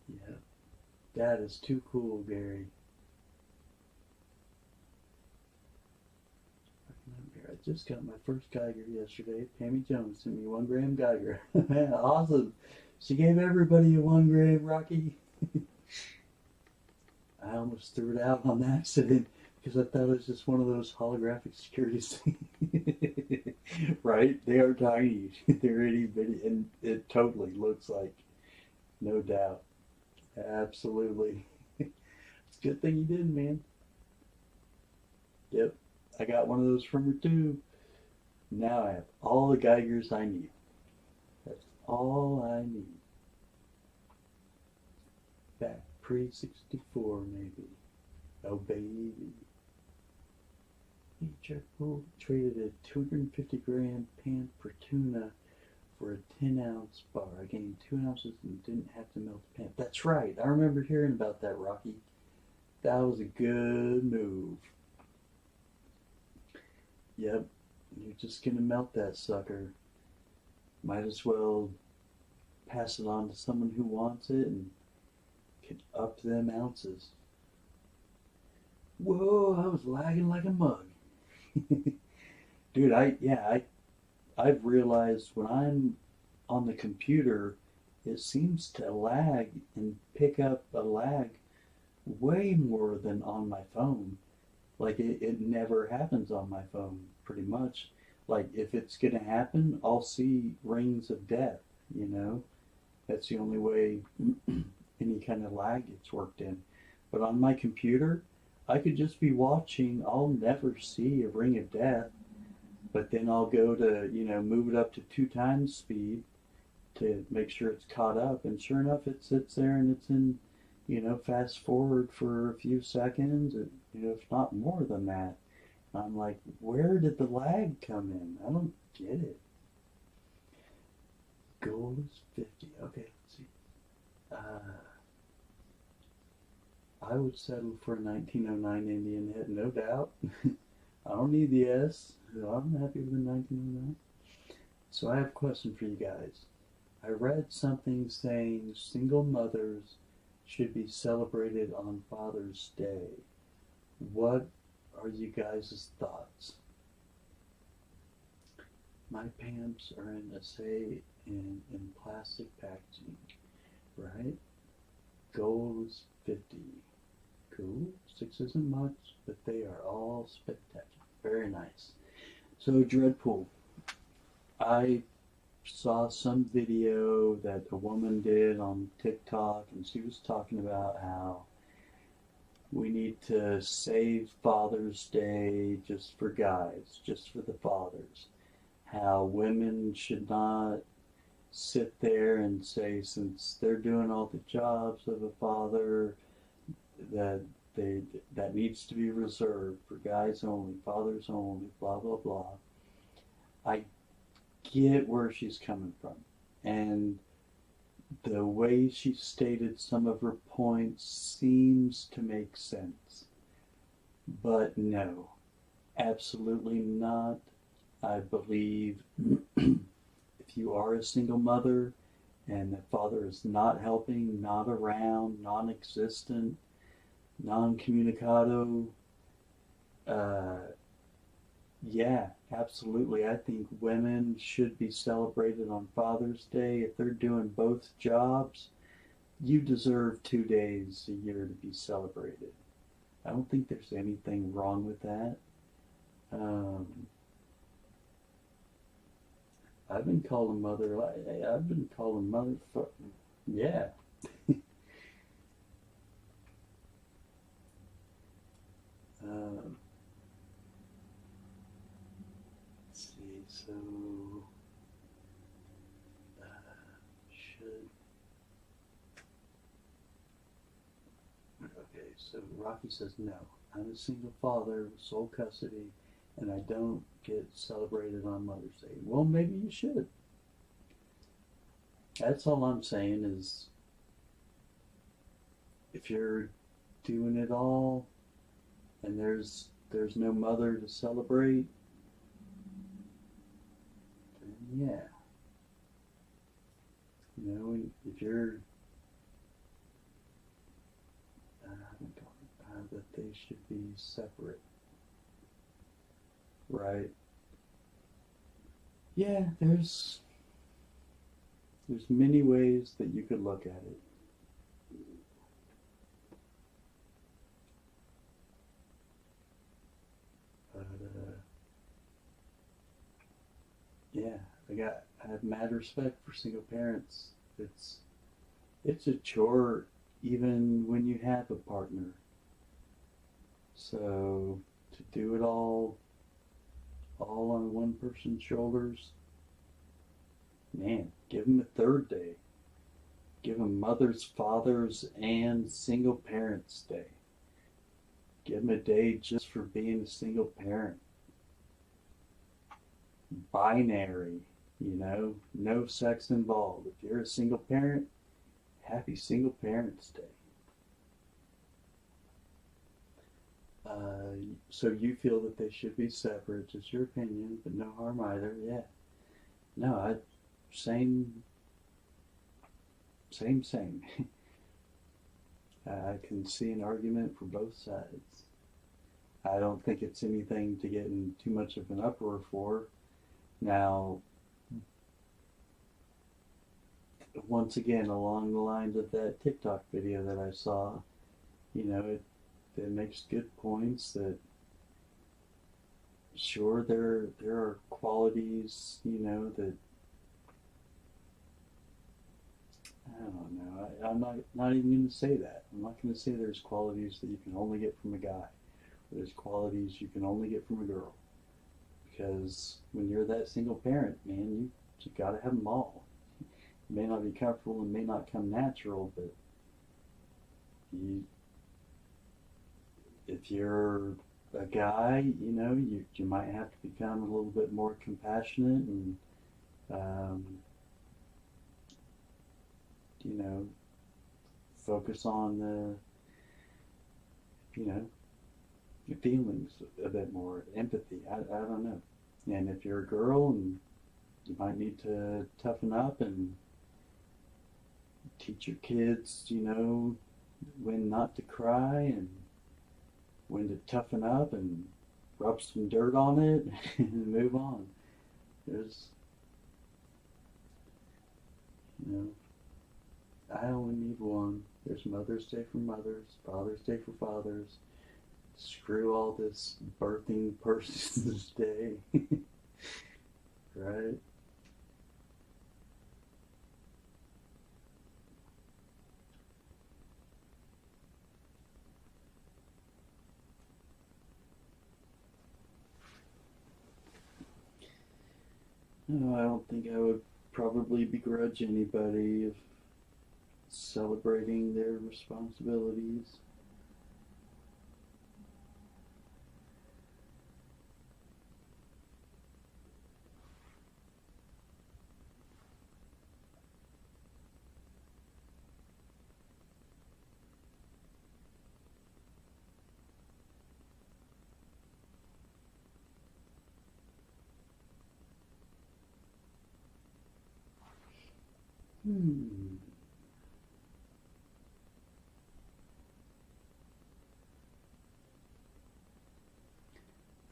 Yeah, that is too cool, Gary. I just got my first Geiger yesterday. Pammy Jones sent me 1 gram Geiger. Awesome. She gave everybody a 1 gram, Rocky. I almost threw it out on accident because I thought it was just one of those holographic securities. Right? They are tiny. They're itty bitty, and it totally looks like, no doubt. Absolutely. It's a good thing you did, man. Yep. I got one of those from her too. Now I have all the Geigers I need. That's all I need. Back pre-64 maybe. Oh baby. Hey, Jekyll traded a 250 gram pan for tuna for a 10-ounce bar. I gained 2 ounces and didn't have to melt the pan. That's right. I remember hearing about that, Rocky. That was a good move. Yep. You're just gonna melt that sucker. Might as well pass it on to someone who wants it and can up them ounces. Whoa, I was lagging like a mug. Dude, I've realized when I'm on the computer, it seems to lag and pick up a lag way more than on my phone. Like it never happens on my phone, pretty much. Like if it's gonna happen, I'll see rings of death, you know? That's the only way any kind of lag gets worked in. But on my computer, I could just be watching, I'll never see a ring of death, but then I'll go to, move it up to 2 times speed to make sure it's caught up, and sure enough, it sits there and it's in, fast forward for a few seconds, if not more than that. I'm like, where did the lag come in? I don't get it. Gold is 50. Okay, let's see. I would settle for a 1909 Indian head, no doubt. I don't need the S. I'm happy with the 1909. So I have a question for you guys. I read something saying single mothers should be celebrated on Father's Day. What are you guys' thoughts? My pants are in assay and in plastic packaging, right? Gold is 50. Cool. 6 isn't much, but they are all spectacular. Very nice. So, Dreadpool, I saw some video that a woman did on TikTok, and she was talking about how we need to save Father's Day just for guys, just for the fathers. How women should not sit there and say, since they're doing all the jobs of a father, that needs to be reserved for guys only, fathers only, blah blah blah. I get where she's coming from, and the way she stated some of her points seems to make sense. But no, absolutely not I believe if you are a single mother and the father is not helping, not around, non-existent, non-communicado, yeah, absolutely. I think women should be celebrated on Father's Day. If they're doing both jobs, you deserve 2 days a year to be celebrated. I don't think there's anything wrong with that. Um, I've been called a mother. I've been called a mother. Yeah. Um, let's see. So, uh, should. Okay. So Rocky says no. I'm a single father with sole custody, and I don't get celebrated on Mother's Day. Well, maybe you should. That's all I'm saying is if you're doing it all and there's no mother to celebrate, then yeah. You know, if you're that they should be separate. Right. Yeah, there's many ways that you could look at it. But yeah, I have mad respect for single parents. It's a chore even when you have a partner. So to do it all on one person's shoulders, man, give them a third day. Give them Mother's, Father's, and Single Parents Day. Give them a day just for being a single parent. Binary, no sex involved. If you're a single parent, happy Single Parents Day. So you feel that they should be separate, just your opinion, but no harm either, yeah. No, same. I can see an argument for both sides. I don't think it's anything to get in too much of an uproar for. Now, once again, along the lines of that TikTok video that I saw, it makes good points that sure there are qualities, that I don't know. I'm not even going to say that. I'm not going to say there's qualities that you can only get from a guy. Or there's qualities you can only get from a girl. Because when you're that single parent, man, you got to have them all. It may not be comfortable and may not come natural, but if you're a guy, you might have to become a little bit more compassionate and focus on your feelings a bit more, empathy. I don't know. And if you're a girl, and you might need to toughen up and teach your kids, when not to cry and when to toughen up and rub some dirt on it and move on. There's, I only need one. There's Mother's Day for mothers, Father's Day for fathers. Screw all this birthing person's day. Right? No, I don't think I would probably begrudge anybody of celebrating their responsibilities.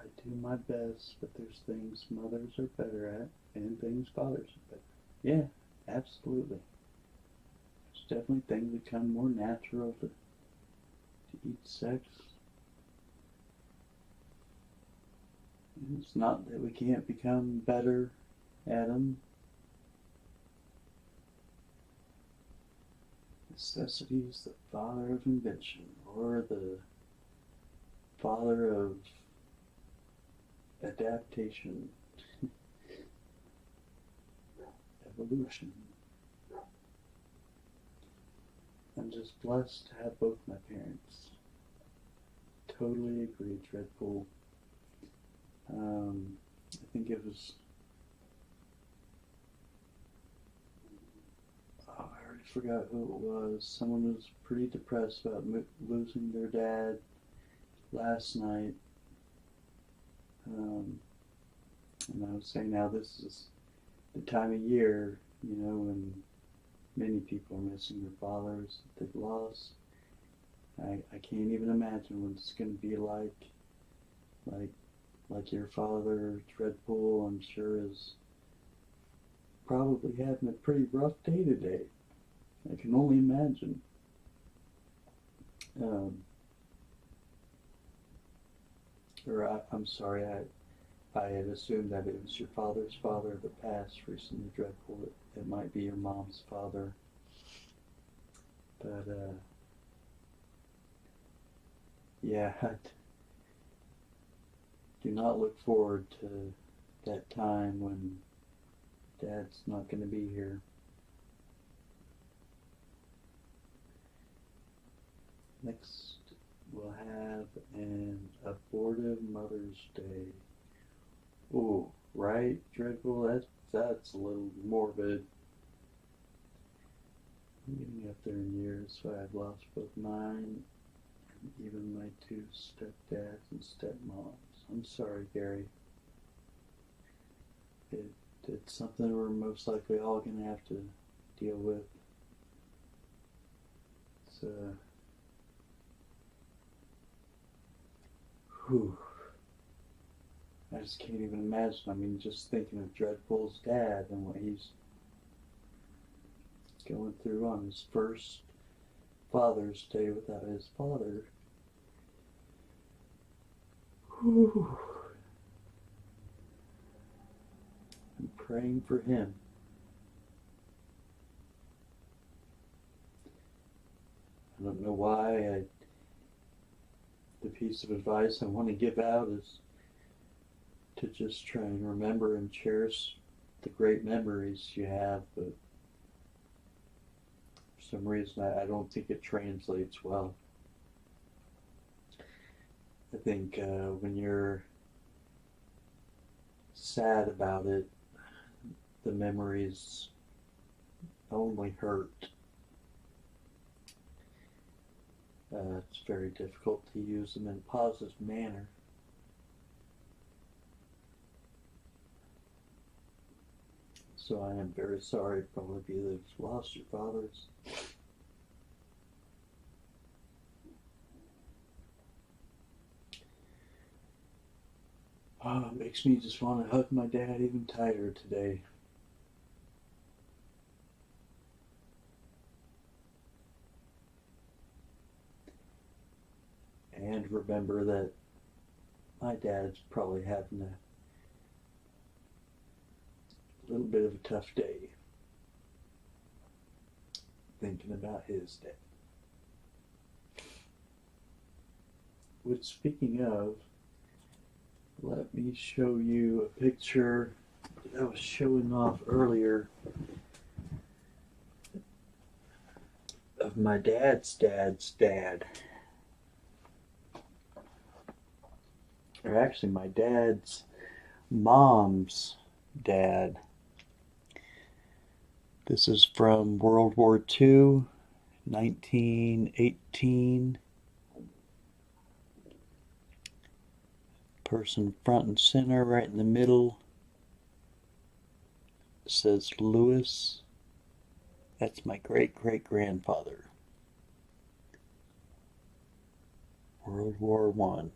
I do my best, but there's things mothers are better at and things fathers are better. Yeah, absolutely. There's definitely things that come more natural to each sex. And it's not that we can't become better at them. Necessity is the father of invention, or the father of adaptation, evolution. I'm just blessed to have both my parents. Totally agree, Dreadpool. I think it was, I already forgot who it was. Someone was pretty depressed about losing their dad last night. And I was saying now this is the time of year, you know, when many people are missing their fathers that they've lost. I can't even imagine what it's going to be like your father, Dreadpool, I'm sure is probably having a pretty rough day today. I can only imagine. I'm sorry, I had assumed that it was your father's father that passed recently, Dreadpool. It might be your mom's father. But, yeah, I do not look forward to that time when Dad's not going to be here. Next, we'll have an abortive Mother's Day. Ooh, right, Dreadpool? That's a little morbid. I'm getting up there in years, so I've lost both mine and even my two stepdads and stepmoms. I'm sorry, Gary. It's something we're most likely all going to have to deal with. It's, whew. I just can't even imagine. I mean, just thinking of Dreadpool's dad and what he's going through on his first Father's Day without his father. Whew. I'm praying for him. I don't know why. The piece of advice I want to give out is to just try and remember and cherish the great memories you have, but for some reason I don't think it translates well. I think when you're sad about it, the memories only hurt. It's very difficult to use them in a positive manner. So I am very sorry for all of you that have lost your fathers. Oh, it makes me just want to hug my dad even tighter today. And remember that my dad's probably having a little bit of a tough day thinking about his day. Which, speaking of, let me show you a picture that I was showing off earlier of my dad's dad's dad. Or actually my dad's mom's dad. This is from World War II, 1918. Person front and center, right in the middle. It says Lewis. That's my great-great-grandfather. World War One.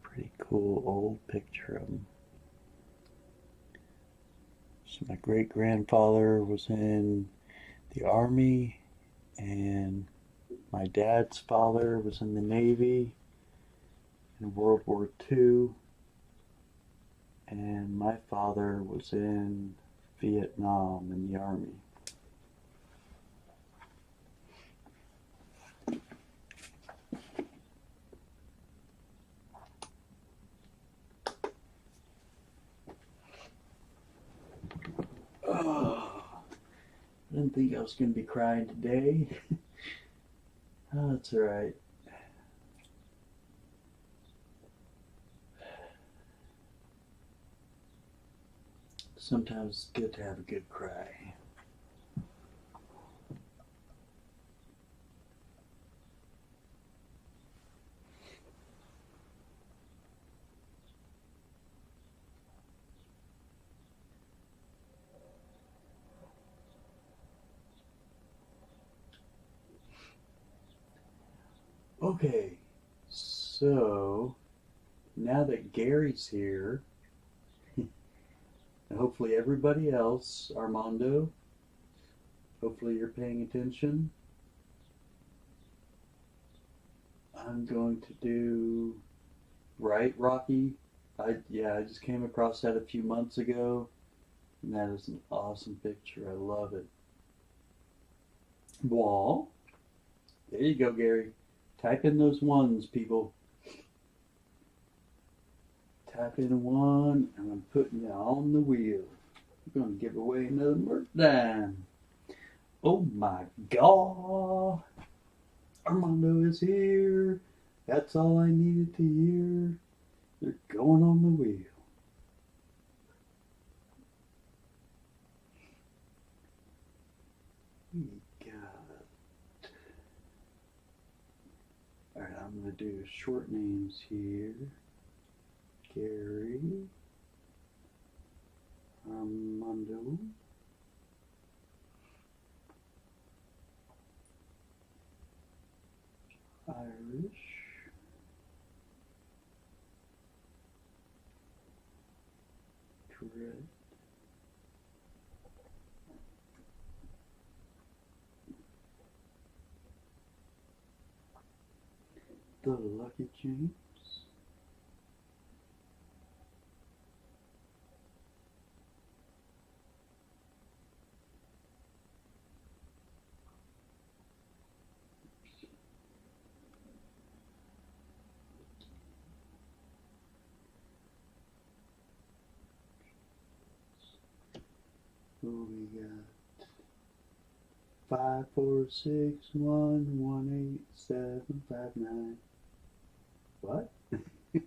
Pretty cool old picture of him. So my great-grandfather was in the Army, and my dad's father was in the Navy in World War II, and my father was in Vietnam in the Army. Oh, I didn't think I was going to be crying today. Oh, that's alright. Sometimes it's good to have a good cry. Okay, so now that Gary's here, and hopefully everybody else, Armando, hopefully you're paying attention. I'm going to do Right, Rocky. I just came across that a few months ago, and that is an awesome picture. I love it. Wall. There you go, Gary. Type in those ones, people. Type in one, and I'm putting you on the wheel. We're going to give away another merch dime. Oh my God. Armando is here. That's all I needed to hear. They're going on the wheel. We got. Alright, I'm going to do short names here. Gary. Armando. Irish. Correct. The Lucky James. Who we got? 5, 4, 6, 1, 1, 8, 7, 5, 9. What? We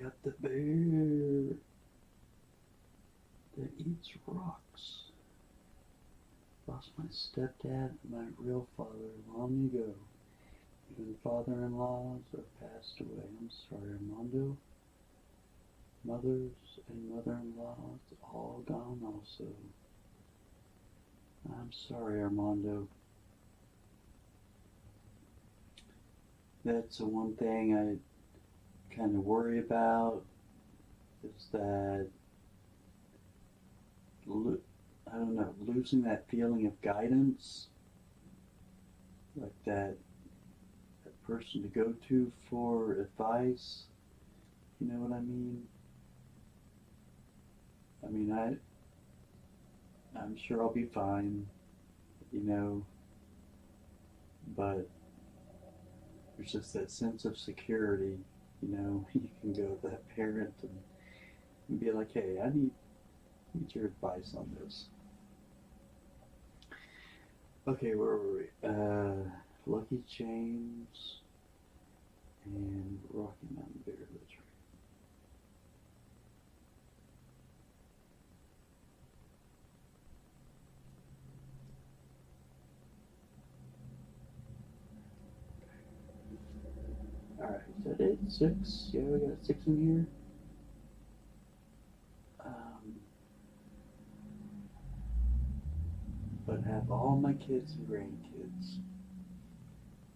got the bear that eats rocks. Lost my stepdad and my real father long ago. Even father-in-laws are passed away. I'm sorry, Armando. Mothers and mother-in-laws all gone also. I'm sorry, Armando. That's the one thing I kind of worry about, is that, I don't know, losing that feeling of guidance, like that person to go to for advice. You know what I mean? I mean, I'm sure I'll be fine, you know, but there's just that sense of security, you know. You can go to that parent and be like, hey, I need your advice on this. Okay, where were we? Lucky James and Rocky Mountain Bear. That's right. 6? Yeah, we got 6 in here. But have all my kids and grandkids.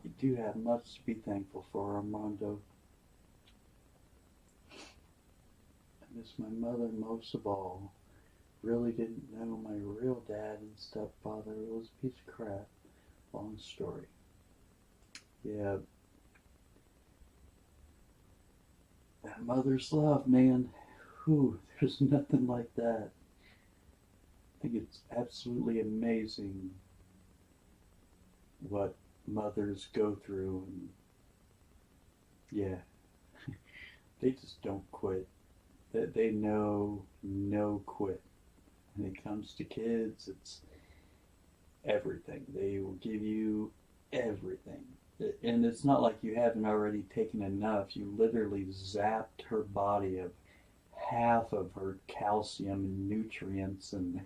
You do have much to be thankful for, Armando. I miss my mother most of all. Really didn't know my real dad and stepfather was a piece of crap. Long story. Yeah. That mother's love, man. Whew, there's nothing like that. I think it's absolutely amazing what mothers go through, and yeah, they just don't quit. They know no quit. When it comes to kids, it's everything. They will give you everything. And it's not like you haven't already taken enough. You literally zapped her body of half of her calcium and nutrients, and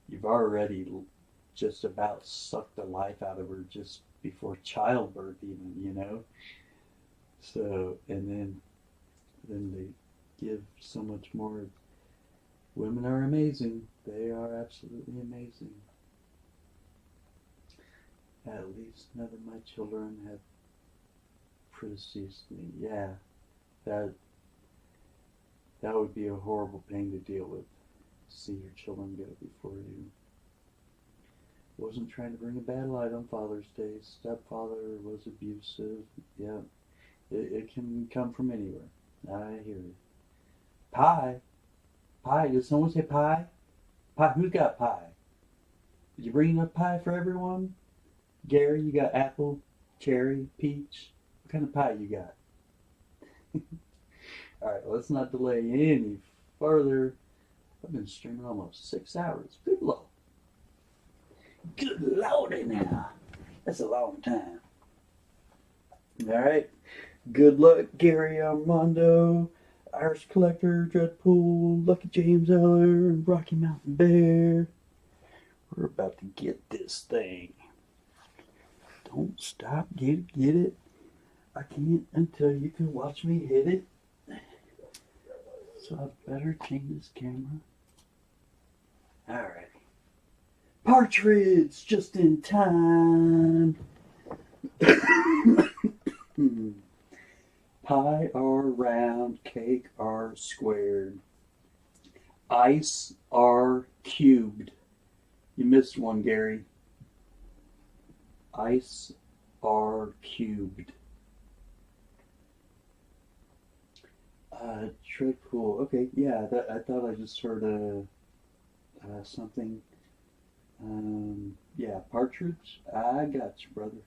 you've already just about sucked the life out of her just before childbirth even, you know. So, and then they give so much more. Women are amazing. They are absolutely amazing. At least none of my children have predeceased me. Yeah, that would be a horrible thing to deal with. See your children go before you. Wasn't trying to bring a bad light on Father's Day. Stepfather was abusive. Yeah, it can come from anywhere. I hear you. Pie. Pie. Did someone say pie? Pie. Who's got pie? Did you bring enough pie for everyone? Gary, you got apple, cherry, peach. What kind of pie you got? Alright, let's not delay any further. I've been streaming almost 6 hours. Good lord. Good lordy now. That's a long time. Alright. Good luck, Gary Armando, Irish Collector, Dreadpool, Lucky James Eller, and Rocky Mountain Bear. We're about to get this thing. Don't stop. Get it. I can't until you can watch me hit it. So I better change this camera. Alright. Partridge, just in time. Pie are round, cake are squared. Ice are cubed. You missed one, Gary. Ice are cubed. Dreadpool. Okay, yeah, I thought I just heard something. Yeah, partridge. I got you, brother.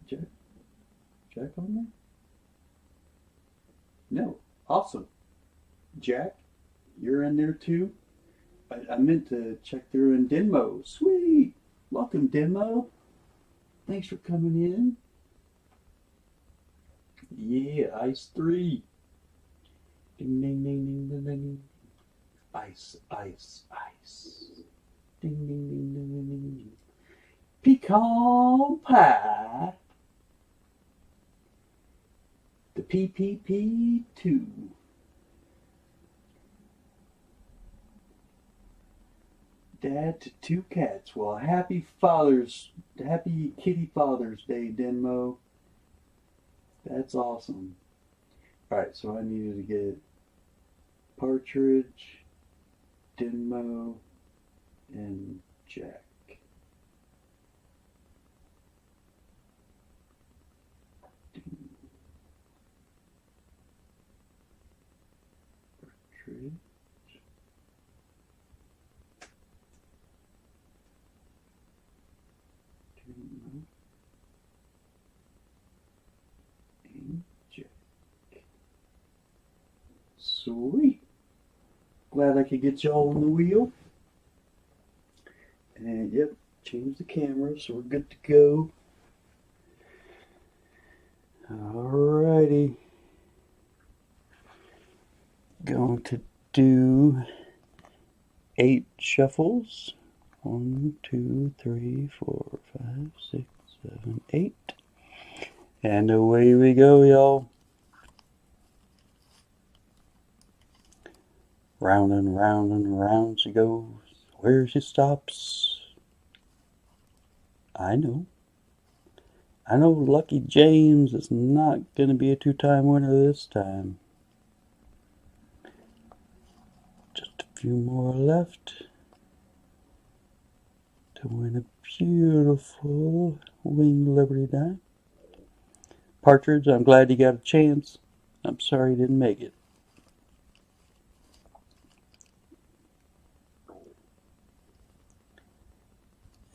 Jack on there? No. Awesome. Jack, you're in there too? I meant to check through in Denmo. Sweet. Welcome, Denmo. Thanks for coming in. Yeah, Ice 3. Ding, ding, ding, ding, ding, ding. Ice, ice, ice. Ding, ding, ding, ding, ding, ding, ding. Pecan pie. The PPP2. Dad to 2 cats. Well, happy Kitty Father's Day, Denmo. That's awesome. Alright, so I needed to get Partridge, Denmo, and Jack. Partridge. Denmo. And Jack. Sweet. Glad I could get y'all on the wheel. And yep, change the camera so we're good to go. Alrighty. Going to do 8 shuffles. 1, 2, 3, 4, 5, 6, 7, 8. And away we go, y'all. Round and round and round she goes. Where she stops, I know. I know Lucky James is not going to be a two-time winner this time. Just a few more left to win a beautiful Winged Liberty die. Partridge, I'm glad you got a chance. I'm sorry you didn't make it.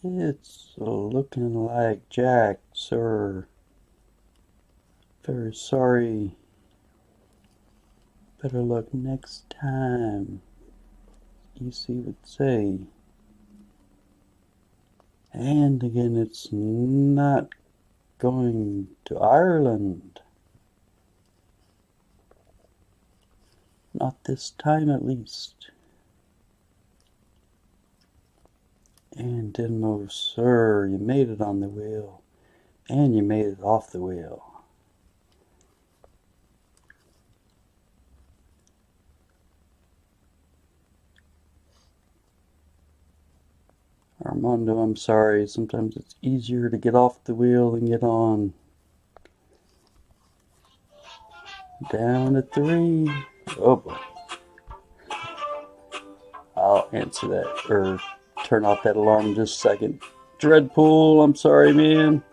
It's looking like Jack, sir. Very sorry. Better luck next time, EC would say. And again, it's not going to Ireland. Not this time, at least. And Denmo, sir, you made it on the wheel. And you made it off the wheel. Armando, I'm sorry. Sometimes it's easier to get off the wheel than get on. Down to 3. Oh boy. I'll answer that, or turn off that alarm in just a second. Dreadpool, I'm sorry, man.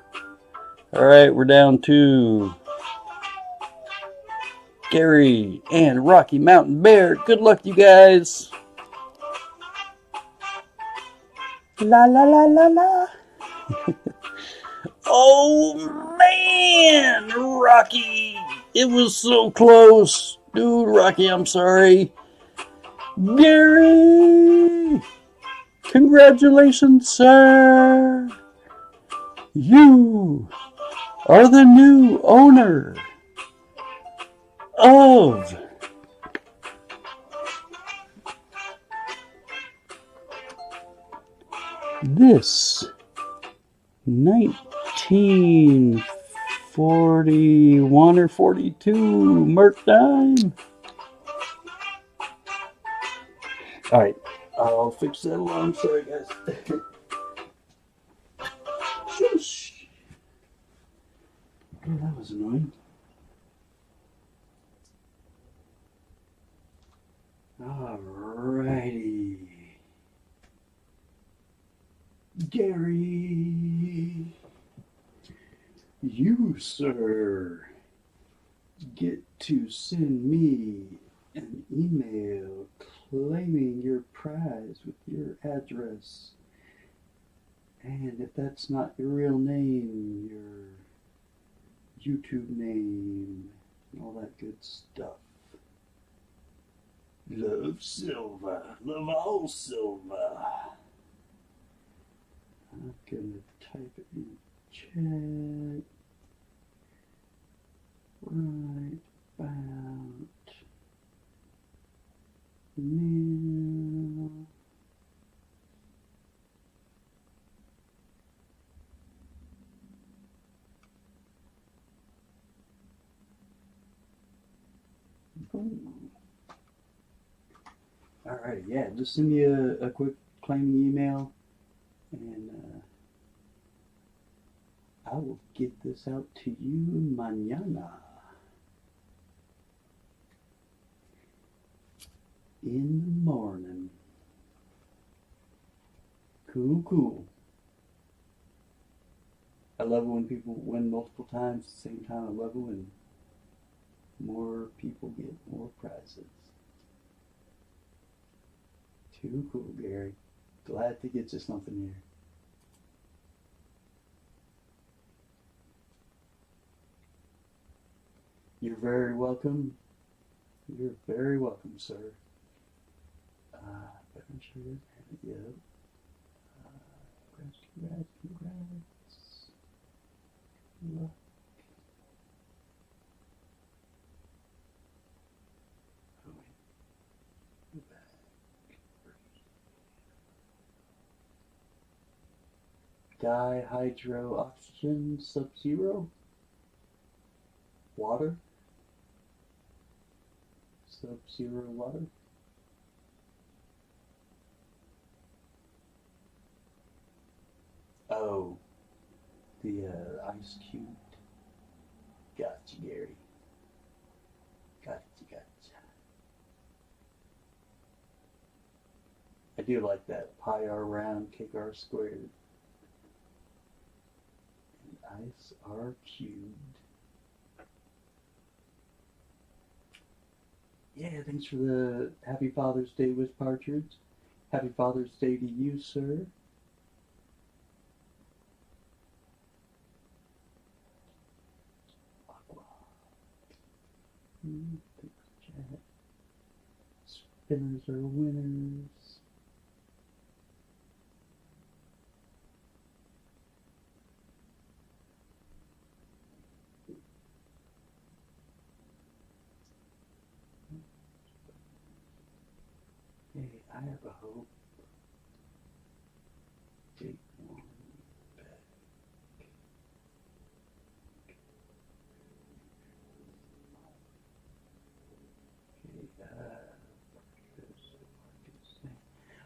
Alright, we're down to Gary and Rocky Mountain Bear. Good luck, you guys. La la la la la. Oh man, Rocky. It was so close. Dude, Rocky, I'm sorry. Gary! Congratulations, sir! You are the new owner of this 1941 or 42 Merc dime. Alright, I'll fix that alarm. Sorry, guys. Shush. Oh, that was annoying. Alrighty. Gary, you, sir, get to send me an email claiming your prize with your address. And if that's not your real name, your YouTube name, and all that good stuff. Love Silver. Love all silver. I'm gonna type it in chat right about now. Boom. Alright, yeah, just send me a quick claiming email, and I will get this out to you mañana. In the morning. Cool, cool. I love it when people win multiple times at the same time. I love it when more people get more prizes. Too cool, Gary. Glad to get you something here. You're very welcome. You're very welcome, sir. But I'm sure you have it yet. Congrats. Look. Oh, wait. Go back. Dihydro oxygen sub-zero. Water. Sub-zero water. Oh, the ice cube. Gotcha, Gary. Gotcha, gotcha. I do like that pi r round, cake r squared, and ice r cubed. Yeah, thanks for the Happy Father's Day with Partridge. Happy Father's Day to you, sir. Spinners are winners. Hey, I have a hope. Take one back.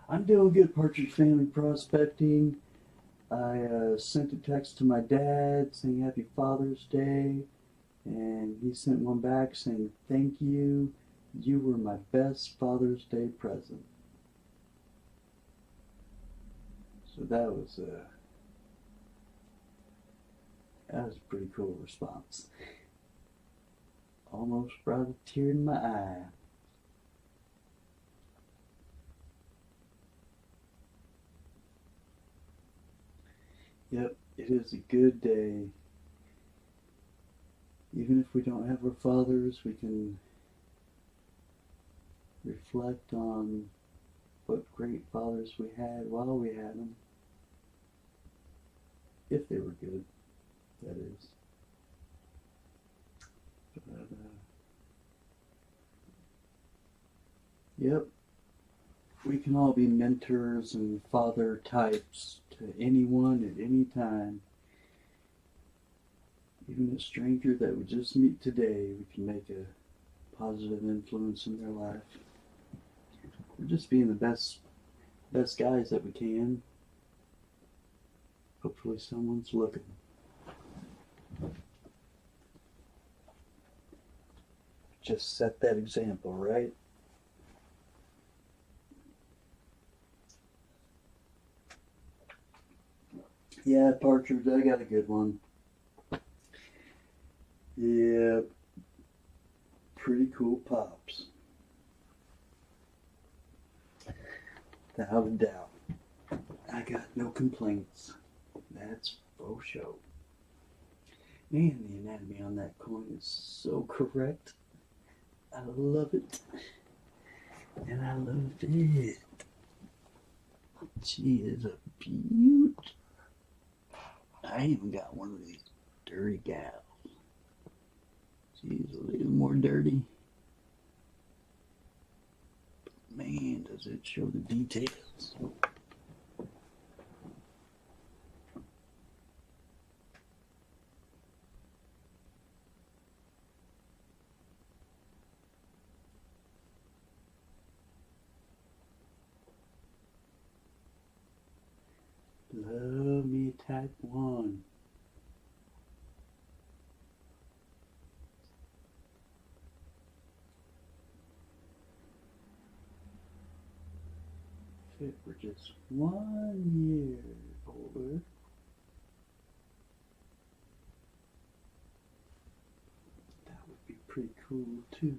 I'm doing good, Partridge Family Prospecting. I sent a text to my dad saying Happy Father's Day, and he sent one back saying thank you. You were my best Father's Day present. So that was a pretty cool response. Almost brought a tear in my eye. Yep, it is a good day. Even if we don't have our fathers, we can reflect on what great fathers we had while we had them. If they were good, that is. But, yep, we can all be mentors and father types to anyone at any time. Even a stranger that we just meet today, we can make a positive influence in their life. We're just being the best guys that we can. Hopefully someone's looking. Just set that example, right? Yeah, Partridge, I got a good one. Yeah, pretty cool pops. Without a doubt. I got no complaints. That's for sure. Man, the anatomy on that coin is so correct. I love it. And I love it. She is a beaut. I even got one of these dirty gals. She's a little more dirty. But man, does it show the details. Love me type 1. If it were just 1 year older, that would be pretty cool too.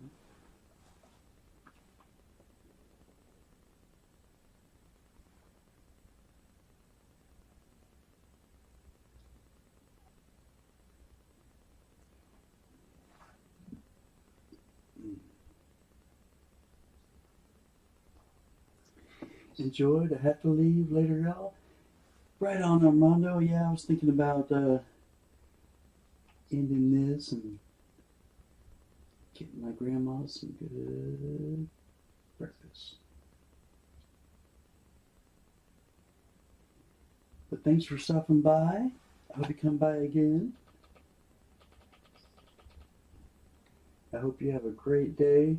Enjoyed. I have to leave later, y'all. Right on, Armando. Yeah, I was thinking about ending this and getting my grandma some good breakfast. But thanks for stopping by. I hope you come by again. I hope you have a great day.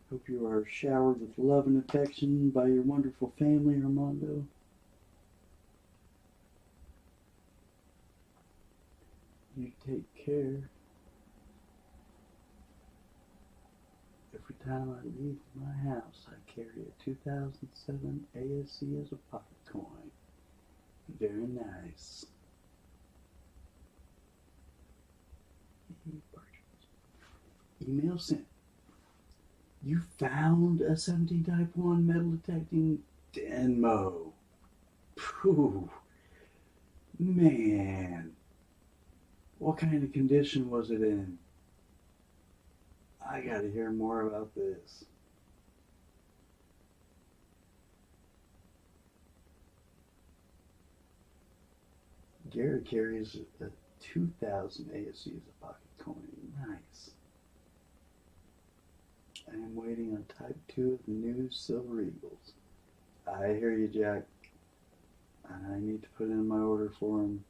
Hope you are showered with love and affection by your wonderful family, Armando. You take care. Every time I leave my house, I carry a 2007 ASC as a pocket coin. Very nice. Email sent. You found a 17 type 1 metal detecting Denmo. Phew. Man. What kind of condition was it in? I gotta hear more about this. Gary carries a 2000 ASC as a pocket coin. Nice. I am waiting on type 2 of the new Silver Eagles. I hear you, Jack. I need to put in my order for them.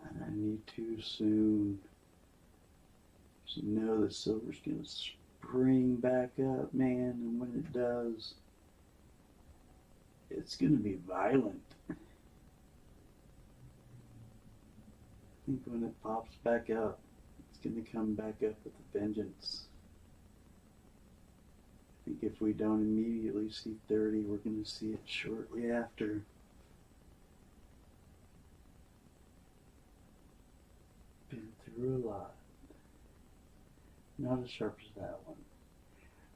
And I need to soon. You know the silver's going to spring back up, man. And when it does, it's going to be violent. I think when it pops back up, it's going to come back up with a vengeance. I think if we don't immediately see 30, we're going to see it shortly after. Been through a lot. Not as sharp as that one.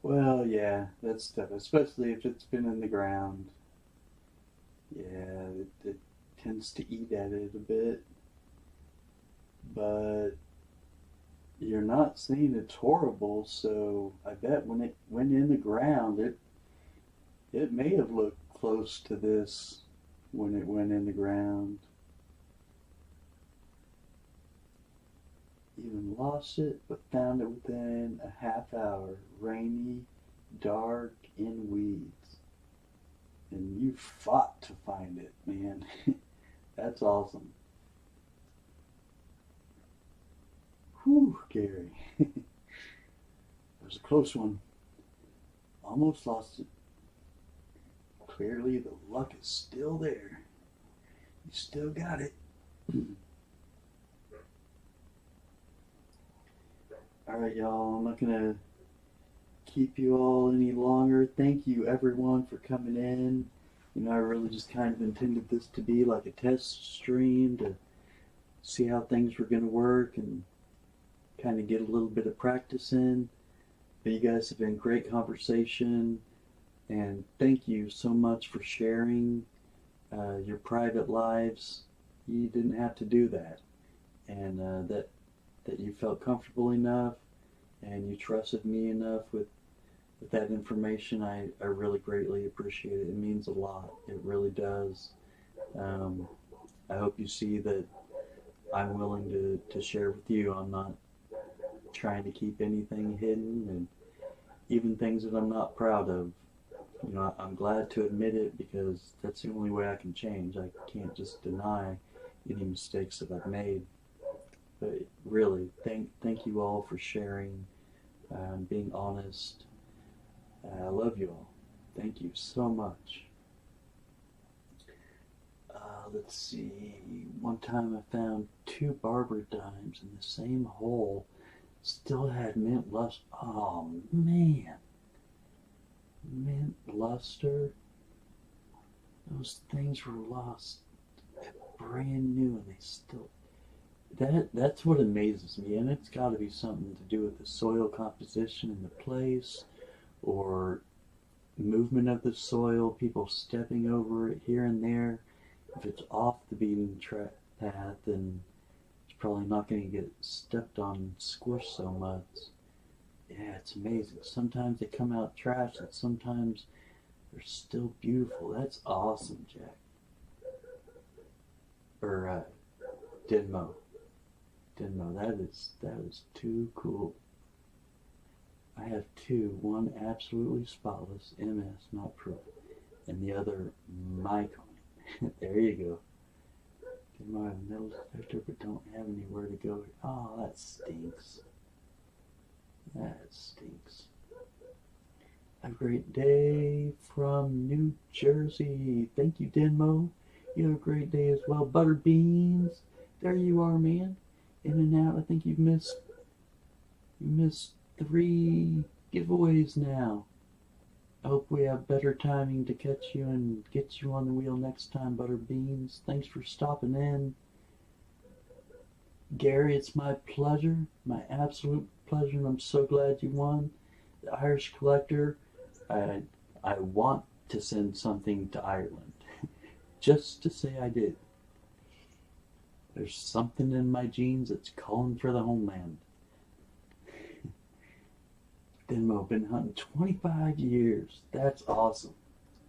Well, yeah, that's tough, especially if it's been in the ground. Yeah, it tends to eat at it a bit. But you're not saying it's horrible, so I bet when it went in the ground, it may have looked close to this when it went in the ground. Even lost it, but found it within a half hour. Rainy, dark, in weeds. And you fought to find it, man. That's awesome. Whew, Gary. It was a close one. Almost lost it. Clearly the luck is still there. You still got it. Alright, y'all, I'm not going to keep you all any longer. Thank you, everyone, for coming in. You know, I really just kind of intended this to be like a test stream to see how things were going to work and kind of get a little bit of practice in. But you guys have been great conversation, and thank you so much for sharing your private lives. You didn't have to do that, and that you felt comfortable enough and you trusted me enough with that information. I really greatly appreciate it. It means a lot. It really does. I hope you see that I'm willing to share with you. I'm not trying to keep anything hidden, and even things that I'm not proud of. You know, I'm glad to admit it because that's the only way I can change. I can't just deny any mistakes that I've made. But really, thank you all for sharing, being honest. I love you all. Thank you so much. Let's see. One time I found 2 Barber dimes in the same hole. Still had mint luster. Oh, man. Mint luster. Those things were lost brand new, and they still... That's what amazes me, and it's got to be something to do with the soil composition in the place, or movement of the soil, people stepping over it here and there. If it's off the beaten path, then it's probably not going to get stepped on and squished so much. Yeah, it's amazing. Sometimes they come out trash, and sometimes they're still beautiful. That's awesome, Jack. Or Denmo. That is too cool. I have 2. One absolutely spotless, MS, not pro, and the other my coin. There you go. Denmo, I have a metal detector, but don't have anywhere to go. Oh, that stinks. That stinks. Have a great day from New Jersey. Thank you, Denmo. You have a great day as well. Butter beans. There you are, man. In and out. I think you missed 3 giveaways now. I hope we have better timing to catch you and get you on the wheel next time, Butterbeans. Thanks for stopping in. Gary, it's my pleasure, my absolute pleasure, and I'm so glad you won. The Irish Collector, I want to send something to Ireland, just to say I did. There's something in my genes that's calling for the homeland. Denmo, been hunting 25 years. That's awesome.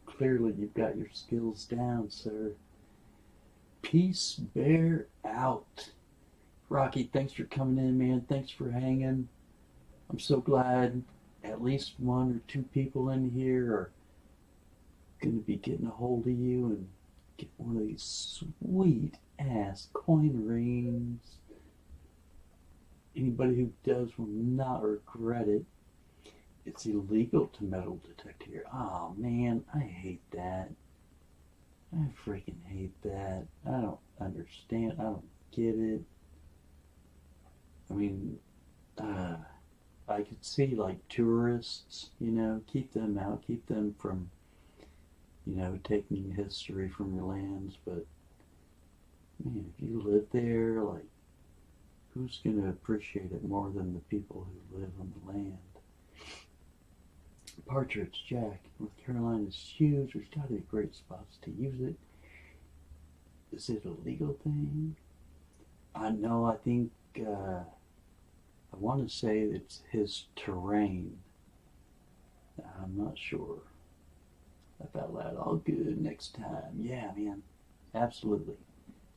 Clearly you've got your skills down, sir. Peace Bear out. Rocky, thanks for coming in, man. Thanks for hanging. I'm so glad at least 1 or 2 people in here are going to be getting a hold of you and get one of these sweet ass coin rings. Anybody who does will not regret it. It's illegal to metal detect here. Oh man, I hate that. I freaking hate that. I don't understand. I don't get it. I mean, I could see like tourists, keep them out, keep them from, taking history from your lands. But man, if you live there, like, who's going to appreciate it more than the people who live on the land? Partridge Jack, North Carolina is huge. There's got to be great spots to use it. Is it a legal thing? I know, I think, I want to say it's his terrain. I'm not sure. Laugh out loud, all good next time. Yeah, man, absolutely.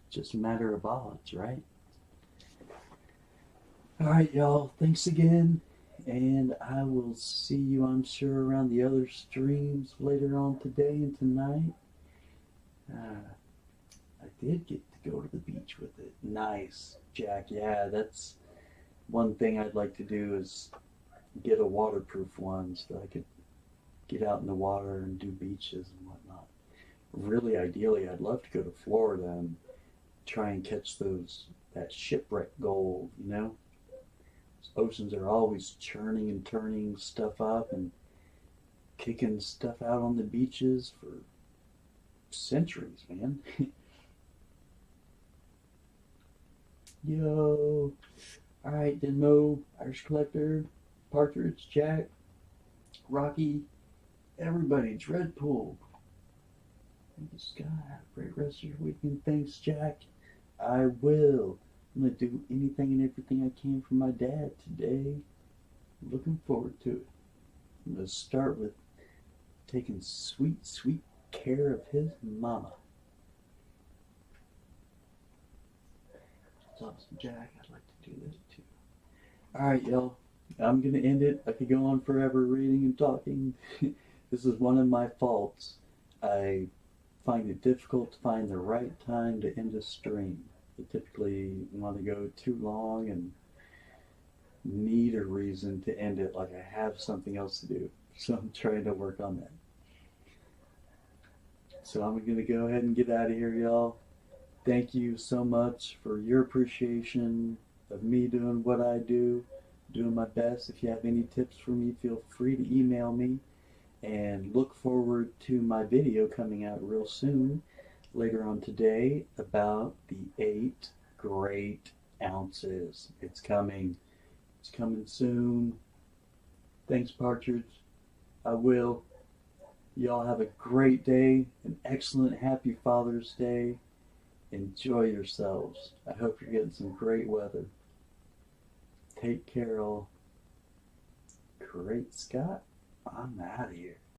Just a matter of odds, right? Alright, y'all, thanks again. And I will see you, I'm sure, around the other streams later on today and tonight. I did get to go to the beach with it. Nice, Jack. Yeah, that's one thing I'd like to do, is get a waterproof one so that I could get out in the water and do beaches and whatnot. Really, ideally, I'd love to go to Florida and try and catch that shipwreck gold, Oceans are always churning and turning stuff up and kicking stuff out on the beaches for centuries, man. Yo. Alright, Denmo, Irish Collector, Partridge, Jack, Rocky, everybody, Dreadpool. Thank you, Scott. Have a great rest of your weekend. Thanks, Jack. I will. I'm going to do anything and everything I can for my dad today. I'm looking forward to it. I'm going to start with taking sweet, sweet care of his mama. It's awesome, Jack. I'd like to do that too. Alright, y'all. I'm going to end it. I could go on forever reading and talking. This is one of my faults. I find it difficult to find the right time to end a stream. I typically want to go too long and need a reason to end it, like I have something else to do. So I'm trying to work on that. So I'm going to go ahead and get out of here, y'all. Thank you so much for your appreciation of me doing what I do, doing my best. If you have any tips for me, feel free to email me. And look forward to my video coming out real soon, later on today, about the 8 great ounces. It's coming. It's coming soon. Thanks, Partridge. I will. Y'all have a great day, an excellent happy Father's Day. Enjoy yourselves. I hope you're getting some great weather. Take care, all. Great Scott. I'm out of here.